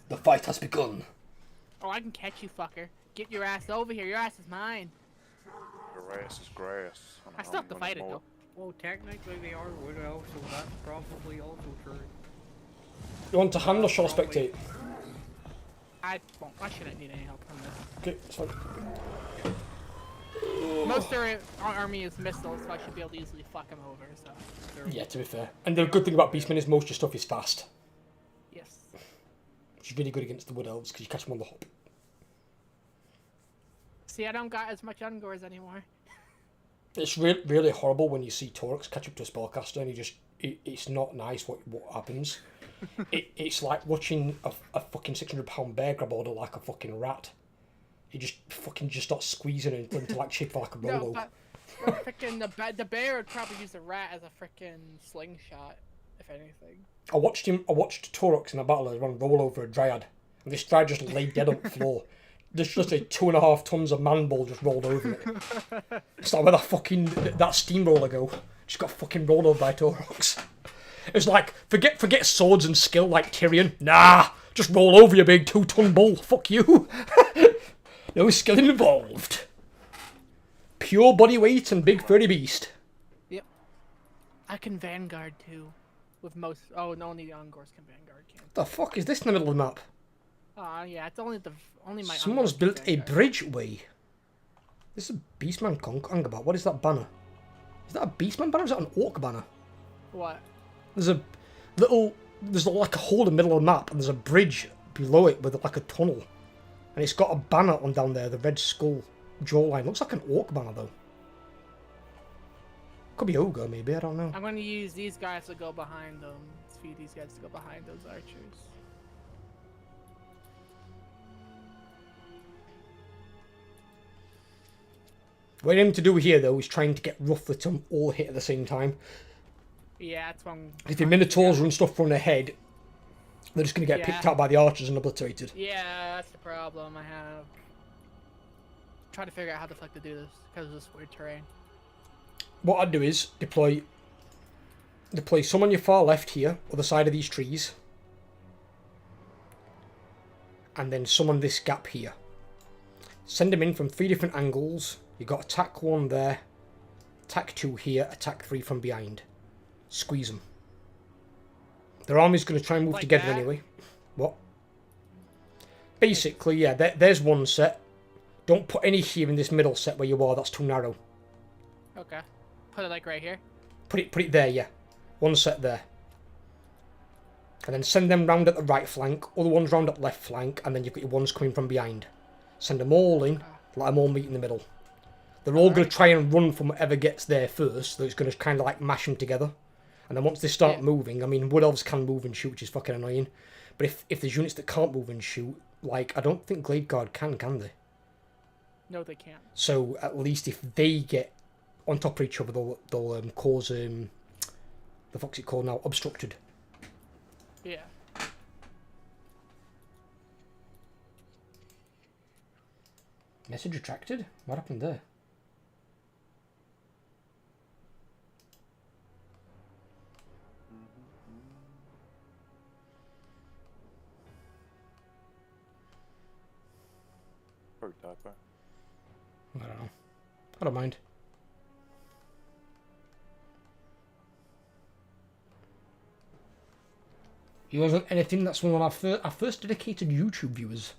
The fight has begun. Oh, I can catch you, fucker. Get your ass over here. Your ass is mine. Grass is grass. I still have to fight it, though. Well, technically they are wood elves, so that's probably also true. You want to hand or shall I spectate? I shouldn't need any help from this. Okay, it's fine. Most of their army is missiles, so I should be able to easily fuck them over, so... Yeah, to be fair. And the good thing about Beastmen is most of your stuff is fast. Yes. Which is really good against the Wood Elves, because you catch them on the hop. See, I don't got as much Ungors anymore. It's really horrible when you see Torx catch up to a spellcaster and you just... It's not nice what happens. It's like watching a fucking 600-pound bear grab order like a fucking rat. He just starts squeezing it into like shape like a Rolo. No, but freaking the bear would probably use the rat as a freaking slingshot, if anything. I watched Torx in a battle and run roll over a dryad, and this dryad just laid dead on the floor. There's just a 2.5 tons of man ball just rolled over it. It's like where that steamroller go. Just got fucking rolled over by Torx. It's like forget swords and skill like Tyrion. Nah, just roll over you big 2-ton bull. Fuck you. No skill involved. Pure body weight and big furry beast. Yep. I can Vanguard too. With most... Oh, no, only the Ungors can Vanguard, can't. The fuck is this in the middle of the map? Yeah, it's only my... Someone's Ungors built can a Vanguard. bridgeway. This is a Beastman Congabat. What is that banner? Is that a Beastman banner or is that an Orc banner? What? There's like a hole in the middle of the map and there's a bridge below it with like a tunnel. And it's got a banner on down there, the red skull jawline. Looks like an Orc banner though. Could be Ogre maybe, I don't know. I'm going to use these guys to go behind them. Let's feed these guys to go behind those archers. What I aim to do here though is trying to get Rough let them all hit at the same time. Yeah, that's one. If the Minotaurs run stuff run ahead, they're just going to get picked out by the archers and obliterated. Yeah, that's the problem I have. Trying to figure out how the fuck to do this because of this weird terrain. What I'd do is deploy some on your far left here, other side of these trees, and then some on this gap here. Send them in from 3 different angles. You've got attack 1 there, attack 2 here, attack 3 from behind. Squeeze them. Their army's going to try and move like together that? anyway. What? Basically, yeah, there's one set. Don't put any here in this middle set where you are, that's too narrow. Okay. Put it like right here? Put it there, yeah. One set there. And then send them round at the right flank, other ones round at the left flank, and then you've got your ones coming from behind. Send them all in, let them all meet in the middle. They're all going to try and run from whatever gets there first, so it's going to kind of like mash them together. And then once they start moving, I mean, Wood Elves can move and shoot, which is fucking annoying. But if there's units that can't move and shoot, like, I don't think Glade Guard can they? No, they can't. So at least if they get on top of each other, they'll cause, the fuck's it called now? Obstructed. Yeah. Message retracted? What happened there? Typo. I don't know. I don't mind. He wasn't anything. That's one of our first dedicated YouTube viewers,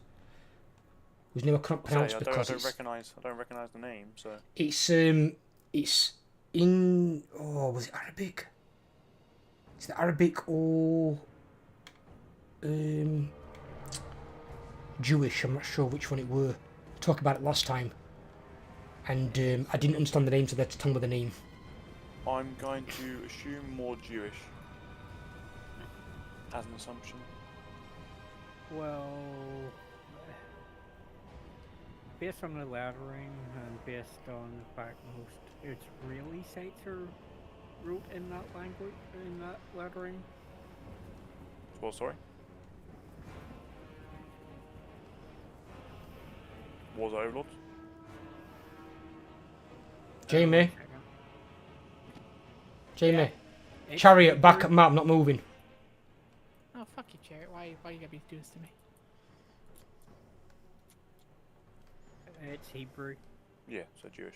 whose name I can't pronounce I because don't recognize the name. So it's in was it Arabic? Is it Arabic or Jewish? I'm not sure which one it were. Talk about it last time, and I didn't understand the name, so they had to tell me the name. I'm going to assume more Jewish, as an assumption. Well, based on the lettering and based on the fact most Israeli sites are wrote in that language, in that lettering. Well, sorry. Wars Overlords? Jamie. Chariot, back at map, not moving. Oh, fuck you, Chariot. Why you gotta be doing this to me? It's Hebrew. Yeah, so Jewish.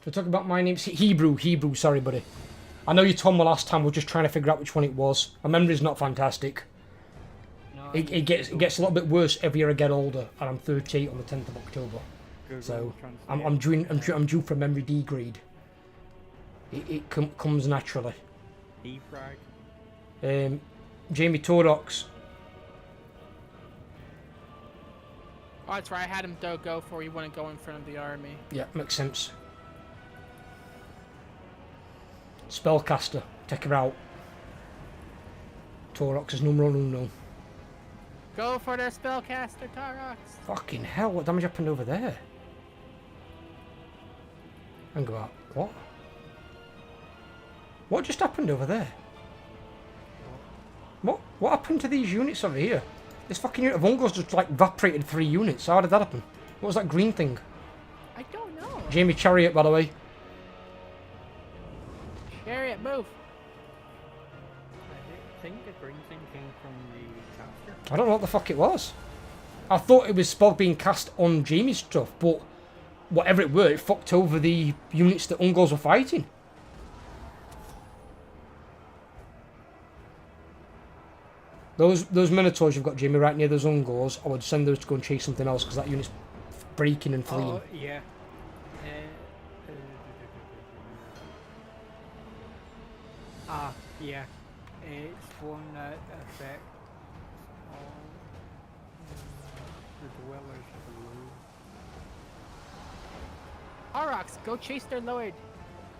So talk about my name's Hebrew, sorry buddy. I know you told me last time, we're just trying to figure out which one it was. My memory's not fantastic. No, It gets a little bit worse every year I get older, and I'm 38 on the 10th of October. So I'm due for a memory degrade. It comes naturally. Defrag. Jamie Torox. Oh, that's right. I had him go for he wouldn't go in front of the army. Yeah, makes sense. Spellcaster, take her out. Torox is numero uno. Go for their spellcaster, Torox. Fucking hell, what damage happened over there? Hang on, what? What just happened over there? What happened to these units over here? This fucking unit of Ungos just like evaporated 3 units. How did that happen? What was that green thing? I don't know. Jamie Chariot, by the way. Chariot, move. I think the green thing came from the caster. I don't know what the fuck it was. I thought it was spell being cast on Jamie's stuff, but whatever it were, it fucked over the units that Ungos were fighting. Those Minotaurs you've got, Jamie, right near those Ungors, I would send those to go and chase something else, because that unit's breaking and fleeing. Oh, yeah. Yeah. It's one that affects all the dwellers below. Aurochs, go chase their lord.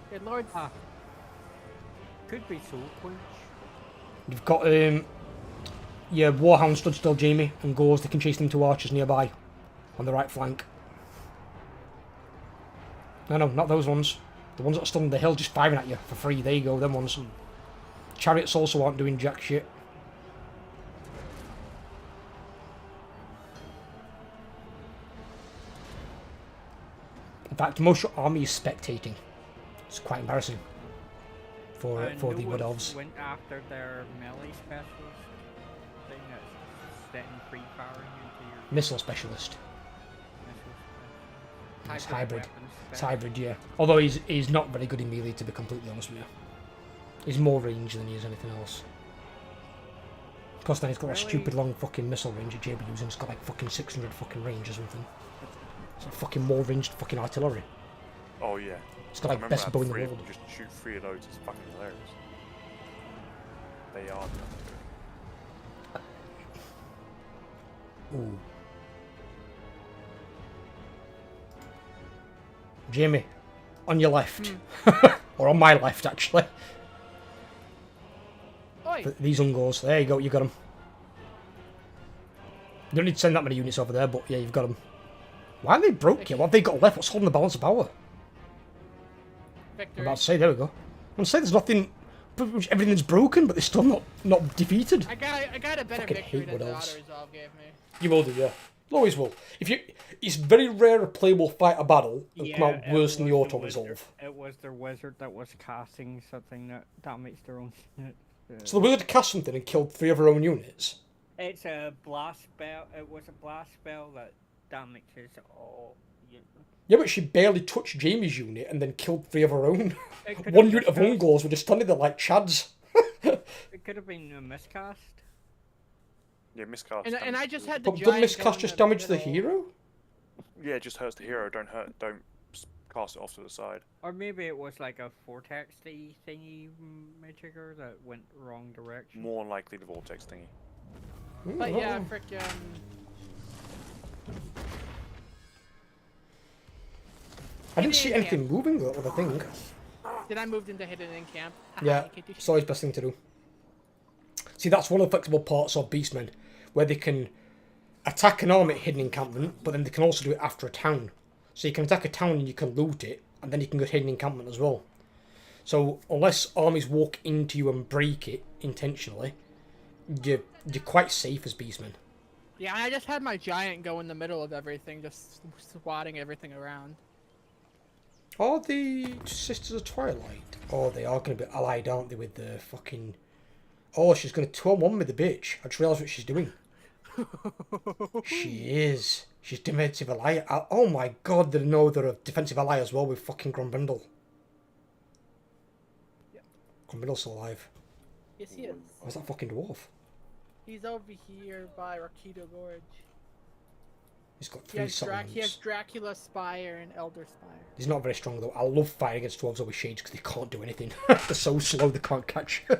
Their lords. Could be Soul Quench. You've got, yeah, Warhound stood still, Jamie, and goes, they can chase them 2 archers nearby, on the right flank. No, not those ones. The ones that are still on the hill just firing at you for free, there you go, them ones. Chariots also aren't doing jack shit. In fact, most of your army is spectating. It's quite embarrassing for the Wood Elves. Went after their melee specialist thing that's setting free firing into your Missile specialist. missile It's specialist. hybrid. Weapons It's spec. hybrid, yeah. Although he's not very good in melee, to be completely honest with you. He's more range than he is anything else. Of course, then he's got that Really? stupid long fucking missile range that JB using. It's got like fucking 600 fucking range or something. It's like fucking more ranged fucking artillery. Oh yeah. It's got I like remember best I had bow in the 3 of world. them, just shoot 3 of those. It's fucking hilarious. They are. Ooh. Jamie, on your left. Or on my left, actually. Oi. These Ungors. There you go, you got them. You don't need to send that many units over there, but yeah, you've got them. Why are they broke here? What have they got left? What's holding the balance of power? I'm Victory. about to say, there we go. I'm going to say there's nothing... Pretty much everything's broken, but they're still not defeated. I got a better Fucking victory hate than the Wood Elves. Auto Resolve gave me. You will do, yeah. You always will. It's very rare a player will fight a battle and come out it worse than the was auto wizard- resolve. It was their wizard that was casting something that damaged their own unit. So the wizard cast something and killed 3 of her own units. It's a blast spell. It was a blast spell that damages all. Yeah, but she barely touched Jamie's unit and then killed 3 of her own. It could One have unit of miscast. Ungors were just standing there like chads. It could have been a miscast. Yeah, miscast. And damage I just the- had the But giant doesn't go miscast in just the damage the middle. hero? Yeah, it just hurts the hero. Don't cast it off to the side. Or maybe it was like a vortex thingy majigger that went wrong direction. More likely the vortex thingy. But yeah, frickin'. I didn't see anything moving though, with the thing. Then I moved into hidden in camp. Yeah, it's always best thing to do. See, that's one of the flexible parts of Beastmen, where they can attack an army at hidden encampment, but then they can also do it after a town. So you can attack a town and you can loot it, and then you can go to hidden encampment as well. So unless armies walk into you and break it intentionally, you're quite safe as Beastmen. Yeah, I just had my giant go in the middle of everything, just swatting everything around. Are the Sisters of Twilight? Oh, they are going to be allied, aren't they, with the fucking... Oh, she's going to 2-on-1 with the bitch. I just realised what she's doing. She is. She's defensive ally. Oh my god, they know they're a defensive ally as well with fucking Grombrindle. Yep. Grombrindle's still alive. Yes, he is. Where's that fucking dwarf? He's over here by Rakido Gorge. He's got He 3 has, settlements. he has Dracula Spire and Elder Spire. He's not very strong though. I love fighting against dwarves with shades because they can't do anything. They're so slow they can't catch you.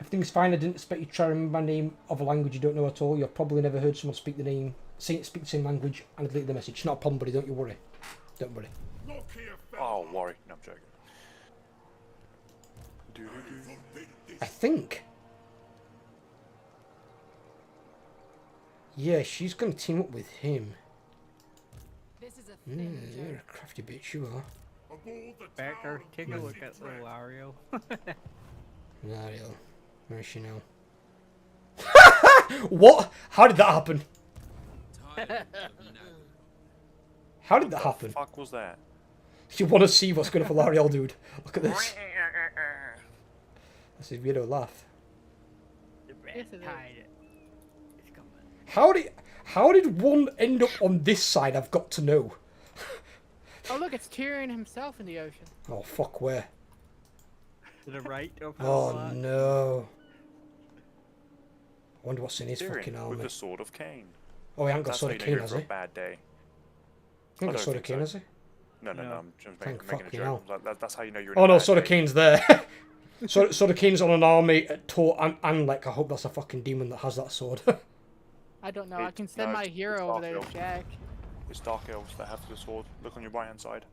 Everything's fine. I didn't expect you to try to remember my name of a language you don't know at all. You've probably never heard someone speak the same language and delete the message. Not a problem, buddy. Don't you worry. Don't worry. Look here, Oh, worry. No, I'm joking. I think. Yeah, she's going to team up with him. This is a thing, You're a crafty bitch, you are. aboard the Spectre, tower of take a look blessed at dread. little Ariel. Ariel. Where is she now? What? How did that happen? Tired of no. How did that happen? Fuck was that? You want to see what's going on for Ariel, dude? Look at this. That's his weirdo laugh. The Yes, red it is. tide is coming. How did one end up on this side? I've got to know. Oh look, it's Tyrion himself in the ocean. Oh fuck, where? To the right of Oh that. no. I wonder what's in his Tyrion fucking with army. the Sword of Cain. Oh, he hasn't got That's Sword how of you know Cain, you're has for he? a bad day. He ain't got I Sword don't of Cain, think has he? No, No. I'm just Thank making a fucking joke. That's how you know you're in Oh a no, bad Sword of day. Cain's there. Sword of Cain's on an army at Tor and like I hope that's a fucking demon that has that sword. I don't know. I It's- can send no, my it's hero over there to Dark Jack. It's Dark Elves that have the sword. Look on your right hand side.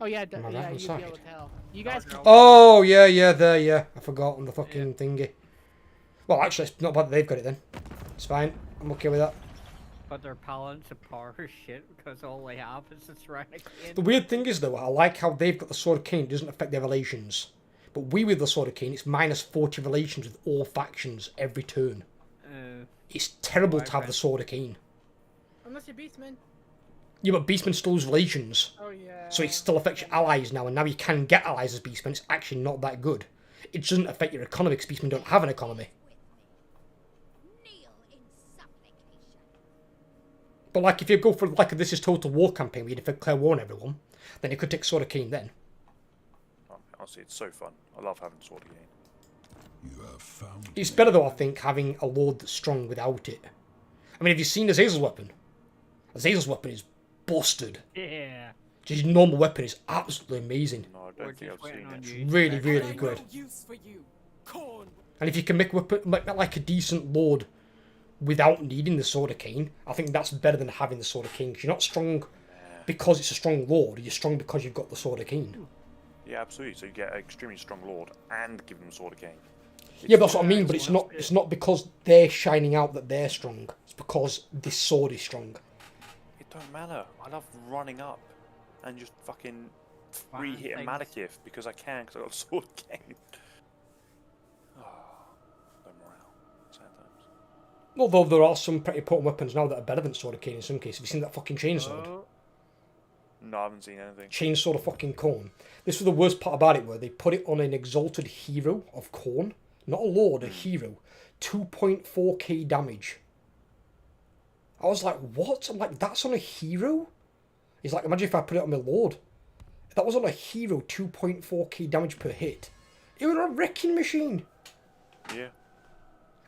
Oh yeah, Am I yeah, right you'd be side? able to tell. You guys can. Oh yeah, there, yeah. I forgot on the fucking thingy. Well, actually, it's not bad that they've got it then. It's fine. I'm okay with that. But their balance of power is shit because all they have is the Tyrannic. The weird thing is though, I like how they've got the Sword of Cain. It doesn't affect their relations. But we with the Sword of Cain, it's minus 40 relations with all factions every turn. It's terrible to have the Sword of Cain. Unless you're Beastman. Yeah, but Beastmen still lose relations. Oh yeah. So it still affects your allies now, and now you can get allies as Beastmen. It's actually not that good. It doesn't affect your economy because Beastmen don't have an economy. kneel in supplication. But like, if you go for like a This Is Total War campaign where you declare war on everyone, then you could take Sword of Cain then. Honestly, it's so fun. I love having Sword of Cain. You have found It's better though, I think, having a lord that's strong without it. I mean, have you seen Azazel's weapon? Azazel's weapon is busted. Yeah. His normal weapon is absolutely amazing. No, I We're don't think just I've seen waiting on it. you. Really, Spectre. really good. Use for you, corn. And if you can make like a decent lord without needing the Sword of Cain, I think that's better than having the Sword of Cain. 'Cause you're not strong because it's a strong lord. You're strong because you've got the Sword of Cain. Yeah, absolutely. So you get an extremely strong lord and give them Sword of Cain. Yeah, but that's what I mean. But it's not. It's not because they're shining out that they're strong. It's because this sword is strong. It don't matter. I love running up and just fucking free hit a things. Malekith because I can because I got Sword of Cain. Oh, no morale. Sad times. Although there are some pretty potent weapons now that are better than Sword of Cain in some cases. Have you seen that fucking chainsword? Oh, No, I haven't seen anything. Chainsaw of fucking Khorne. This was the worst part about it, where they put it on an exalted hero of Khorne. Not a lord, a hero. 2.4k damage. I was like, what? I'm like, that's on a hero? He's like, imagine if I put it on my lord. If that was on a hero, 2.4k damage per hit. It was a wrecking machine. Yeah.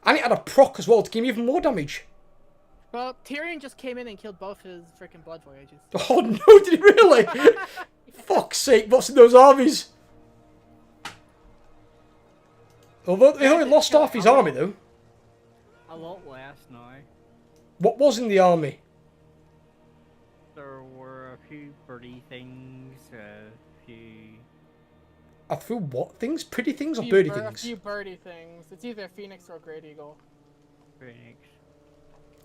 And it had a proc as well to give me even more damage. Well, Tyrion just came in and killed both his freaking blood voyages. Oh no, did he really? Fuck's sake, what's in those armies? Although he only lost half his army though. a lot less now. What was in the army? There were a few birdie things, a few. A few what things? Pretty things or Few birdie A things? few birdie things. It's either Phoenix or Great Eagle. Phoenix.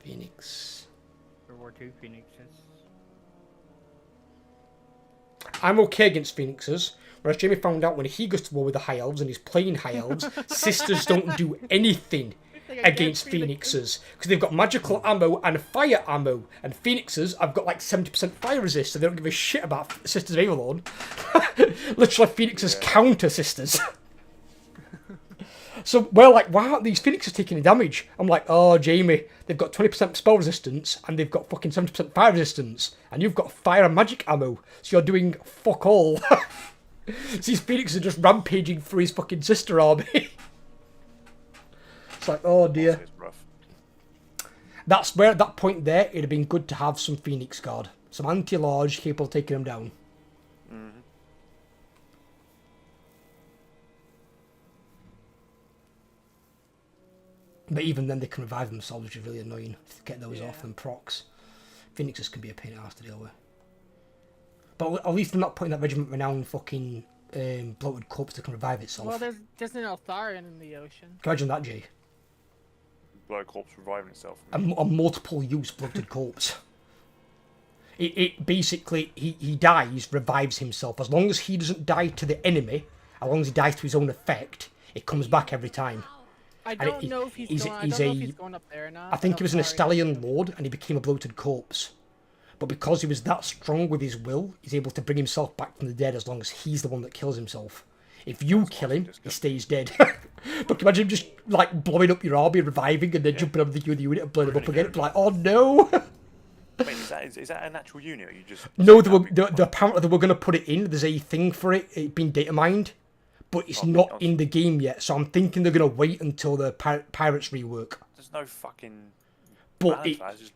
Phoenix. There were 2 phoenixes. I'm okay against phoenixes. Whereas Jamie found out when he goes to war with the high elves and he's playing high elves, sisters don't do anything. against Phoenixes because they've got magical ammo and fire ammo, and Phoenixes have got like 70% fire resist, so they don't give a shit about Sisters of Avalon. Literally, Phoenixes counter Sisters. So we're like, why aren't these Phoenixes taking any damage? I'm like, oh, Jamie, they've got 20% spell resistance and they've got fucking 70% fire resistance, and you've got fire and magic ammo, so you're doing fuck all. So these Phoenixes are just rampaging through his fucking sister army. It's like, oh dear. It's rough. That's where at that point there, it'd have been good to have some Phoenix Guard. Some anti-large capable of taking them down. Mm-hmm. But even then, they can revive themselves, which is really annoying. To get those off them procs. Phoenixes can be a pain in the ass to deal with. But at least they're not putting that regiment renowned fucking bloated corpse that can revive itself. Well, there's an Eltharion in the ocean. Can you imagine that, Jay? Blood corpse reviving itself. A multiple use bloated corpse. It basically, he dies, revives himself. As long as he doesn't die to the enemy, as long as he dies to his own effect, it comes back every time. I don't know if he's going up there or not. I think he was an Estalian lord and he became a bloated corpse. But because he was that strong with his will, he's able to bring himself back from the dead as long as he's the one that kills himself. If you kill him, he stays dead. But imagine him just like blowing up your army, reviving, and then jumping over the unit and blowing him up again. It's like, oh no! Wait, is that an actual unit? Or you just No, apparently they were going to put it in. There's a thing for it being data mined. But it's not in the game yet, so I'm thinking they're going to wait until the Pirates rework. There's no fucking... But it's just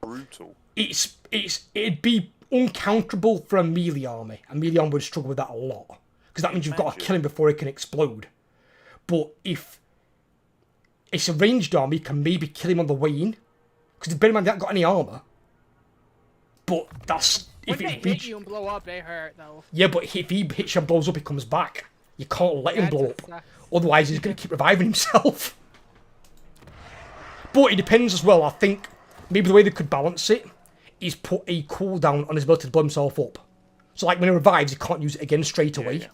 brutal. It'd be uncounterable for a melee army. A melee army would struggle with that a lot. Because that means you've got to kill him before he can explode. But if it's a ranged army, you can maybe kill him on the way in. Because bear in mind, they haven't got any armour. But that's... When they hit you and blow up, they hurt, though. Yeah, but if he hits you and blows up, he comes back. You can't let him blow up. Otherwise, he's going to keep reviving himself. But it depends as well. I think maybe the way they could balance it is put a cooldown on his ability to blow himself up. So, like, when he revives, he can't use it again straight away. Yeah.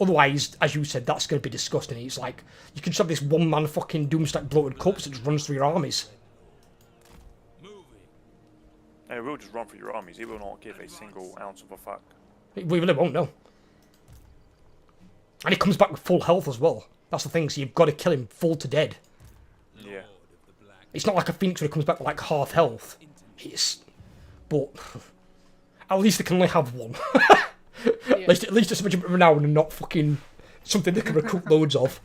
Otherwise, as you said, that's going to be disgusting. It's like, you can just have this one-man fucking doomstack bloated corpse that just runs through your armies. It will just run through your armies. He will not give a single ounce of a fuck. We really won't, no. And he comes back with full health as well. That's the thing, so you've got to kill him full to dead. Yeah. It's not like a Phoenix where he comes back with like half health. But at least they can only have one. At least it's a regiment renowned and not fucking something they can recruit loads of.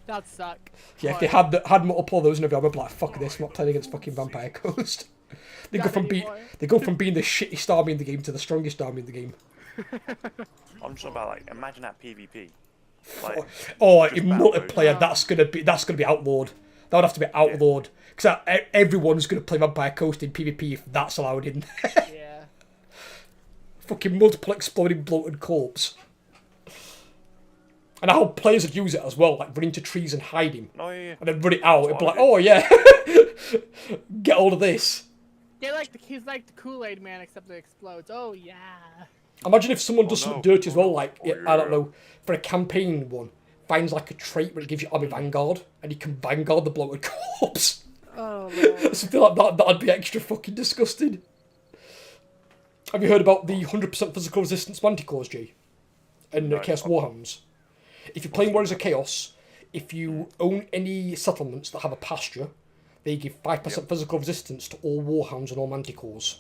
That'd suck. Yeah, if they had multiple of those in every army, I'd be like, fuck this, I'm not playing against fucking Vampire Coast. They go from being the shittiest army in the game to the strongest army in the game. I'm just about like, imagine that PvP. Like, in multiplayer, that's gonna be outlawed. That would have to be outlawed because everyone's gonna play Vampire Coast in PvP if that's allowed in. Yeah. Fucking multiple exploding bloated corpse. And how players would use it as well, like run into trees and hide him, and then run it out. It'd be like, oh yeah, get hold of this. He's like the Kool-Aid man, except it explodes. Oh yeah. Imagine if someone does something dirty as well, like, I don't know, for a campaign one, finds like a trait where it gives you Army Vanguard, and you can Vanguard the bloated corpse. Oh, Lord. Something like that, that'd be extra fucking disgusting. Have you heard about the 100% physical resistance Manticores, Jay? And Chaos Warhounds? If you're playing Warriors of Chaos, if you own any settlements that have a pasture, they give 5% physical resistance to all Warhounds and all Manticores.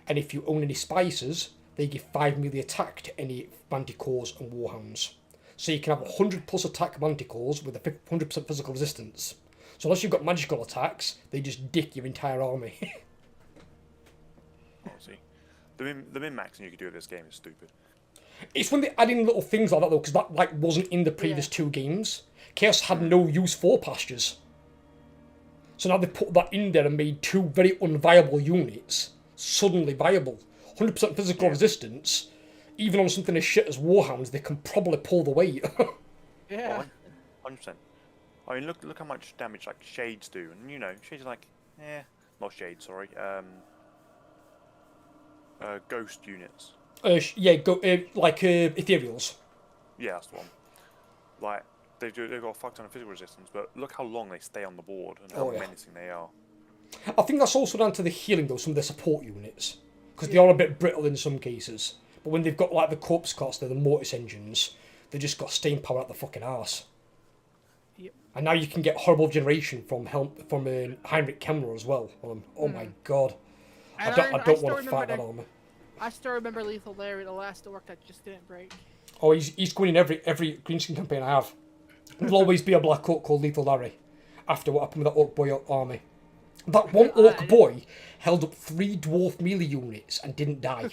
And if you own any spices, they give 5 melee attack to any Manticores and Warhounds. So you can have 100 plus attack Manticores with a 100% physical resistance. So unless you've got magical attacks, they just dick your entire army. See, the min-maxing you could do with this game is stupid. It's when they add in little things like that though, because that like wasn't in the previous two games. Chaos had no use for pastures. So now they put that in there and made two very unviable units suddenly viable. 100% physical resistance, even on something as shit as Warhounds, they can probably pull the weight. Yeah. 100%. I mean, look how much damage like Shades do, and you know, Shades are like, not Shades, sorry, Ghost units. Like Ethereals. Yeah, that's the one. Like, they've got a fuck ton of physical resistance, but look how long they stay on the board and how Oh, yeah. menacing they are. I think that's also down to the healing, though, some of their support units. Because they are a bit brittle in some cases. But when they've got, like, the corpse cots, they're the mortis engines, they've just got staying power at the fucking arse. Yep. And now you can get horrible generation from Heinrich Kemmler as well. Oh my god. I don't want to fight that armor. I still remember Lethal Larry, the last orc that just didn't break. Oh, he's going in every Greenskin campaign I have. There'll always be a black orc called Lethal Larry. After what happened with that orc boy army. That one orc boy held up 3 dwarf melee units and didn't die.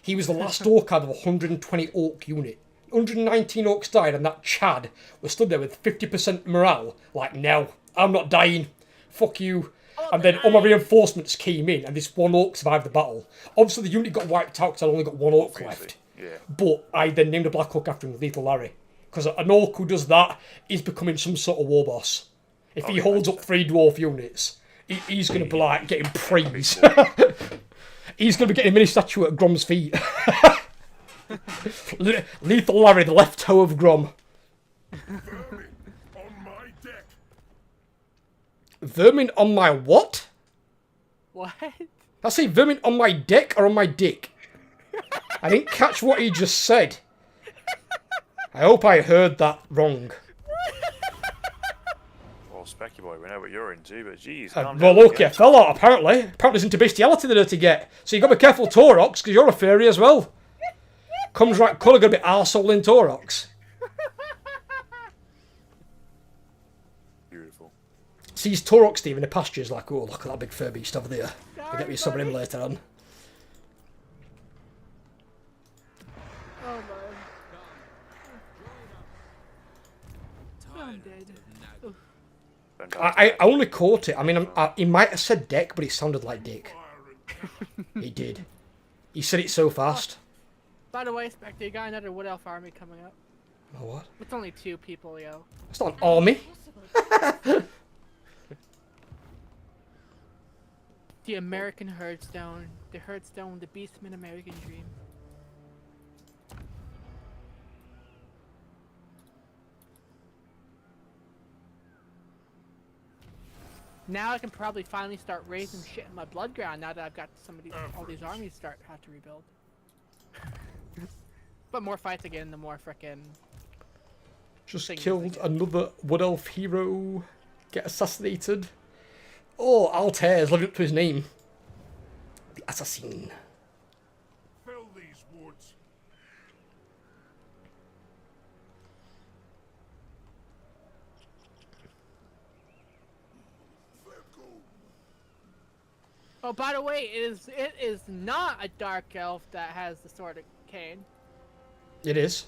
He was the last orc out of a 120 orc unit. 119 orcs died and that Chad was stood there with 50% morale. Like, no, I'm not dying. Fuck you. And then all my reinforcements came in and this one orc survived the battle. Obviously the unit got wiped out because I only got 1 orc left. Yeah. But I then named a black orc after him, Lethal Larry. Because an orc who does that is becoming some sort of war boss. If he holds up 3 dwarf units, he's going to be like getting praise. He's going to be getting a mini statue at Grom's feet. Lethal Larry, the left toe of Grom. Vermin on my deck. Vermin on my what? What? I say vermin on my deck or on my dick? I didn't catch what he just said. I hope I heard that wrong. Well, Specky boy, we know what you're into, but geez, Well, look, you fell out, apparently. Apparently he's into bestiality, the dirty get. So you got to be careful, Taurox, because you're a fairy as well. Comes right colour, gonna be arsehole in Taurox. Beautiful. Sees Taurox, Steve, in the pastures, like, oh, look at that big fur beast over there. I'll get me some of him later on. Oh my. I'm dead. I only caught it. I mean, he might have said deck, but it sounded like dick. He did. He said it so fast. By the way, Spectre, you got another Wood Elf army coming up. Oh, what? It's only 2 people, yo. It's not an army. The American Hearthstone. The Hearthstone, the Beastman American Dream. Now I can probably finally start raising shit in my blood ground now that I've got some of these, all these armies have to rebuild. But more fights again, the more frickin'... Just killed another Wood Elf hero. Get assassinated. Oh, Altair's living up to his name. The assassin. Fill these woods. Oh, by the way, it is not a dark elf that has the sword of Cain. It is.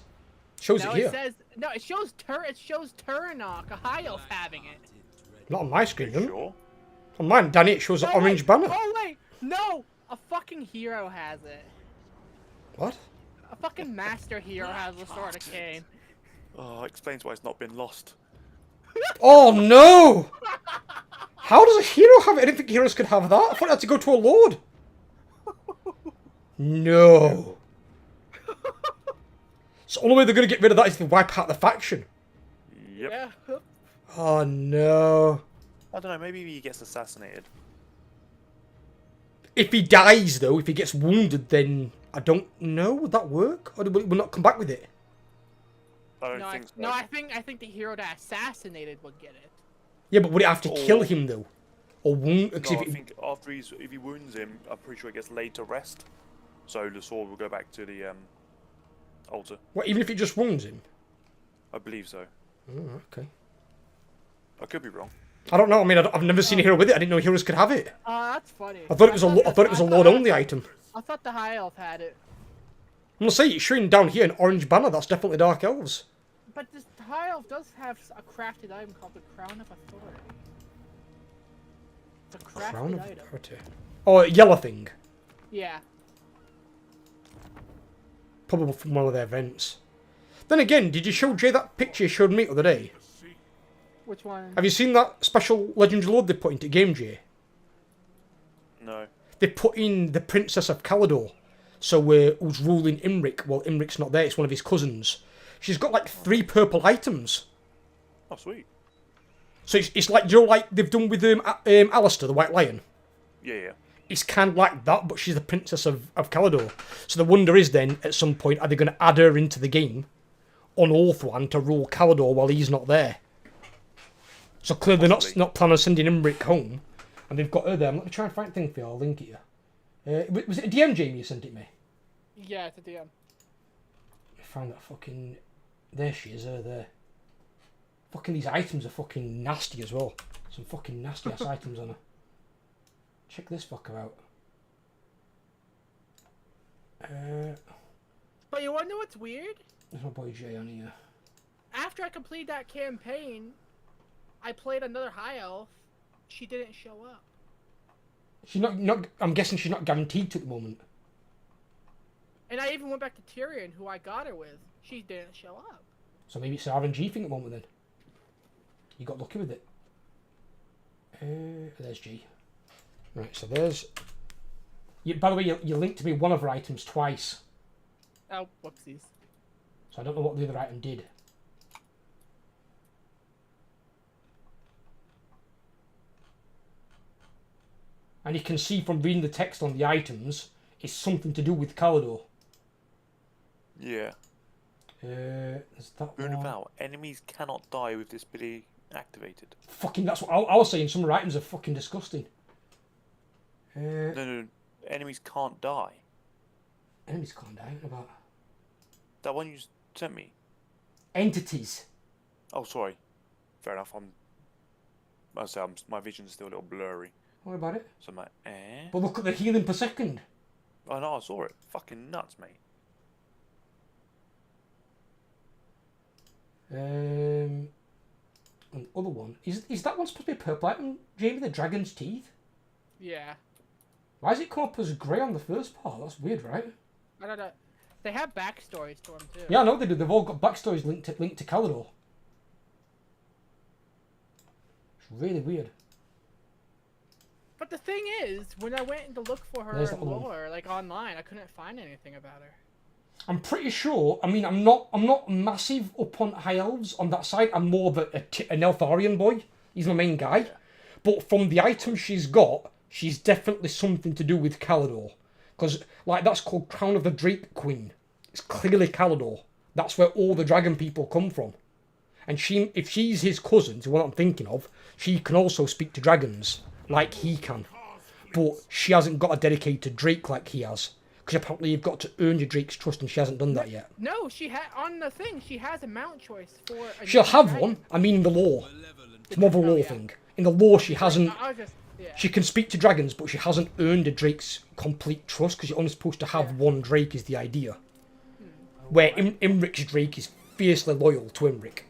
Shows No, it here. it says no. It shows Turinok, a high elf, having it. Not on my screen, doesn't it? Sure. On mine, Danny, it shows an orange banner. Oh wait, no! A fucking hero has it. What? A fucking master hero has the sword of Cain. Oh, explains why it's not been lost. Oh no! How does a hero have it? I didn't think heroes could have that. I thought it had to go to a lord. No. So the only way they're going to get rid of that is to wipe out the faction. Yep. Yeah. Oh no. I don't know, maybe he gets assassinated. If he dies though, if he gets wounded, then I don't know. Would that work? Or will we not come back with it? I don't think so. No, I think the hero that assassinated would get it. Yeah, but would it have to kill him though? Or wound? No, I think after if he wounds him, I'm pretty sure it gets laid to rest. So the sword will go back to the altar. What, even if it just wounds him? I believe so. Oh, okay. I could be wrong. I don't know. I mean, I've never seen a hero with it. I didn't know heroes could have it. That's funny. I thought it was a lord only item. I thought the high elf had it. I'm gonna say it's showing down here an orange banner. That's definitely Dark Elves. But this high elf does have a crafted item called the Crown of Authority. It's a crafted Crown of item. Authority. Oh, a yellow thing. Yeah. Probably from one of their events. Then again, did you show Jay that picture you showed me the other day? Which one? Have you seen that special Legendary Lord they put into Game Jay? No. They put in the Princess of Calador. So who's ruling Imric? Well, Imric's not there. It's one of his cousins. She's got like 3 purple items. Oh, sweet. So it's like, you know, like they've done with Alistair, the White Lion. Yeah. It's kind of like that, but she's the princess of Calador. So the wonder is then, at some point, are they going to add her into the game on Orthwan to rule Calador while he's not there? So clearly they're not planning on sending Imric home, and they've got her there. Let me try and find a thing for you. I'll link it here. Was it a DM, Jamie, you sent it me? Yeah, it's a DM. I found that fucking... There she is, her there. Fucking these items are fucking nasty as well. Some fucking nasty ass items on her. Check this fucker out. But you wanna know what's weird? There's my boy Jay on here. After I completed that campaign, I played another high elf. She didn't show up. She's not. I'm guessing she's not guaranteed to at the moment. And I even went back to Tyrion, who I got her with. She didn't show up. So maybe it's an RNG thing at the moment then. You got lucky with it. There's G. Right, so there's... by the way, you linked to me one of her items twice. Oh, whoopsies. So I don't know what the other item did. And you can see from reading the text on the items, it's something to do with Calador. Yeah. Is that one? Roundabout. Enemies cannot die with this ability activated. Fucking, that's what I was saying. Some of her items are fucking disgusting. No. Enemies can't die. Enemies can't die. What about That one you sent me. entities? Oh, sorry. Fair enough. My vision's still a little blurry. What about it? So I'm like, eh? But look at the healing per second. I know, I saw it. Fucking nuts, mate. Another one. Is that one supposed to be a purple item, Jamie? The dragon's teeth? Yeah. Why does it come up as grey on the first part? That's weird, right? I don't know. They have backstories to them too. Yeah, I know they do. They've all got backstories linked to Calador. It's really weird. But the thing is, when I went to look for her in lore, like online, I couldn't find anything about her. I'm pretty sure. I mean, I'm not massive up on high elves on that side. I'm more of an Eltharian boy. He's my main guy. Yeah. But from the items she's got, she's definitely something to do with Calador. Because, like, that's called Crown of the Drake Queen. It's clearly Calador. That's where all the dragon people come from. And if she's his cousin, to what I'm thinking of, she can also speak to dragons, like he can. But she hasn't got a dedicated Drake like he has. Because apparently you've got to earn your Drake's trust, and she hasn't done that yet. No, on the thing, she has a mount choice for a She'll have dragon. one. I mean, in the lore. It's more of a lore thing. In the lore, she hasn't... She can speak to dragons, but she hasn't earned a Drake's complete trust, because you're only supposed to have one Drake is the idea. Where Imric's Drake is fiercely loyal to Imric.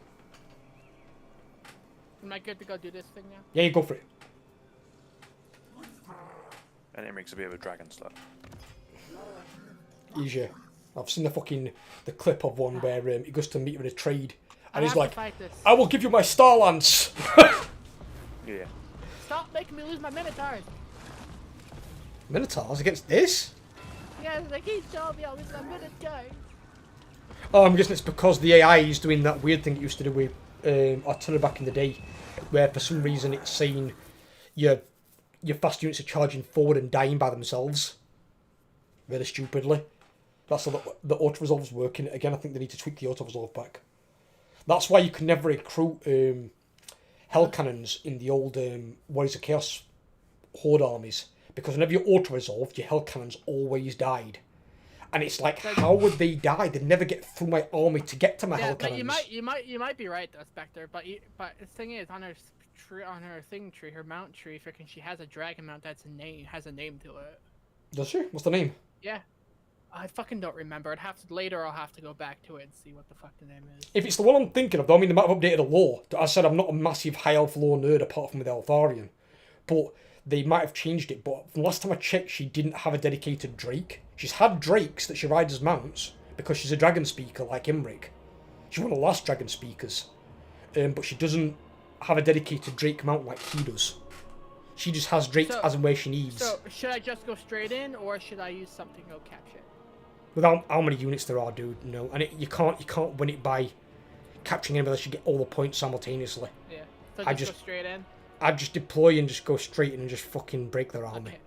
Am I good to go do this thing now? Yeah, you go for it. And Imric's a bit of a dragon slut. Easier. I've seen the clip of one where he goes to meet her in a trade, and he's like, "I will give you my Star Lance." Yeah. Stop making me lose my Minotaurs. Minotaurs against this? Yeah, they keep showing me I lose my Minotaurs. Oh, I'm guessing it's because the AI is doing that weird thing it used to do with artillery back in the day, where for some reason it's saying your fast units are charging forward and dying by themselves. Really stupidly. That's how the auto-resolve's working. Again, I think they need to tweak the auto-resolve back. That's why you can never recruit hell cannons in the old Warriors of Chaos Horde armies. Because whenever you auto-resolved, your hell cannons always died. And it's like, how would they die? They'd never get through my army to get to my hell cannons. You might be right though, Spectre. But the thing is, on her thing tree, her mount tree, freaking, she has a dragon mount has a name to it. Does she? What's the name? Yeah. I fucking don't remember. I'll have to go back to it and see what the fuck the name is. If it's the one I'm thinking of, though, I mean, they might have updated the lore. As I said, I'm not a massive high elf lore nerd apart from with Eltharion. But they might have changed it. But from last time I checked, she didn't have a dedicated Drake. She's had Drakes that she rides as mounts because she's a dragon speaker like Imric. She's one of the last dragon speakers. But she doesn't have a dedicated Drake mount like he does. She just has Drakes as and where she needs. So, should I just go straight in, or should I use something to capture it? With how many units there are, dude, no. And you can't win it by... capturing anybody, you get all the points simultaneously. Yeah. So I just go straight in. I'd just deploy and just go straight in and just fucking break their army. Okay.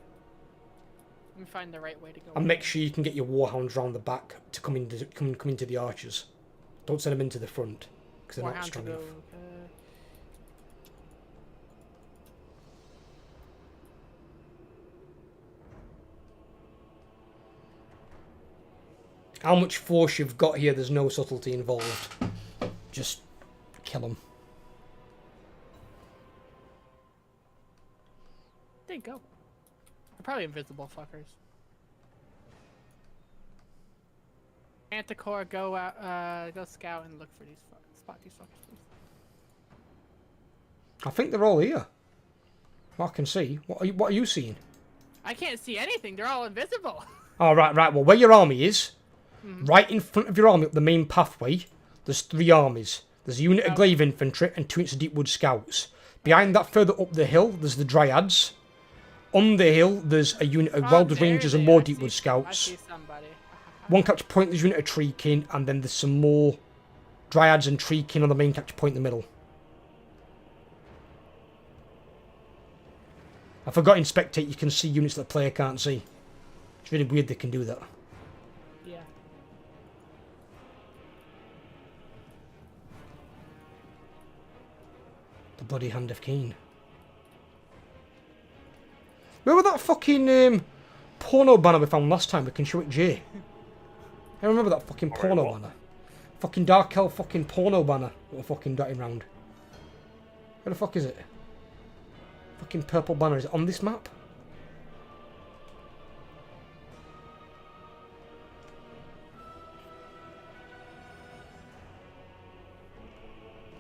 Let me find the right way to go. And make sure you can get your warhounds round the back to come into the archers. Don't send them into the front because they're not strong enough. How much force you've got here, there's no subtlety involved. Just kill them. There you go. They're probably invisible fuckers. Manticore, go out, go scout and look for these spot these fuckers, please. I think they're all here. I can see. What are you seeing? I can't see anything. They're all invisible. Oh, right. Well, where your army is, right in front of your army up the main pathway, there's 3 armies. There's a unit of glaive infantry and 2 units of deepwood scouts. Behind that, further up the hill, there's the dryads. On the hill, there's a unit of welded rangers and more deepwood scouts. I see somebody. One capture point, there's a unit of tree kin, and then there's some more dryads and tree kin on the main capture point in the middle. I forgot in Spectate you can see units that the player can't see. It's really weird they can do that. Yeah. The bloody Hand of Cain. Where was that fucking porno banner we found last time? We can show it Jay. I remember that fucking porno banner. Fucking Dark Elf fucking porno banner that we're fucking dotting round. Where the fuck is it? Fucking purple banner. Is it on this map?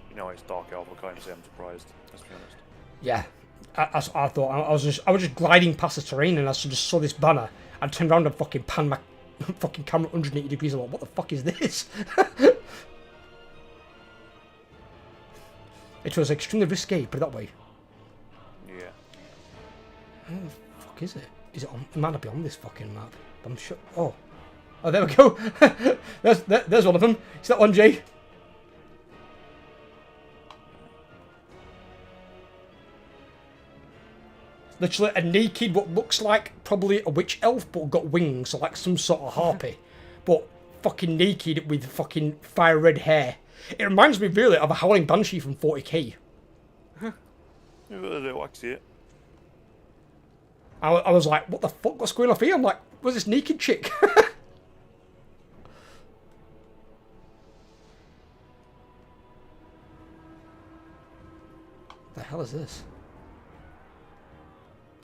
You know it's Dark Elf, I can't say I'm surprised, let's be honest. Yeah. That's what I thought. I was just gliding past the terrain and I just saw this banner. I turned around and fucking panned my fucking camera 180 degrees. I'm like, what the fuck is this? It was extremely risque, put it that way. Yeah. Where the fuck is it? Is it on? It might not be on this fucking map. I'm sure. Oh, there we go. there's one of them. Is that one, Jay? Literally a naked, what looks like probably a witch elf, but got wings, like some sort of harpy. But fucking naked with fucking fire red hair. It reminds me really of a Howling Banshee from 40k. Yeah, a little, I can see it. I was like, what the fuck, what's going on here? I'm like, what's this naked chick? The hell is this?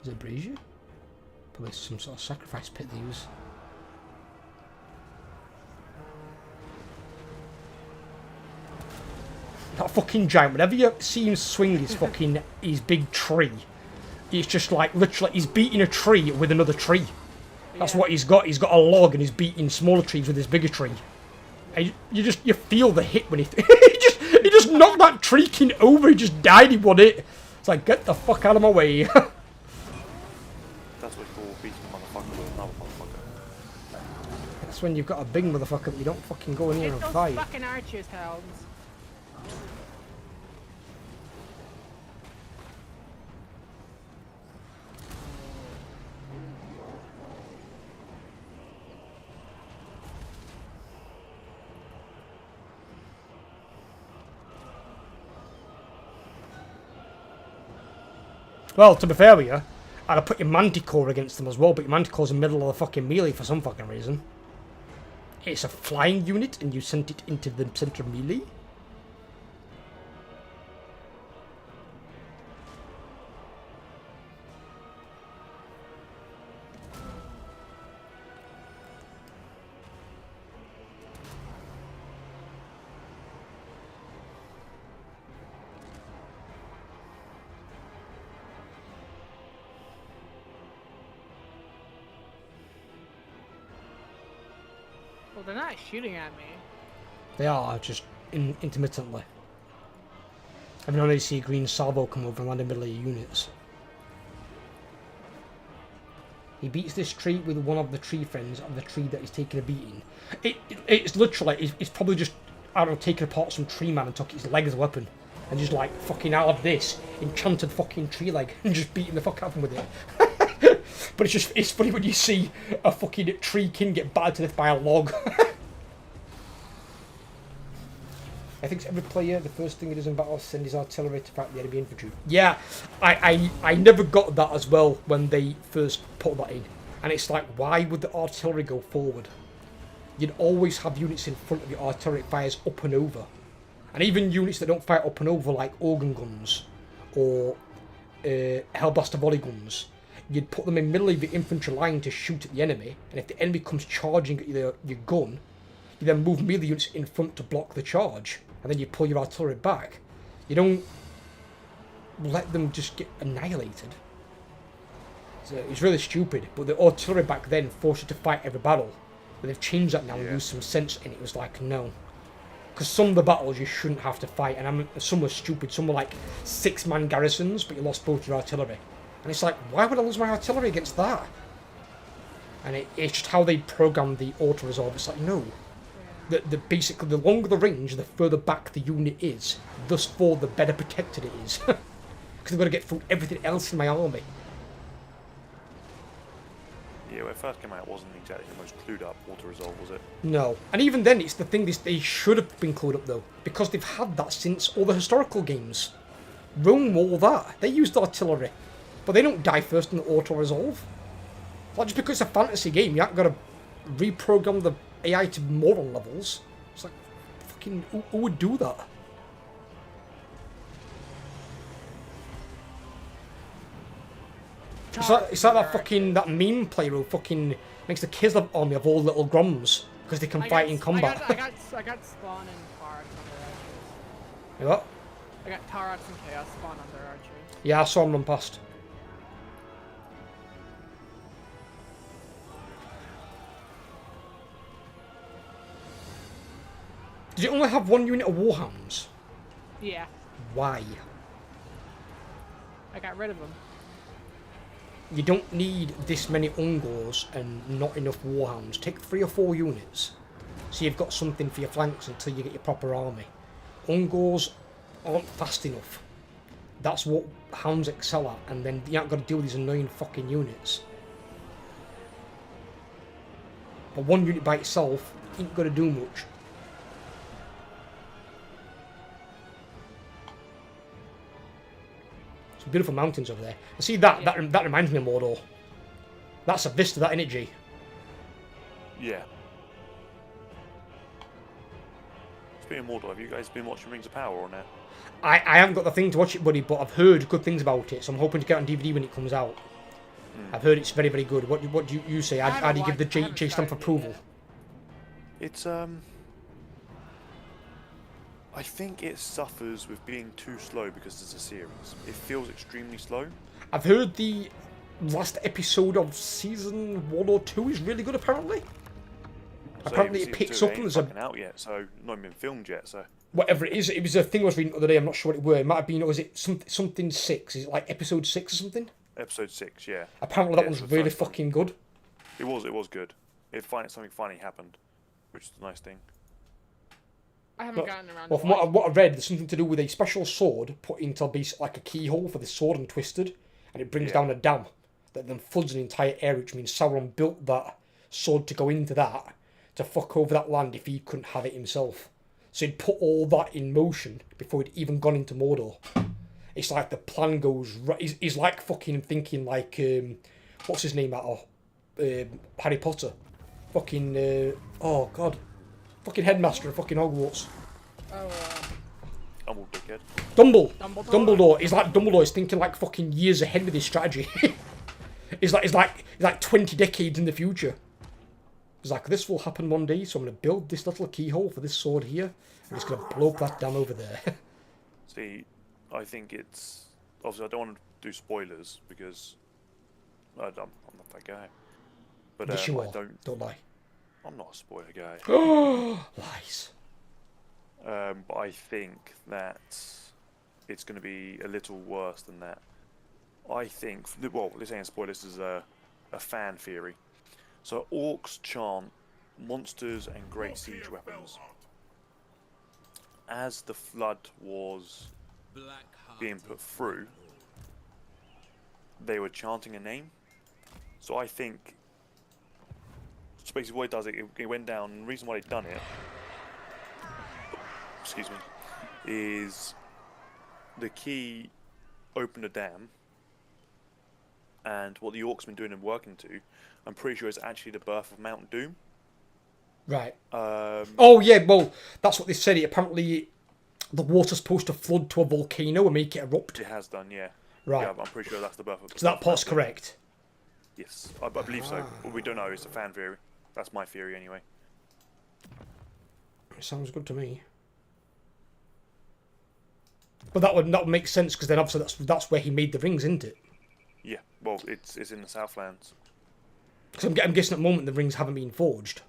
Is it brazier? Probably some sort of sacrifice pit they use. That fucking giant, whenever you see him swing his big tree, it's just like, literally, he's beating a tree with another tree. That's what he's got. He's got a log and he's beating smaller trees with his bigger tree. And you feel the hit when he just knocked that tree kin over. He just died in one hit. It's like, get the fuck out of my way. That's what you call beating a motherfucker with another motherfucker. That's when you've got a big motherfucker that you don't fucking go in here and fight. Those fucking archers, hounds. Well, to be fair with you, I'd have put your Manticore against them as well, but your Manticore's in the middle of the fucking melee for some fucking reason. It's a flying unit and you sent it into the center melee? Well, they're not shooting at me. They are, just intermittently. I mean, I only see a green salvo come over and land in the middle of your units. He beats this tree with one of the tree friends of the tree that is taking a beating. It's literally, it's probably just I don't know, taken apart some tree man and took his leg as a weapon. And just like, fucking out of this, enchanted fucking tree leg, and just beating the fuck out of him with it. But it's funny when you see a fucking tree king get battered to death by a log. I think every player, the first thing he does in battle is send his artillery to fight the enemy infantry. Yeah, I never got that as well when they first put that in. And it's like, why would the artillery go forward? You'd always have units in front of your artillery that fires up and over. And even units that don't fire up and over, like organ guns or Hellblaster volley guns, you'd put them in the middle of the infantry line to shoot at the enemy. And if the enemy comes charging at your gun, you then move melee units in front to block the charge. And then you pull your artillery back. You don't let them just get annihilated. So it's really stupid. But the artillery back then forced you to fight every battle. But they've changed that now and used some sense in it. It was like, no. Because some of the battles you shouldn't have to fight. And some were stupid. Some were like 6-man garrisons, but you lost both your artillery. And it's like, why would I lose my artillery against that? And it's just how they programmed the auto-resolve. It's like, no. Basically, the longer the range, the further back the unit is. Thus far, the better protected it is. Because I've got to get through everything else in my army. Yeah, when it first came out, it wasn't exactly the most clued up auto-resolve, was it? No. And even then, it's the thing is they should have been clued up, though. Because they've had that since all the historical games. Rome, all that. They used artillery. But they don't die first in the auto-resolve. Like, just because it's a fantasy game, you haven't got to reprogram the AI to moral levels. It's like, fucking, who would do that? It's like that fucking, that meme player who fucking makes the Kislev army of all little Groms because they can fight in combat. I got spawn and Taurots on their archers. You what? I got Taurots and Chaos spawn on their archers. Yeah, I saw him run past. Does it only have one unit of Warhounds? Yeah. Why? I got rid of them. You don't need this many Ungors and not enough Warhounds. Take 3 or 4 units. So you've got something for your flanks until you get your proper army. Ungors aren't fast enough. That's what Hounds excel at, and then you ain't got to deal with these annoying fucking units. But one unit by itself ain't going to do much. Some beautiful mountains over there. I see that, that reminds me of Mordor. That's a vista, that energy. Yeah. Speaking of Mordor, have you guys been watching Rings of Power or not? I haven't got the thing to watch it, buddy, but I've heard good things about it, so I'm hoping to get it on DVD when it comes out. I've heard it's very, very good. What do you say? How do you give the J stamp approval? It's I think it suffers with being too slow because it's a series. It feels extremely slow. I've heard the last episode of season 1 or 2 is really good, apparently. So Apparently it picks up and there's a... out yet, so not even been filmed yet, so... Whatever it is, it was a thing I was reading the other day, I'm not sure what it were. It might have been, was it something 6? Is it like episode 6 or something? Episode 6, yeah. Apparently that one's really fucking good. It was good. Something funny happened, which is a nice thing. I haven't gotten around. Well, from what I read, there's something to do with a special sword put into basically like a keyhole for the sword and twisted, and it brings down a dam that then floods an entire area, which means Sauron built that sword to go into that to fuck over that land if he couldn't have it himself. So he'd put all that in motion before he'd even gone into Mordor. It's like the plan goes right. He's like fucking thinking like what's his name out of Harry Potter, fucking oh god. Fucking headmaster of fucking Hogwarts. I'm all dickhead. Dumbledore. He's like Dumbledore. He's thinking like fucking years ahead with his strategy. he's like 20 decades in the future. He's like, this will happen one day, so I'm going to build this little keyhole for this sword here. I'm just going to blow up that dam over there. See, I think it's... Obviously, I don't want to do spoilers, because I'm not that guy. But yes, you I are. Don't lie. I'm not a spoiler guy. Lies. But I think that it's going to be a little worse than that. I think, well, this ain't spoilers, this is a fan theory. So orcs chant monsters and great siege weapons. as the flood was being put through, they were chanting a name. So I think, so basically what it does, it went down, and the reason why they've done it, excuse me, is the key opened a dam, and what the orcs been doing and working to, I'm pretty sure it's actually the birth of Mount Doom. Right. Oh yeah, well, that's what they said. Apparently, the water's supposed to flood to a volcano and make it erupt. It has done, yeah. Right. Yeah, I'm pretty sure that's the birth of. So that part's correct. Yes, I believe so. But we don't know. It's a fan theory. That's my theory anyway. Sounds good to me. But that would make sense because then obviously that's where he made the rings, isn't it? Yeah. Well, it's in the Southlands. Because I'm guessing at the moment the rings haven't been forged.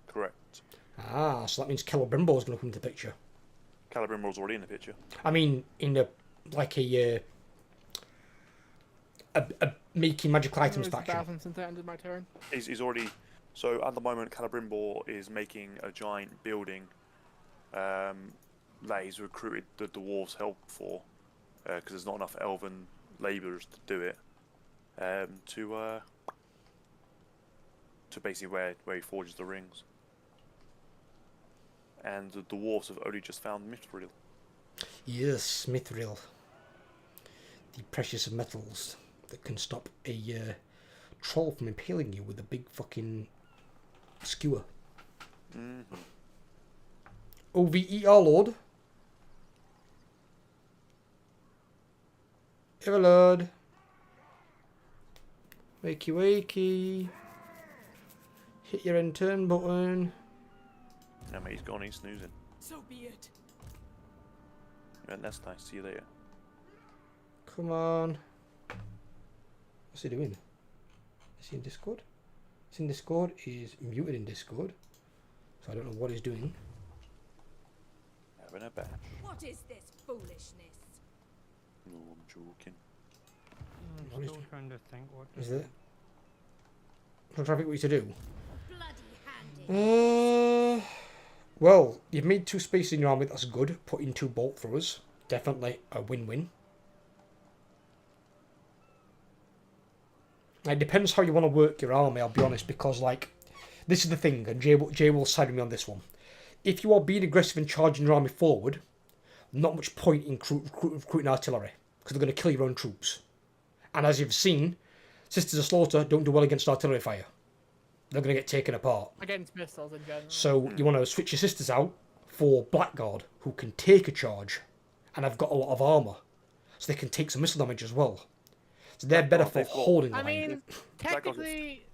Correct. Ah, so that means Celebrimbor's going to come into the picture. Celebrimbor's already in the picture. I mean, in a making magical items faction. Since I ended my turn. He's already. So at the moment, Celebrimbor is making a giant building that he's recruited the dwarves' help for, because there's not enough elven labourers to do it. To basically where he forges the rings. And the dwarves have only just found mithril. Yes, mithril. The precious metals that can stop a troll from impaling you with a big fucking skewer. Mm-hmm. OVE our lord. Everlord. Wakey wakey. Hit your end turn button. Yeah, mate, he's gone, he's snoozing. So be it. And that's nice. See you later. Come on. What's he doing? Is he in Discord? He's in Discord. He's muted in Discord. So I don't know what he's doing. Having a bash. What is this foolishness? No, I'm joking. I'm still trying to think what Is it? I'm trying to think what you to do. Bloody handy. Well, you've made 2 spaces in your army, that's good. Put in 2 bolt throwers. Definitely a win-win. It depends how you want to work your army, I'll be honest, because, like, this is the thing, and Jay will side with me on this one. If you are being aggressive and charging your army forward, not much point in recruiting artillery, because they're going to kill your own troops. And as you've seen, Sisters of Slaughter don't do well against artillery fire. They're going to get taken apart. Against missiles in general. So you want to switch your sisters out for Blackguard, who can take a charge and have got a lot of armour. So they can take some missile damage as well. So they're better for holding line. I mean,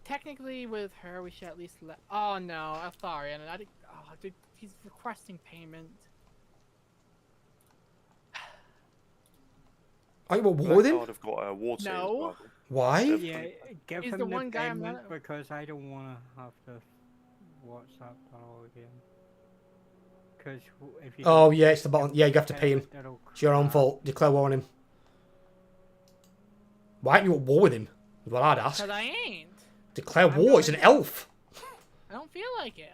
technically with her, we should at least let... Oh, no. I'm sorry. And dude, he's requesting payment. Are you at war with him? Blackguard have got a war tail as No. well. Why? Yeah, give He's him the the one guy I'm payment not- because I don't want to have to watch that all again. Because if you Oh, yeah, it's the bottom. Yeah, you have to pay him. it'll It's your own crash. fault. Declare war on him. Why aren't you at war with him? Is what I'd ask. Because I ain't. Declare I'm war. He's an going- elf. I don't feel like it.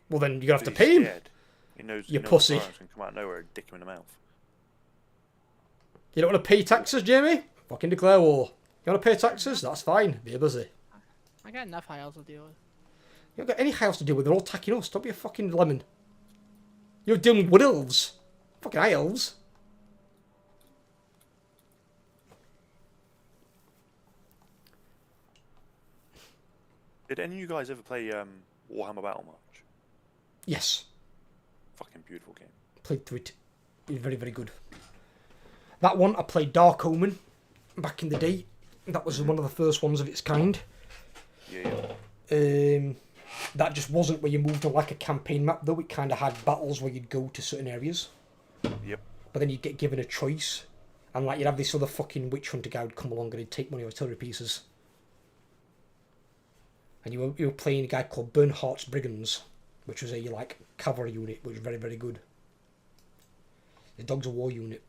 Well, then you're going to have to He's pay him. scared. He knows. You he knows pussy. the virus can come out of nowhere and dick him in the mouth. You don't want to pay taxes, Jamie? Fucking declare war. You want to pay taxes? That's fine. Be busy. I got enough high elves to deal with. You don't got any house to deal with. They're all attacking us. Don't be a fucking lemon. You're dealing with wood elves. Fucking high elves. Did any of you guys ever play Warhammer Battle March? Yes. Fucking beautiful game. Played through it. It's very, very good. That one, I played Dark Omen back in the day. That was one of the first ones of its kind. Yeah. That just wasn't where you moved on like a campaign map, though. It kind of had battles where you'd go to certain areas. Yep. But then you'd get given a choice. And like you'd have this other fucking witch hunter guy would come along and he'd take one of your artillery pieces. And you were playing a guy called Bernhardt's Brigands, which was a like cavalry unit, which was very, very good. The Dogs of War unit.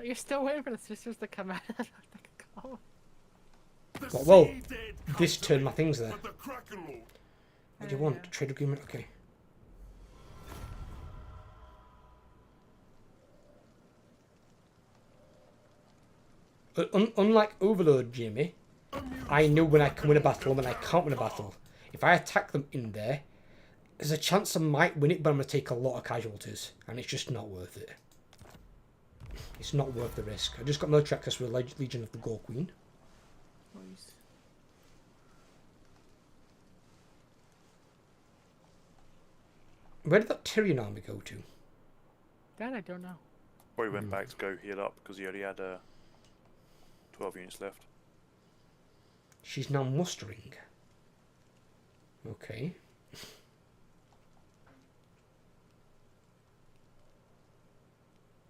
You're still waiting for the sisters to come out of the call? Well, this turn my thing's there. But the Kraken Lord What do you want? Trade agreement? Okay. Unlike Overload, Jamie, I know when I can win a battle and when I can't win a battle. If I attack them in there, there's a chance I might win it, but I'm going to take a lot of casualties, and it's just not worth it. It's not worth the risk. I just got military access with Legion of the Gore Queen. Nice. Where did that Tyrion army go to? That I don't know. Or he went back to go heal up because he only had 12 units left. She's now mustering. Okay.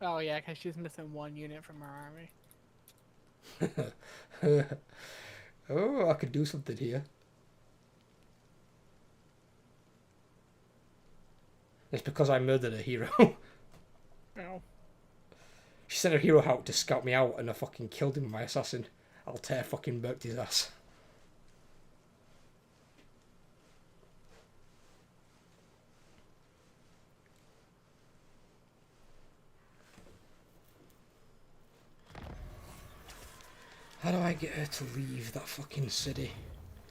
Oh yeah, because she's missing 1 unit from her army. Oh, I could do something here. It's because I murdered a hero. No. She sent her hero out to scout me out and I fucking killed him with my assassin. Altair fucking burked his ass. How do I get her to leave that fucking city?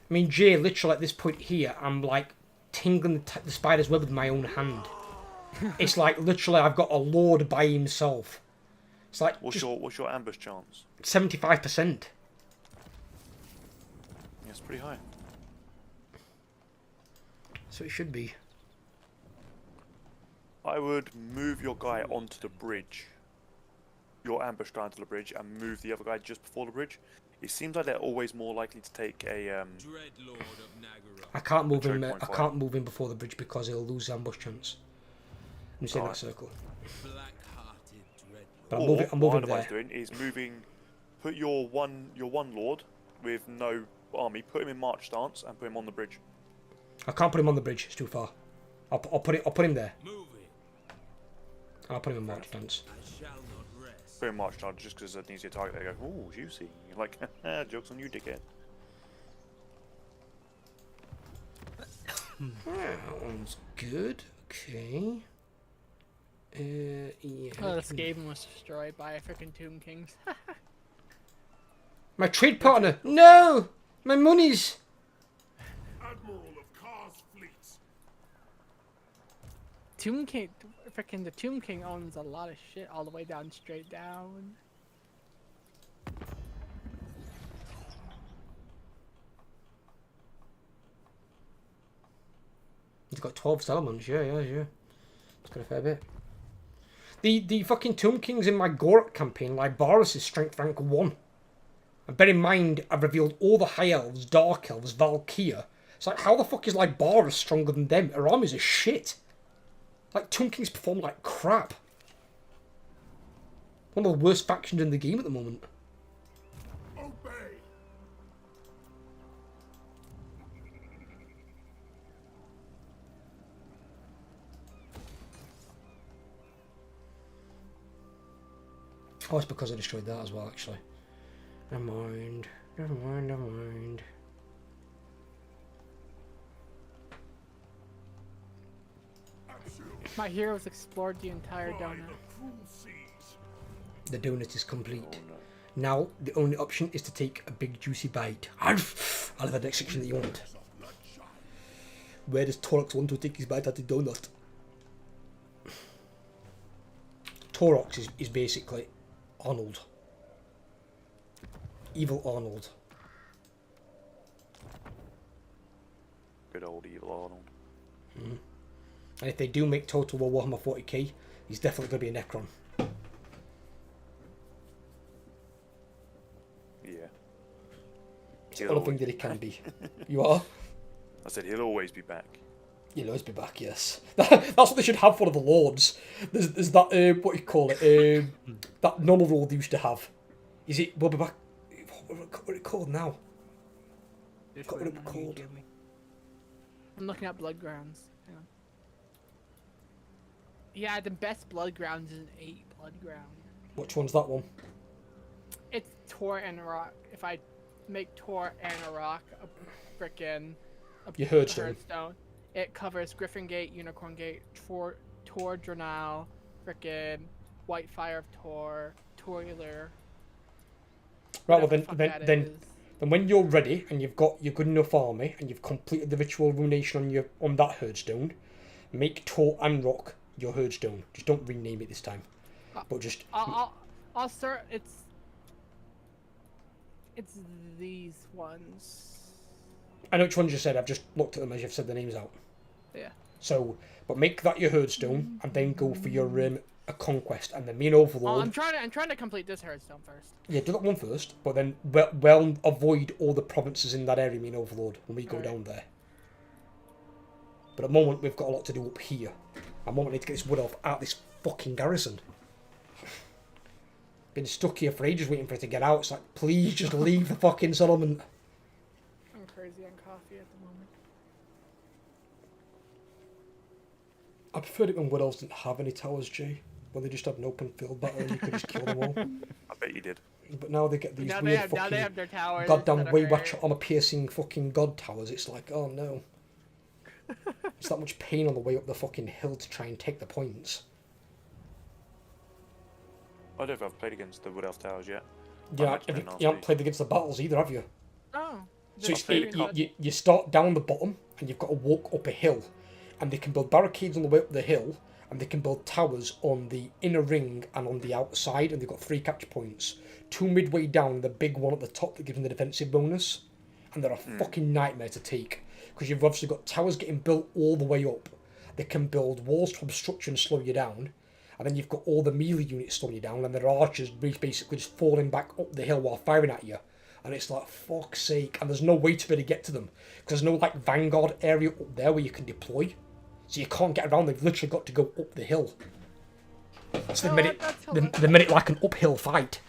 I mean, Jay, literally at this point here, I'm like tingling the spider's web with my own hand. It's like literally I've got a lord by himself. It's like What's your ambush chance? 75%. Yeah, it's pretty high. So it should be. I would move your guy onto the bridge. Your ambush guy onto the bridge and move the other guy just before the bridge. It seems like they're always more likely to take a Dreadlord of Nagara. I can't move him. choke point I can't move him before the bridge because he'll lose ambush chance. I'm just in that circle. Black-hearted Dreadlord. But or I'm what moving I'd advise there. doing is moving. Put your one lord with no army. Put him in march stance and put him on the bridge. I can't put him on the bridge. It's too far. I'll put him there. Moving. I'll put him in march stance. I shall not rest. Put him in march stance just because it's an easier target. They go, ooh, juicy. You're like, jokes on you, dickhead. That one's good. Okay. Yeah. Oh, this game was destroyed by a freaking Tomb Kings. My trade partner. No, my monies. Admiral of Kar's fleets. Tomb King, freaking the Tomb King owns a lot of shit all the way down, straight down. He's got 12 settlements. Yeah. It's got a fair bit. The fucking Tomb Kings in my Gorak campaign, like Varus is strength rank 1. And bear in mind, I've revealed all the High Elves, Dark Elves, Valkyria. It's like, how the fuck is like Varus stronger than them? Her armies are shit. Like, Tomb Kings perform like crap. One of the worst factions in the game at the moment. Obey. Oh, it's because I destroyed that as well, actually. Never mind. My heroes explored the entire By donut. the cruel seas. The donut is complete. Oh no. Now, the only option is to take a big juicy bite. Out of the next section that you want. Where does Torox want to take his bite at the donut? Torox is basically Arnold. Evil Arnold. Good old evil Arnold. And if they do make Total War Warhammer 40k, he's definitely going to be a Necron. Yeah. It's the only thing that he can be. You are? I said he'll always be back. You'll always be back, yes. That's what they should have for the Lords. There's that, what do you call it, that normal role they used to have. Is it, we'll be back, what are it called now? Just What would it wait be a minute, called? Jimmy. I'm looking at blood grounds. Hang on. Yeah, the best blood grounds is an 8 blood ground. Which one's that one? It's Tor and Rock. If I make Tor and a rock a frickin' Your Herdstone. it covers Griffin Gate, Unicorn Gate, Tor Drenal, frickin' White Fire of Tor, Toiler. Right, well Whatever then, the fuck then, that then, is. then when you're ready and you've got your good enough army and you've completed the ritual ruination on that herdstone, make Tor and Rock your herdstone. Just don't rename it this time, but just. I'll start. It's these ones. I know which ones you said. I've just looked at them as you've said the names out. Yeah. So, but make that your herdstone and then go for your a conquest, and then me and Overlord. I'm trying to complete this herdstone first. Yeah, do that one first, but then well avoid all the provinces in that area, me and Overlord, when we go down there. But at the moment, we've got a lot to do up here. At the moment, I need to get this wood elf out of this fucking garrison. Been stuck here for ages waiting for it to get out. It's like, please just leave the fucking settlement. I'm crazy on coffee at the moment. I preferred it when wood elves didn't have any towers, Jay. When they just had an open field battle and you could just kill them all. I bet you did. But now they get these Now weird they fucking have their towers. goddamn that are Waywatch armor-piercing fucking god towers. It's like, oh no. It's that much pain on the way up the fucking hill to try and take the points. I don't know if I've played against the Wood Elf Towers yet. Yeah, you haven't played against the battles either, have you? Oh. So you start down the bottom and you've got to walk up a hill, and they can build barricades on the way up the hill, and they can build towers on the inner ring and on the outside, and they've got 3 capture points. 2 midway down, the big one at the top that gives them the defensive bonus, and they're a fucking nightmare to take, because you've obviously got towers getting built all the way up. They can build walls to obstruct you and slow you down, and then you've got all the melee units slowing you down, and their archers basically just falling back up the hill while firing at you. And it's like, fuck's sake, and there's no way to be able to get to them, because there's no like vanguard area up there where you can deploy. So you can't get around, they've literally got to go up the hill. So they made it like an uphill fight.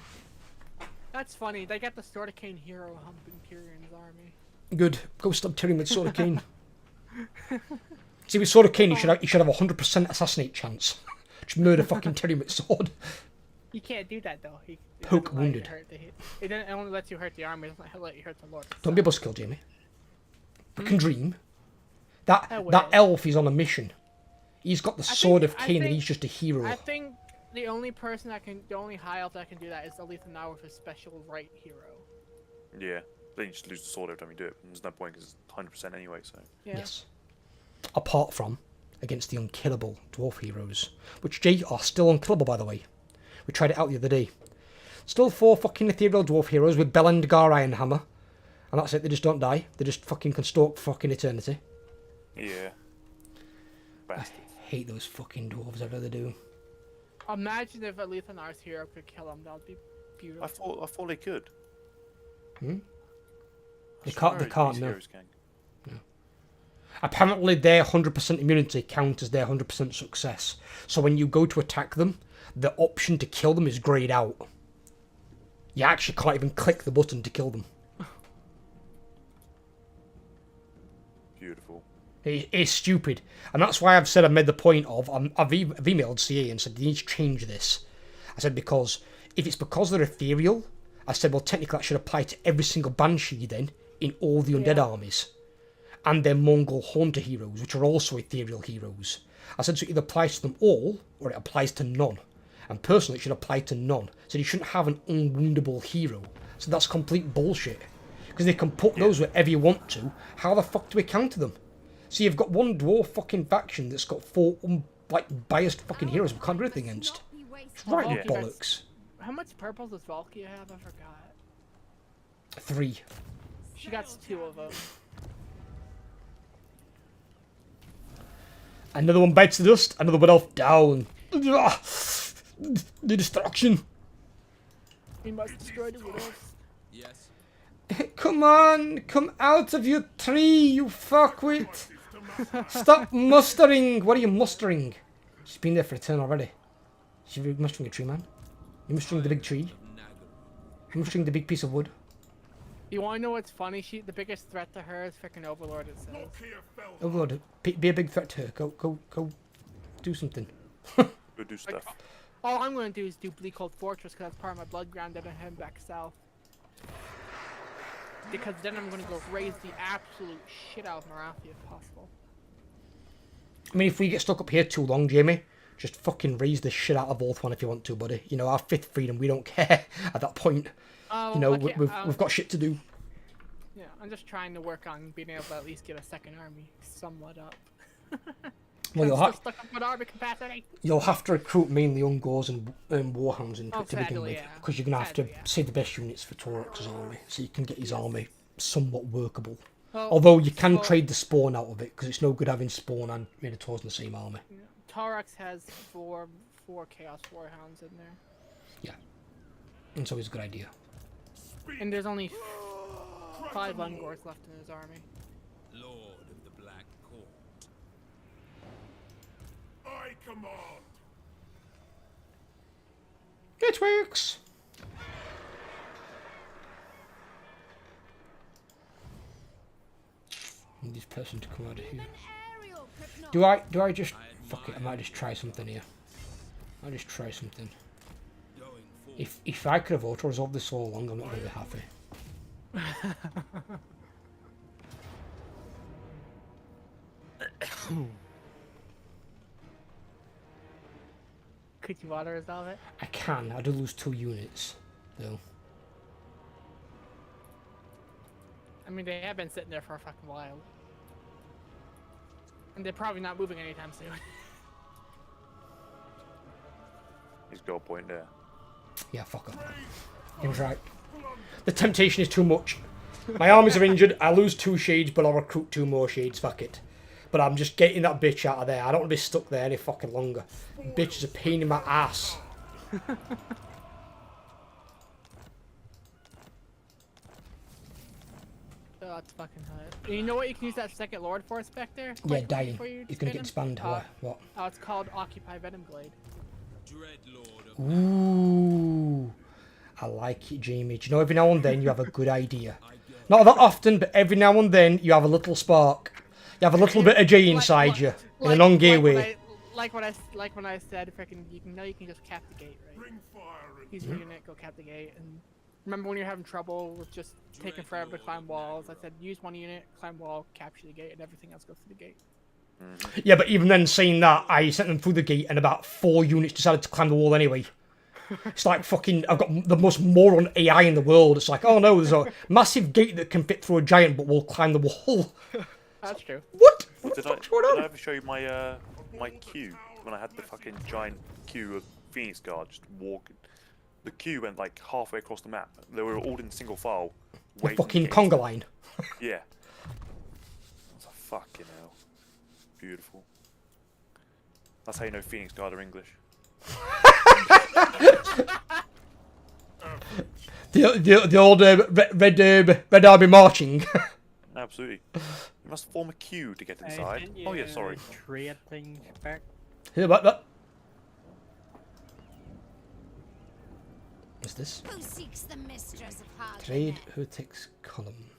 That's funny, they got the Sword of Cain hero humping Tyrion's army. Good, go stab Tyrion with Sword of Cain. See, with Sword of Cain, you should have a 100% assassinate chance. Just murder fucking Tyrion with sword. You can't do that though. Poke wounded. It only lets you hurt the army, it doesn't let you hurt the Lord. Don't be a buzzkill, Jamie. We can dream. That elf is on a mission. He's got the Sword of Cain and he's just a hero. I think the only high elf that can do that is Alethanaur with a special right hero. Yeah, then you just lose the sword every time you do it. There's no point because it's 100% anyway, so... Yeah. Yes. Apart from against the unkillable dwarf heroes, which, Jay, are still unkillable, by the way. We tried it out the other day. Still 4 fucking ethereal dwarf heroes with Belendgar Ironhammer, and that's it, they just don't die. They just fucking can stalk fucking eternity. Yeah. Bastards. I hate those fucking dwarves, I really do. Imagine if Alethanaur's hero could kill him, that would be beautiful. I thought they could. They can't, no. Can. Apparently their 100% immunity counts as their 100% success. So when you go to attack them, the option to kill them is greyed out. You actually can't even click the button to kill them. Beautiful. It's stupid. And that's why I've said, I've made the point of, I've emailed CA and said, you need to change this. I said, because if it's because they're ethereal, I said, well, technically that should apply to every single Banshee then, in all the undead armies. And their Mongol Haunter heroes, which are also ethereal heroes. I said, so it either applies to them all, or it applies to none. And personally, it should apply to none. So you shouldn't have an unwoundable hero. So that's complete bullshit. Because they can put those wherever you want to. How the fuck do we counter them? So you've got one dwarf fucking faction that's got 4 biased fucking heroes we can't do anything against. It's right bollocks. How much purple does Valkia have? I forgot. 3. She got 2 of them. Another one bites the dust, another one elf down. The destruction. We must destroy the widows. Yes. Come on, come out of your tree, you fuckwit. Stop mustering. What are you mustering? She's been there for a turn already. She's mustering a tree, man. You're mustering the big tree. You're mustering the big piece of wood. You want to know what's funny? The biggest threat to her is freaking Overlord, it says. Overlord, be a big threat to her. Go, do something. Go do stuff. All I'm going to do is do Bleakhold Fortress because that's part of my blood ground and head back south. Because then I'm going to go raise the absolute shit out of Marathi if possible. I mean, if we get stuck up here too long, Jamie, just fucking raise the shit out of Ulthuan if you want to, buddy. You know, our 5th freedom, we don't care at that point. Oh, You know, okay, we've got shit to do. Yeah, I'm just trying to work on being able to at least get a second army somewhat up. Well, I'm still stuck up with army capacity. you'll have to recruit mainly Ungors and Warhounds into it to begin sadly, with, yeah. because you're gonna have to Sadly, yeah. save the best units for Torok's army, so you can get his army somewhat workable. Well, Although you can well, trade the spawn out of it, because it's no good having spawn and Minotaurs in the same army. Taurox has four Chaos Warhounds in there. Yeah, and so it's a good idea. And there's only 5 Ungors left in his army. Lord of the Black Court. I command. It works. Need this person to come out of here. Aerial could not. Do I just fuck it? I might just try something here. I'll just try something. Going forward. If I could have auto resolved this all along, I'm not gonna be happy. Could you auto resolve it? I can. I do lose 2 units, though. I mean, they have been sitting there for a fucking while. And they're probably not moving anytime soon. He's got a point there. Yeah, fuck up. He was right. The temptation is too much. My armies are injured. I lose 2 shades, but I'll recruit 2 more shades. Fuck it. But I'm just getting that bitch out of there. I don't want to be stuck there any fucking longer. The bitch is a pain in my ass. Oh, it's fucking hot. And you know what you can use that second lord for, Spectre? Yeah, dying. He's gonna get disbanded. What? Oh, it's called Occupy Venomglade. Dreadlord of Ooh. I like it, Jamie. Do you know, every now and then you have a good idea. Not that often, but every now and then you have a little spark. You have a little bit of J inside you, in a non-gay way. Like when I said, frickin' you can just cap the gate, right? Bring fire and Use your unit, go cap the gate, and remember when you're having trouble with just taking forever to climb walls? I said use one unit, climb wall, capture the gate, and everything else goes through the gate. Yeah, but even then, saying that, I sent them through the gate, and about 4 units decided to climb the wall anyway. It's like fucking, I've got the most moron AI in the world. It's like, oh no, there's a massive gate that can fit through a giant, but will climb the wall. That's true. What? Did I ever show you my my queue when I had the fucking giant queue of Phoenix Guard just walking? The queue went like halfway across the map. They were all in single file. The fucking conga line. Yeah. That's a fucking hell. Beautiful. That's how you know Phoenix Guard are English. the old red army marching. Absolutely. You must form a queue to get inside. Oh yeah, sorry. Trade things back. Here, what? What's this? Who seeks the mistress of hard Trade who takes column.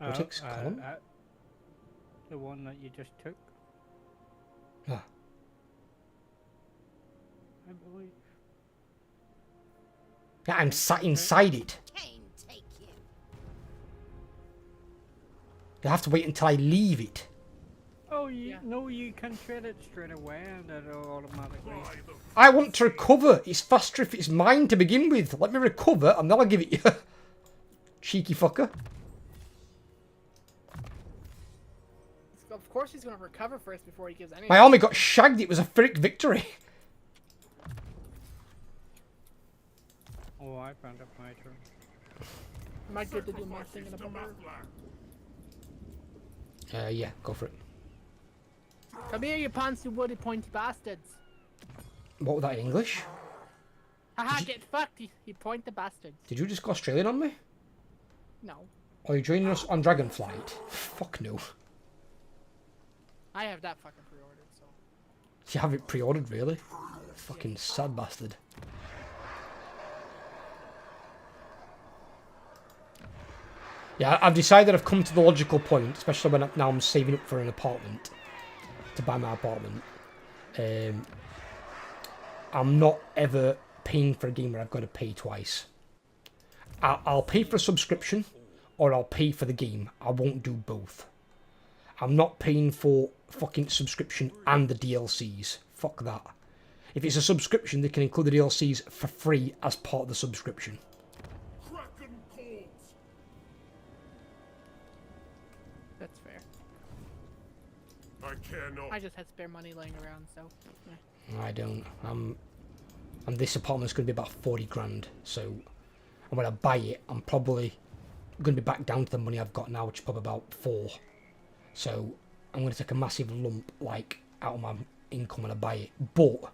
Who takes column? The one that you just took, Ah. I believe. Yeah, I'm sat inside it. Cain take you. You have to wait until I leave it. Oh, no, you can trade it straight away and it'll automatically. I want to recover. It's faster if it's mine to begin with. Let me recover and then I'll give it you. Cheeky fucker. Of course he's gonna recover first before he gives anything. My army got shagged. It was a frick victory. Oh, I found up my turn. Am I good to do my thing in a bomber? Yeah, go for it. Come here, you pantsy woody pointy bastards. What was that in English? Haha, get fucked, you pointy bastards. Did you just go Australian on me? No. Or are you joining us on Dragonflight? Fuck no. I have that fucking pre-ordered, so. You have it pre-ordered, really? Fucking sad bastard. Yeah, I've decided I've come to the logical point, especially when now I'm saving up for an apartment, to buy my apartment. I'm not ever paying for a game where I've got to pay twice. I'll pay for a subscription, or I'll pay for the game. I won't do both. I'm not paying for fucking subscription and the DLCs. Fuck that. If it's a subscription, they can include the DLCs for free as part of the subscription. care not. I just had spare money laying around, so. Yeah. I don't. And this apartment's going to be about 40 grand. So when I buy it, I'm probably going to be back down to the money I've got now, which is probably about 4. So I'm going to take a massive lump, like, out of my income when I buy it. But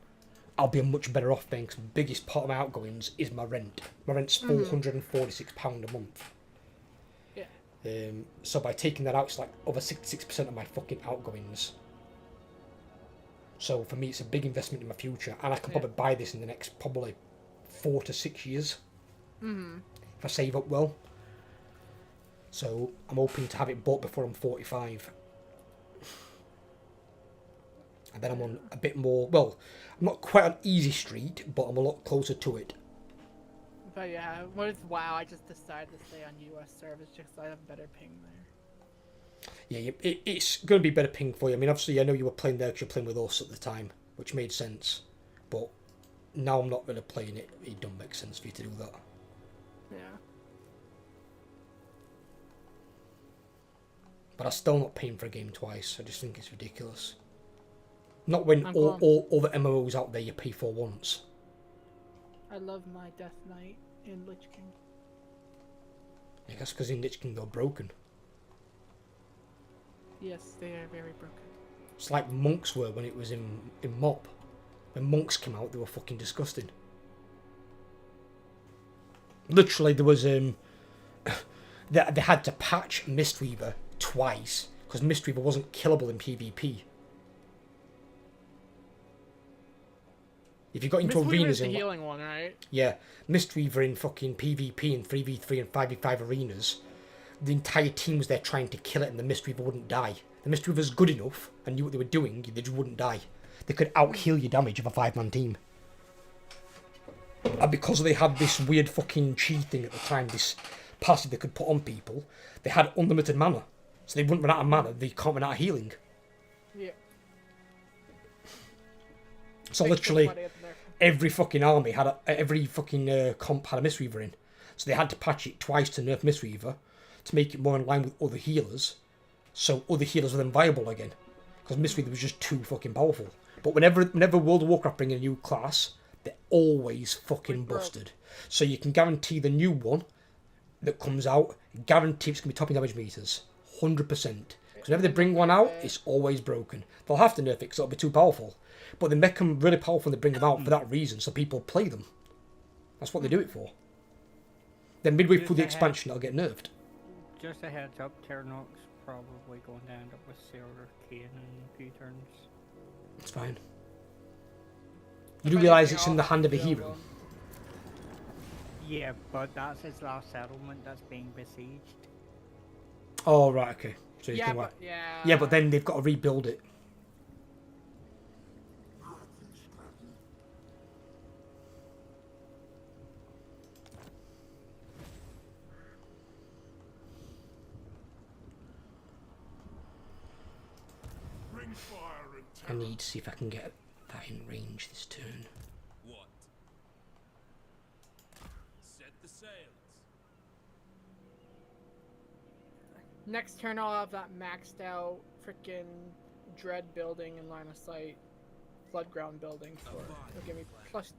I'll be much better off paying, because the biggest part of my outgoings is my rent. My rent's £446 a month. Yeah. So by taking that out, it's like over 66% of my fucking outgoings. So for me, it's a big investment in my future, and I can probably buy this in the next probably 4 to 6 years. If I save up well. So I'm hoping to have it bought before I'm 45. And then I'm on a bit more, well, I'm not quite on easy street, but I'm a lot closer to it. But yeah, with WoW, I just decided to stay on US service just so I have better ping there. Yeah, it's going to be better ping for you. I mean, obviously, I know you were playing there because you were playing with us at the time, which made sense. But now I'm not really playing it. It don't make sense for you to do that. Yeah. But I'm still not paying for a game twice. I just think it's ridiculous. Not when I'm all the MMOs out there you pay for once. I love my Death Knight in Lich King. I guess because in Lich King they're broken. Yes, they are very broken. It's like monks were when it was in MOP. When monks came out, they were fucking disgusting. Literally, there was they had to patch Mistweaver twice because Mistweaver wasn't killable in PvP. If you got into arenas the in healing one, right? yeah, Mistweaver in fucking PvP and 3v3 and 5v5 arenas, the entire team was there trying to kill it, and the Mistweaver wouldn't die. The Mistweaver's good enough and knew what they were doing; they just wouldn't die. They could out-heal your damage of a 5-man team. And because they had this weird fucking cheat thing at the time, this passive they could put on people, they had unlimited mana. So they wouldn't run out of mana, they can't run out of healing. Yeah. So literally, every fucking army had every fucking comp had a Mistweaver in. So they had to patch it twice to nerf Mistweaver to make it more in line with other healers. So other healers were then viable again. Because Mistweaver was just too fucking powerful. But whenever World of Warcraft bring in a new class, they're always fucking busted. So you can guarantee the new one that comes out, guarantee it's going to be topping damage meters. 100%. Because whenever they bring one out, it's always broken. They'll have to nerf it because it'll be too powerful. But they make them really powerful when they bring them out for that reason, so people play them. That's what they do it for. Then midway through the expansion, they'll get nerfed. Just a heads up, Ternox probably going to end up with Silver Kane in a few turns. It's fine. You do realise it's in the hand of a hero. Yeah, but that's his last settlement that's being besieged. Oh, right, okay. So Yeah, can but yeah. yeah, but then they've got to rebuild it. Bring fire and I terror. need to see if I can get that in range this turn. What? Set the sails. Next turn I'll have that maxed out freaking dread building in line of sight, floodground building for. It'll give me plus.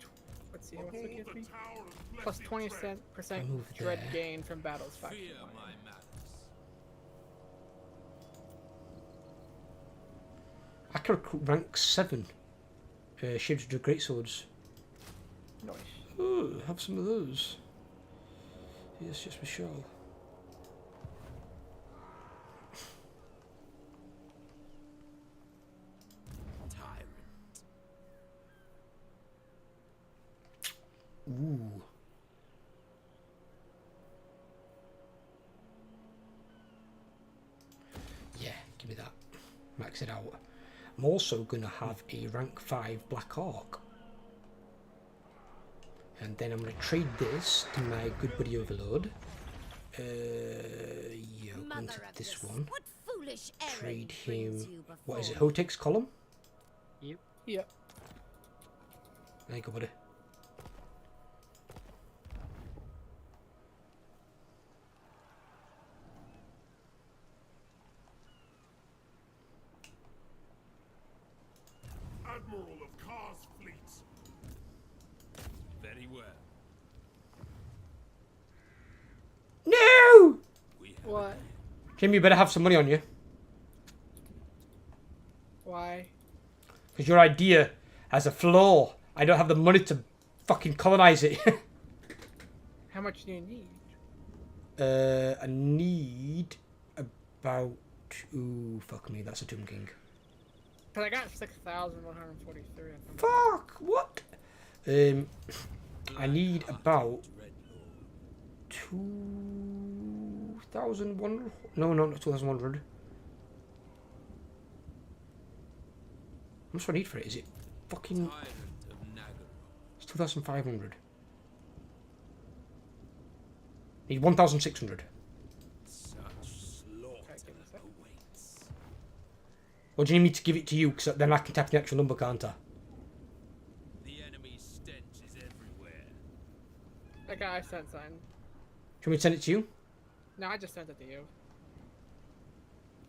Let's see what's it give me. Plus 20% I move dread there. gain from battles faction. Fear line. my malice. I can recruit rank 7 Shades of Greatswords. Nice. Oh, have some of those. Yes, yes, we shall. Tyrant. Ooh. Yeah, give me that. Max it out. I'm also going to have a rank 5 Black Orc. And then I'm going to trade this to my good buddy Overlord. Yeah, I'll go into this one. What foolish errand Trade brings him. you What is it? before Hotek's column? Yep. Yep. There you go, buddy. admiral of Kar's fleets. Very well. No! We have What? Jim, you better have some money on you. Why? Because your idea has a flaw. I don't have the money to fucking colonize it. How much do you need? I need about... Ooh, fuck me, that's a Tomb King. Cause I got 6,143. Fuck, what? I need about 2,100. No, not 2,100. How much do I need for it? Is it fucking... It's 2,500. Need 1,600. such slaughter awaits. Or do you need me to give it to you? Because then I can tap the actual number, can't I? The enemy's stench is everywhere. That guy I sent sign. Do you want me to send it to you? No, I just sent it to you.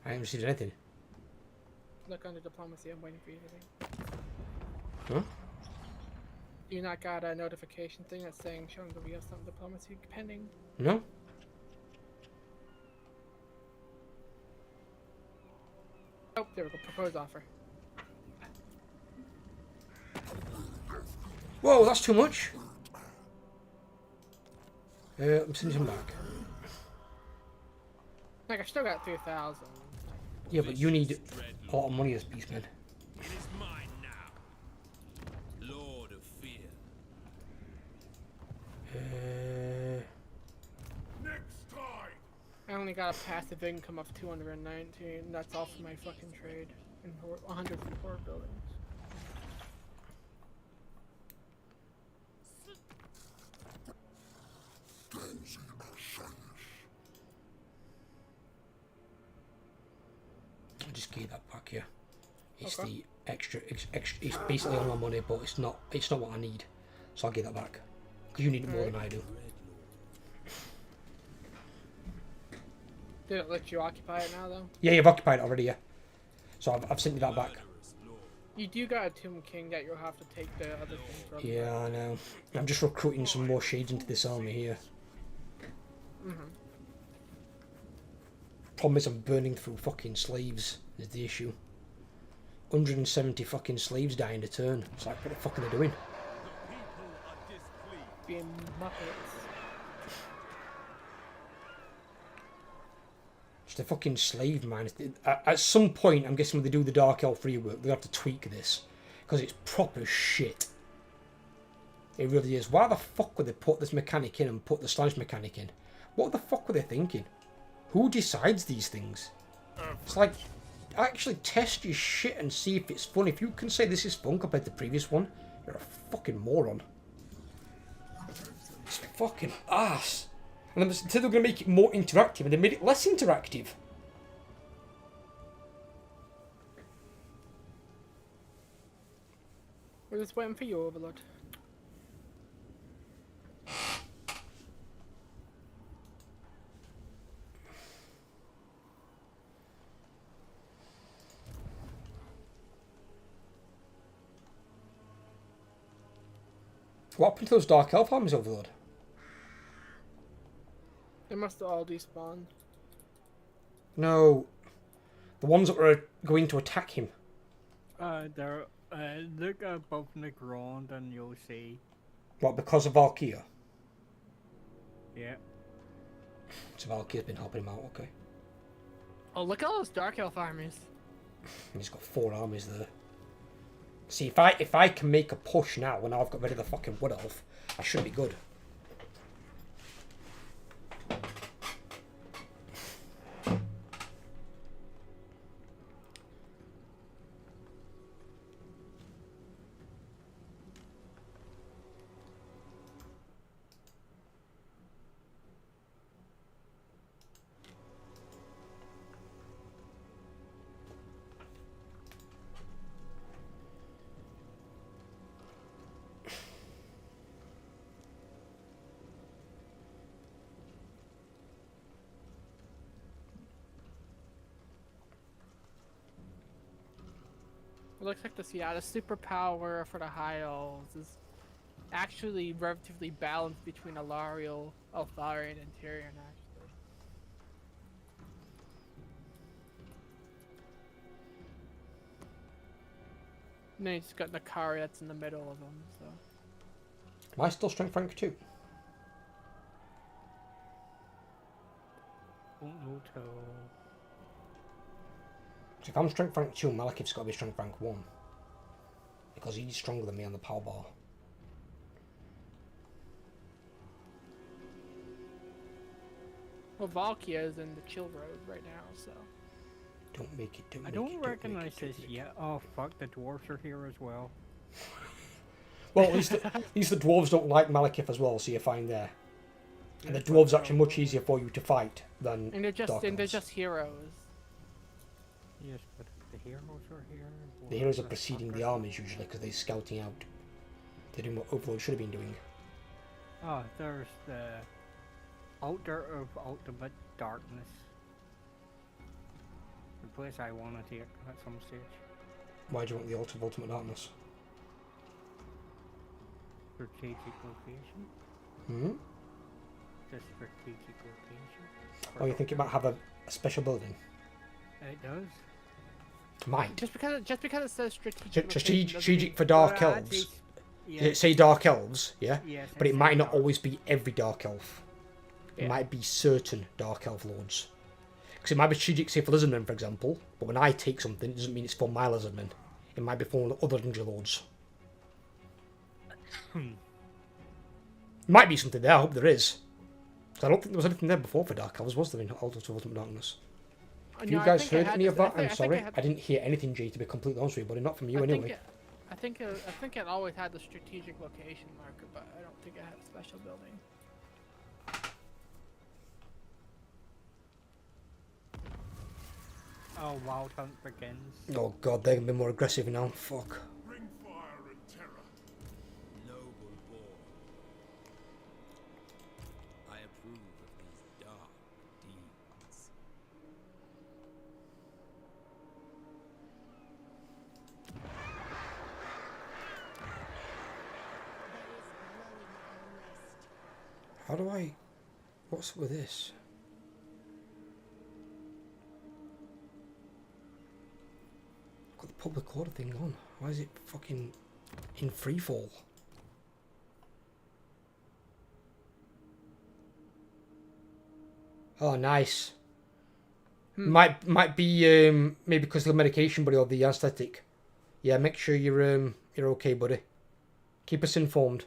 I haven't received anything. Look under diplomacy. I'm waiting for you to think. Huh? You not got a notification thing that's saying showing that we have some diplomacy pending? No? Oh, there we go. Proposed offer. Whoa, that's too much. I'm sending him back. Like I still got 3,000. Yeah, but you need a lot of money as Beastman. It is mine now. Lord of Fear. Next time. I only got a passive income of 219. That's all for my fucking trade. And 104 buildings. I just gave that back here. It's Okay. the extra, it's basically all my money, but it's not what I need. So I'll give that back. Because you need it more than I do. Did it let you occupy it now though? Yeah, you've occupied it already, yeah. So I've sent you that back. You do got a Tomb King that you'll have to take the other thing from. Yeah, I know. I'm just recruiting some more shades into this army here. Problem is I'm burning through fucking slaves is the issue. 170 fucking slaves dying a turn. It's like, what the fuck are they doing? Being muppets. Just a fucking slave mine. At some point, I'm guessing when they do the Dark Elf rework, they'll have to tweak this. Because it's proper shit. It really is. Why the fuck would they put this mechanic in and put the sledge mechanic in? What the fuck were they thinking? Who decides these things? It's like, actually test your shit and see if it's fun. If you can say this is fun compared to the previous one, you're a fucking moron. It's fucking ass. And then they said they were going to make it more interactive, and they made it less interactive. We're just waiting for you, Overlord. What happened to those Dark Elf armies, Overlord? They must have all despawned. No. The ones that were going to attack him. They're look above the ground and you'll see. What, because of Valkyria? Yeah. So Valkyria's been helping him out, okay. Oh, look at all those Dark Elf armies. And he's got 4 armies there. See, if I can make a push now when I've got rid of the fucking Wood Elf, I should be good. It looks like the superpower for the high elves is actually relatively balanced between Alariel, Eltharion, and Tyrion, actually. And then you just got Nakari that's in the middle of them, so. Am I still strength rank 2? Don't know till... So if I'm strength rank 2, Malekith's got to be strength rank 1. Because he's stronger than me on the power bar. Well, Valkia is in the chill road right now, so. Don't make it, I don't recognize this yet. Oh fuck, the dwarves are here as well. Well, at least the dwarves don't like Malekith as well, so you're fine there. And the dwarves are actually much easier for you to fight than And they're Dark Elves. just heroes. Yes, but the heroes are here. The heroes are preceding the armies usually because they're scouting out. They're doing what Overlord should have been doing. Oh, there's the Altar of Ultimate Darkness. The place I want to take at some stage. Why do you want the Altar of Ultimate Darkness? Strategic location. Hmm? The strategic location. Oh, you think it might have a special building? It does. Might. Just because it says strategic. Strategic for Dark Well, Elves. Yeah. Say Dark Elves, yeah? Yes, But it it's might not dark. always be every Dark Elf. It Yeah. might be certain Dark Elf lords. Because it might be strategic, say, for Lizardmen, for example, but when I take something, it doesn't mean it's for my Lizardmen. It might be for other Ninja Lords. Might be something there, I hope there is. Because I don't think there was anything there before for Dark Elves, was there, in Altar of Ultimate Darkness? Have you guys heard any of that? I'm sorry. I didn't hear anything, Jay, to be completely honest with you, buddy. Not from you, anyway. I think it always had the strategic location marker, but I don't think it had a special building. Oh, Wild Hunt begins. Oh god, they're going to be more aggressive now. Fuck. Bring fire and terror. Noble boar. I approve of these dark deeds. How do I... What's with this? Got the public order thing on. Why is it fucking in free fall? Oh, nice. Might be maybe because of the medication, buddy, or the anesthetic. Yeah, make sure you're okay, buddy. Keep us informed.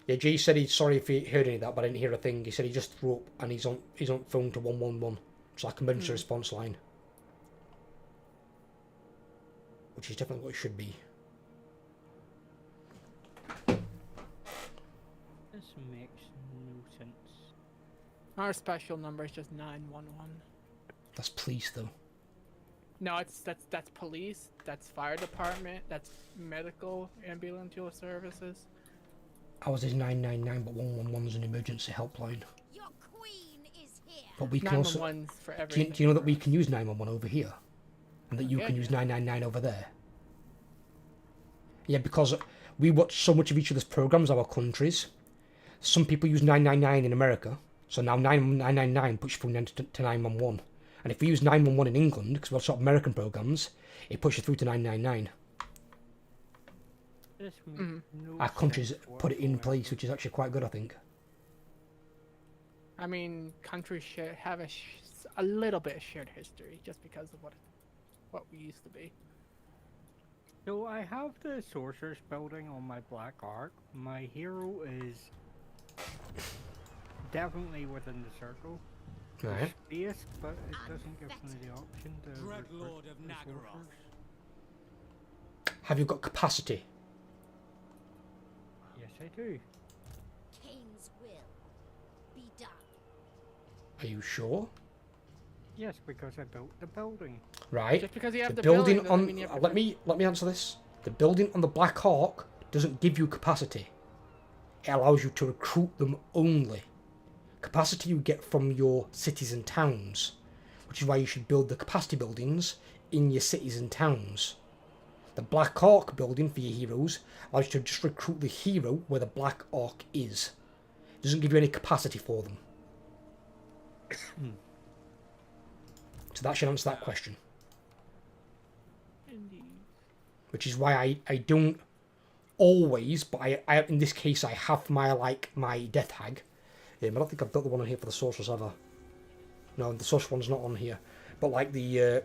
Yeah, G said he's sorry if he heard any of that, but I didn't hear a thing. He said he just threw up and he's on phone to 111. It's like a emergency response line. Which is definitely what it should be. This makes no sense. Our special number is just 911. That's police, though. No, that's police, that's fire department, that's medical ambulatory services. Ours is 999, but 111's an emergency helpline. Your queen is here. But we can also... 911's for Do everything. you know that we can use 911 over here? And that you Yeah, can use yeah. 999 over there? Yeah, because we watch so much of each other's programs, our countries. Some people use 999 in America, so now 999 puts you through to 911. And if we use 911 in England, because we watch American programs, it pushes you through to 999. This makes no Our countries sense put it in whatsoever. place, which is actually quite good, I think. I mean, countries have a little bit of shared history just because of what we used to be. So I have the Sorcerer's Building on my Black Ark. My hero is definitely within the circle. Right. Space, but it doesn't give me the option to recruit Dreadlord of the Nagaroth. sorcerers. Have you got capacity? Yes, I do. King's will be done. Are you sure? Yes, because I built the building. Right. Just because you have The the building doesn't on... mean you have to let me answer this. The building on the Black Hawk doesn't give you capacity. It allows you to recruit them only. Capacity you get from your cities and towns, which is why you should build the capacity buildings in your cities and towns. The Black Ark building for your heroes allows you to just recruit the hero where the Black Ark is. It doesn't give you any capacity for them. So that should answer that question. Indeed. Which is why I don't always, but I in this case I have my Death Hag. I don't think I've got the one on here for the Sorceress ever. No, the Sorceress one's not on here. But like the,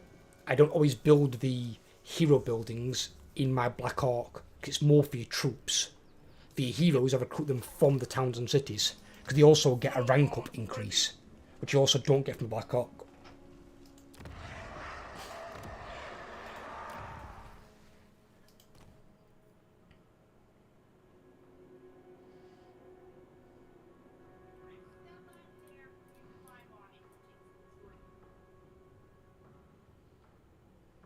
I don't always build the hero buildings in my Black Ark, because it's more for your troops. For your heroes, I recruit them from the towns and cities, because they also get a rank up increase, which you also don't get from the Black Ark.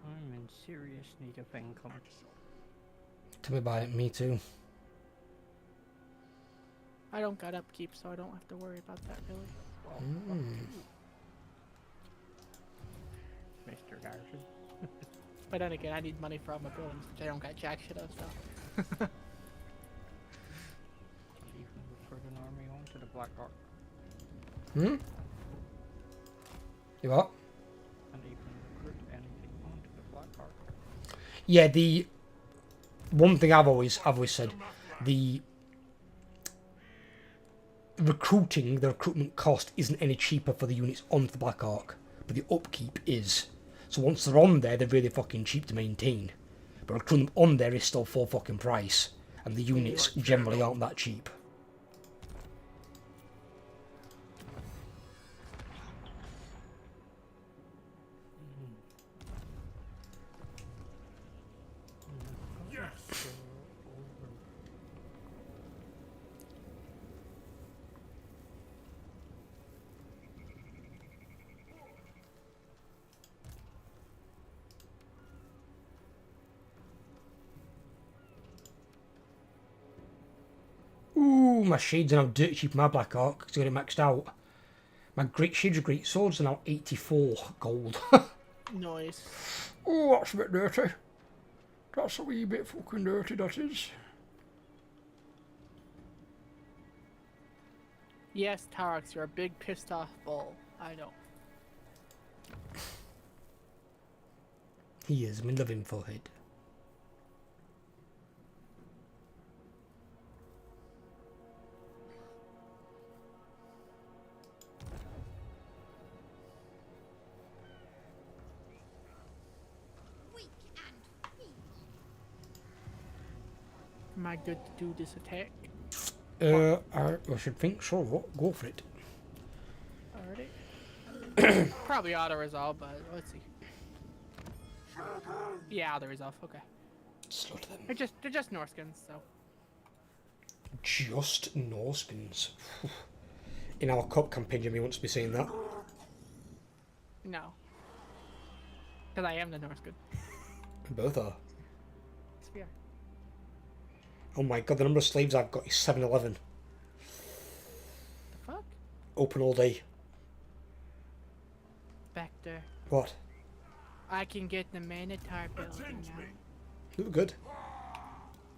I'm in serious need of income. Tell me about it, me too. I don't got upkeep, so I don't have to worry about that really. Mr. Garrison. But then again, I need money for all my buildings, which I don't got jack shit of, so. Even recruit an army onto the Black Ark. You what? And even recruit anything onto the Black Ark. Yeah, the one thing I've always said, the recruitment cost isn't any cheaper for the units onto the Black Ark, but the upkeep is. So once they're on there, they're really fucking cheap to maintain. But recruiting them on there is still full fucking price, and the units generally aren't that cheap. Ooh, my shades are now dirty cheap in my Black Ark because I got it maxed out. My Great Shades of Great Swords are now 84 gold. Nice. Oh, that's a bit dirty. That's a wee bit fucking dirty, that is. Yes, Tarax, you're a big pissed off bull. I know. He is, me love him for it. Weak and feeble. Am I good to do this attack? I should think so. What? Go for it. Alrighty. Probably auto resolve, but let's see. Yeah, auto resolve. Okay. Slaughter them. They're just Norskins, so. Just Norskins. In our cup campaign, Jimmy wants to be saying that. No. Because I am the Norskin. We both are. It's fair. Oh my god, the number of slaves I've got is 711. The fuck? Open all day. Spectre. What? I can get the Minotaur building now. Look good.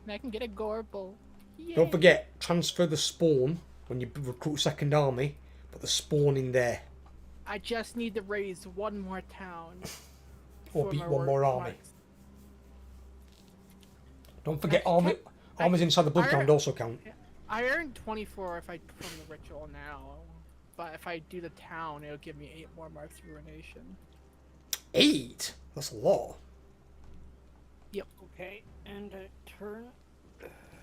And I can get a Gorble. Yay. Don't forget, transfer the spawn when you recruit second army. Put the spawn in there. I just need to raise one more town. Or for beat my one more army. marks. Don't forget armies inside the Bloodhound also count. I earned 24 if I perform the ritual now. But if I do the town, it'll give me 8 more marks of ruination. 8? That's a lot. Yep. Okay, and turn.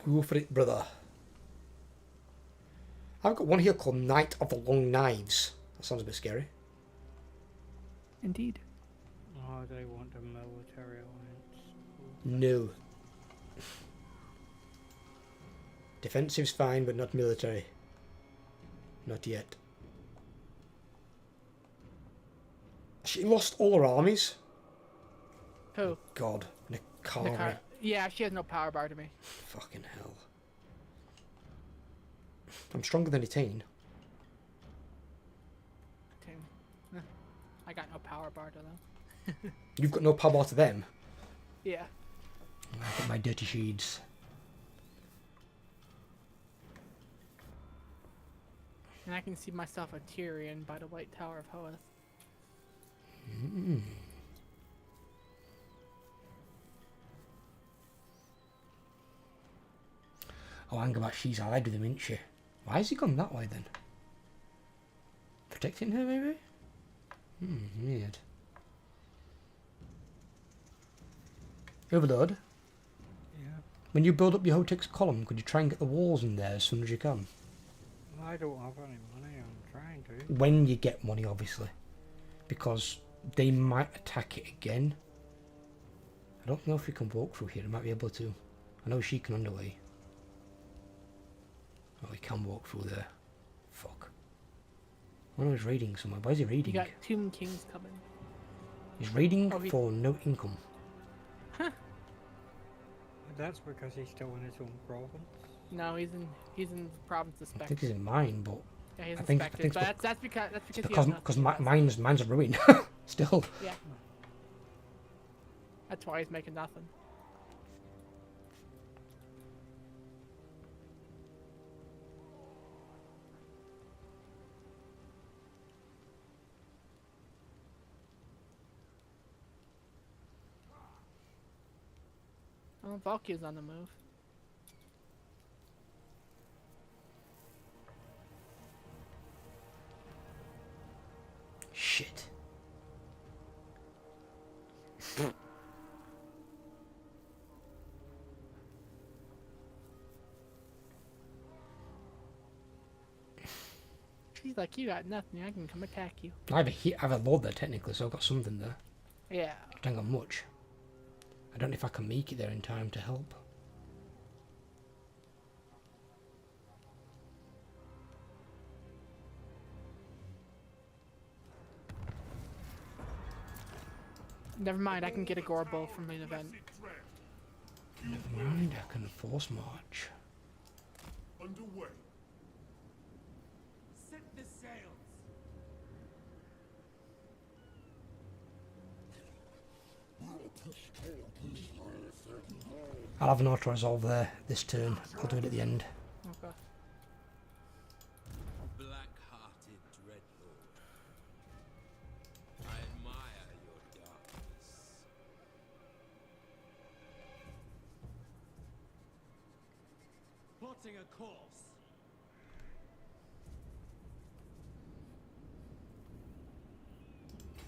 Go for it, brother. I've got one here called Knight of the Long Knives. That sounds a bit scary. Indeed. Oh, they want a military alliance. No. Defensive's fine, but not military. Not yet. She lost all her armies. Who? God, Nikari. Yeah, she has no power bar to me. Fucking hell. I'm stronger than 18. I got no power bar to them. You've got no power bar to them. Yeah. I got my dirty shades. And I can see myself a Tyrion by the White Tower of Hoeth. Oh, hang about, she's allied with him, isn't she? Why has he gone that way then? Protecting her, maybe? Weird. Overlord, Yeah. when you build up your Hotex column, could you try and get the walls in there as soon as you can? I don't have any money. I'm trying to. When you get money, obviously. Because they might attack it again. I don't know if we can walk through here. I might be able to. I know she can underway. Oh, we can walk through there. Fuck. I know he's raiding somewhere. Why is he raiding? You got Tomb Kings coming. He's raiding Oh, for no income. That's because he's still in his own province. No, he's in the province of I Spectre. think he's in mine, but Yeah, he's I in think- Spectre. I think But that's because he because has nothing else. mine's a ruin. Still. Yeah. That's why he's making nothing. Oh, Valky's on the move. Shit. She's like, you got nothing. I can come attack you. I have a lord there technically, so I've got something there. Yeah. I don't got much. I don't know if I can make it there in time to help. Never mind. I can get a gore bow from an event. Never mind, I can force march. Underway. Set the sails. I'll have an auto resolve there this turn. I'll do it at the end. Okay. Black-hearted dreadlord. I admire your darkness. Plotting a course.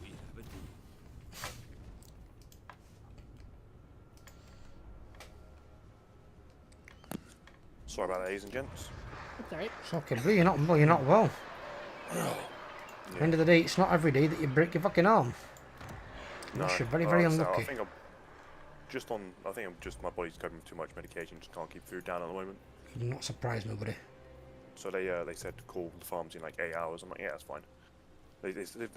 We have a deal. Sorry about that, ladies and gents. That's alright. It's okay, bro. You're not well. End of the day, it's not every day that you break your fucking arm. No, You're very, like very I said, unlucky. I think I'm just my body's coping with too much medication. Just can't keep food down at the moment. You're not surprised nobody. So they said to call the farms in like 8 hours. I'm like, yeah, that's fine. They're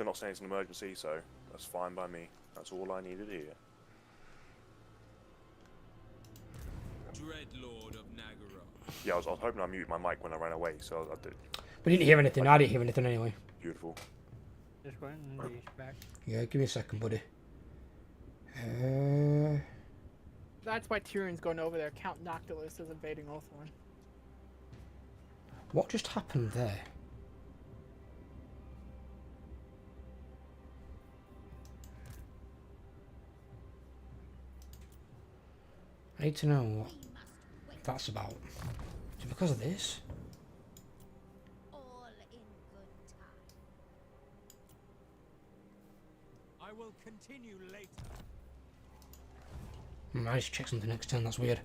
not saying it's an emergency, so that's fine by me. That's all I needed here. Dreadlord of Nagara. Yeah, I was hoping I muted my mic when I ran away, so I did. We didn't hear anything. I didn't hear anything anyway. Beautiful. Just went and he's back. Yeah, give me a second, buddy. That's why Tyrion's going over there. Count Noctilus is invading Oathhorn. What just happened there? I need to know what that's about. Is it because of this? All in good time. I will continue later. I need to check something next turn, that's weird.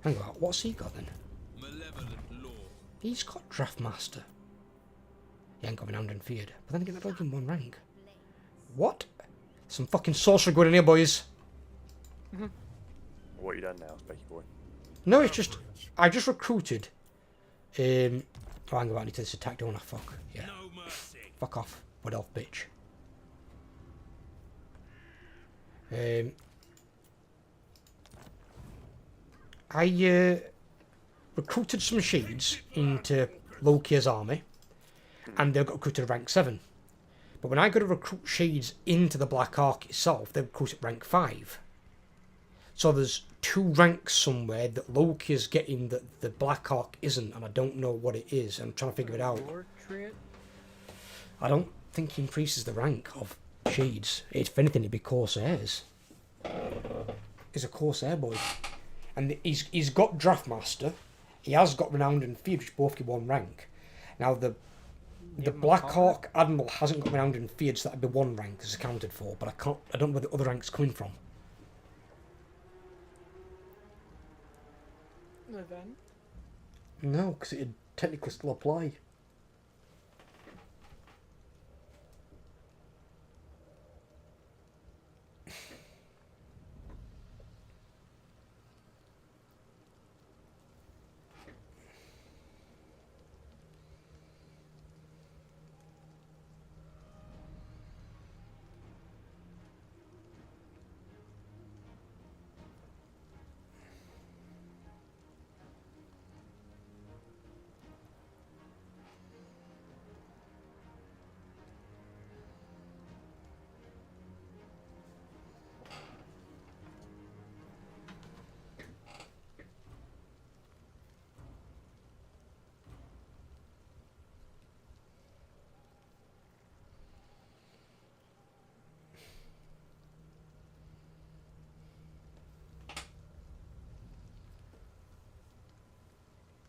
Hang on, what's he got then? Malevolent lord. He's got Draft Master. He ain't got an and feared. But then again, that don't give him one rank. What? Some fucking sorcerer going in here, boys. What you done now, Specky boy? No, it's just... I just recruited... Oh, hang on, I need to this attack, don't I? Fuck. Yeah. No mercy. Fuck off, wood elf bitch. I recruited some shades into Lokia's army, and they got recruited at rank 7. But when I go to recruit shades into the Black Ark itself, they recruit at rank 5. So there's two ranks somewhere that Loki is getting that the Black Ark isn't, and I don't know what it is. I'm trying to figure it out. I don't think he increases the rank of Shades. If anything, it'd be Corsairs. He's a Corsair boy. And he's got Draftmaster. He has got Renowned and Feared, which both give 1 rank. Now, the Black Ark Admiral hasn't got Renowned and Feared, so that'd be 1 rank as accounted for, but I don't know where the other rank's coming from. Then? No, because it'd technically still apply.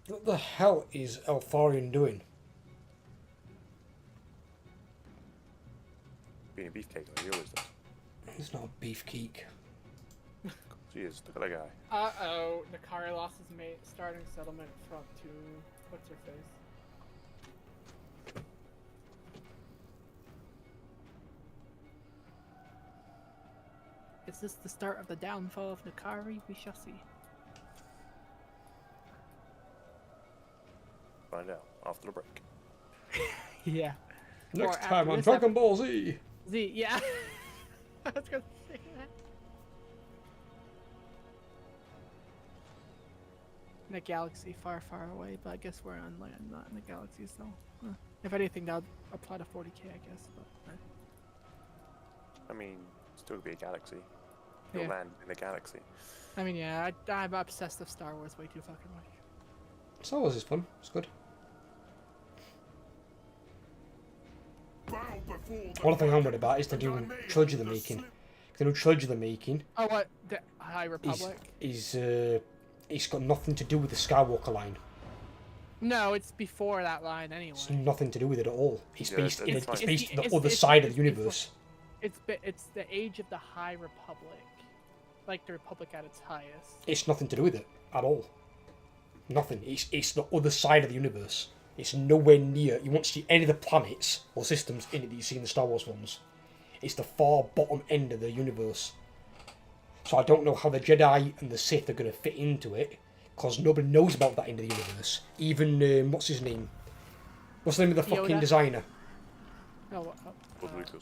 What the hell is Eltharion doing? Being a beefcake like he always does. He's not a beefcake. He is. Look at that guy. Uh-oh. Nakari lost his mate. Starting settlement front to... What's her face? Is this the start of the downfall of Nakari? We shall see. Find out after the break. Yeah. Next Or time after on this Dragon Ball Z. Z, yeah. I was gonna say that. In a galaxy far, far away, but I guess we're on land, not in the galaxy, so... If anything, that would apply to 40k, I guess, but... I mean, still be a galaxy. You'll Yeah. land in a galaxy. I mean, yeah, I'm obsessed with Star Wars way too fucking much. Star Wars is fun. It's good. One thing I'm worried about is the new trilogy they're making. The new trilogy they're making Oh, what? The High Republic? it's got nothing to do with the Skywalker line. No, it's before that line anyway. It's nothing to do with it at all. It's Yeah, based it's on fine. the other side of the universe. It's the age of the High Republic. Like the Republic at its highest. It's nothing to do with it at all. Nothing. It's the other side of the universe. It's nowhere near. You won't see any of the planets or systems in it that you see in the Star Wars films. It's the far bottom end of the universe. So I don't know how the Jedi and the Sith are going to fit into it, because nobody knows about that end of the universe. Even, what's his name? What's the name of the fucking Yoda? designer? Oh, Was Lucas.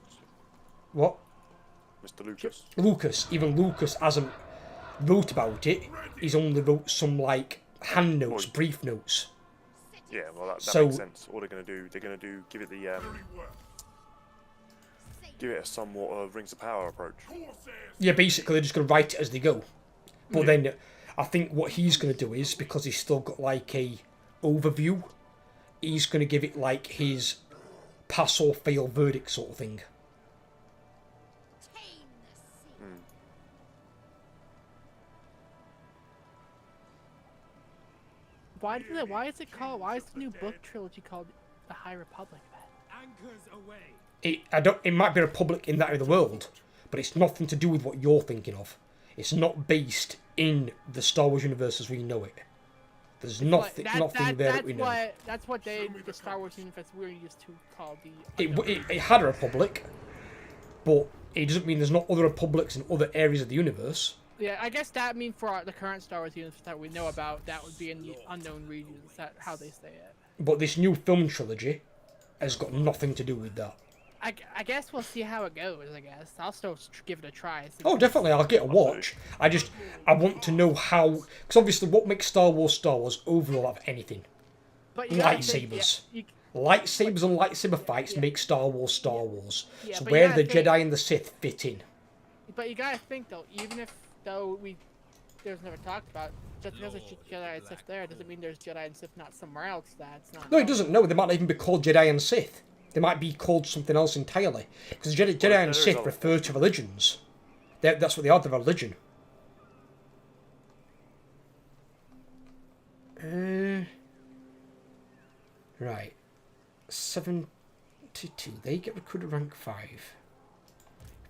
What? Mr. Lucas. Lucas. Even Lucas hasn't wrote about it. He's only wrote some, like, hand notes, brief notes. Yeah, well that So- makes sense. All they're gonna do, give it the give it a somewhat Rings of Power approach. Yeah, basically they're just going to write it as they go. But then I think what he's going to do is, because he's still got like a overview, he's going to give it like his pass or fail verdict sort of thing. Why is it called? Why is the new book trilogy called the High Republic then? Anchors away. It might be a republic in that area of the world, but it's nothing to do with what you're thinking of. It's not based in the Star Wars universe as we know it. There's nothing there that we know. That's what the Star Wars universe we're used to call the. It had a republic, but it doesn't mean there's not other republics in other areas of the universe. Yeah, I guess that means for the current Star Wars universe that we know about, that would be in the unknown regions. That's how they say it. But this new film trilogy has got nothing to do with that. I guess we'll see how it goes. I guess I'll still give it a try. Oh, definitely, I'll get a watch. I want to know how, because obviously, what makes Star Wars overall out of anything? But you gotta Lightsabers. think- yeah, Lightsabers and lightsaber fights make Star Wars Star Wars. Yeah, So but where you do the gotta think- Jedi and the Sith fit in? But you gotta think though, even if though we there's never talked about. Just because there's Jedi and Sith there doesn't mean there's Jedi and Sith not somewhere else that's not. No, it doesn't. No, they might not even be called Jedi and Sith. They might be called something else entirely. Because Jedi and Sith refer to religions. That's what they are, they're a religion. Right. 72. They get recruited rank 5.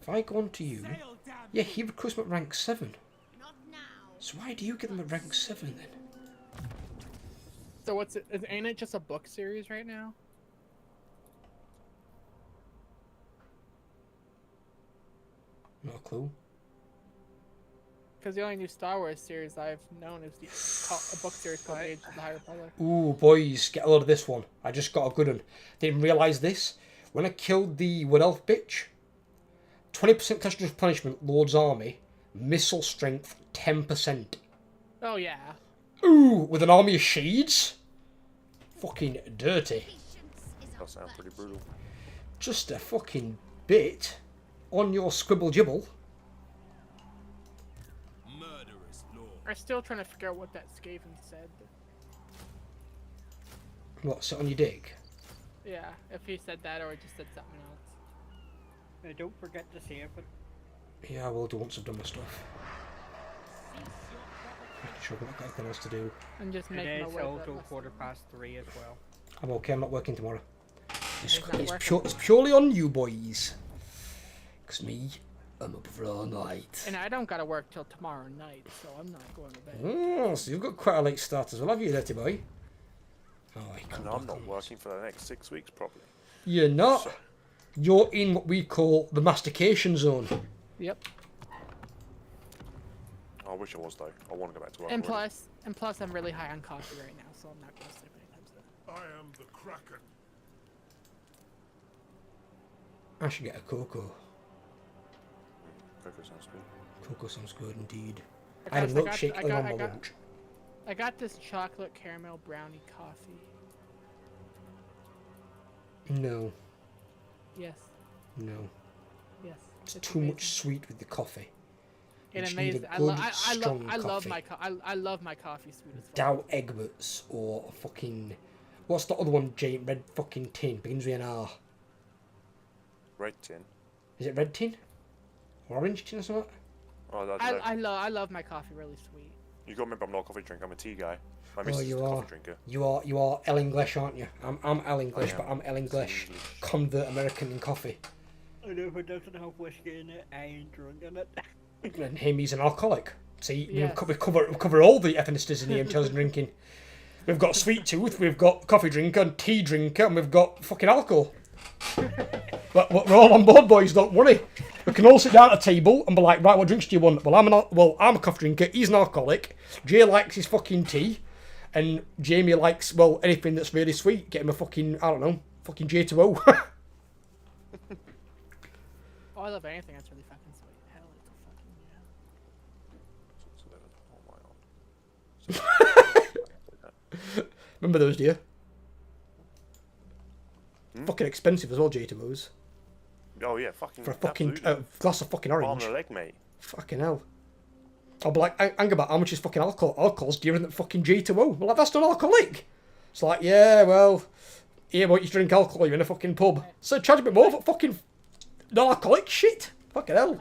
If I go on to you... Yeah, he recruits them at rank 7. Not now. So why do you get them at rank 7 then? So what's it? Ain't it just a book series right now? Not a clue. Because the only new Star Wars series I've known is a book series called Age of the High Republic. Ooh, boys, get a load of this one. I just got a good one. Didn't realise this. When I killed the Wood Elf bitch, 20% casualty replenishment, Lord's Army, missile strength 10%. Oh yeah. Ooh, with an army of shades? Fucking dirty. That sounds pretty brutal. Just a fucking bit on your scribble jibble. Murderous lord. I'm still trying to figure out what that Skaven said. What, sit on your dick? Yeah, if he said that or just said something else. Don't forget to save it. Yeah, I will do once I've done my stuff. Sure, I've got anything else to do. And just It make my is way also 3:15 as well. I'm okay, I'm not working tomorrow. It's working. purely on you boys. Because me, I'm up for all night. And I don't gotta work till tomorrow night, so I'm not going to bed. Oh, so you've got quite a late start as well, have you, dirty boy? Oh, And I'm not working for the next 6 weeks, probably. You're not. You're in what we call the mastication zone. Yep. I wish I was, though. I want to go back to work. And already. plus, I'm really high on coffee right now, so I'm not going to sleep anytime soon. I am the Kraken. I should get a cocoa. Cocoa sounds good. Cocoa sounds good indeed. I I had a got- milkshake I earlier got- on I my got- lunch. I got this chocolate caramel brownie coffee. No, Yes. no. Yes. It's It's too amazing. much sweet with the coffee. You It's just need a amazing. good, strong I love coffee. my I love my coffee sweet as fuck. Dow Egberts or fucking... What's the other one, giant red fucking tin? Begins with an R. Red tin. Is it red tin? Or orange tin or something? Oh, that's I love my coffee really sweet. You got to remember, I'm not a coffee drinker. I'm a tea guy. My missus is you a are. coffee drinker. You are El English, aren't you? I'm El English, am. but I'm El English. English. Convert American in coffee. And if it doesn't have whiskey in it, I ain't drinking it. And him, he's an alcoholic. See, Yes. we cover all the ethnicities in here in terms of drinking. We've got sweet tooth, we've got coffee drinker, and tea drinker, and we've got fucking alcohol. But we're all on board, boys. Don't worry. We can all sit down at a table and be like, right, what drinks do you want? Well, I'm a coffee drinker. He's an alcoholic. Jay likes his fucking tea, and Jamie likes anything that's really sweet. Get him a fucking fucking J2O. Oh, I love anything that's really fucking sweet. Hell, it's a fucking yeah. Oh my god. Remember those, do you? Fucking expensive as well, J2Os. Oh yeah, fucking. For a fucking absolutely. glass of fucking Arm orange. and a leg, mate. Fucking hell. I'll be like, hang about, how much is fucking alcohol? Alcohol's dearer than fucking J2O. Well, like, that's not alcoholic. It's like, yeah, well, yeah, but you drink alcohol, you're in a fucking pub. So charge a bit more for fucking non-alcoholic shit. Fucking hell.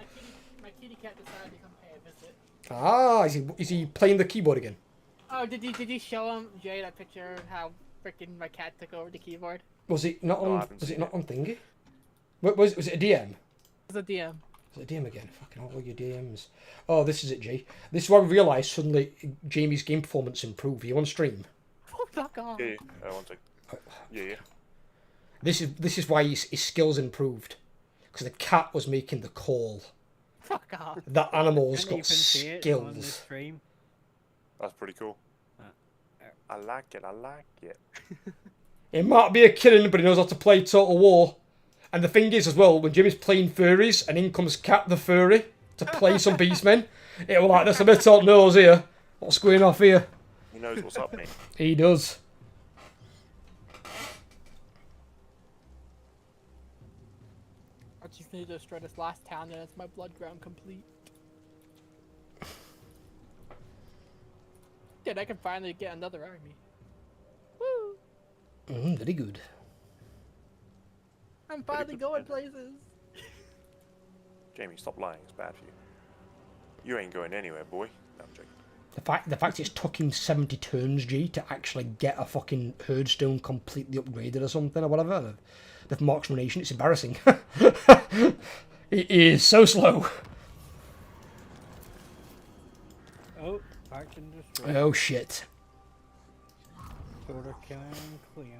My kitty cat decided to come pay a visit. Ah, is he playing the keyboard again? Oh, did you show him, Jay, that picture of how freaking my cat took over the keyboard? Was it not No, I on? haven't Was it seen not on thingy? Was it a DM? It was a DM. Was it a DM again? Fucking all your DMs. Oh, this is it, Jay. This is why I realised suddenly Jamie's game performance improved. Are you on stream? Oh, fuck off. Yeah, yeah. One sec. Yeah. This is why his skills improved. Because the cat was making the call. Fuck off. That animal's Can't got even see it on the skills. stream. That's pretty cool. I like it. I like it. It might be a killing, but he knows how to play Total War. And the thing is, as well, when Jimmy's playing furries, and in comes Cat the Furry to play some Beastmen, it will like, there's a bit on nose here. What's going off here? He knows what's up, mate. He does. I just need to destroy this last town and it's my blood ground complete. weekend I can finally get another army. Woo! Very good. I'm finally going places. Jamie, stop lying. It's bad for you. You ain't going anywhere, boy. No, I'm joking. The fact it's taking 70 turns, G, to actually get a fucking herdstone completely upgraded or something or whatever. The marksman nation, it's embarrassing. It is so slow. Oh, faction destroyed. Oh shit. Solar killing claimed.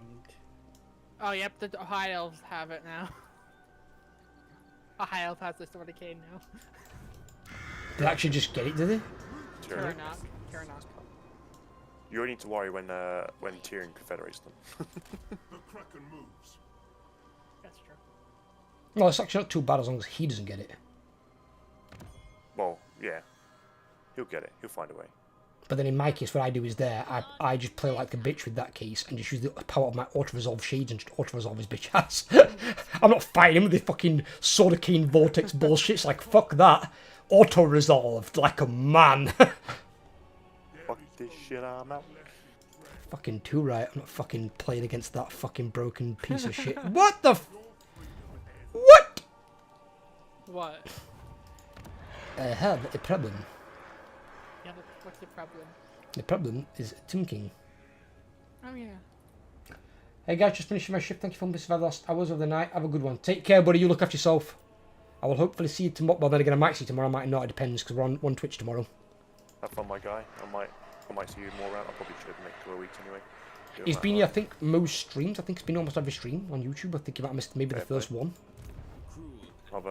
Oh, yep, the High Elves have it now. A High Elf has the Sword of Cain now. Did they actually just get it, did they? Tyrion. Tyrannoc. You only need to worry when Tyrion confederates them. The Kraken moves. That's true. Well, it's actually not too bad as long as he doesn't get it. Well, yeah. He'll get it. He'll find a way. But then in my case, what I do is I just play like a bitch with that case and just use the power of my auto-resolve shades and just auto-resolve his bitch ass. I'm not fighting him with the fucking Sword of Cain Vortex bullshit. It's like, fuck that. Auto-resolved like a man. Fuck this shit, I'm out. Fucking too right. I'm not fucking playing against that fucking broken piece of shit. What the What? What? I have a problem. Yeah, but what's the problem? The problem is thinking. Oh, yeah. Hey guys, just finishing my shift. Thank you for the last hours of the night. Have a good one. Take care, buddy. You look after yourself. I will hopefully see you tomorrow. Well, then again, I might see you tomorrow. I might not. It depends, because we're on Twitch tomorrow. Have fun, my guy. I might see you more around. I probably should make it 2 weeks anyway. It's been here, I think, most streams. I think it's been almost every stream on YouTube. I think you might have missed maybe the first one. I'm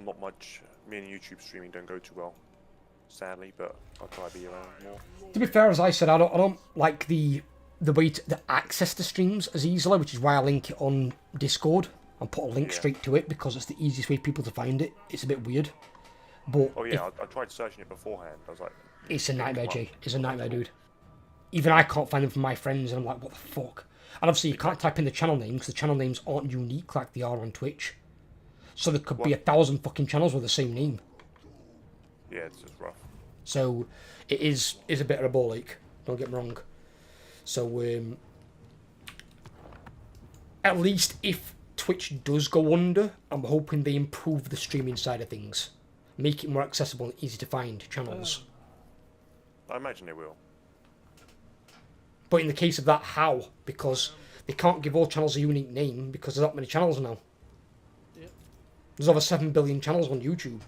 not much. Me and YouTube streaming don't go too well, sadly. But I'll try to be around more. To be fair, as I said, I don't like the way to access the streams as easily, which is why I link it on Discord and put a link straight to it, because it's the easiest way for people to find it. It's a bit weird, but oh yeah, I tried searching it beforehand. I was like, it's a nightmare, Jay. It's a nightmare, dude. Even I can't find them from my friends, and I'm like, what the fuck? And obviously, you can't type in the channel name because the channel names aren't unique like they are on Twitch. So there could be 1,000 fucking channels with the same name. yeah, it's just rough. So it is a bit of a ball ache. Don't get me wrong. So at least if Twitch does go under, I'm hoping they improve the streaming side of things, make it more accessible and easy to find channels. I imagine they will. But in the case of that, how? Because they can't give all channels a unique name because there's that many channels now. Yep. There's over 7 billion channels on YouTube.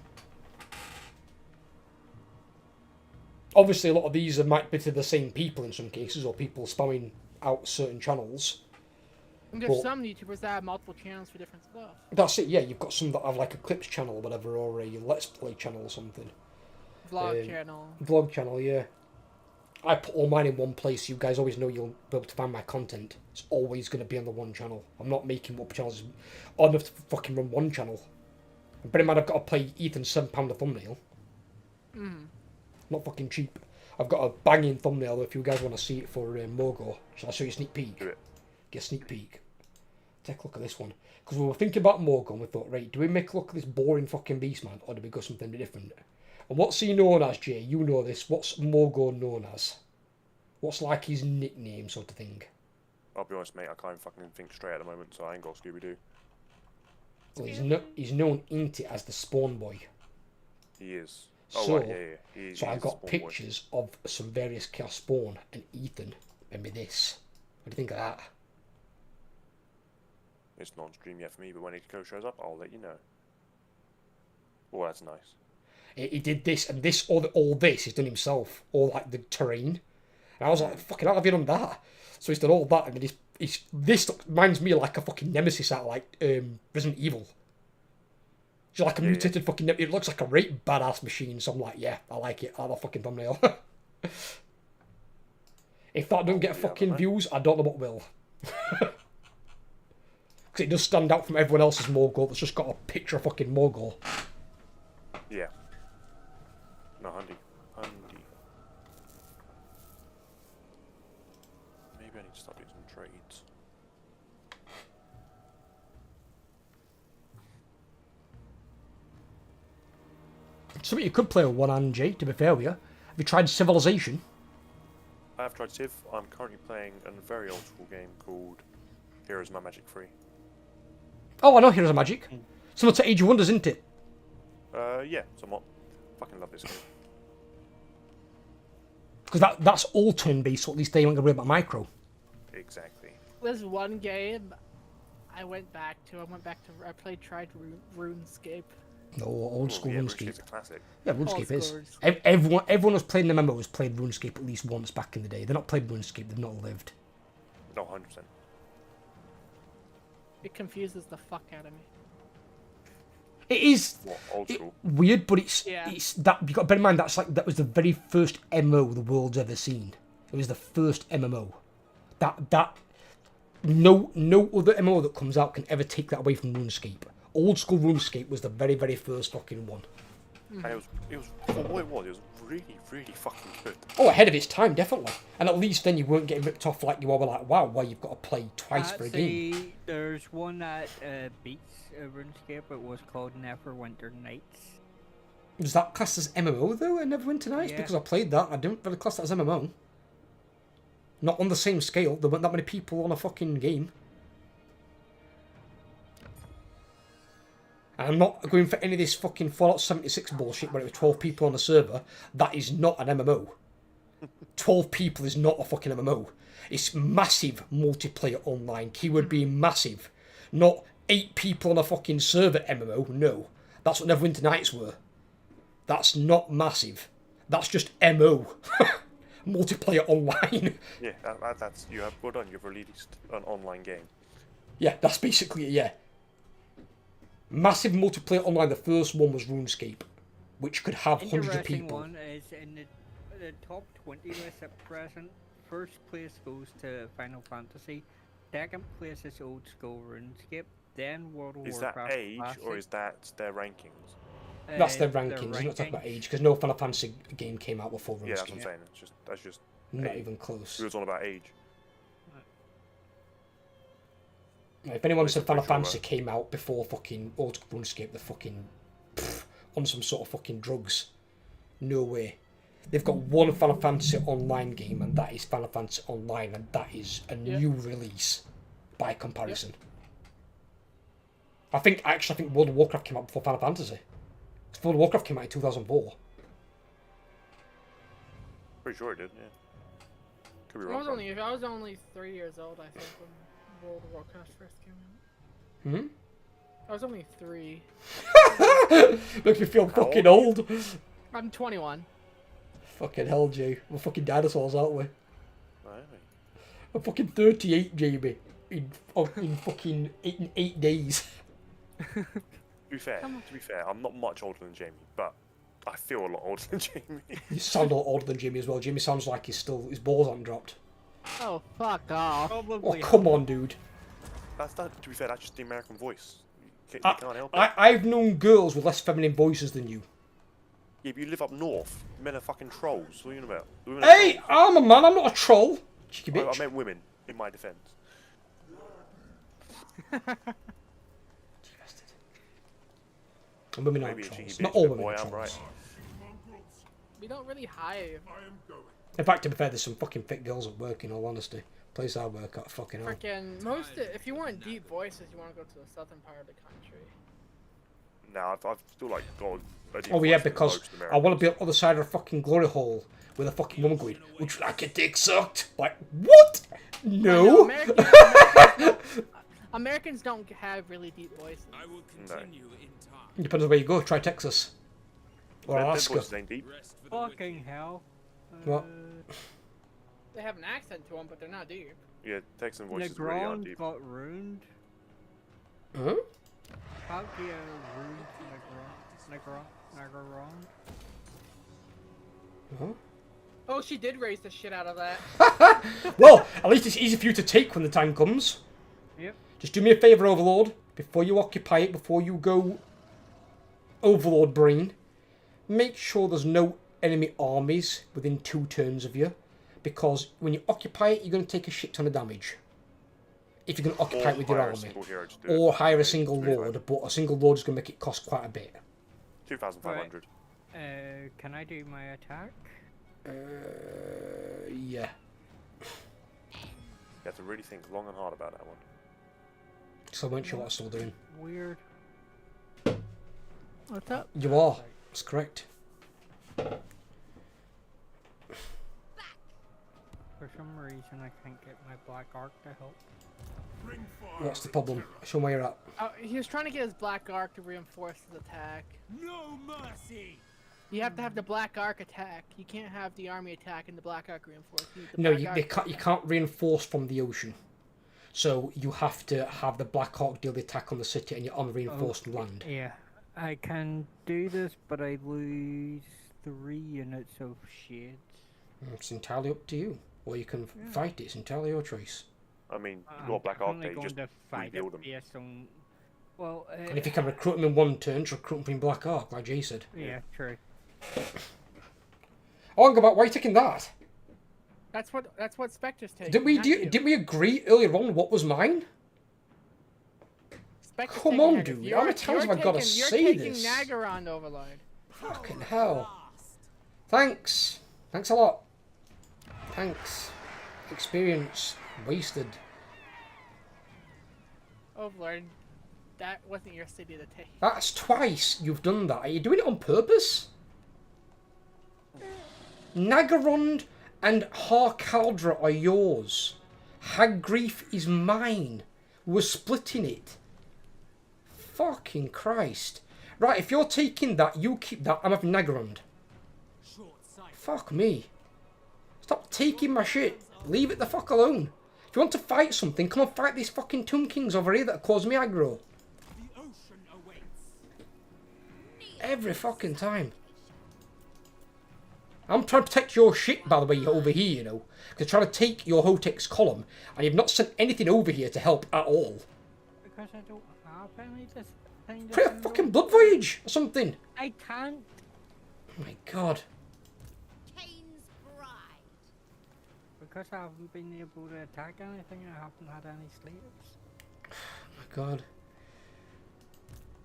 Obviously, a lot of these might be to the same people in some cases, or people spamming out certain channels. And there's some YouTubers that have multiple channels for different stuff. That's it, yeah. You've got some that have like a clips channel or whatever, or a Let's Play channel or something. Vlog channel. Vlog channel, yeah. I put all mine in one place, so you guys always know you'll be able to find my content. It's always going to be on the one channel. I'm not making multiple channels. Odd enough to fucking run one channel. And bear in mind, I've got to pay Ethan's £7 a thumbnail. Not fucking cheap. I've got a banging thumbnail if you guys want to see it for Mogo. Shall I show you a sneak peek? Do it. Get a sneak peek. Take a look at this one. Because we were thinking about Mogo and we thought, right, do we make a look at this boring fucking beast man, or do we go something different? And what's he known as, Jay? You know this. What's Mogo known as? What's like his nickname sort of thing? I'll be honest, mate. I can't fucking think straight at the moment, so I ain't got Scooby-Doo. Well, he's known, ain't it, as the Spawn Boy. He is. Oh, So, right, yeah. so I got pictures of some various Chaos Spawn, and Ethan made me this. What do you think of that? It's not on stream yet for me, but when Nico shows up, I'll let you know. Oh, that's nice. He did this, and this, all this he's done himself, all like the terrain. And I was like, fucking hell, have you done that? So he's done all that, and then this reminds me like a fucking Nemesis out like Resident Evil. It's like a mutated fucking. It looks like a right badass machine. So I'm like, yeah, I like it. I have a fucking thumbnail. If that don't get fucking views, I don't know what will. Because it does stand out from everyone else's Mogul that's just got a picture of fucking Mogul. Yeah. No, handy. Maybe I need to start doing some trades. Something you could play with one hand, Jay, to be fair with you. Have you tried Civilization? have tried Civ. I'm currently playing a very old school game called Heroes of Might and Magic 3. Oh, I know Heroes of Magic. Similar to Age of Wonders, isn't it? Yeah, somewhat. Fucking love this game. Because that's all turn-based, so at least they don't worry about micro. Exactly. There's one game I tried RuneScape. No, old school yeah, RuneScape. RuneScape's a classic. Yeah, RuneScape is. RuneScape. Everyone who's played an MMO has played RuneScape at least once back in the day. They're not played RuneScape, they've not lived. No, 100%. It confuses the fuck out of me. It is What, old school? weird, but it's Yeah. that you got to bear in mind that was the very first MMO the world's ever seen. It was the first MMO. That no other MMO that comes out can ever take that away from RuneScape. Old school RuneScape was the very, very first fucking one. And it was for what it was really, really fucking good. Oh, ahead of its time, definitely. And at least then you weren't getting ripped off like you are like, wow, well, you've got to play twice for a game. Actually, there's one that beats RuneScape. It was called Neverwinter Nights. Was that classed as MMO though, and Neverwinter Nights? Yeah. Because I played that, I don't really class that as MMO. Not on the same scale, there weren't that many people on a fucking game. And I'm not going for any of this fucking Fallout 76 bullshit where it was 12 people on a server. That is not an MMO. 12 people is not a fucking MMO. It's massive multiplayer online. Keyword being massive. Not 8 people on a fucking server MMO. No. That's what Neverwinter Nights were. That's not massive. That's just MO. Multiplayer online. Yeah, that's you have well done. You've released an online game. Yeah, that's basically it, yeah. Massive multiplayer online. The first one was RuneScape, which could have hundreds of Interesting people. one is in the top 20 list at present. First place goes to Final Fantasy. Second place is old school RuneScape. Then World of Is Warcraft. that age Classic. or is that their rankings? That's their rankings. We're not talking about age, because no Final Fantasy game came out before RuneScape. Yeah, that's what I'm saying. That's just Not age. even close. We was on about age. If anyone said Final Pretty sure Fantasy came out before fucking old school RuneScape, they're fucking on some sort of fucking drugs. No way. They've got one Final Fantasy online game, and that is Final Fantasy Online, and that is a new release by comparison. I think World of Warcraft came out before Final Fantasy. World of Warcraft came out in 2004. Pretty sure it did. Yeah. Could be I wrong. was only 3 years old, I think, when World of Warcraft first came out. Hmm? I was only 3. Makes me feel fucking old. I'm 21. Fucking hell, Jay. We're fucking dinosaurs, aren't we? Right. I'm fucking 38, Jamie. In fucking 8 days. To be fair, I'm not much older than Jamie, but I feel a lot older than Jamie. You sound a lot older than Jamie as well. Jamie sounds like his balls aren't dropped. Oh, fuck off. Oh, Probably. come on, dude. To be fair, that's just the American voice. You can't help it. I've known girls with less feminine voices than you. Yeah, but you live up north. Men are fucking trolls. What are you on about? The women are Hey, trolls. I'm a man. I'm not a troll. Cheeky I bitch. meant women, in my defence. And women aren't Maybe a cheeky trolls. bitch, Not all but women boy, are I'm trolls. right. We don't really hire. I am going. In fact, to be fair, there's some fucking fit girls at work, in all honesty. Place I work at, fucking hell. Freaking if you want deep voices, you want to go to the southern part of the country. Now, I've still like got a deep Oh yeah, voice for because most I want to Americans. be on the other side of the fucking glory hole with a fucking woman going, would you like your dick sucked? Like, what? No. Americans don't have really deep voices. I will continue in time. Depends on where you go. Try Texas. Or Their Alaska. voices ain't deep. Rest for the wicked. Fucking hell. What? They have an accent to them, but they're not deep. Yeah, Texan voices really aren't Negron deep. got ruined. Huh? How do you ruin Negron? Huh? Oh, she did raise the shit out of that. Well, at least it's easy for you to take when the time comes. Yep. Just do me a favour, Overlord. Before you occupy it, before you go Overlord brain, make sure there's no enemy armies within 2 turns of you. Because when you occupy it, you're going to take a shit ton of damage. If you're going to occupy it with your hire a army. single hero to do it. Or hire a single Pretty lord, but a single lord is going to make it cost quite a bit. 2,500. Can I do my attack? Yeah. You have to really think long and hard about that one. So I weren't sure what I was still doing. Weird. What's up? You are. That's correct. For some reason, I can't get my black arc to help. Bring fire. What's the problem? Show me where you're at. He was trying to get his black arc to reinforce his attack. No mercy. You have to have the black arc attack. You can't have the army attack and the black arc reinforce. You need the No, black arc you can't reinforce from the ocean. So you have to have the Black Hawk deal the attack on the city and your army reinforced on land. Yeah, I can do this, but I lose 3 units of shades. It's entirely up to you. Or you can fight it. It's entirely your choice. I mean, you've got Black Arc only there, you going just to fight rebuild it them. based on... Well, And if you can recruit them in one turn, just recruit them in Black Arc, like Jay said. yeah, true. Oh, hang about. Why are you taking that? That's what Spectre's taking. Didn't we agree earlier on what was mine? Spectre's Come taking on, Haggard. dude. How many times have I got to say You're this? taking Nagaron Overlord. Fucking hell. Thanks. Thanks a lot. Thanks. Experience wasted. Overlord, that wasn't your city to take. That's twice you've done that. Are you doing it on purpose? Nagarond and Harkaldra are yours. Haggrief is mine. We're splitting it. Fucking Christ. Right, if you're taking that, you keep that. I'm having Nagarond. Fuck me. Stop taking my shit. Leave it the fuck alone. If you want to fight something, come and fight these fucking Tomb Kings over here that are causing me aggro. Every fucking time. I'm trying to protect your shit, by the way, over here, you know. Because trying to take your Hotex column, and you've not sent anything over here to help at all. Because I don't have any this thing. Create a fucking blood voyage or something. I can't. Oh my god. Cain's bride. Because I haven't been able to attack anything, I haven't had any slaves. Oh my god.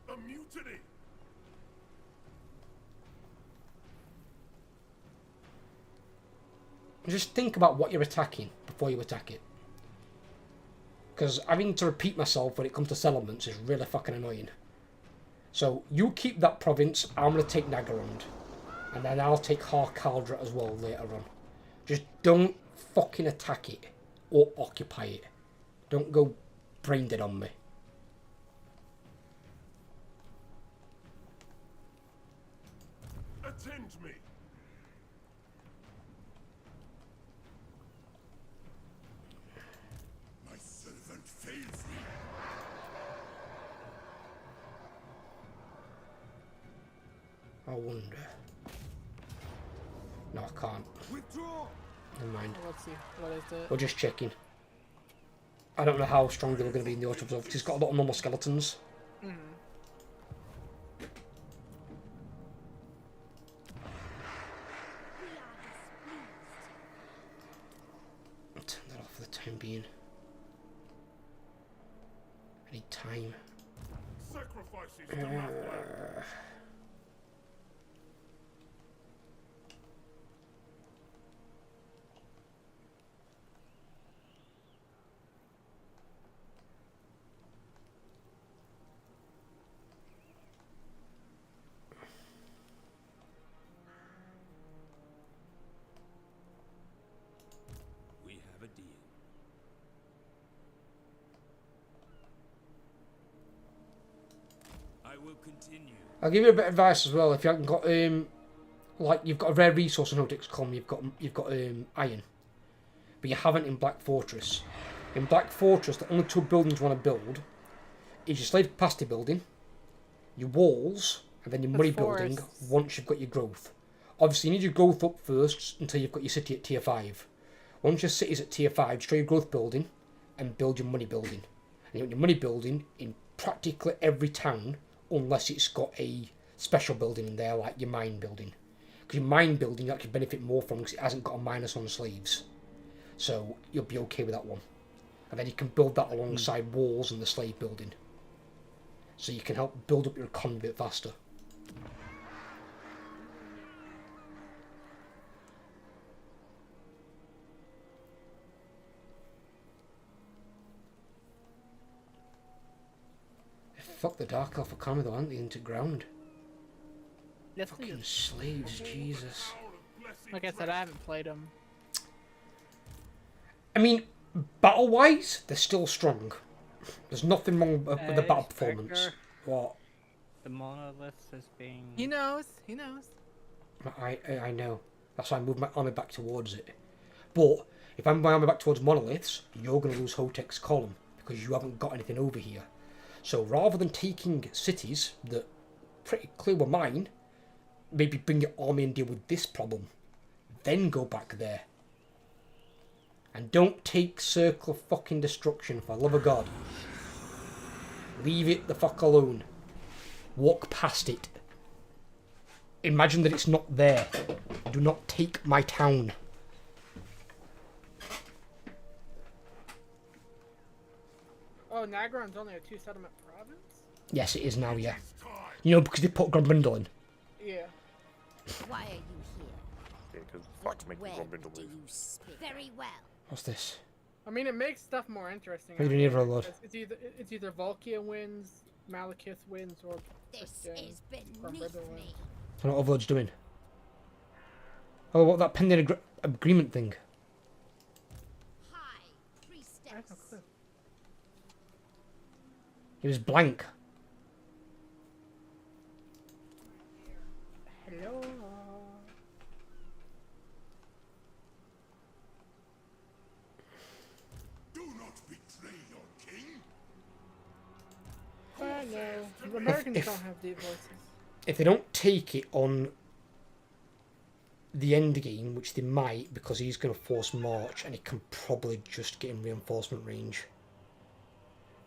A mutiny. Just think about what you're attacking before you attack it. Because having to repeat myself when it comes to settlements is really fucking annoying. So you keep that province, I'm going to take Nagarond. And then I'll take Harkaldra as well later on. Just don't fucking attack it or occupy it. Don't go brain dead on me. Attend me. My servant fails me. I wonder. No, I can't. Withdraw. Never mind. Let's see. What is it? We're just checking. I don't know how strong they were going to be in the Autumn Observatory. It's got a lot of normal skeletons. Mm-hmm. I'll turn that off for the time being. I need time. Sacrifices to Mathwell. We have a deal. I will continue. I'll give you a bit of advice as well. If you haven't got like you've got a rare resource in Hotex.com, you've got iron, but you haven't in Black Fortress. In Black Fortress, the only 2 buildings you want to build is your slave capacity building, your walls, and then your money building. forests. Once you've got your growth, obviously you need your growth up first until you've got your city at tier 5. Once your city's at tier 5, destroy your growth building and build your money building. And you want your money building in practically every town, unless it's got a special building in there, like your mine building. Because your mine building you actually benefit more from because it hasn't got a minus on slaves. So you'll be okay with that one. And then you can build that alongside walls and the slave building. So you can help build up your economy a bit faster. Fuck the Dark Elf economy though, aren't they, into ground? Yes, Fucking slaves, Jesus. like I said, I haven't played them. I mean, battle-wise, they're still strong. There's nothing wrong with the battle performance. Spectre. What? The monolith is being. He knows. He knows. I know. That's why I moved my army back towards it. But if I move my army back towards monoliths, you're going to lose Hotek's column because you haven't got anything over here. So rather than taking cities that pretty clear were mine, maybe bring your army and deal with this problem. Then go back there. And don't take Circle of fucking Destruction, for the love of God. Leave it the fuck alone. Walk past it. Imagine that it's not there. Do not take my town. Oh, Nagron's only a 2-settlement province? Yes, it is now, yeah. You know, because they put Grombrindle in. Yeah. Why are you here? Yeah, because fuck make the Where Grombrindle do move. you speak? Very well. What's this? I mean, it makes stuff more interesting. What do you need, Lord? It's either Volkia wins, Malekith wins, or This freaking is beneath Grombrindle me. wins. So what Overlord's doing? Oh, what, that pending agreement thing? High I priestess. have no clue. It was blank. Hello. Do not betray your king. I know. The Americans if- don't have deep voices. If they don't take it on the end game, which they might, because he's going to force march and he can probably just get in reinforcement range,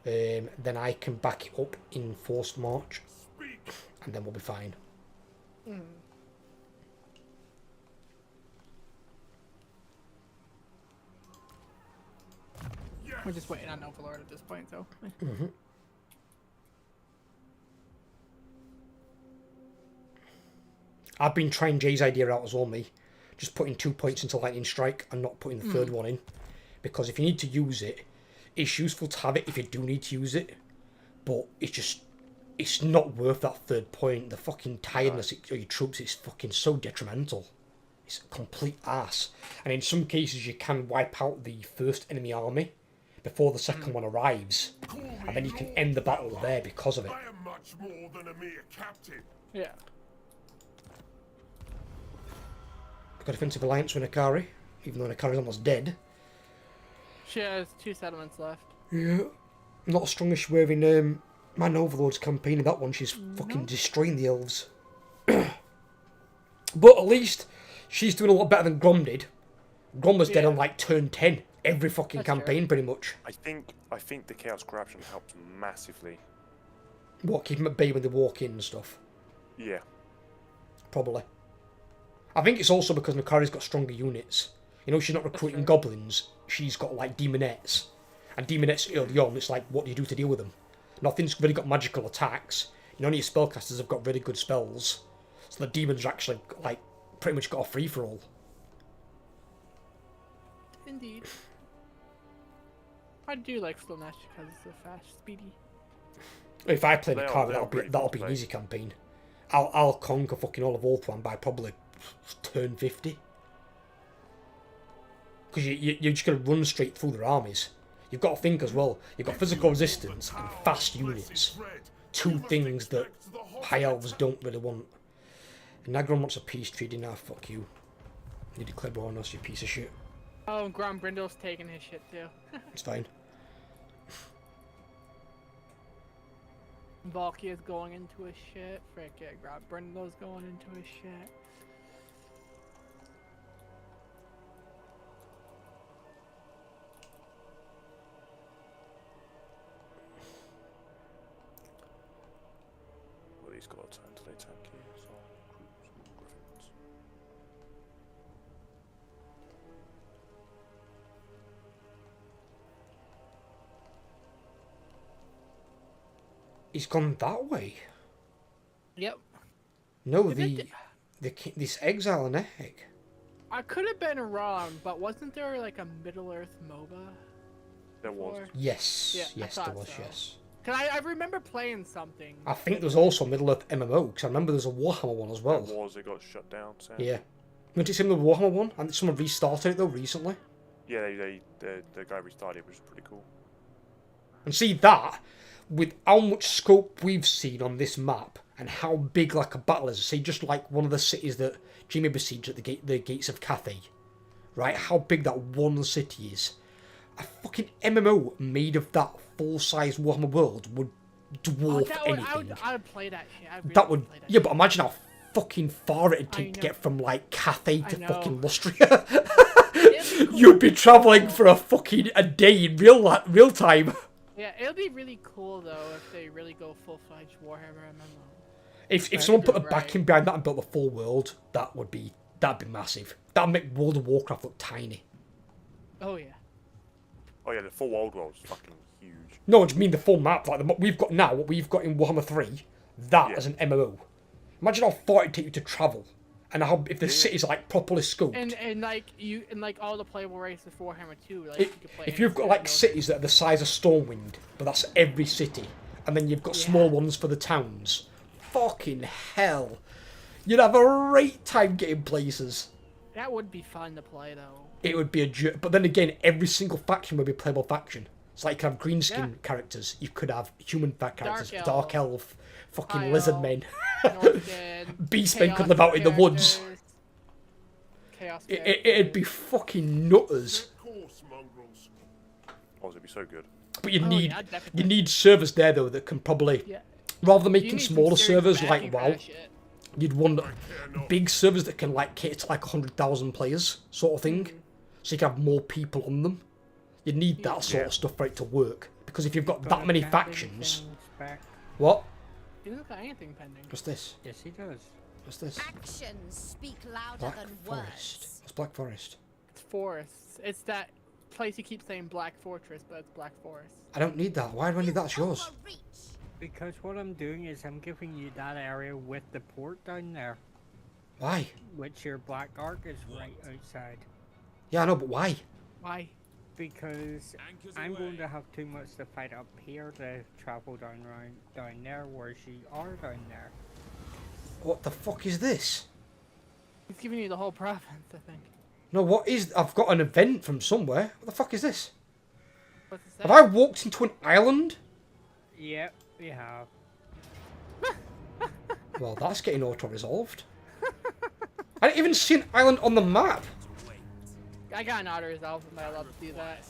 then I can back it up in forced march, Speak. and then we'll be fine. Mm. Yes. We're just waiting on Overlord at this point, so. Mm-hmm. I've been trying Jay's idea out as well, me. Just putting 2 points into Lightning Strike and not putting the third one in. Because if you need to use it, it's useful to have it if you do need to use it. But it's not worth that third point. The fucking tiredness of your troops is fucking so detrimental. It's a complete ass. And in some cases you can wipe out the first enemy army before the second one arrives. Call me And then you can Lord end the battle there because of it. I am much more than a mere captain. Yeah. Got a defensive alliance with Nakari, even though Nakari's almost dead. She has 2 settlements left. Yeah. Not as strong as she were in Man Overlord's campaign. In that one, she's fucking destroying the elves. But at least she's doing a lot better than Grom did. Grom was dead Yeah. on like turn 10 every fucking That's campaign, pretty much. I think the Chaos Corruption helped massively. What, keep them at bay when they walk in and stuff? Yeah. Probably. I think it's also because Nakari's got stronger units. You know, she's not recruiting true. goblins. She's got like demonettes. And demonettes early on, it's like, what do you do to deal with them? Nothing's really got magical attacks. None of your spellcasters have got really good spells. So the demons are actually, like, pretty much got a free-for-all. Indeed. I do like Slaanesh because it's so fast, speedy. If I play They are- Nakari, they are pretty that'll fun be to an play. easy campaign. I'll conquer fucking all of Ultron by probably turn 50. Because you're just going to run straight through their armies. You've got to think as well. You've got physical resistance and fast units. Two things that high elves don't really want. And Nagron wants a peace treaty now. Fuck you. You declare war on us, you piece of shit. Oh, and Grombrindle's taking his shit too. It's fine. Valkyria's going into his shit. Frick it, Grombrindle's going into his shit. Well, he's got a turn till they attack you. So groups and griffins. He's gone that way. Yep. No, If it this exile and egg. I could have been wrong, but wasn't there like a Middle Earth MOBA? There was. before? Yes, Yeah, I yes, there thought was, so. yes. Cause I remember playing something. I think there was also a Middle-earth MMO, because I remember there's a Warhammer one as well. It got shut down. So. Yeah. Wasn't it similar to the Warhammer one? And someone restarted it though recently. Yeah, the guy restarted it, which is pretty cool. And see that, with how much scope we've seen on this map, and how big like a battle is, say just like one of the cities that Jamie besieged at the gates of Cathay, right? How big that one city is. A fucking MMO made of that full-size Warhammer world would dwarf anything. I would play that shit. That would, yeah, but imagine how fucking far it'd take to get from like Cathay to fucking Lustria. Cool. You'd be travelling for a day in real time. Yeah, it'll be really cool though if they really go full-fledged Warhammer MMO. If someone put a backing behind that and built a full world, that'd be massive. That'd make World of Warcraft look tiny. Oh yeah. Oh yeah, the full old world's fucking huge. No, I just mean the full map, like what we've got now, what we've got in Warhammer 3, that as an MMO. Imagine how far it'd take you to travel, and how if the city's like properly scoped. And like all the playable races for Warhammer 2, like you could play. If you've got like cities that are the size of Stormwind, but that's every city, and then you've got small ones for the towns, fucking hell, you'd have a great time getting places. That would be fun to play though. It would be a joke, but then again, every single faction would be a playable faction. So like you could have green skin characters, you could have human characters, dark elf, fucking lizard men, beastmen could live out in the woods. It'd be fucking nutters. Oh, it'd be so good. But you need servers there though that can probably, rather than making smaller servers like WoW, you'd want big servers that can like cater to like 100,000 players sort of thing, so you can have more people on them. You need that sort of stuff for it to work, because if you've got that many factions, what? He doesn't got anything pending. What's this? Yes, he does. What's this? Actions speak louder Black than Forest. words. What's Black Forest? It's forests. It's that place you keep saying Black Fortress, but it's Black Forest. I don't need that. Why do I need that? It's yours. Because what I'm doing is I'm giving you that area with the port down there. Why? Which your Black Ark is right outside. Yeah, I know, but why? Why? Because I'm going to have too much to fight up here to travel down there, whereas you are down there. What the fuck is this? He's giving you the whole province, I think. No, what is... I've got an event from somewhere. What the fuck is this? What's it say? Have I walked into an island? Yep, you have. Well, that's getting auto-resolved. I didn't even see an island on the map. I got an auto-resolve, am I allowed to do that?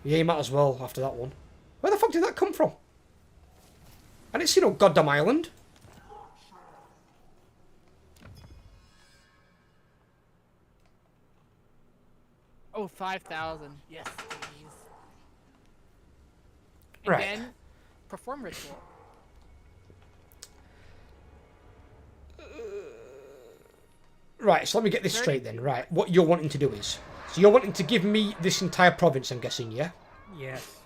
Yeah, you might as well after that one. Where the fuck did that come from? I didn't see no goddamn island. Oh, 5,000. Yes, please. And Right. then, perform ritual. Right, so let me get this straight then. Right, what you're wanting to do is... So you're wanting to give me this entire province, I'm guessing, yeah? Yes.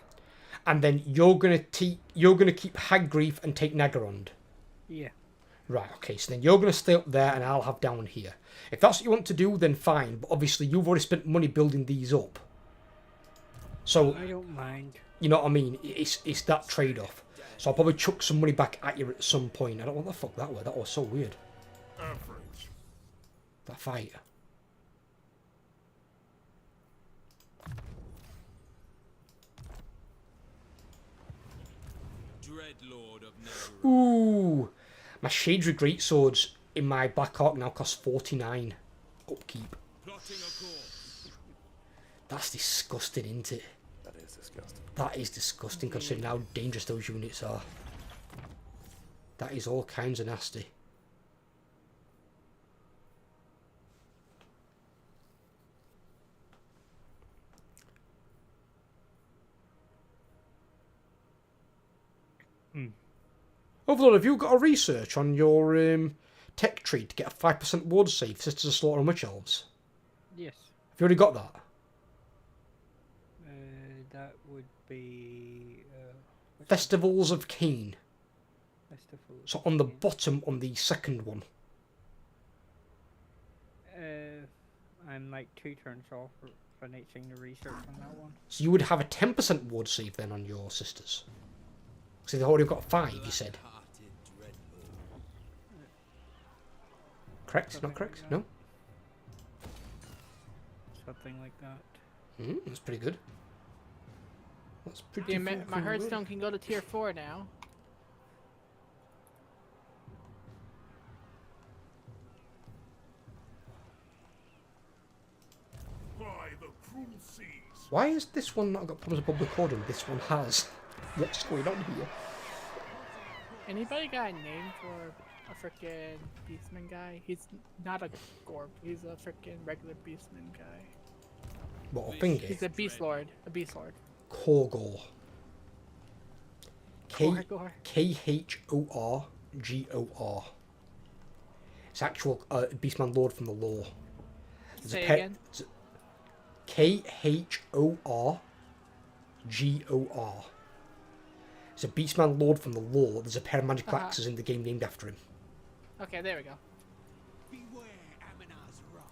And then you're gonna keep Hagrief and take Nagarond. Yeah. Right, okay, so then you're gonna stay up there and I'll have down here. If that's what you want to do, then fine. But obviously you've already spent money building these up. So I don't mind. You know what I mean? It's that trade-off. So I'll probably chuck some money back at you at some point. I don't know what the fuck that was. That was so weird. Average. That fight. Dreadlord of Never. Ooh, my Shadry Greatswords in my Black Ark now cost 49 upkeep. Plotting a course. That's disgusting, isn't it? That is disgusting. That is disgusting considering how dangerous those units are. That is all kinds of nasty. Overlord, have you got a research on your tech tree to get a 5% ward save, Sisters of Slaughter and Witch Elves? Yes. Have you already got that? That would be... Festivals of Cain. Festivals So on the bottom, on the second one. I'm like 2 turns off for finishing the research on that one. So you would have a 10% ward save then on your sisters. So they've already got 5, you said. Correct? Not correct? No? Something like that. That's pretty good. That's pretty Yeah, my fucking good. Hearthstone can go to tier 4 now. By the cruel seas. Why has this one not got problems with public order and this one has? What's going on here? Anybody got a name for a frickin' beastman guy? He's not a Gorb. He's a frickin' regular beastman guy. What, a thingy? He's a beast lord. A beast lord. Korgor. Korgor. Khorgor. It's actual Beastman Lord from the lore. Say again. Khorgor. It's a Beastman Lord from the lore. There's a pair of magical axes in the game named after him. Okay, there we go. Beware Aminar's wrath.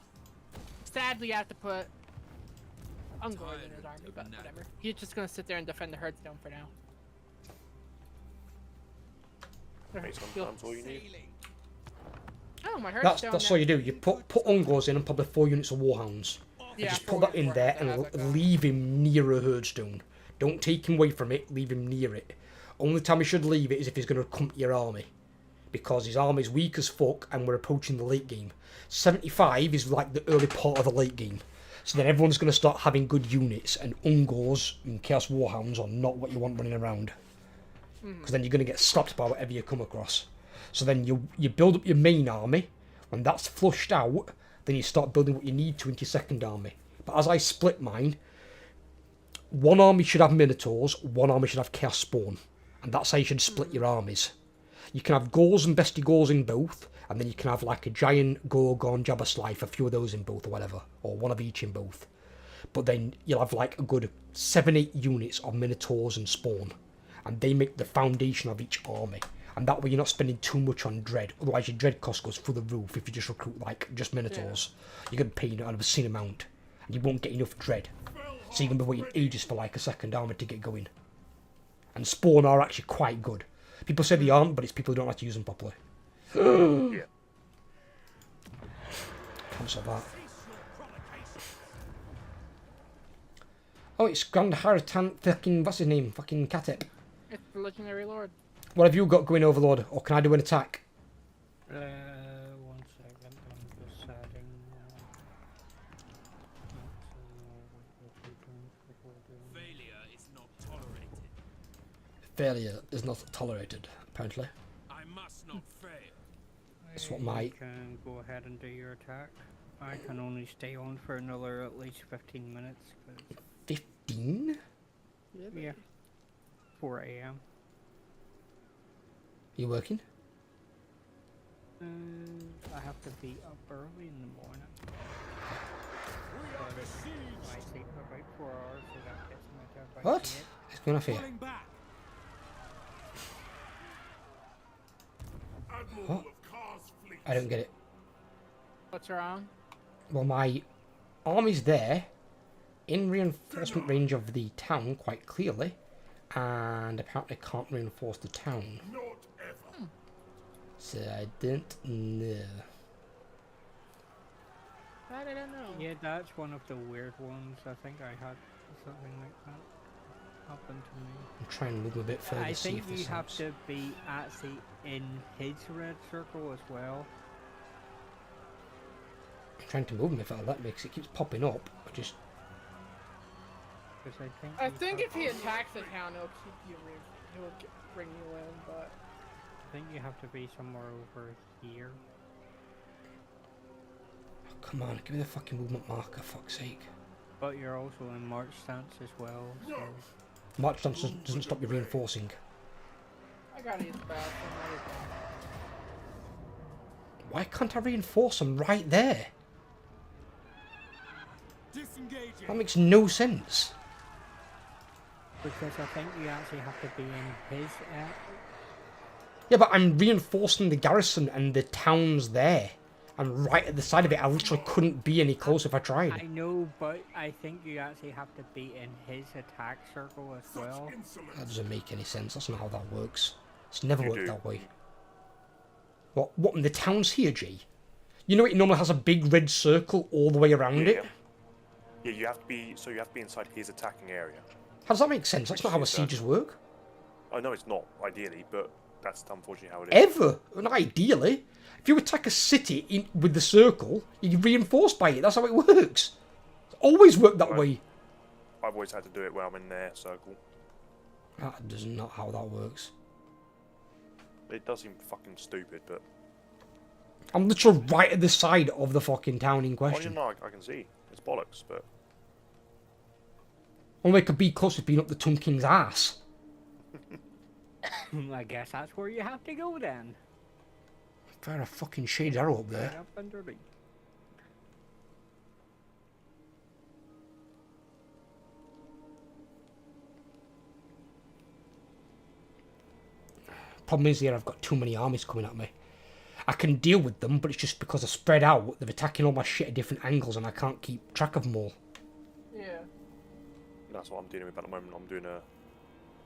Sadly, I have to put Ungor in his army, but whatever. He's just gonna sit there and defend the Hearthstone for now. Sometimes all you need. Oh, my Hearthstone. That's all you do. You put Ungors in and probably 4 units of Warhounds. Yeah, Just put that in there and leave him near a Hearthstone. Don't take him away from it, leave him near it. Only time you should leave it is if he's going to come to your army. Because his army's weak as fuck and we're approaching the late game. 75 is like the early part of the late game. So then everyone's going to start having good units, and Ungors and Chaos Warhounds are not what you want running around. Because then you're going to get slapped by whatever you come across. So then you build up your main army. When that's flushed out, then you start building what you need to into your second army. But as I split mine, one army should have Minotaurs, one army should have Chaos Spawn. And that's how you should split your armies. You can have Ghouls and Bestigors in both, and then you can have like a giant Gorgon, Jabberslife, a few of those in both or whatever, or one of each in both. But then you'll have like a good 7-8 units of Minotaurs and Spawn, and they make the foundation of each army. And that way you're not spending too much on Dread, otherwise your Dread cost goes through the roof if you just recruit like just Minotaurs. You're going to pay an obscene amount, and you won't get enough Dread. So you're going to be waiting ages for like a second army to get going. And Spawn are actually quite good. People say they aren't, but it's people who don't like to use them properly. Yeah. Cancel that. Oh, it's Grand Haritan fucking, what's his name? Fucking Katep. It's the Legendary Lord. What have you got going, Overlord? Or can I do an attack? 1 second, I'm just adding. Failure is not tolerated. Failure is not tolerated, apparently. I must not fail. That's what my... You can go ahead and do your attack. I can only stay on for another at least 15 minutes. 15? Yeah. 4 AM. You working? I have to be up early in the morning. I sleep for about 4 hours, so that gets me to about What? 8. It's going off here. Falling back. Admiral What? of Kar's fleet. I don't get it. What's wrong? Well, my army's there, in reinforcement range of the town, quite clearly, and apparently can't reinforce the town. Not ever. So I don't know. I don't know. Yeah, that's one of the weird ones. I think I had something like that happen to me. I'm trying to move a bit further. I see think if you this have helps. to be actually in his red circle as well. I'm trying to move him if it'll let me, because it keeps popping up. I just... Because I you think have if he to- attacks the town, he'll keep you. He'll bring you in, but I think you have to be somewhere over here. Oh, come on, give me the fucking movement marker, fuck's sake. But you're also in march stance as well. So March stance doesn't stop you reinforcing. I gotta use bathroom. Why can't I reinforce them right there? Disengaging. That makes no sense. because I think you actually have to be in his. Yeah, but I'm reinforcing the garrison and the towns there. And right at the side of it, I literally couldn't be any closer if I I tried. know, but I think you actually have to be in his attack circle as well. That doesn't make any sense. That's not how that works. It's never You worked do. that way. What in the town's here, G? You know it normally has a big red circle all the way around it? Yeah, you have to be. So you have to be inside his attacking area. How does that make sense? That's not how Which is, sieges work. I know it's not ideally, but that's unfortunately how it is. Ever. Not ideally. If you attack a city with the circle, you're reinforced by it. That's how it works. It's always worked that way. I've always had to do it when I'm in their circle. That is not how that works. It does seem fucking stupid, but... I'm literally right at the side of the fucking town in Oh, question. you know, I can see. It's bollocks, but... Only way I could be close to being up the Tomb King's ass. I guess that's where you have to go then. Fire a fucking shade arrow up Right there. up underneath. Problem is here I've got too many armies coming at me. I can deal with them, but it's just because they're spread out, they're attacking all my shit at different angles and I can't keep track of them all. Yeah. That's what I'm dealing with at the moment.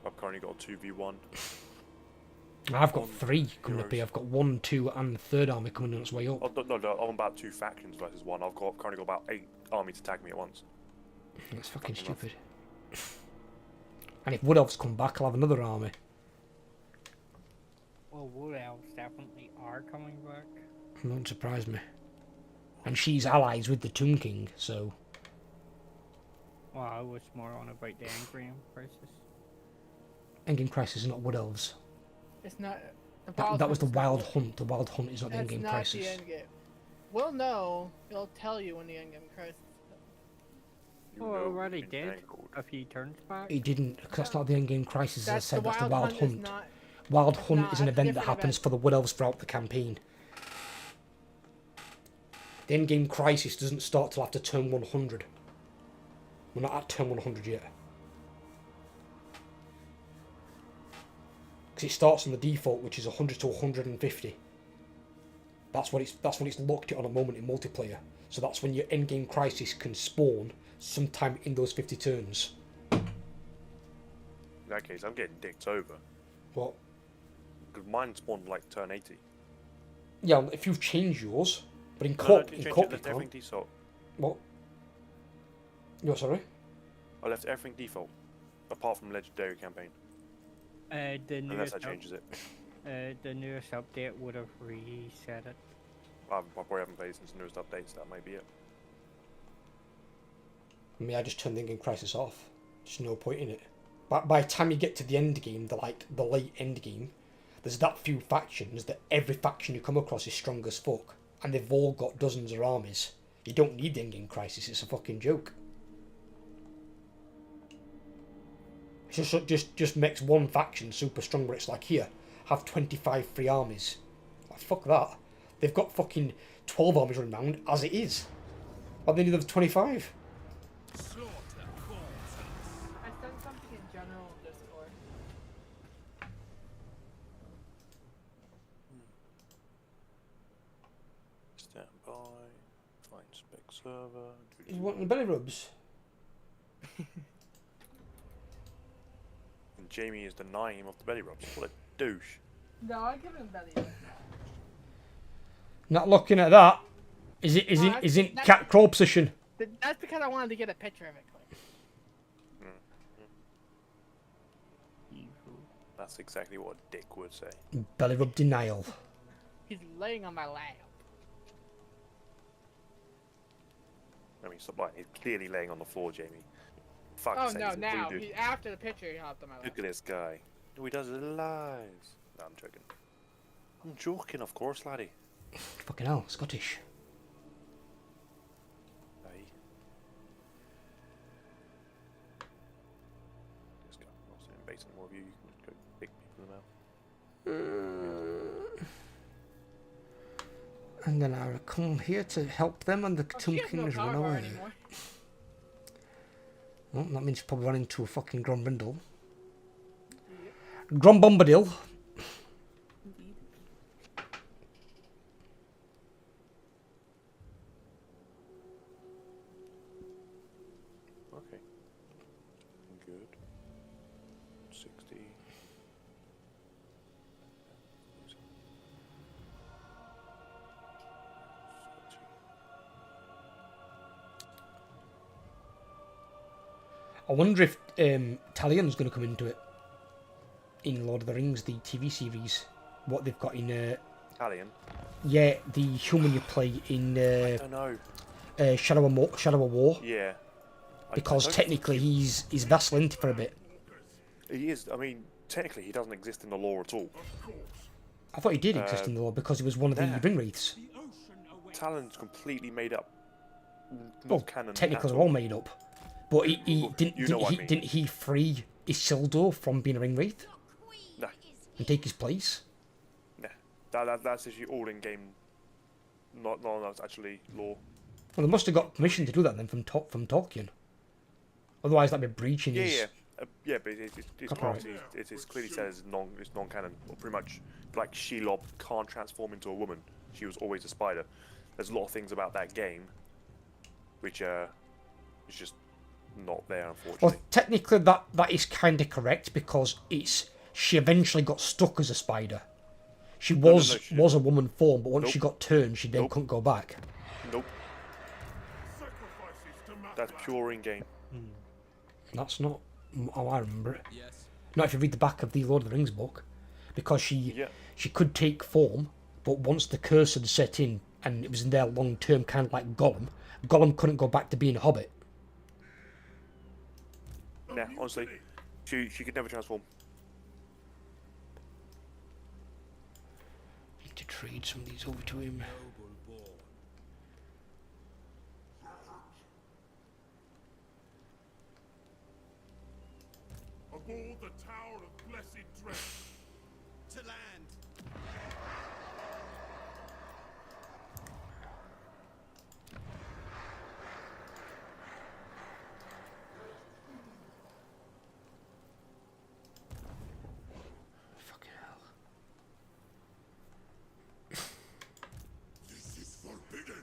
I've currently got a 2v1. I've got 3 coming up heroes. here. I've got 1, 2 and the third army coming on its way up. Oh, no, I'm about 2 factions versus 1. I've currently got about 8 armies attack me at once. That's fucking Fucking rough. stupid. And if Wood Elves come back, I'll have another army. Well, Wood Elves definitely are coming back. Won't surprise me. And she's allies with the Tomb King, so... Well, I was more on about the Angrium crisis. Endgame Crisis is not Wood Elves. It's not. That was the Wild Hunt. The Wild Hunt is not the That's Endgame not Crisis. the end game. Well, no, it'll tell you when the end game crisis. You Oh, know I already you've been did tangled. a few turns back. It didn't, because that's not the Endgame Crisis, as I said, that's the Wild Hunt. Hunt. Is not, Wild It's Hunt not, is an that's a event that different happens event. for the Wood Elves throughout the campaign. The Endgame Crisis doesn't start till after turn 100. We're not at turn 100 yet. Because it starts on the default, which is 100 to 150. That's what it's locked it on a moment in multiplayer. So that's when your Endgame Crisis can spawn sometime in those 50 turns. In that case, I'm getting dicked over. What? Because mine spawned like turn 80. Yeah, if you've changed yours, but in No, co-op, no, in change co-op it, you left everything can't. default. What? You're sorry? I left everything default, apart from Legendary Campaign. The Unless newest that changes it. the newest update would have reset it. I probably haven't played since the newest updates, that might be it. I mean, I just turned the Endgame Crisis off. There's no point in it. But by the time you get to the end game, the late end game, there's that few factions that every faction you come across is strong as fuck, and they've all got dozens of armies. You don't need the Endgame Crisis. It's a fucking joke. Just makes one faction super strong, where it's like, here, have 25 free armies. Like, fuck that. They've got fucking 12 armies running around as it is. Why do they need the 25? Slaughter calls us. I sent something in general on Discord. Stand by, find spec server. You want the belly rubs? And Jamie is denying him of the belly rubs. What a douche. No, I give him belly. Not looking at that. Is it No, in that's- cat crawl position? That's because I wanted to get a picture of it. That's exactly what a dick would say. Belly rub denial. He's laying on my lap. I mean, stop lying. He's clearly laying on the floor, Jamie. Fuck Oh sakes, no, what do you now do? after the picture, he hopped on my lap. Look at this guy. No, he does it lies. No, I'm joking. I'm joking, of course, laddie. Fucking hell, Scottish. Aye. This guy. I'm not sitting base anymore of you. You can just go pick people now. And then I come here to help them, and the Oh, Tomb she has King no has run power bar away. anymore. Well, that means she's probably run into a fucking Grombrindle. Grombombadil. I wonder if Talion's going to come into it in Lord of the Rings, the TV series. What they've got in... Italian. yeah, the human you play in I don't know. Shadow of War. Yeah. Because technically he's vassal into for a bit. He is. I mean, technically he doesn't exist in the lore at all. I thought he did exist in the lore because he was one of the ring wraiths. Talon's completely made up. Well, Canon. technically they're all made up. But he mean. didn't he free Isildur from being a ring wraith Nah. and take his place? Nah. That's actually all in game. Not that's actually lore. Well, they must have got permission to do that then from Tolkien. Otherwise, that'd be breaching his... Yeah, but it's classy. It's clearly says it's non-canon. Or pretty much, like Shelob can't transform into a woman. She was always a spider. There's a lot of things about that game, which is just not there, unfortunately. Well, technically that is kind of correct because she eventually got stuck as a spider. She was a woman form, but once she got turned, she then couldn't go back. Nope. That's pure in-game. That's not how I remember it. Yes. Not if you read the back of the Lord of the Rings book, because she could take form, but once the curse had set in and it was in there long term, kind of like Gollum couldn't go back to being a hobbit. Yeah, honestly, she could never transform. Need to trade some of these over to him. Aboard the Tower of Blessed Dread. To land. Fucking hell. This is forbidden.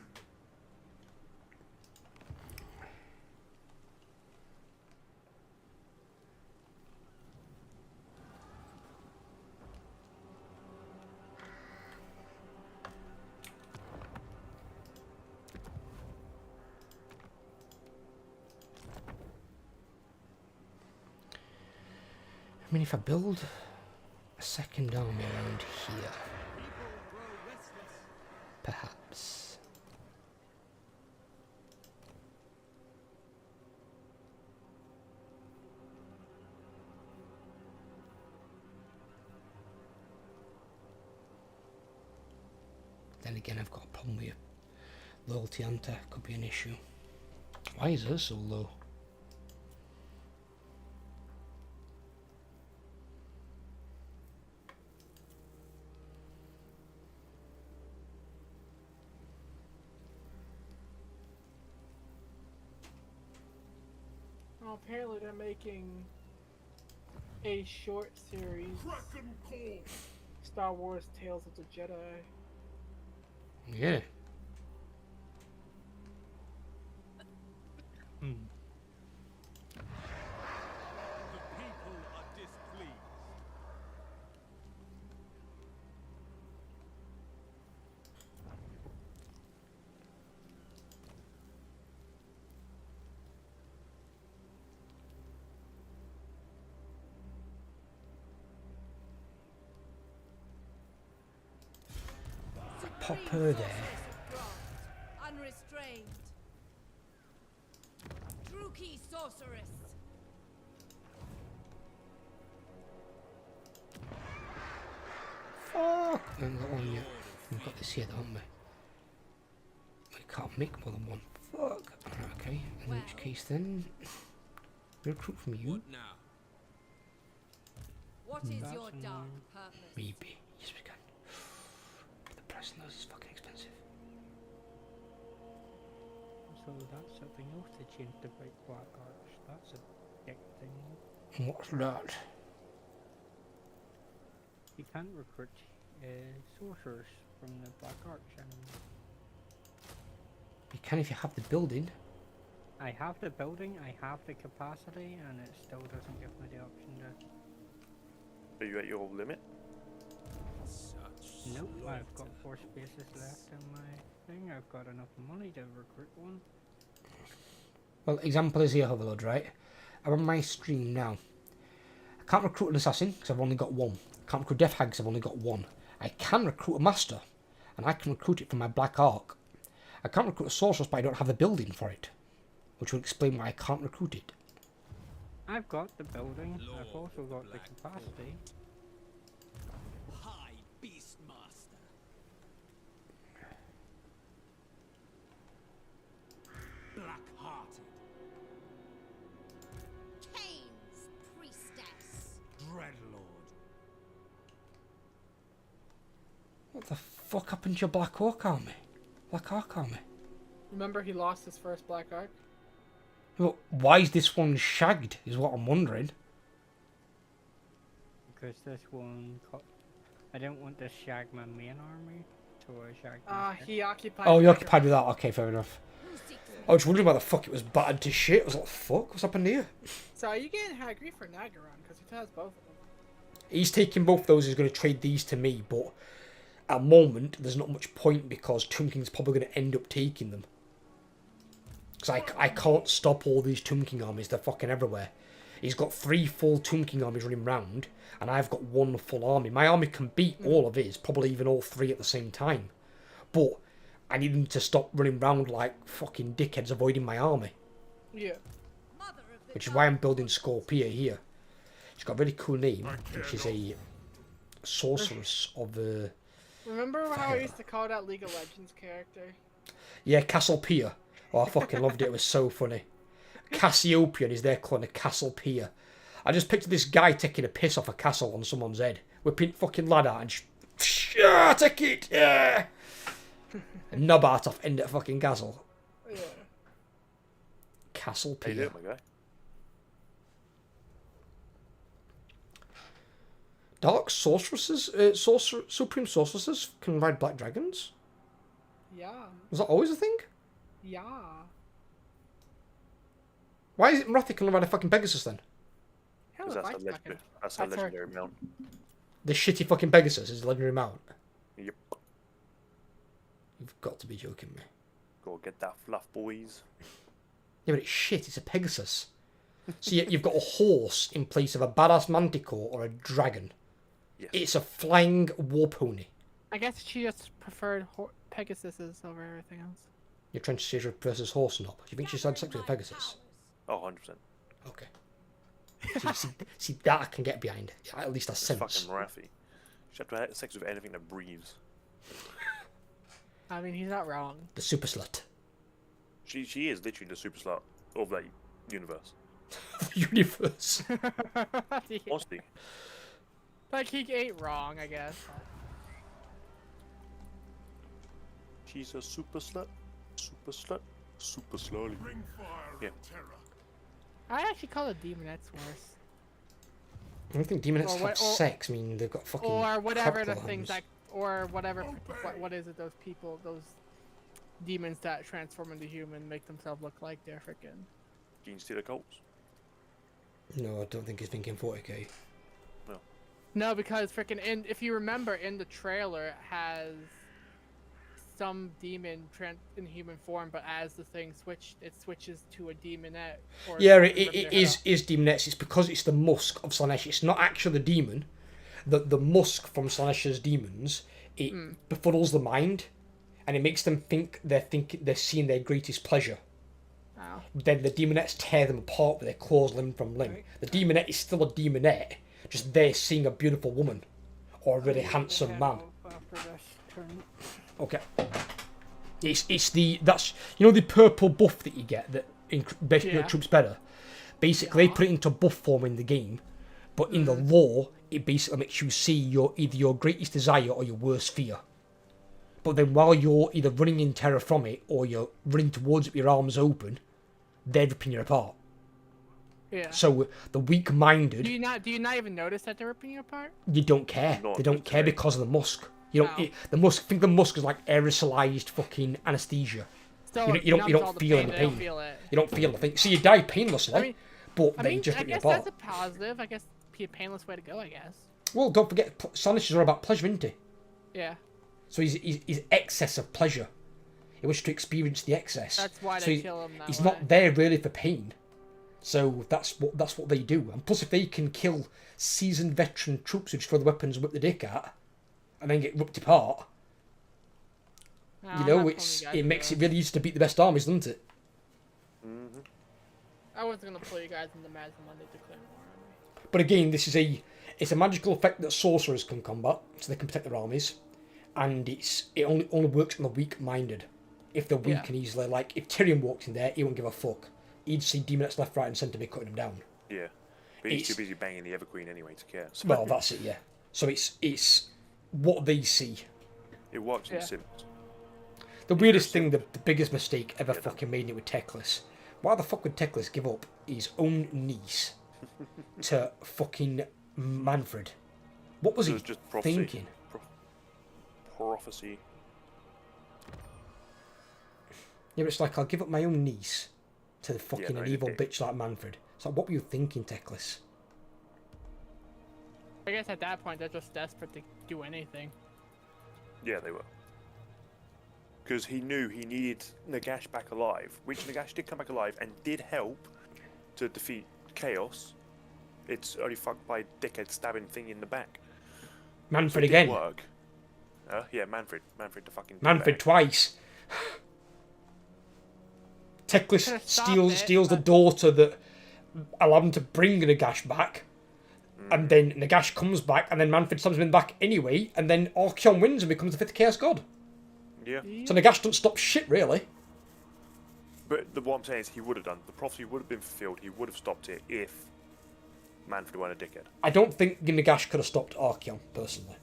I mean, if I build a second army around here, perhaps. Then again, I've got a problem with loyalty hunter. Could be an issue. Why is hers so low? Well, apparently they're making a short series, Kraken Call. Star Wars Tales of the Jedi. Yeah. The people are displeased. Pop her there. Unrestrained. Druki sorceress. Fuck! We haven't got one yet. We've got this here, haven't we? We can't make more than one. Fuck! Alright, okay. In which case then... recruit from you? What now? What is your dark purpose? Maybe. Yes, we can. The price on those is fucking expensive. So that's something else to change the big black arch. That's a big thing. And what's that? You can't recruit sorcerers from the black arch anymore. You can if you have the building. I have the building, I have the capacity, and it still doesn't give me the option to... Are you at your limit? Such Nope, I've got 4 spaces left in my thing. I've got enough money to recruit one. Well, example is here, Overlord, right? I'm on my stream now. I can't recruit an assassin because I've only got one. I can't recruit death hag because I've only got one. I can recruit a master, and I can recruit it from my black arc. I can't recruit a sorceress, but I don't have the building for it, which will explain why I can't recruit it. I've got the building. I've also got the capacity. High Beastmaster. Black-hearted. Cain's priestess. Dreadlord. What the fuck happened to your Black Orc army? Black Arc army? Remember, he lost his first Black Arc. Well, why is this one shagged, is what I'm wondering. Because this one... I don't want to shag my main army, so I shag He occupied... Oh, you occupied with that? Okay, fair enough. Who seeks I was wondering why the fuck it was battered to shit. I was like, fuck, what's happened here? So are you getting high grief for Nagaron? Because he has both of them. He's taking both those, he's going to trade these to me, but at the moment, there's not much point because Tomb King's probably going to end up taking them. Because I can't stop all these Tomb King armies, they're fucking everywhere. He's got 3 full Tomb King armies running round, and I've got 1 full army. My army can beat all of his, probably even all 3 at the same time. But I need them to stop running round like fucking dickheads avoiding my army. Yeah. mother of the Which is why I'm building Scorpia here. She's got a really cool name, which is a sorceress of the... Remember how I used to call that League of Legends character? Yeah, Cassiopeia. Oh, I fucking loved it. It was so funny. Cassiopeia is their clone of Cassiopeia. I just pictured this guy taking a piss off a castle on someone's head, whipping fucking lad out and just... Yeah, take it! Yeah! And knob out off end at fucking castle. Yeah. How you Cassiopeia. doing, my guy? Dark sorceresses, supreme sorceresses can ride black dragons? Yeah. Was that always a thing? Yeah. Why is it Marathi can ride a fucking Pegasus then? Hell, Because if I that's fucking... a that's her. legendary mount. The shitty fucking Pegasus is a legendary mount. Yep. You've got to be joking me. Gotta get that fluff, boys. Yeah, but it's shit, it's a Pegasus. So you've got a horse in place of a badass manticore or a dragon. Yes. It's a flying war pony. I guess she just preferred Pegasuses over everything else. You're trying to say she prefers horse knob. Do you think she's had sex with a Pegasus? Oh, 100%. Okay. See, that I can get behind. At least a It's sense. fucking Marathi. She have to have sex with anything that breathes. I mean, he's not wrong. The super slut. She is literally the super slut of that universe. The universe. Honestly. Like, he ain't wrong, I guess. She's a super slut. Super slut. Super slowly. Bring fire Yeah. and terror. I actually call the demonettes worse. I don't think demonettes Or have what- or- sex. I mean, they've got fucking. Or whatever the crocodile things arms. that... Or whatever... What is it, those people, those demons that transform into human make themselves look like they're freaking... Gene Stealer cults. No, I don't think he's thinking 40k. No, because freaking if you remember in the trailer, it has some demon in human form, but as the thing it switches to a demonette. Or Yeah, something, rip it their head is off. demonettes. It's because it's the musk of Slanesh. It's not actually the demon. The musk from Slanesh's demons, it befuddles the mind, and it makes them think they're seeing their greatest pleasure. Oh. Then the demonettes tear them apart with their claws limb from limb. The demonette is still a demonette, just they're seeing a beautiful woman or a really handsome man. After this turn. Okay. It's the the purple buff that you get that makes your troops better. Basically, they put it into buff form in the game, but in the lore, it basically makes you see either your greatest desire or your worst fear. But then while you're either running in terror from it or you're running towards it with your arms open, they're ripping you apart. Yeah. So the weak-minded, Do you not even notice that they're ripping you apart? you don't care. Not They don't care today. because of the musk. You don't. Oh. The musk. Think the musk is like aerosolized fucking anesthesia. Still, You don't numbs all the feel pain, any they don't pain. feel it. You don't feel anything. So you die painlessly, I mean, but I they mean, just I rip you guess apart. that's a positive. I guess be a painless way to go. I guess. Well, don't forget, Slanesh are about pleasure, isn't he? Yeah. So he's excess of pleasure. He wishes to experience the excess. That's why so they kill him that he's way. not there really for pain. So that's what they do. And plus, if they can kill seasoned veteran troops who just throw the weapons and whip the dick at, and then get ripped apart, it makes it really easy to beat the best armies, doesn't it? Mm-hmm. I wasn't gonna pull you guys in the match when they declare war. But again, it's a magical effect that sorcerers can combat, so they can protect their armies, and it only works on the weak-minded. If they're weak and easily, like if Tyrion walked in there, he wouldn't give a fuck. He'd see demonettes left, right, and centre be cutting him down. Yeah, but he's too busy banging the Everqueen anyway to care. So. Well, that's it, yeah. So it's what they see. It works in Sims. The weirdest thing, the biggest mistake ever fucking made it with Teclis. Why the fuck would Teclis give up his own niece to fucking Manfred? What was he just prophecy. thinking? Prophecy. Yeah, but it's like, I'll give up my own niece to fucking an evil dick. bitch like Manfred. It's like, what were you thinking, Teclis? I guess at that point they're just desperate to do anything. Yeah, they were. Because he knew he needed Nagash back alive, which Nagash did come back alive and did help to defeat Chaos. It's only fucked by dickhead stabbing thing in the back. Manfred so again. Work. Yeah, Manfred. Manfred the fucking. Manfred twice. Teclis steals the daughter that allowed him to bring Nagash back. And then Nagash comes back, and then Manfred stabs him back anyway, and then Archeon wins and becomes the 5th Chaos God. Yeah. So Nagash doesn't stop shit, really. But what I'm saying is he would have done. The prophecy would have been fulfilled. He would have stopped it if Manfred weren't a dickhead. I don't think Nagash could have stopped Archeon, personally.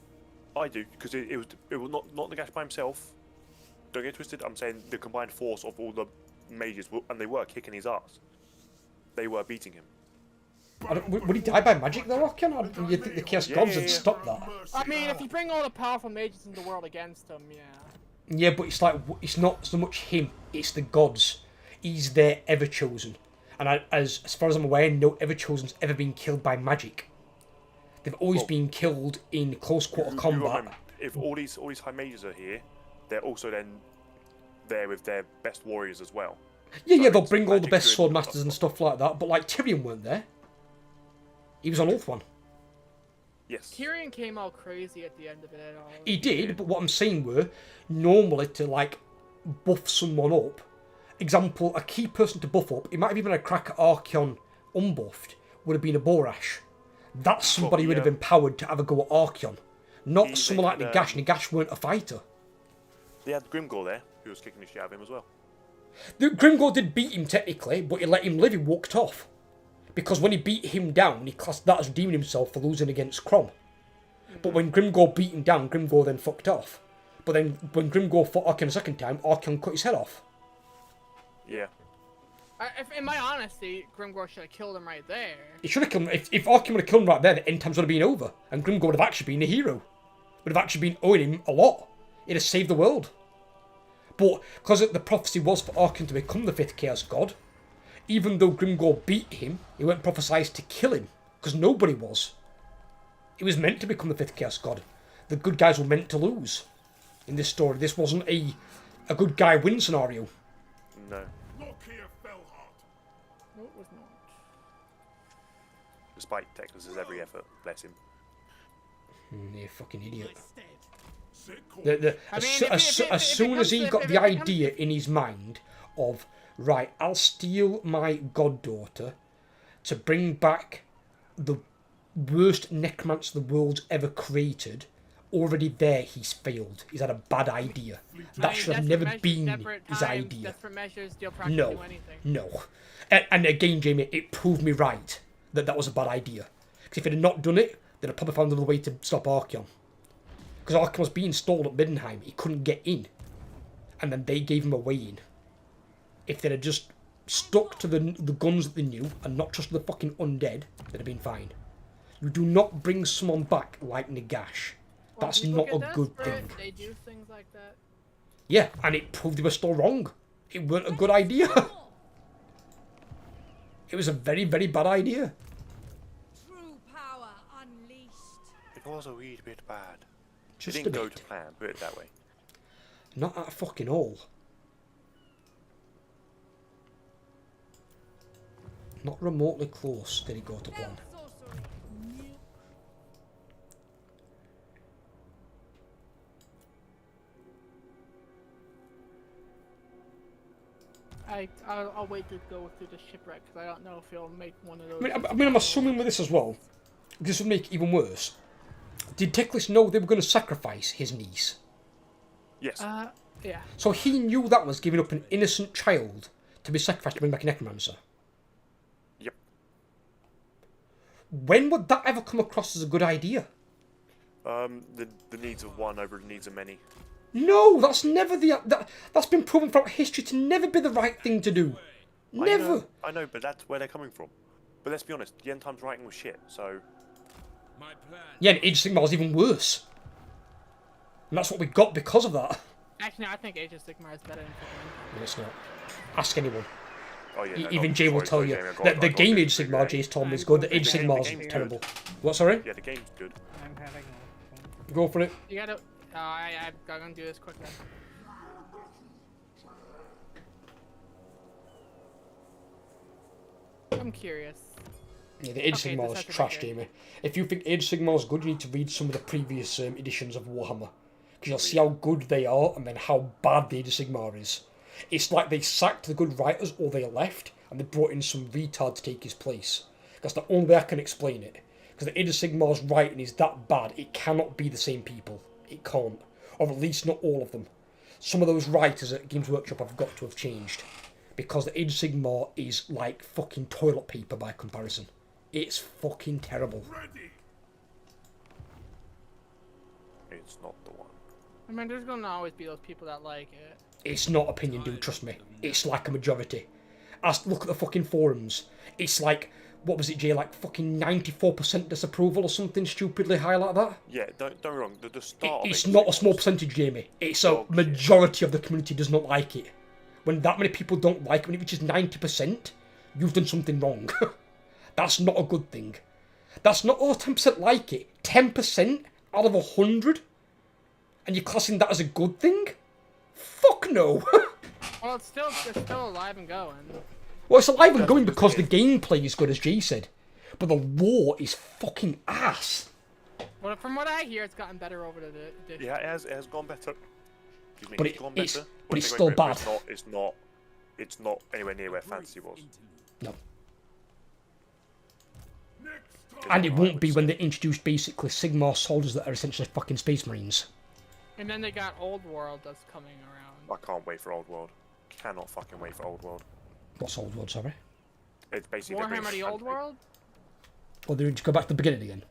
I do, because it was not Nagash by himself. Don't get twisted. I'm saying the combined force of all the mages, and they were kicking his ass. They were beating him. Would he die by magic though, Archeon? Or you think the Chaos Gods would stop that? I mean, if you bring all the powerful mages in the world against him, yeah. Yeah, but it's like, it's not so much him, it's the gods. He's their ever-chosen. And as far as I'm aware, no ever-chosen's ever been killed by magic. They've always been killed in close-quarter combat. Remember, if all these high mages are here, they're also then there with their best warriors as well. Yeah, they'll bring all the best sword masters and stuff like that, but like Tyrion weren't there. He was on Ulthuan. Yes. Tyrion came out crazy at the end of it all. He did, but what I'm saying were, normally to like buff someone up, example, a key person to buff up, it might have even had a crack at Archeon unbuffed, would have been a Borash. That's somebody who would have empowered to have a go at Archeon. Not someone like Nagash. Nagash weren't a fighter. They had Grimgor there, who was kicking the shit out of him as well. The Grimgor did beat him technically, but he let him live, he walked off. Because when he beat him down, he classed that as redeeming himself for losing against Crom. But when Grimgor beat him down, Grimgor then fucked off. But then when Grimgor fought Archeon a second time, Archeon cut his head off. Yeah. In my honesty, Grimgor should have killed him right there. He should have killed him. If Archeon would have killed him right there, the end times would have been over. And Grimgor would have actually been a hero. Would have actually been owing him a lot. He'd have saved the world. But because the prophecy was for Archeon to become the 5th Chaos God, even though Grimgor beat him, he weren't prophesied to kill him. Because nobody was. He was meant to become the 5th Chaos God. The good guys were meant to lose. In this story, this wasn't a good guy win scenario. No. Look here, Fellheart. No, it was not. Despite Teclis' every effort, bless him. You fucking idiot. Sit As soon as he got the idea in his mind of, right, I'll steal my goddaughter to bring back the worst necromancer the world's ever created, already there he's failed. He's had a bad idea. That should have never been his idea. No. And again, Jamie, it proved me right that was a bad idea. Because if he'd have not done it, they'd have probably found another way to stop Archeon. Because Archeon was being stalled at Middenheim, he couldn't get in. And then they gave him a way in. If they'd have just stuck to the guns that they knew and not trusted the fucking undead, they'd have been fine. You do not bring someone back like Nagash. That's not a good thing. They do things like that. Yeah, and it proved they were still wrong. It weren't a good idea. It was a very, very bad idea. True power unleashed. It was a wee bit bad. Just it didn't a go bit. to plan, put it that way. Not at fucking all. Not remotely close did it go to plan. I'll wait to go through the shipwreck because I don't know if he'll make one of those. I mean, I'm assuming with this as well, this would make it even worse. Did Teclis know they were going to sacrifice his niece? Yes. Yeah. So he knew that was giving up an innocent child to be sacrificed to bring back a necromancer. Yep. When would that ever come across as a good idea? The needs of one over the needs of many. No, that's never that's been proven throughout history to never be the right thing to do. Never. I know, but that's where they're coming from. But let's be honest, the end times writing was shit, so... My plan. Yeah, and Age of Sigmar is even worse. And that's what we got because of that. Actually, no, I think Age of Sigmar is better than No, it's not. Ask anyone. Oh, yeah, Even Jay will tell you that the game Age of Sigmar, Jay's told me, is good. The Age of Sigmar is terrible. What, sorry? Yeah, the game's good. I'm having Go for it. You gotta. I'm gonna do this quick then. I'm curious. Yeah, the Age of Okay, Sigmar this is has to be trash, good. Jamie. If you think Age of Sigmar is good, you need to read some of the previous editions of Warhammer. Because you'll see how good they are and then how bad the Age of Sigmar is. It's like they sacked the good writers or they left and they brought in some retard to take his place. That's the only way I can explain it. Because the Age of Sigmar's writing is that bad, it cannot be the same people. It can't. Or at least not all of them. Some of those writers at Games Workshop have got to have changed. Because the Age of Sigmar is like fucking toilet paper by comparison. It's fucking terrible. Ready. It's not the one. I mean, there's gonna always be those people that like it. It's not opinion, dude, trust me. It's like a majority. Look at the fucking forums. It's like, what was it, Jay, like fucking 94% disapproval or something stupidly high like that? Yeah, don't get me wrong, the start of It's it not a was- small percentage, Jamie. It's a Oh, shit. majority of the community does not like it. When that many people don't like it, when it reaches 90%, you've done something wrong. That's not a good thing. That's not, 10% like it. 10% out of 100? And you're classing that as a good thing? Fuck no. Well, it's still alive and going. Well, it's alive and going because the gameplay is good, as Jay said. But the lore is fucking ass. Well, from what I hear, it's gotten better over the edition. Yeah, it has gone better. Excuse me, But it's gone it's- better. but it's Wait, still wait, bad. It's not anywhere near where fantasy was. No. Next time. And it won't be when they introduce basically Sigmar soldiers that are essentially fucking space marines. And then they got Old World that's coming around. I can't wait for Old World. Cannot fucking wait for Old World. What's Old World, sorry? It's basically they're Warhammer: bringing The Old fantasy- World. Well, they're to go back to the beginning again.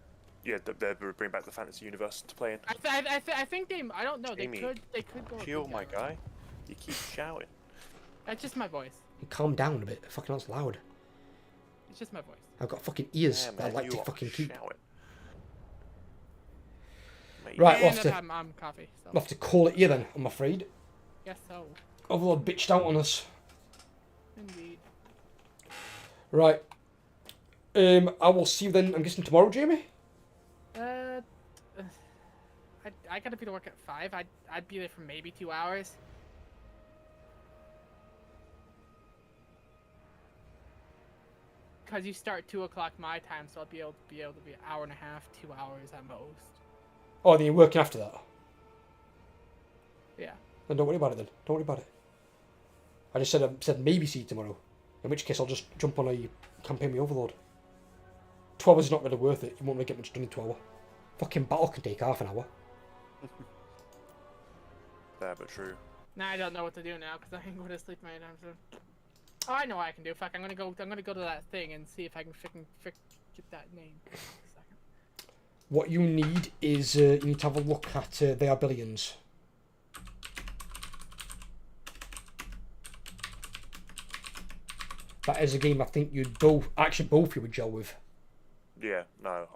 Yeah, they're bringing back the fantasy universe to play in. I think they. I don't know. Jamie, They could go. Chill, my together. guy. You keep shouting. That's just my voice. Calm down a bit. Fucking hell's loud. It's just my voice. I've got fucking ears Yeah, that I man, like you to are fucking keep. shouting. Mate, Right, we'll And have to, I'm coffee. So. we'll have to call it here then, I'm afraid. Yes, so. Overlord bitched out on us. Indeed. Right. I will see you then, I'm guessing tomorrow, Jamie? I gotta be to work at 5. I'd be there for maybe 2 hours. Cause you start 2 o'clock my time, so I'll be able to be an hour and a half, 2 hours at most. Oh, then you're working after that? Yeah. Then don't worry about it then. Don't worry about it. I just said maybe see you tomorrow. In which case I'll just jump on a campaign with Overlord. 2 hours is not really worth it. You won't really get much done in 2 hours. Fucking battle can take half an hour. There, but true. Now I don't know what to do now because I ain't going to sleep my time soon. Oh, I know what I can do. Fuck, I'm gonna go to that thing and see if I can get that name. Second. What you need is you need to have a look at They Are Billions. That is a game I think both you would gel with. Yeah, no,